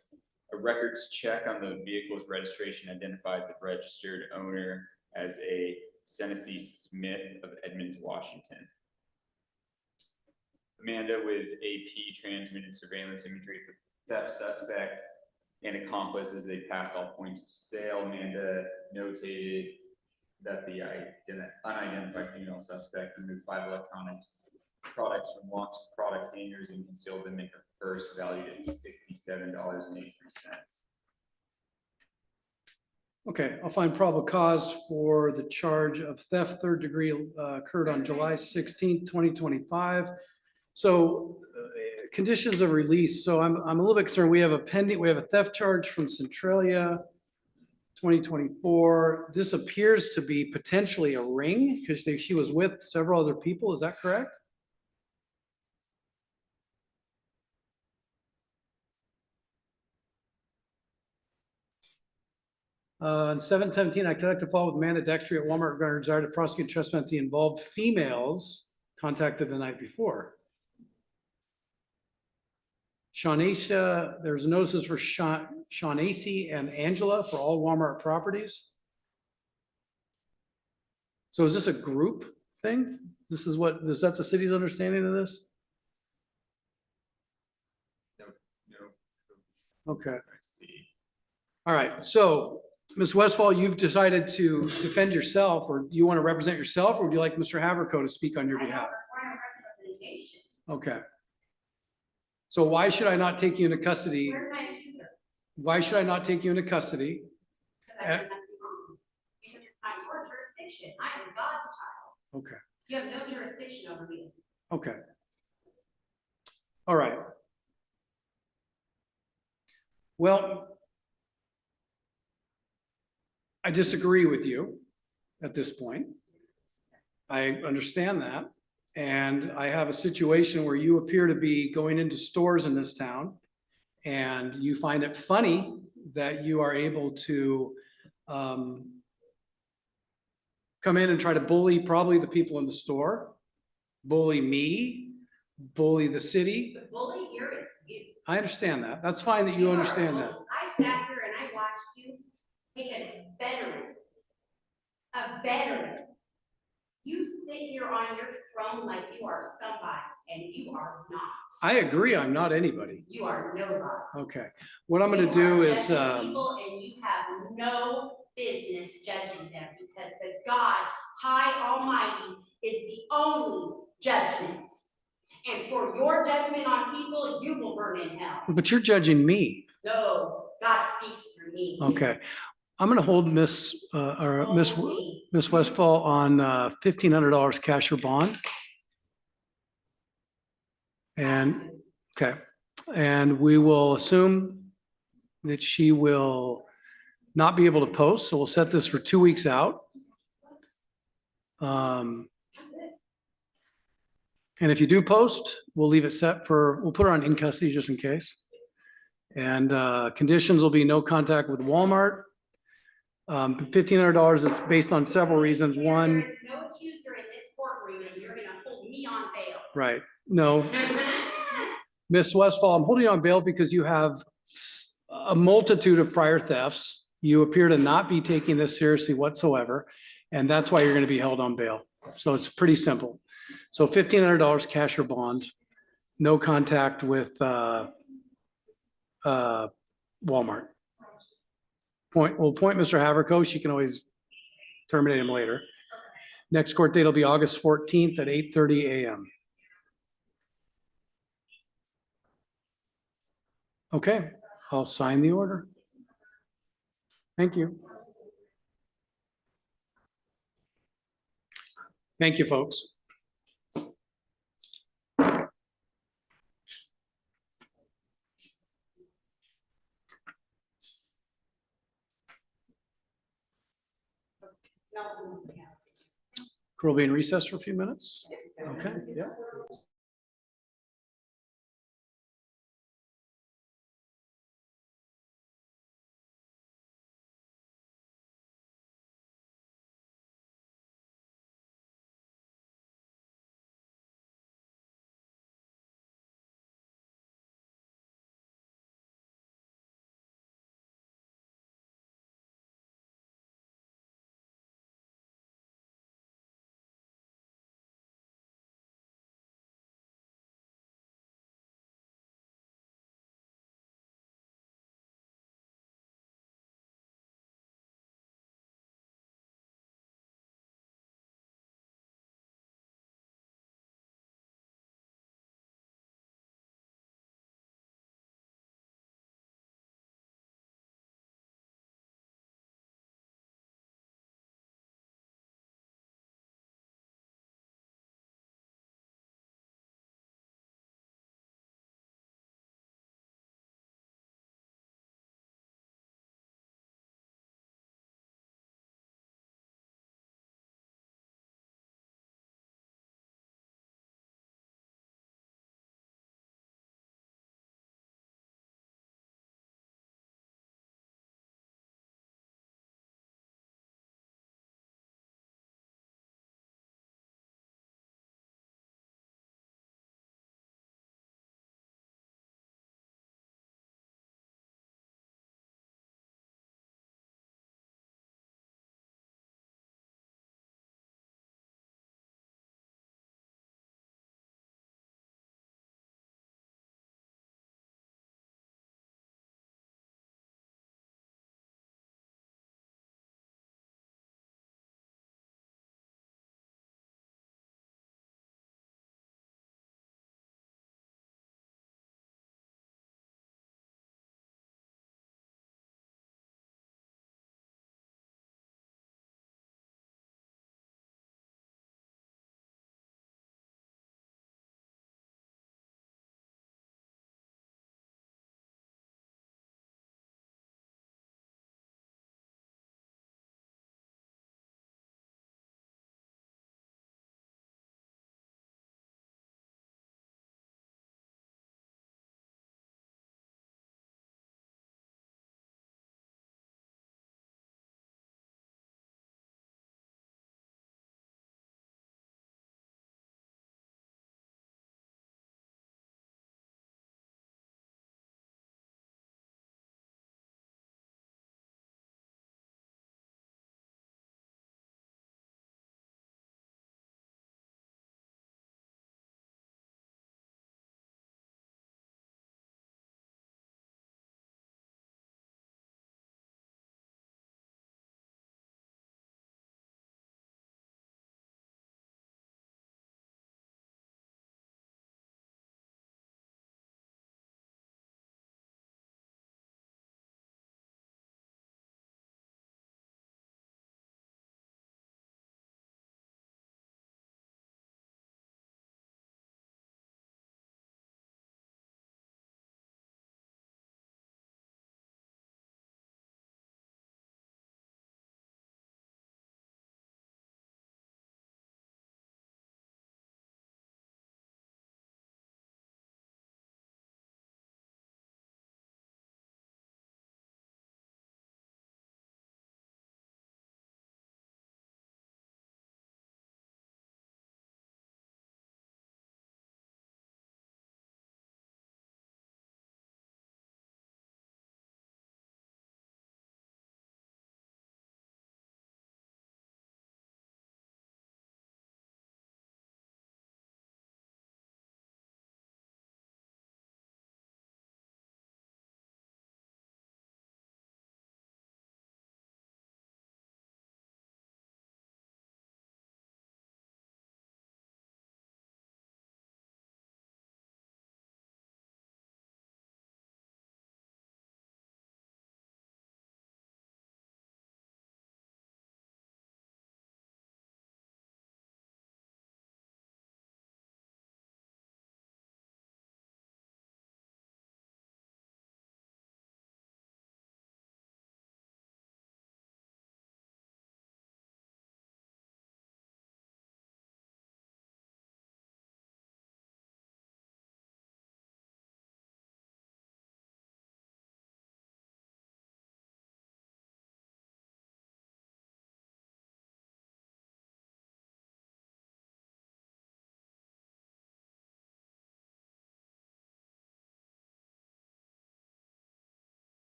Speaker 3: A records check on the vehicle's registration identified the registered owner as a Tennessee Smith of Edmonds, Washington. Amanda with AP transmitted surveillance imagery of the theft suspect and accomplice as they passed all points of sale. Amanda notated that the unidentified female suspect removed 5 electronics products from locked product hangers and concealed them in her purse valued at $67.83.
Speaker 4: Okay, I'll find probable cause for the charge of theft, 3rd degree, occurred on July 16th, 2025. So conditions of release. So I'm a little bit concerned. We have a theft charge from Centralia 2024. This appears to be potentially a ring because she was with several other people. Is that correct? On 7/17, I conducted a call with Amanda Dexter at Walmart regarding desire to prosecute trespass the involved females contacted the night before. Shaunacia, there's notices for Shaunacy and Angela for all Walmart properties. So is this a group thing? Is that the city's understanding of this?
Speaker 3: No.
Speaker 4: Okay.
Speaker 3: I see.
Speaker 4: All right, so Ms. Westfall, you've decided to defend yourself, or you want to represent yourself, or would you like Mr. Haverco to speak on your behalf?
Speaker 1: I require representation.
Speaker 4: Okay. So why should I not take you into custody?
Speaker 1: Where's my accuser?
Speaker 4: Why should I not take you into custody?
Speaker 1: Because I did nothing wrong. Because it's not your jurisdiction. I am God's child.
Speaker 4: Okay,
Speaker 1: You have no jurisdiction over me.
Speaker 4: okay. All right. Well, I disagree with you at this point. I understand that. And I have a situation where you appear to be going into stores in this town and you find it funny that you are able to come in and try to bully probably the people in the store, bully me, bully the city.
Speaker 1: The bully here is you.
Speaker 4: I understand that. That's fine that you understand that.
Speaker 1: I sat here and I watched you take a veteran. You sit here on your throne like you are somebody, and you are not.
Speaker 4: I agree, I'm not anybody.
Speaker 1: You are nobody.
Speaker 4: Okay, what I'm gonna
Speaker 1: You
Speaker 4: do
Speaker 1: are
Speaker 4: is,
Speaker 1: judging people, and you have no business judging them, because the God, High Almighty, is the only judgment. And for your judgment on people, you will burn in hell.
Speaker 4: but you're judging me.
Speaker 1: No, God speaks through me.
Speaker 4: Okay, I'm gonna hold Miss Westfall on $1,500 cash or bond. And, okay, and we will assume that she will not be able to post, so we'll set this for 2 weeks out. And if you do post, we'll leave it set for, we'll put her on in custody just in case. And conditions will be no contact with Walmart. $1,500 is based on several reasons. One,
Speaker 1: There is no accuser in this courtroom, and you're gonna hold me on bail.
Speaker 4: right, no. Miss Westfall, I'm holding you on bail because you have a multitude of prior thefts. You appear to not be taking this seriously whatsoever, and that's why you're going to be held on bail. So it's pretty simple. So $1,500 cash or bond, no contact with Walmart. We'll appoint Mr. Haverco. She can always terminate him later. Next court date will be August 14th at 8:30 a.m. Okay, I'll sign the order. Thank you. Thank you, folks. Court will be in recess for a few minutes. Okay, yeah.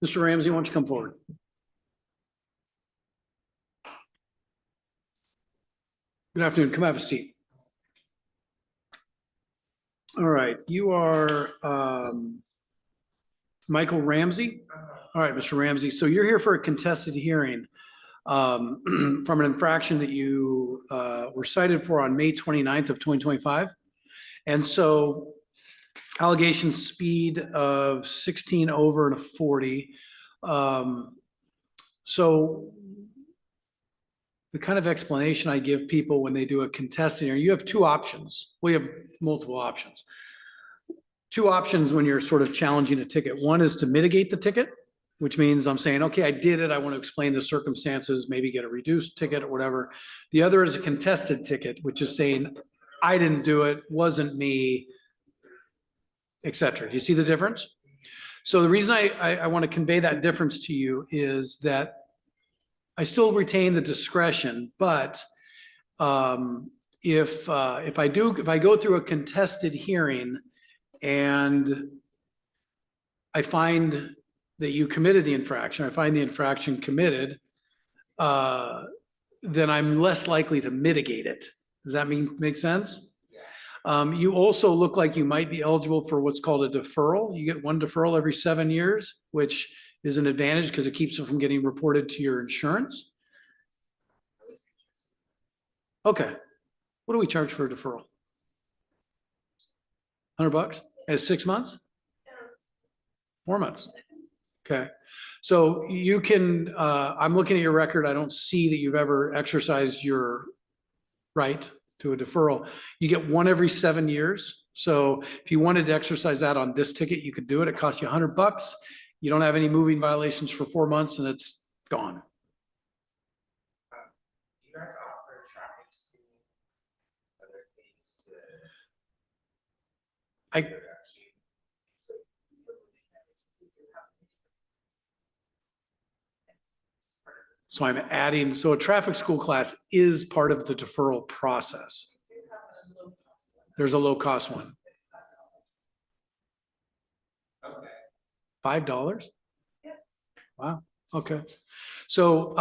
Speaker 4: Mr. Ramsey, why don't you come forward? Good afternoon. Come have a seat. All right, you are Michael Ramsey? All right, Mr. Ramsey, so you're here for a contested hearing from an infraction that you were cited for on May 29th of 2025. And so allegation speed of 16 over and a 40. So the kind of explanation I give people when they do a contested hearing, you have two options. We have multiple options. Two options when you're sort of challenging a ticket. One is to mitigate the ticket, which means I'm saying, okay, I did it. I want to explain the circumstances, maybe get a reduced ticket or whatever. The other is a contested ticket, which is saying, I didn't do it, wasn't me, etc. Do you see the difference? So the reason I want to convey that difference to you is that I still retain the discretion, but if I go through a contested hearing and I find that you committed the infraction, I find the infraction committed, then I'm less likely to mitigate it. Does that make sense? You also look like you might be eligible for what's called a deferral. You get one deferral every 7 years, which is an advantage because it keeps it from getting reported to your insurance. Okay. What do we charge for a deferral? $100 as 6 months? 4 months. Okay. So you can, I'm looking at your record. I don't see that you've ever exercised your right to a deferral. You get one every 7 years. So if you wanted to exercise that on this ticket, you could do it. It costs you $100. You don't have any moving violations for 4 months and it's gone.
Speaker 1: You guys offer traffic school, other things to.
Speaker 4: So I'm adding, so a traffic school class is part of the deferral process. There's a low cost one. $5? Wow, okay. So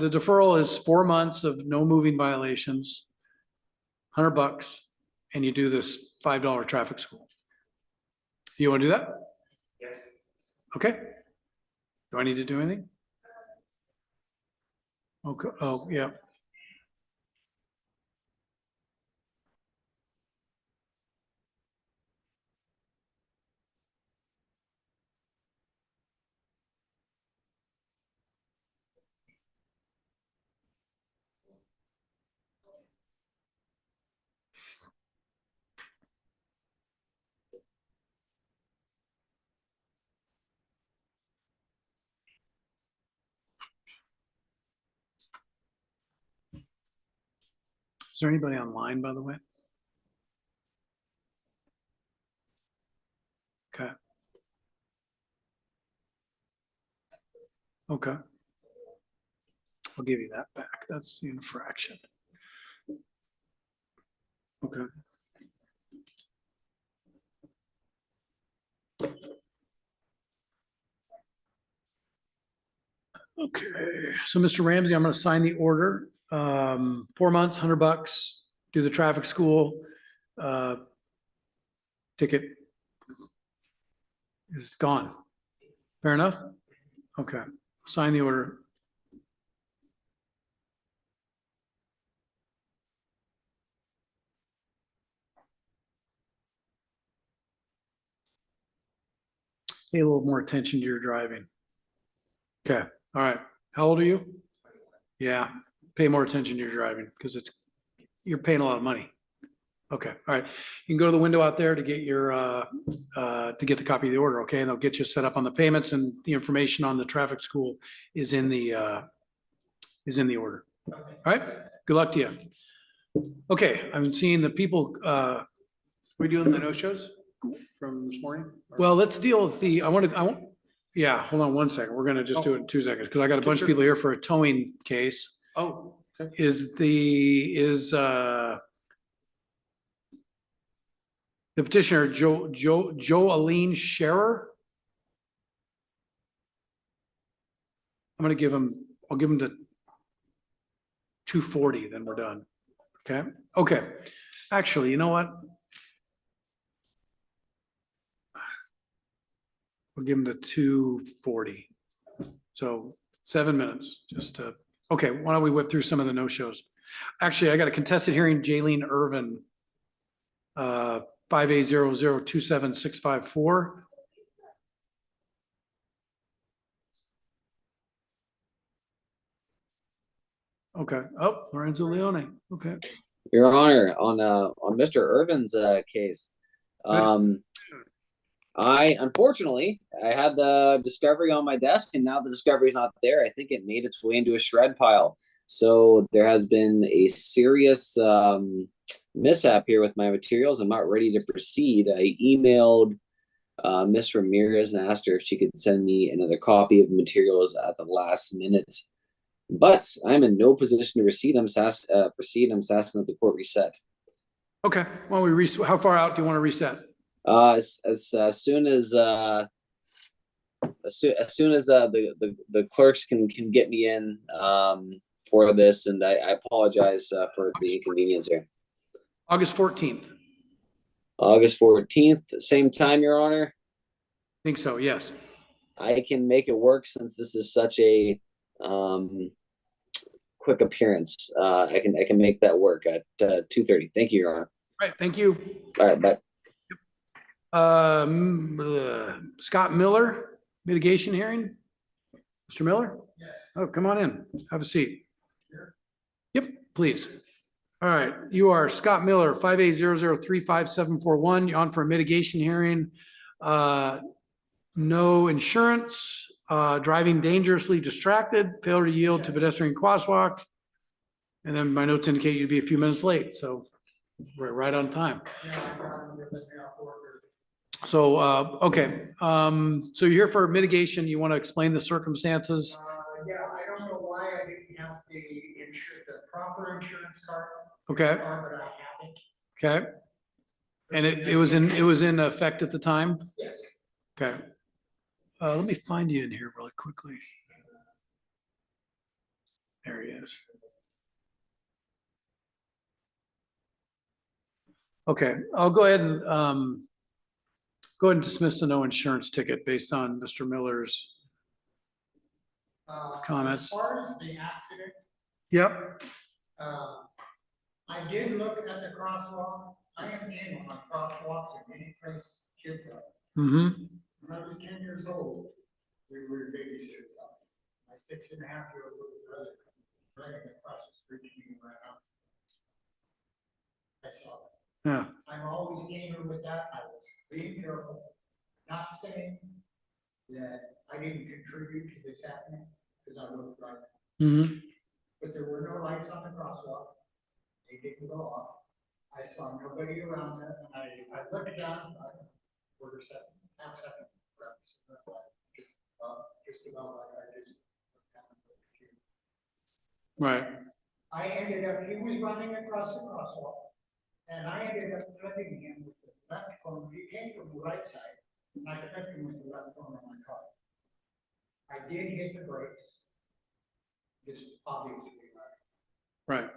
Speaker 4: the deferral is 4 months of no moving violations, $100, and you do this $5 traffic school. Do you want to do that?
Speaker 1: Yes.
Speaker 4: Okay. Do I need to do anything? Okay, oh, yeah. Is there anybody online, by the way? Okay. Okay. I'll give you that back. That's the infraction. Okay. Okay, so Mr. Ramsey, I'm going to sign the order. 4 months, $100, do the traffic school. Ticket is gone. Fair enough? Okay, sign the order. Pay a little more attention to your driving. Okay, all right. How old are you? Yeah, pay more attention to your driving because you're paying a lot of money. Okay, all right. You can go to the window out there to get your to get the copy of the order, okay? And they'll get you set up on the payments, and the information on the traffic school is in the order. All right, good luck to you. Okay, I'm seeing the people, we doing the no-shows from this morning? Well, let's deal with yeah, hold on 1 second. We're gonna just do it in 2 seconds because I got a bunch of people here for a towing case.
Speaker 13: Oh, okay.
Speaker 4: Is the petitioner Joe Aline Scherer? I'll give him to 2:40, then we're done. Okay, okay. Actually, you know what? We'll give him to 2:40. So 7 minutes, just to, okay, why don't we whip through some of the no-shows? Actually, I got a contested hearing, Jaylene Irvin, 5A0027654. Okay, oh, Lorenzo Leone, okay.
Speaker 19: Your Honor, on Mr. Irvin's case, I unfortunately I had the discovery on my desk, and now the discovery is not there. I think it made its way into a shred pile. So there has been a serious mishap here with my materials. I'm not ready to proceed. I emailed Miss Ramirez and asked her if she could send me another copy of the materials at the last minute. But I'm in no position to proceed. I'm asking that the court reset.
Speaker 4: Okay, well, we reset. How far out do you want to reset?
Speaker 19: As soon as the clerks can get me in for this, and I apologize for the inconvenience here.
Speaker 4: August 14th.
Speaker 19: August 14th, same time, Your Honor.
Speaker 4: I think so, yes.
Speaker 19: I can make it work since this is such a quick appearance. I can make that work at 2:30. Thank you, Your Honor.
Speaker 4: All right, thank you.
Speaker 19: All right, bye.
Speaker 4: Scott Miller, mitigation hearing. Mr. Miller? Yes. Oh, come on in. Have a seat. Sure. Yep, please. All right, you are Scott Miller, 5A0035741. You're on for a mitigation hearing. No insurance, driving dangerously distracted, failure to yield to pedestrian crosswalk. And then my notes indicate you'd be a few minutes late, so we're right on time. So, okay, so you're here for mitigation. You want to explain the circumstances?
Speaker 20: Yeah, I don't know why I didn't have the proper insurance card.
Speaker 4: Okay.
Speaker 20: But I have it.
Speaker 4: Okay. And it was in effect at the time?
Speaker 20: Yes.
Speaker 4: Okay. Let me find you in here really quickly. There he is. Okay, I'll go ahead and dismiss the no insurance ticket based on Mr. Miller's comments.
Speaker 20: As far as the accident.
Speaker 4: Yep.
Speaker 20: I did look at the crosswalk. I am in on crosswalks in any place kids are.
Speaker 4: Mm-hmm.
Speaker 20: When I was 10 years old, we were babysitter's house. My 6.5-year-old little brother running across the street and ran up. I saw that.
Speaker 4: Yeah.
Speaker 20: I'm always gaming with that. I was being careful, not saying that I didn't contribute to this happening because I would have tried.
Speaker 4: Mm-hmm.
Speaker 20: But there were no lights on the crosswalk. They didn't go off. I saw nobody around there, and I looked down, quarter second, half second, just about like I just looked down at the computer.
Speaker 4: Right.
Speaker 20: I ended up, he was running across the crosswalk, and I ended up threading him with the left corner. He came from the right side, and I threaded him with the left corner of my car. I did hit the brakes, just obviously.
Speaker 4: Right.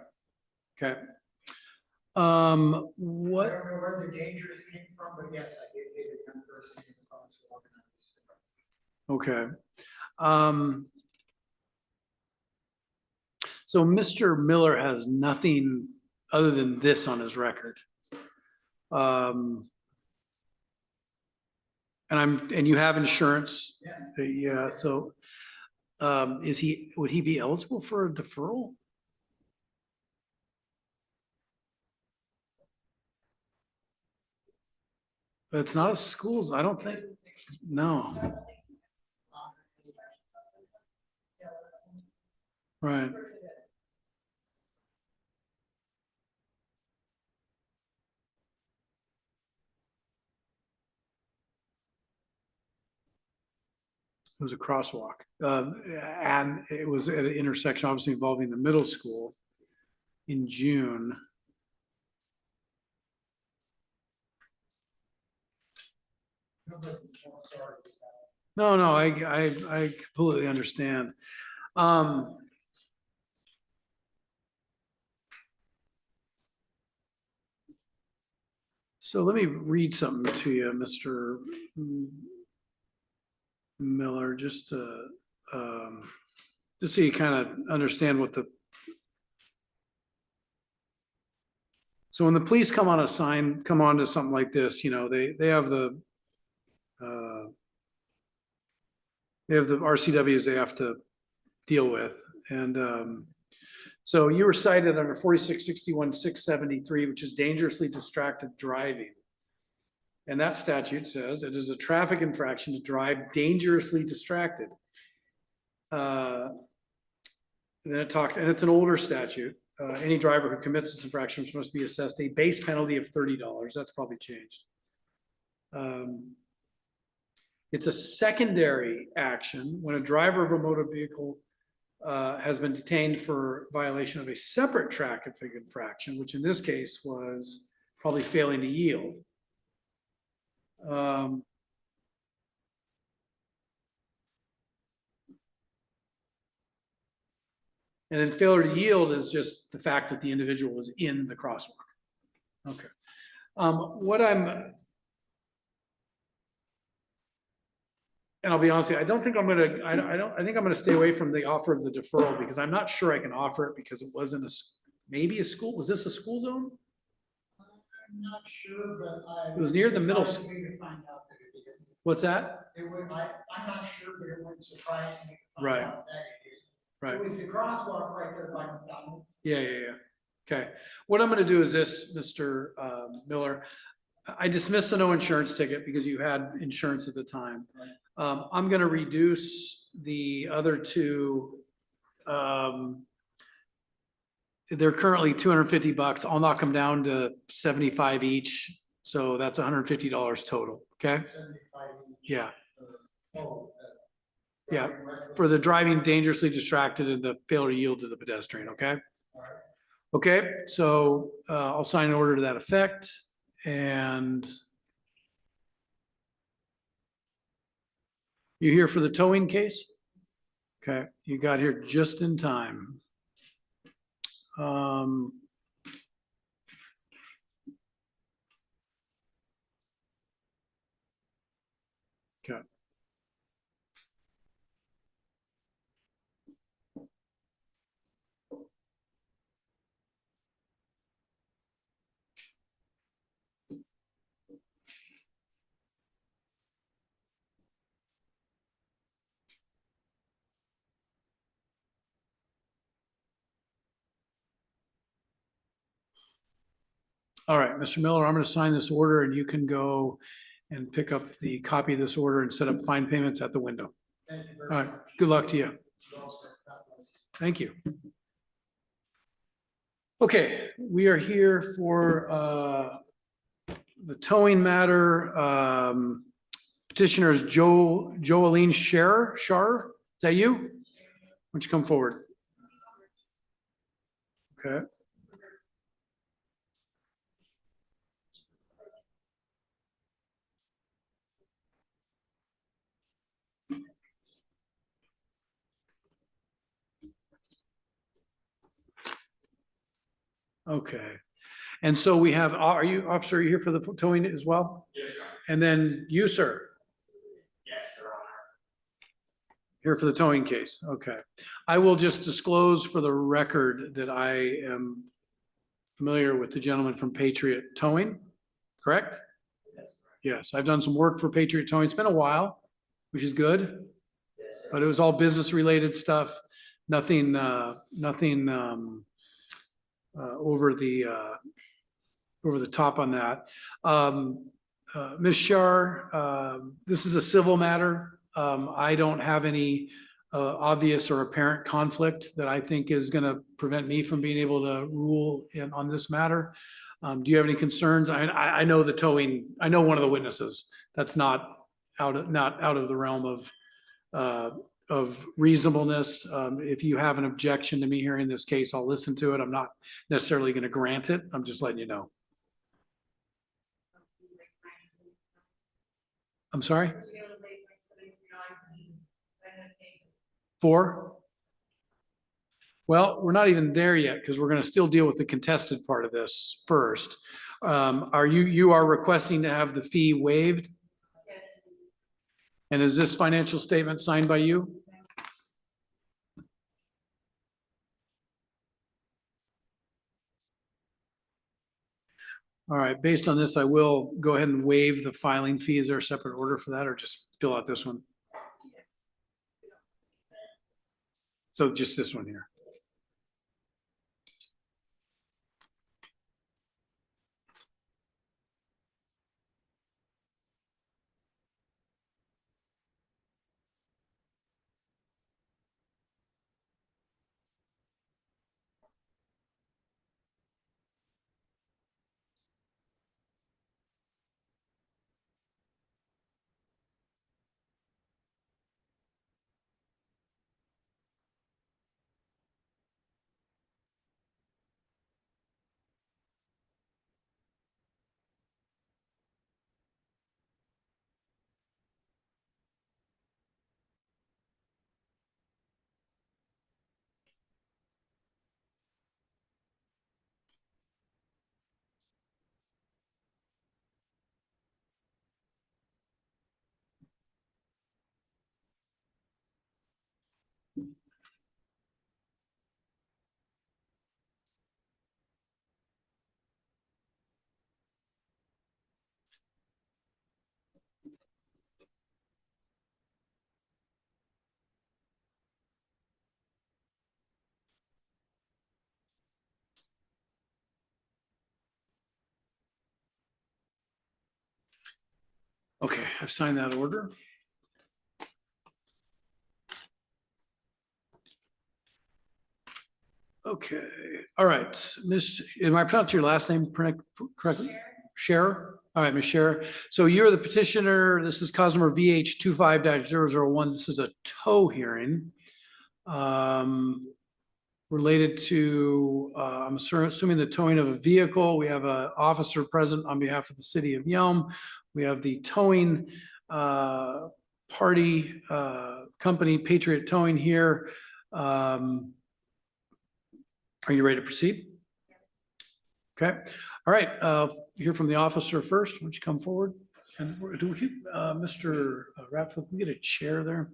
Speaker 4: Okay. What?
Speaker 20: I don't know where the dangerous came from, but yes, I did hit a young person in the crosswalk.
Speaker 4: Okay. So Mr. Miller has nothing other than this on his record. And you have insurance? Yes. Yeah, so would he be eligible for a deferral? It's not a schools, I don't think, no. Right. It was a crosswalk, and it was at an intersection, obviously involving the middle school in June. No, I completely understand. So let me read something to you, Mr. Miller, just so you kind of understand what so when the police come on to something like this, you know, they have the RCWs they have to deal with. And so you were cited under 4661-673, which is dangerously distracted driving. And that statute says it is a traffic infraction to drive dangerously distracted. Then it talks, and it's an older statute. Any driver who commits this infraction must be assessed a base penalty of $30. That's probably changed. It's a secondary action when a driver of a motor vehicle has been detained for violation of a separate traffic infraction, which in this case was probably failing to yield. And then failure to yield is just the fact that the individual was in the crosswalk. Okay. And I'll be honest with you, I think I'm gonna stay away from the offer of the deferral because I'm not sure I can offer it because it wasn't maybe a school. Was this a school zone?
Speaker 20: I'm not sure, but
Speaker 4: It was near the middle school.
Speaker 20: to find out that it is.
Speaker 4: What's that?
Speaker 20: I'm not sure, but it wouldn't surprise me to find
Speaker 4: Right.
Speaker 20: out that it is.
Speaker 4: Right.
Speaker 20: It was the crosswalk right there by McDonald's.
Speaker 4: Yeah. Okay. What I'm gonna do is this, Mr. Miller. I dismissed the no insurance ticket because you had insurance at the time. I'm gonna reduce the other two. They're currently $250. I'll knock them down to 75 each. So that's $150 total, okay?
Speaker 20: 75 each.
Speaker 4: Yeah,
Speaker 20: Oh,
Speaker 4: yeah, for the driving dangerously distracted and the failure to yield to the pedestrian, okay?
Speaker 20: all right.
Speaker 4: Okay, so I'll sign an order to that effect and you here for the towing case? Okay, you got here just in time. Okay. All right, Mr. Miller, I'm going to sign this order and you can go and pick up the copy of this order and set up fine payments at the window.
Speaker 20: Thank you very
Speaker 4: All right,
Speaker 20: much.
Speaker 4: good luck to you. Thank you. Okay, we are here for the towing matter. Petitioners Joeline Shar, is that you? Why don't you come forward? Okay. Okay. And so we have, are you, officer, are you here for the towing as well?
Speaker 15: Yes, Your Honor.
Speaker 4: And then you, sir?
Speaker 15: Yes, Your Honor.
Speaker 4: Here for the towing case, okay. I will just disclose for the record that I am familiar with the gentleman from Patriot Towing, correct?
Speaker 15: Yes.
Speaker 4: Yes, I've done some work for Patriot Towing. It's been a while, which is good.
Speaker 15: Yes, sir.
Speaker 4: But it was all business related stuff, nothing over the top on that. Ms. Shar, this is a civil matter. I don't have any obvious or apparent conflict that I think is going to prevent me from being able to rule on this matter. Do you have any concerns? I know the towing, I know one of the witnesses. That's not out of the realm of reasonableness. If you have an objection to me hearing this case, I'll listen to it. I'm not necessarily going to grant it. I'm just letting you know. I'm sorry? 4? Well, we're not even there yet because we're going to still deal with the contested part of this first. You are requesting to have the fee waived?
Speaker 1: Yes.
Speaker 4: And is this financial statement signed by you? All right, based on this, I will go ahead and waive the filing fee. Is there a separate order for that or just fill out this one? So just this one here. Okay, I've signed that order. Okay, all right, Miss, am I pronouncing your last name correctly? Scherer? All right, Ms. Scherer. So you're the petitioner. This is cause number VH 25-001. This is a tow hearing. Related to, I'm assuming the towing of a vehicle. We have an officer present on behalf of the city of Yelm. We have the towing party company, Patriot Towing here. Are you ready to proceed? Okay, all right, hear from the officer first. Why don't you come forward? And do we, Mr. Ratfield, can we get a chair there?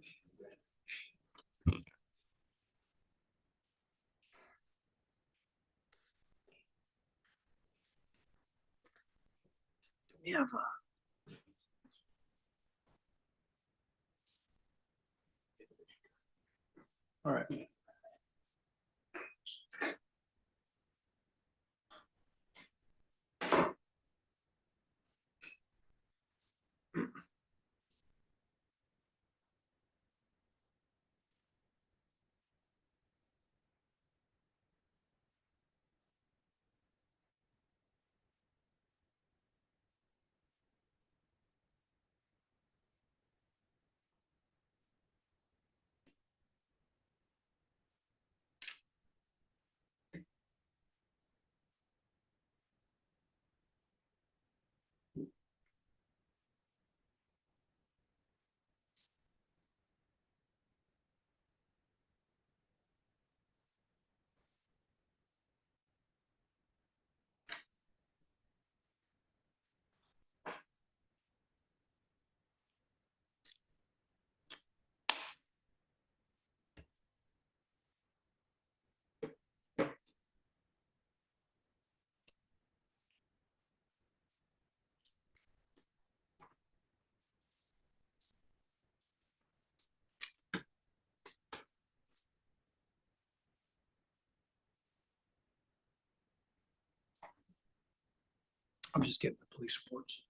Speaker 4: We have all right. I'm just getting the police reports.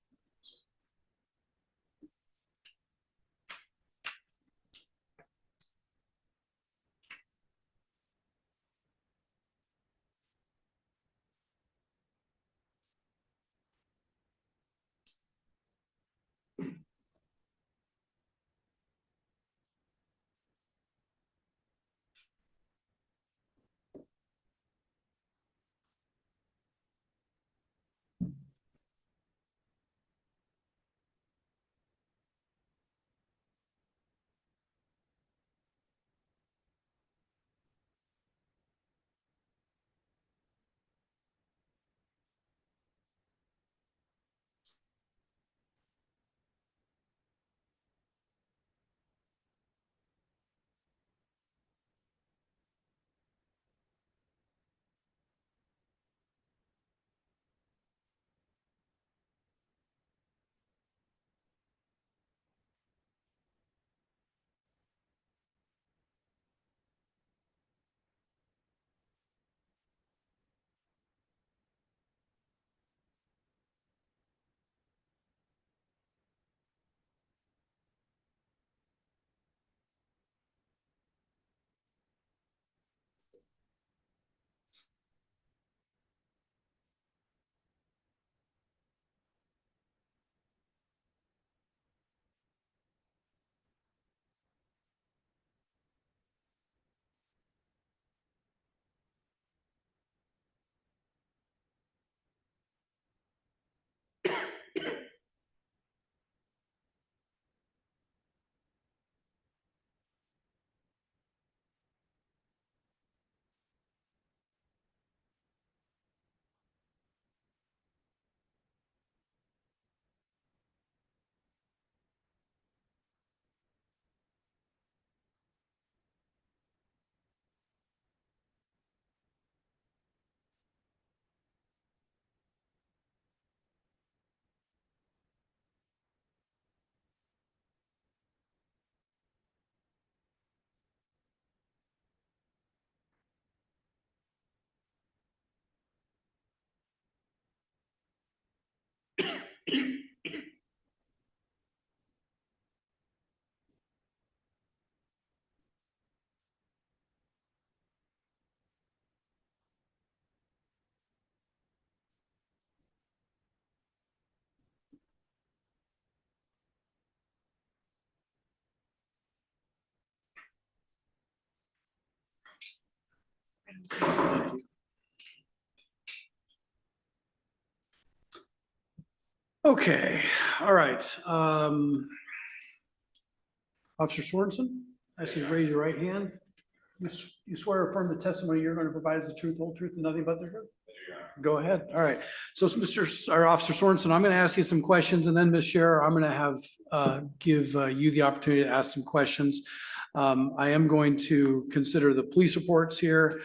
Speaker 4: Okay, all right. Officer Sorensen, I see you raise your right hand. You swear or affirm the testimony you're going to provide is the truth, whole truth, and nothing but the truth? Go ahead. All right. So Officer Sorensen, I'm going to ask you some questions, and then Ms. Scherer, I'm going to give you the opportunity to ask some questions. I am going to consider the police reports here.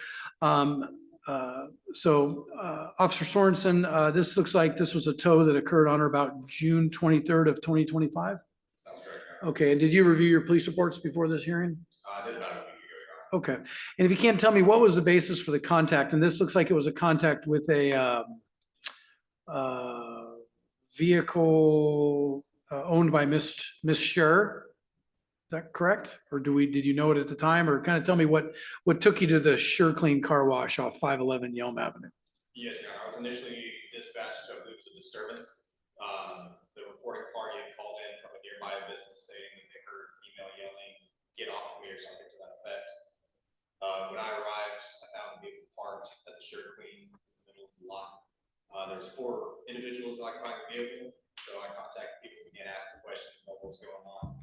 Speaker 4: Officer Sorensen, this looks like this was a tow that occurred on or about June 23rd of 2025?
Speaker 15: Sounds correct.
Speaker 4: Okay, and did you review your police reports before this hearing?
Speaker 15: I did about a week ago.
Speaker 4: Okay, and if you can't tell me, what was the basis for the contact? And this looks like it was a contact with a vehicle owned by Miss Scherer. Is that correct? Or did you know it at the time? Or kind of tell me what took you to the Sure Clean Car Wash off 511 Yelm Avenue?
Speaker 15: Yes, Your Honor. I was initially dispatched to a disturbance. The reporting party had called in from a nearby business saying that they heard female yelling, "Get off of me," or something to that effect. When I arrived, I found the vehicle parked at the Sure Clean in the middle of the lot. There's 4 individuals occupying the vehicle, so I contacted people, began asking questions about what was going on.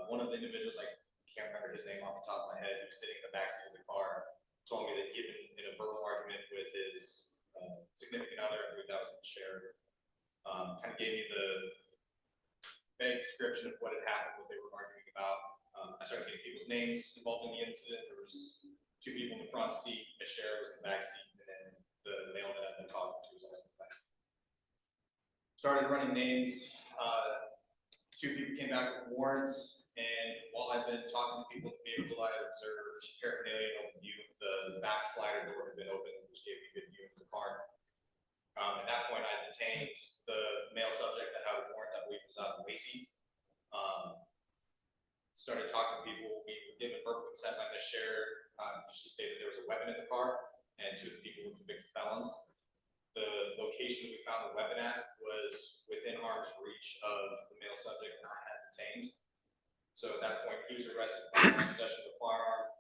Speaker 15: One of the individuals, I can't remember his name off the top of my head, who was sitting in the backseat of the car, told me that he had been in a verbal argument with his significant other. I believe that was the sheriff. Kind of gave me the vague description of what had happened, what they were arguing about. I started getting people's names involved in the incident. There was 2 people in the front seat, the sheriff was in the back seat, and then the male that I've been talking to was also in the back seat. Started running names. 2 people came back with warrants, and while I've been talking to people in the vehicle, I observed paraphernalia and open view of the back slider door had been opened, which gave me a good view of the car. At that point, I detained the male subject that had a warrant, I believe was out in Lacey. Started talking to people. We were given verbal consent by Ms. Scherer. She stated there was a weapon in the car, and 2 of the people were convicted felons. The location we found the weapon at was within arm's reach of the male subject that I had detained. So at that point, he was arrested for possession of a firearm.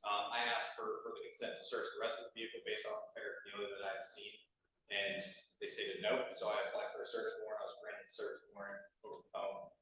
Speaker 15: I asked for the consent to search the rest of the vehicle based off the paraphernalia that I had seen, and they stated no. So I applied for a search warrant. I was granted a search warrant over the phone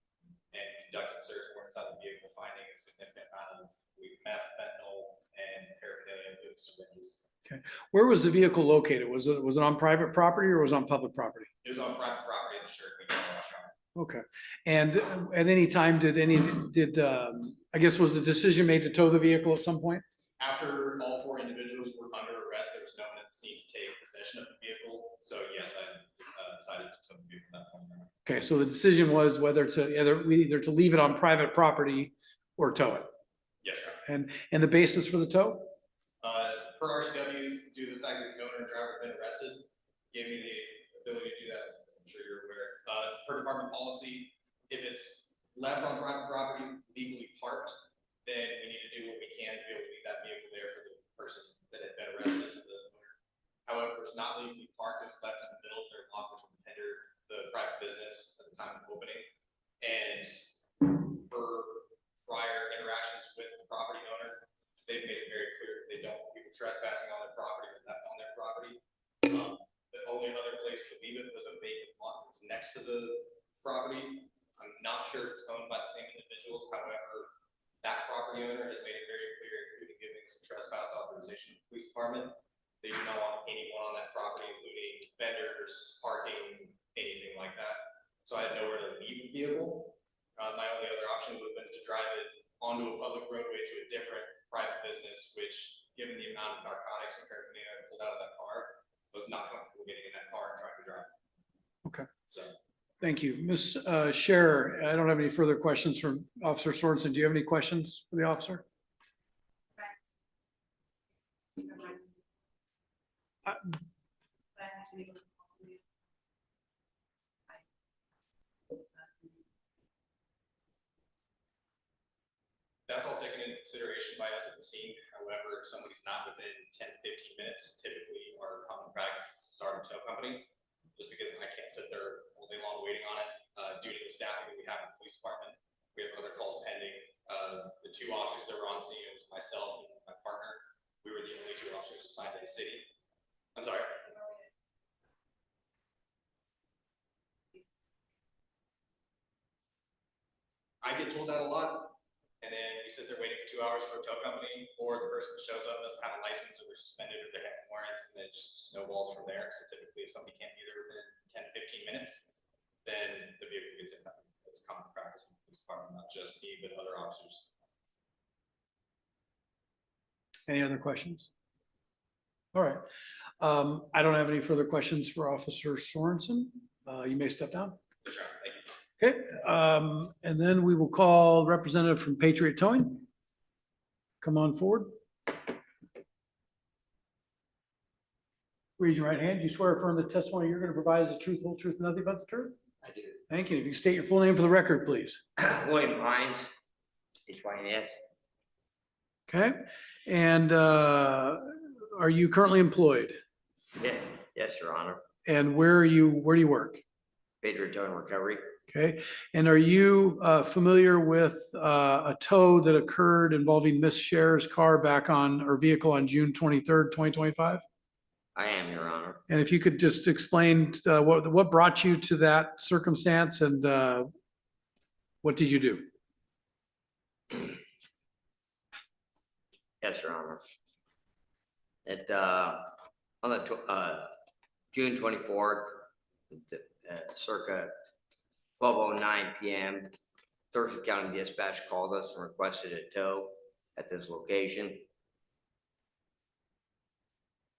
Speaker 15: and conducted a search warrant inside the vehicle, finding a significant amount of meth, fentanyl, and paraphernalia, including syringes.
Speaker 4: Okay, where was the vehicle located? Was it on private property or was it on public property?
Speaker 15: It was on private property in the Sure Clean Car Wash.
Speaker 4: Okay, and at any time I guess was the decision made to tow the vehicle at some point?
Speaker 15: After all 4 individuals were under arrest, there was no one at the scene to take possession of the vehicle. So yes, I decided to tow the vehicle at that point.
Speaker 4: Okay, so the decision was whether to either to leave it on private property or tow it.
Speaker 15: Yes, sir.
Speaker 4: And the basis for the tow?
Speaker 15: Per RCW, due to the fact that the owner and driver have been arrested, gave me the ability to do that, as I'm sure you're aware. Per department policy, if it's left on private property, legally parked, then we need to do what we can to be able to leave that vehicle there for the person that had been arrested, the owner. However, it's not legally parked, it's left in the middle of their lot, which would hinder the private business at the time of opening. And for prior interactions with the property owner, they've made it very clear that they don't want people trespassing on their property or left on their property. The only other place to leave it was a vacant lot that was next to the property. I'm not sure it's owned by the same individuals. However, that property owner has made it very clear, including giving some trespass authorization to the police department. They do not want anyone on that property, including vendors, parking, anything like that. So I had nowhere to leave the vehicle. My only other option would have been to drive it onto a public roadway to a different private business, which, given the amount of narcotics and paraphernalia I pulled out of that car, was not comfortable getting in that car and trying to drive.
Speaker 4: Okay.
Speaker 15: So.
Speaker 4: Thank you. Ms. Scherer, I don't have any further questions from Officer Sorensen. Do you have any questions for the officer?
Speaker 15: That's all taken into consideration by us at the scene. However, if somebody's not within 10 to 15 minutes, typically our common practice is to start a tow company, just because I can't sit there all day long waiting on it, due to the staffing that we have in the police department. We have other calls pending. The two officers that were on scene, it was myself and my partner. We were the only two officers assigned to the city. I'm sorry. I get told that a lot, and then we sit there waiting for 2 hours for a tow company, or the person shows up doesn't have a license, or they're suspended, or they have warrants, and then it just snowballs from there. So typically, if somebody can't be there within 10 to 15 minutes, then the vehicle gets impounded. That's common practice with the police department, not just me, but other officers.
Speaker 4: Any other questions? All right. I don't have any further questions for Officer Sorensen. You may step down.
Speaker 15: Thank you.
Speaker 4: Okay, and then we will call representative from Patriot Towing. Come on forward. Raise your right hand. Do you swear or affirm the testimony you're going to provide is the truth, whole truth, and nothing but the truth?
Speaker 21: I do.
Speaker 4: Thank you. If you can state your full name for the record, please.
Speaker 21: William Hines, H-Y-N-S.
Speaker 4: Okay, and are you currently employed?
Speaker 21: Yeah, yes, Your Honor.
Speaker 4: And where do you work?
Speaker 21: Patriot Towing Recovery.
Speaker 4: Okay, and are you familiar with a tow that occurred involving Miss Scher's car back on, or vehicle on June 23rd, 2025?
Speaker 21: I am, Your Honor.
Speaker 4: And if you could just explain what brought you to that circumstance, and what did you do?
Speaker 21: Yes, Your Honor. At on the June 24th, circa 12:09 p.m., Thurston County Dispatch called us and requested a tow at this location,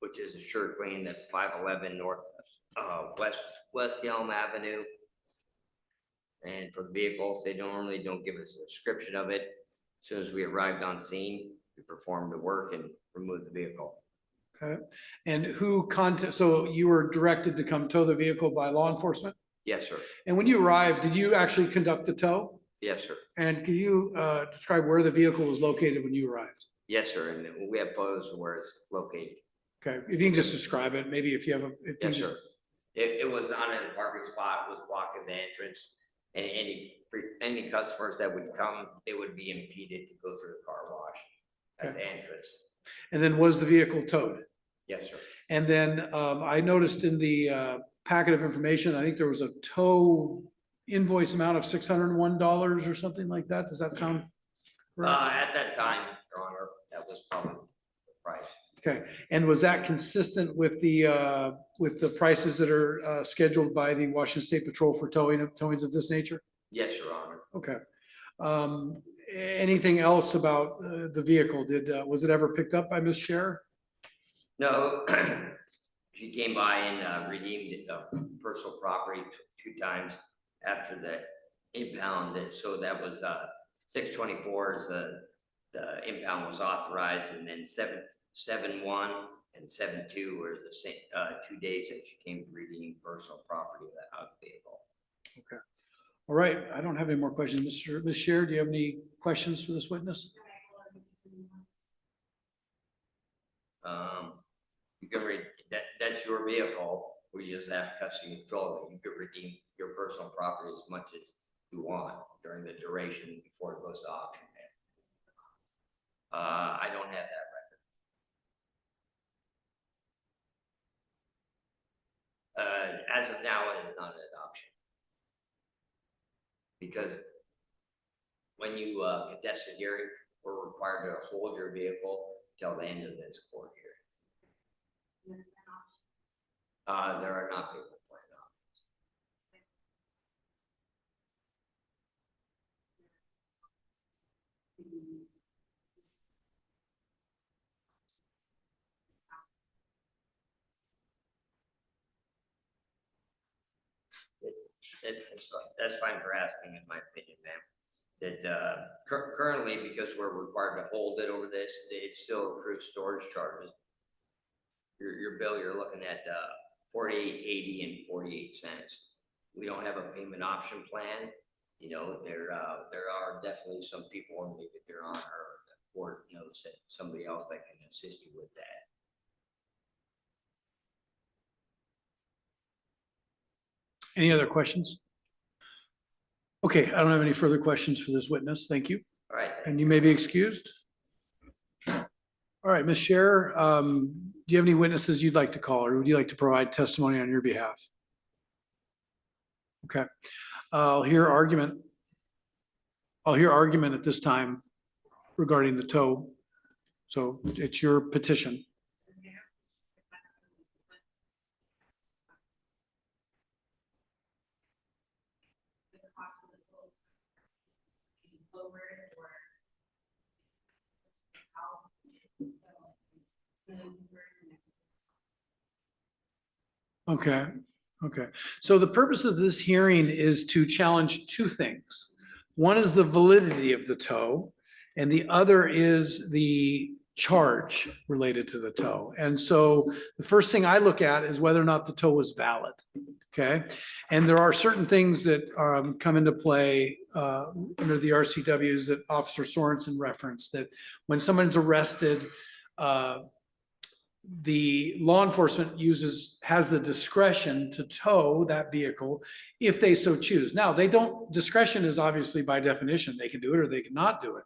Speaker 21: which is a Shirt Queen. That's 511 North West Yelm Avenue. And for the vehicle, they normally don't give us a description of it. As soon as we arrived on scene, we performed the work and removed the vehicle.
Speaker 4: Okay, and so you were directed to come tow the vehicle by law enforcement?
Speaker 21: Yes, sir.
Speaker 4: And when you arrived, did you actually conduct the tow?
Speaker 21: Yes, sir.
Speaker 4: And could you describe where the vehicle was located when you arrived?
Speaker 21: Yes, sir. And we have photos of where it's located.
Speaker 4: Okay, if you can just describe it, maybe if you have
Speaker 21: Yes, sir. It was on a parking spot, was blocking the entrance, and any customers that would come, they would be impeded to go through the car wash at the entrance.
Speaker 4: And then was the vehicle towed?
Speaker 21: Yes, sir.
Speaker 4: And then I noticed in the packet of information, I think there was a tow invoice amount of $601 or something like that. Does that sound right?
Speaker 21: At that time, Your Honor, that was probably the price.
Speaker 4: Okay, and was that consistent with the prices that are scheduled by the Washington State Patrol for towings of this nature?
Speaker 21: Yes, Your Honor.
Speaker 4: Okay. Anything else about the vehicle? Was it ever picked up by Ms. Scher?
Speaker 21: No, she came by and redeemed personal property two times after the impound. So that was 6/24 is the impound was authorized, and then 7/1 and 7/2 were the same 2 days that she came to redeem personal property of that vehicle.
Speaker 4: Okay. All right. I don't have any more questions. Ms. Scher, do you have any questions for this witness?
Speaker 21: You can read that's your vehicle. We just have custody control of it. You could redeem your personal property as much as you want during the duration before it goes to auction. I don't have that record. As of now, it is not an option. Because when you contest a hearing, we're required to hold your vehicle till the end of this court hearing. There are not payment plan options. That's fine for asking, in my opinion, ma'am. That currently, because we're required to hold it over this, it still accrues storage charges. Your bill, you're looking at $48.80 and 48 cents. We don't have a payment option plan, you know, there are definitely some people on leave if they're on, or the court knows that somebody else that can assist you with that.
Speaker 4: Any other questions? Okay, I don't have any further questions for this witness. Thank you.
Speaker 21: All right.
Speaker 4: And you may be excused. All right, Ms. Scher, do you have any witnesses you'd like to call, or would you like to provide testimony on your behalf? Okay, I'll hear argument. I'll hear argument at this time regarding the tow. So it's your petition. Okay, okay. So the purpose of this hearing is to challenge two things. One is the validity of the tow, and the other is the charge related to the tow. And so the first thing I look at is whether or not the tow was valid. Okay, and there are certain things that come into play under the RCWs that Officer Sorensen referenced, that when someone's arrested, the law enforcement has the discretion to tow that vehicle if they so choose. Now, discretion is obviously by definition, they can do it or they cannot do it.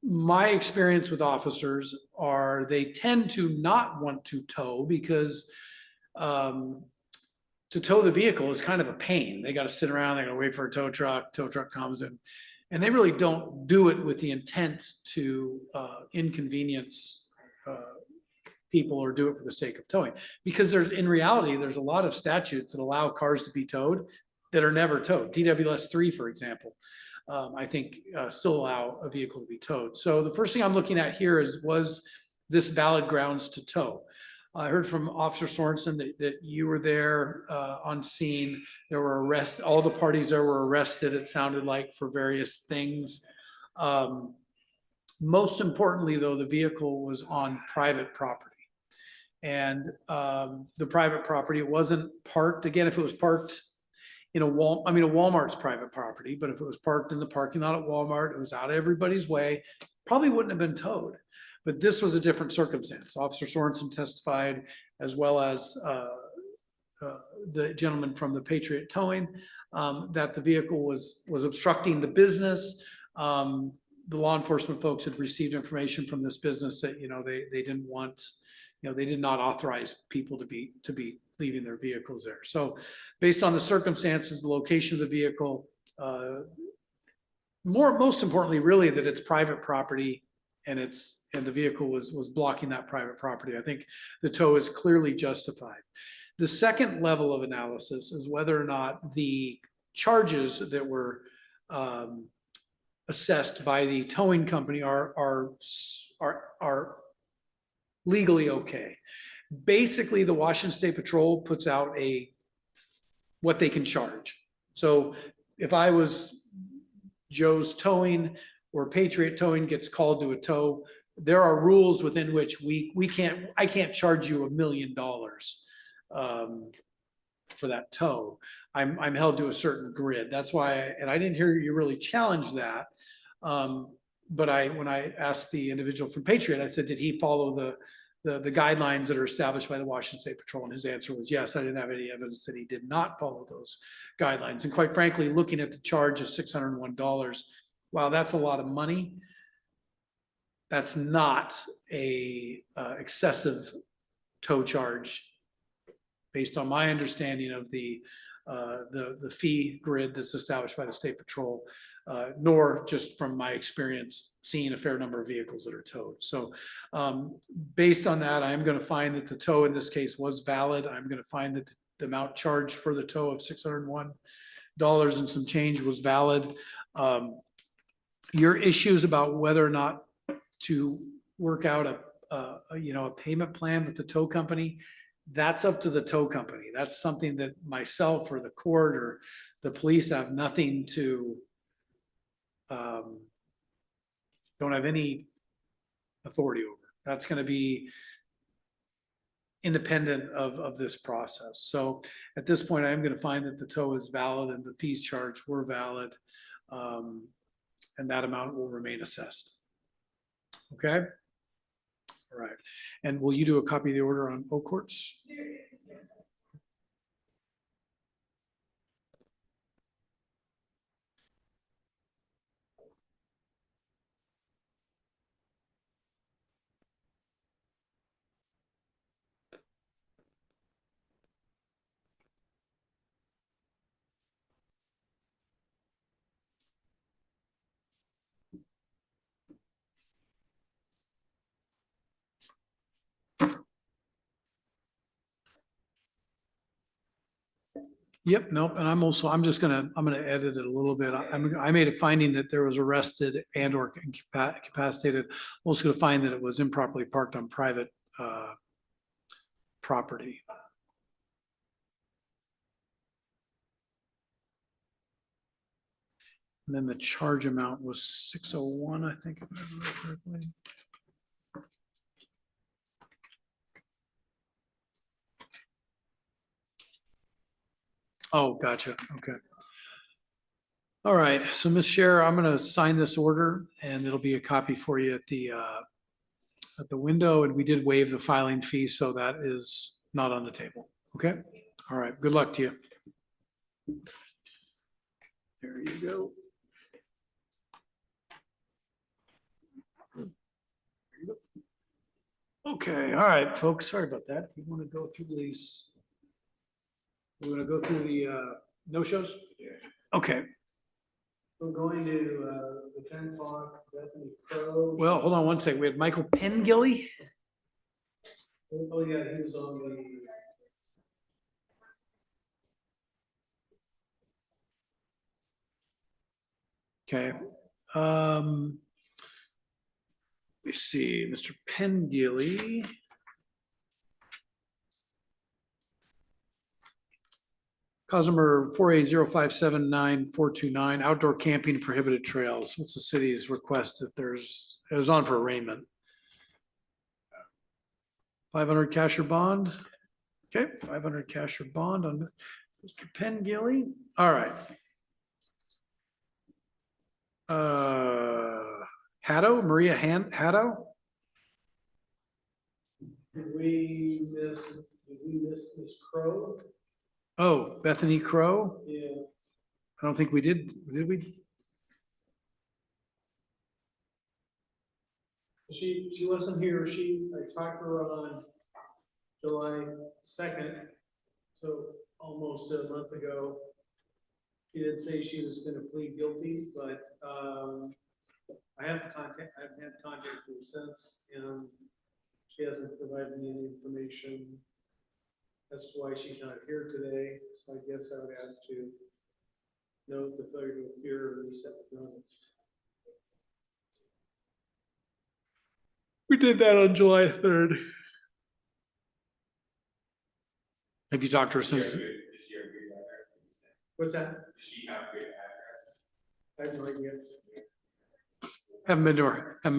Speaker 4: My experience with officers are they tend to not want to tow because to tow the vehicle is kind of a pain. They got to sit around, they got to wait for a tow truck comes in, and they really don't do it with the intent to inconvenience people or do it for the sake of towing. Because in reality, there's a lot of statutes that allow cars to be towed that are never towed. DWS 3, for example, I think still allow a vehicle to be towed. So the first thing I'm looking at here was this valid grounds to tow? I heard from Officer Sorensen that you were there on scene. There were arrests, all the parties there were arrested, it sounded like, for various things. Most importantly, though, the vehicle was on private property. And the private property, it wasn't parked. Again, if it was parked in Walmart's private property, but if it was parked in the parking lot at Walmart, it was out of everybody's way, probably wouldn't have been towed. But this was a different circumstance. Officer Sorensen testified, as well as the gentleman from the Patriot Towing, that the vehicle was obstructing the business. The law enforcement folks had received information from this business that, they didn't want, they did not authorize people to be leaving their vehicles there. So based on the circumstances, the location of the vehicle, most importantly, really, that it's private property and the vehicle was blocking that private property, I think the tow is clearly justified. The second level of analysis is whether or not the charges that were assessed by the towing company are legally okay. Basically, the Washington State Patrol puts out what they can charge. So if I was Joe's Towing or Patriot Towing gets called to a tow, there are rules within which I can't charge you $1 million for that tow. I'm held to a certain grid. That's why, and I didn't hear you really challenge that. But when I asked the individual from Patriot, I said, did he follow the guidelines that are established by the Washington State Patrol? And his answer was yes. I didn't have any evidence that he did not follow those guidelines. And quite frankly, looking at the charge of $601, wow, that's a lot of money. That's not a excessive tow charge based on my understanding of the fee grid that's established by the State Patrol, nor just from my experience seeing a fair number of vehicles that are towed. So based on that, I'm going to find that the tow in this case was valid. I'm going to find that the amount charged for the tow of $601 and some change was valid. Your issues about whether or not to work out a payment plan with the tow company, that's up to the tow company. That's something that myself or the court or the police have nothing to, don't have any authority over. That's going to be independent of this process. So at this point, I am going to find that the tow is valid and the fees charged were valid. And that amount will remain assessed. Okay? All right. And will you do a copy of the order on O Courts? Yep, nope, and I'm gonna edit it a little bit. I made a finding that there was arrested and or incapacitated. I'm also gonna find that it was improperly parked on private property. And then the charge amount was 601, I think, if I remember correctly. Oh, gotcha. Okay. All right. So Ms. Scher, I'm going to sign this order and it'll be a copy for you at the window. And we did waive the filing fee, so that is not on the table. Okay. All right. Good luck to you. There you go. Okay. All right, folks. Sorry about that. You want to go through these? We're going to go through the no-shows? Okay.
Speaker 13: We're going to the 10 o'clock, Bethany Crow.
Speaker 4: Well, hold on one second. We had Michael Pengilly.
Speaker 13: Oh, yeah, he was on the.
Speaker 4: Okay. Let me see, Mr. Pengilly. Cause number 480579429, outdoor camping prohibited trails. What's the city's request if there's, it was on for arraignment. 500 cash or bond. Okay, 500 cash or bond on Mr. Pengilly. All right. Haddo, Maria Haddo.
Speaker 13: Did we miss Miss Crow?
Speaker 4: Oh, Bethany Crow.
Speaker 13: Yeah.
Speaker 4: I don't think we did we?
Speaker 13: She wasn't here. I talked to her on July 2nd, so almost a month ago. She did say she was gonna plead guilty, but I've had contact with her since, and she hasn't provided me any information. That's why she's not here today, so I guess I would ask to note the failure to appear and reset the notice.
Speaker 4: We did that on July 3rd. Have you talked to her since?
Speaker 13: What's that?
Speaker 3: Does she have a good address?
Speaker 13: I have no idea.
Speaker 4: Haven't been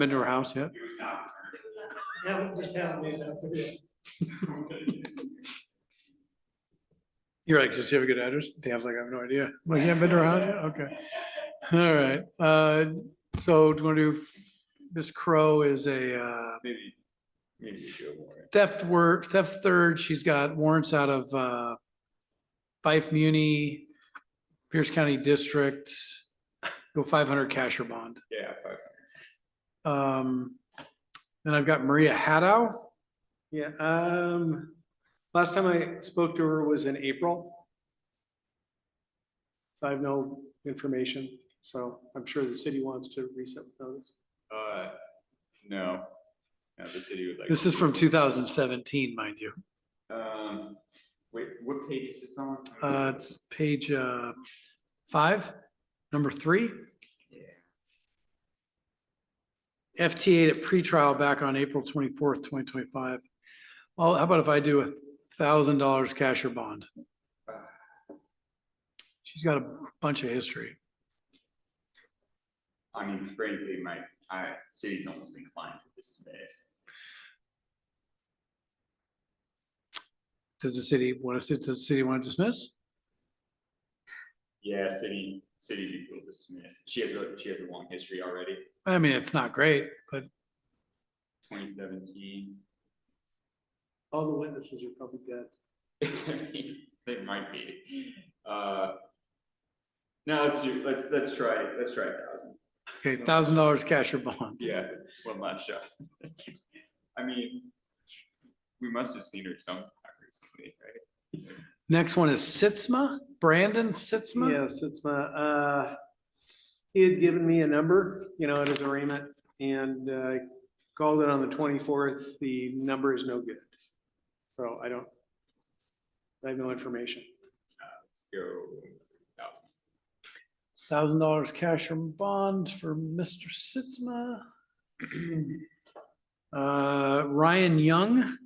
Speaker 4: to her house yet.
Speaker 3: It was not.
Speaker 13: Haven't made it out there yet.
Speaker 4: You're like, does she have a good address? Dan's like, I have no idea. Like, you haven't been to her house yet? Okay. All right. So do you want to do, Miss Crow is a
Speaker 3: Maybe you should more.
Speaker 4: theft third. She's got warrants out of Fife Muni, Pierce County District. Go 500 cash or bond.
Speaker 3: Yeah, 500.
Speaker 4: Then I've got Maria Haddow.
Speaker 13: Yeah, last time I spoke to her was in April. So I have no information, so I'm sure the city wants to reset the notice.
Speaker 3: No, the city would like.
Speaker 4: This is from 2017, mind you.
Speaker 3: Wait, what page is this on?
Speaker 4: It's page 5, number 3. FTA at pretrial back on April 24th, 2025. Well, how about if I do $1,000 cash or bond? She's got a bunch of history.
Speaker 3: I mean, frankly, my city's almost inclined to dismiss.
Speaker 4: Does the city want to dismiss?
Speaker 3: Yeah, city will dismiss. She has a long history already,
Speaker 4: I mean, it's not great, but
Speaker 3: 2017.
Speaker 13: All the witnesses are probably dead.
Speaker 3: They might be. No, let's try 1,000.
Speaker 4: okay, $1,000 cash or bond.
Speaker 3: Yeah, one last shot. I mean, we must have seen her sometime recently, right?
Speaker 4: Next one is Sitzma, Brandon Sitzma.
Speaker 13: Yeah, Sitzma, he had given me a number, at his arraignment, and called it on the 24th. The number is no good. So I have no information.
Speaker 3: Let's go
Speaker 4: $1,000 cash or bond for Mr. Sitzma. Ryan Young.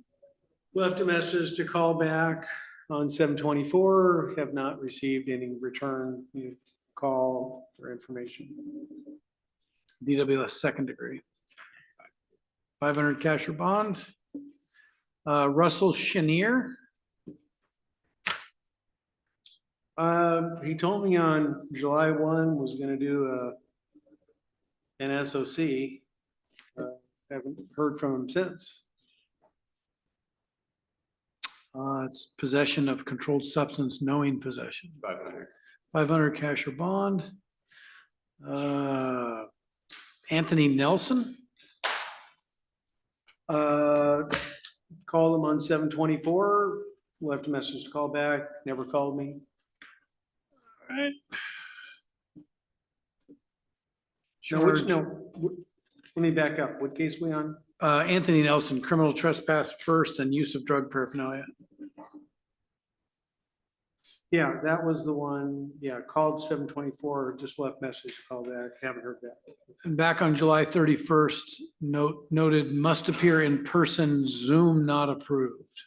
Speaker 13: Left a message to call back on 7/24, have not received any return call or information.
Speaker 4: DWS second degree. 500 cash or bond. Russell Chenier.
Speaker 13: He told me on July 1 was gonna do an SOC. Haven't heard from him since. It's possession of controlled substance, knowing possession.
Speaker 3: 500.
Speaker 4: 500 cash or bond. Anthony Nelson. Called him on 7/24, left a message to call back, never called me. All right. Let me back up. What case we on? Anthony Nelson, criminal trespass first and use of drug paraphernalia.
Speaker 13: Yeah, that was the one. Yeah, called 7/24, just left message, call back, haven't heard back.
Speaker 4: And back on July 31st, noted must appear in person, Zoom not approved.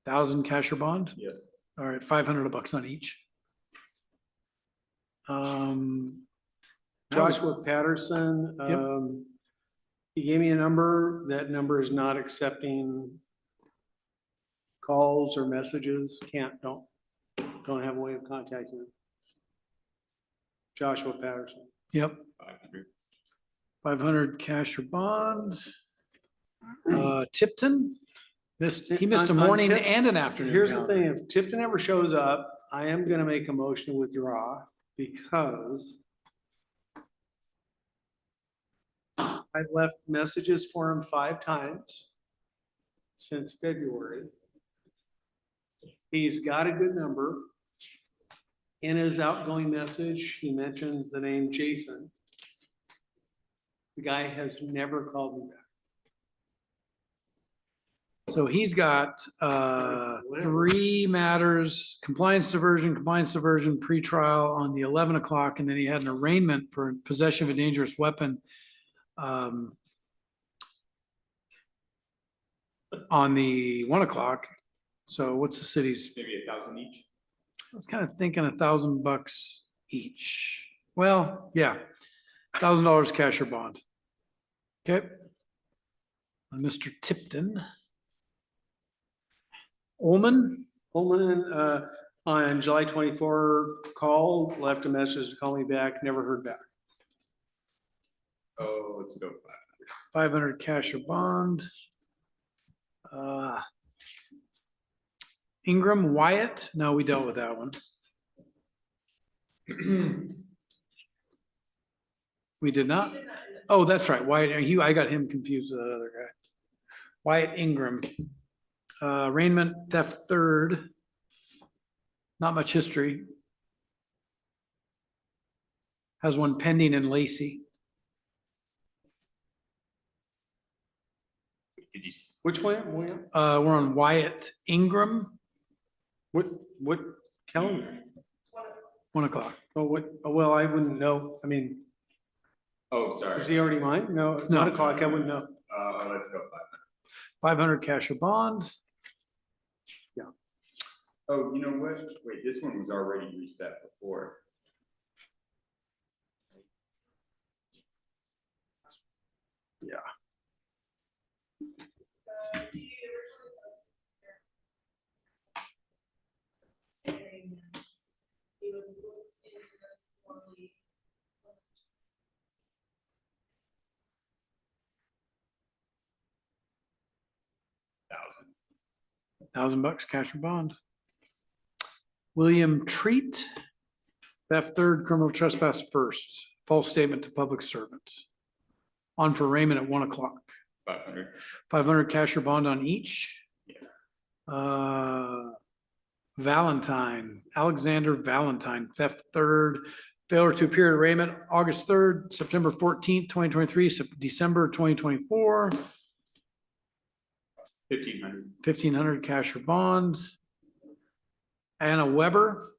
Speaker 4: 1,000 cash or bond?
Speaker 3: Yes.
Speaker 4: All right, $500 on each.
Speaker 13: Joshua Patterson, he gave me a number. That number is not accepting calls or messages. Don't have a way of contacting him. Joshua Patterson.
Speaker 4: Yep. 500 cash or bond. Tipton, he missed a
Speaker 13: On
Speaker 4: morning
Speaker 13: Tip-
Speaker 4: and an afternoon.
Speaker 13: Here's the
Speaker 4: calendar.
Speaker 13: thing, if Tipton ever shows up, I am gonna make a motion to withdraw because I've left messages for him 5 times since February. He's got a good number. In his outgoing message, he mentions the name Jason. The guy has never called me back.
Speaker 4: So he's got 3 matters: compliance diversion, pretrial on the 11 o'clock, and then he had an arraignment for possession of a dangerous weapon on the 1 o'clock. So what's the city's?
Speaker 3: Maybe 1,000 each.
Speaker 4: I was kind of thinking $1,000 each. Well, yeah, $1,000 cash or bond. Okay. Mr. Tipton. Ullman,
Speaker 13: on July 24 call, left a message to call me back, never heard back.
Speaker 3: Oh, let's go
Speaker 4: 500 cash or bond. Ingram Wyatt, no, we dealt with that one. We did not? Oh, that's right, Wyatt, I got him confused with that other guy. Wyatt Ingram. Arraignment theft third. Not much history. Has one pending in Lacey.
Speaker 3: Did you?
Speaker 13: Which way?
Speaker 4: We're on Wyatt Ingram.
Speaker 13: What calendar?
Speaker 4: 1 o'clock.
Speaker 13: Well, I wouldn't know. I mean.
Speaker 3: Oh, sorry.
Speaker 13: Is he already mine? No, 1 o'clock, I wouldn't know.
Speaker 3: Let's go 500.
Speaker 4: 500 cash or bond.
Speaker 13: Yeah.
Speaker 3: Oh, you know what? Wait, this one was already reset before.
Speaker 13: Yeah.
Speaker 4: $1,000 cash or bond. William Treat, theft third, criminal trespass first, false statement to public servants. On for arraignment at 1 o'clock.
Speaker 3: 500.
Speaker 4: 500 cash or bond on each. Valentine, Alexander Valentine, theft third, failure to appear at arraignment, August 3rd, September 14th, 2023, December 2024.
Speaker 3: 1,500.
Speaker 4: 1,500 cash or bond. Anna Weber.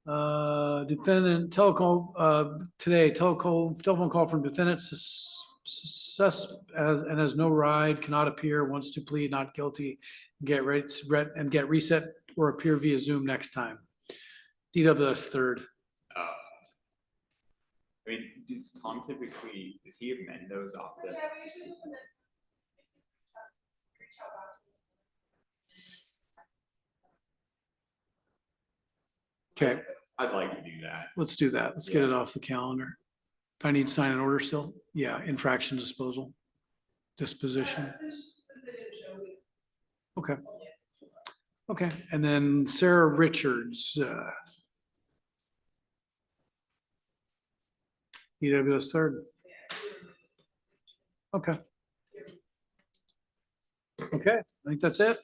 Speaker 4: Defendant telecall, today, telephone call from defendant and has no ride, cannot appear, wants to plead not guilty, get reset or appear via Zoom next time. DWS third.
Speaker 3: I mean, does Tom typically, does he amend those off the?
Speaker 1: Yeah, we usually just amend. Reach out back to you.
Speaker 4: Okay,
Speaker 3: I'd like to do that.
Speaker 4: let's do that. Let's get it off the calendar. Do I need to sign an order still? Yeah, infraction disposal, disposition.
Speaker 1: Since it didn't show, we.
Speaker 4: Okay. Okay, and then Sarah Richards. EWS third. Okay. Okay, I think that's it.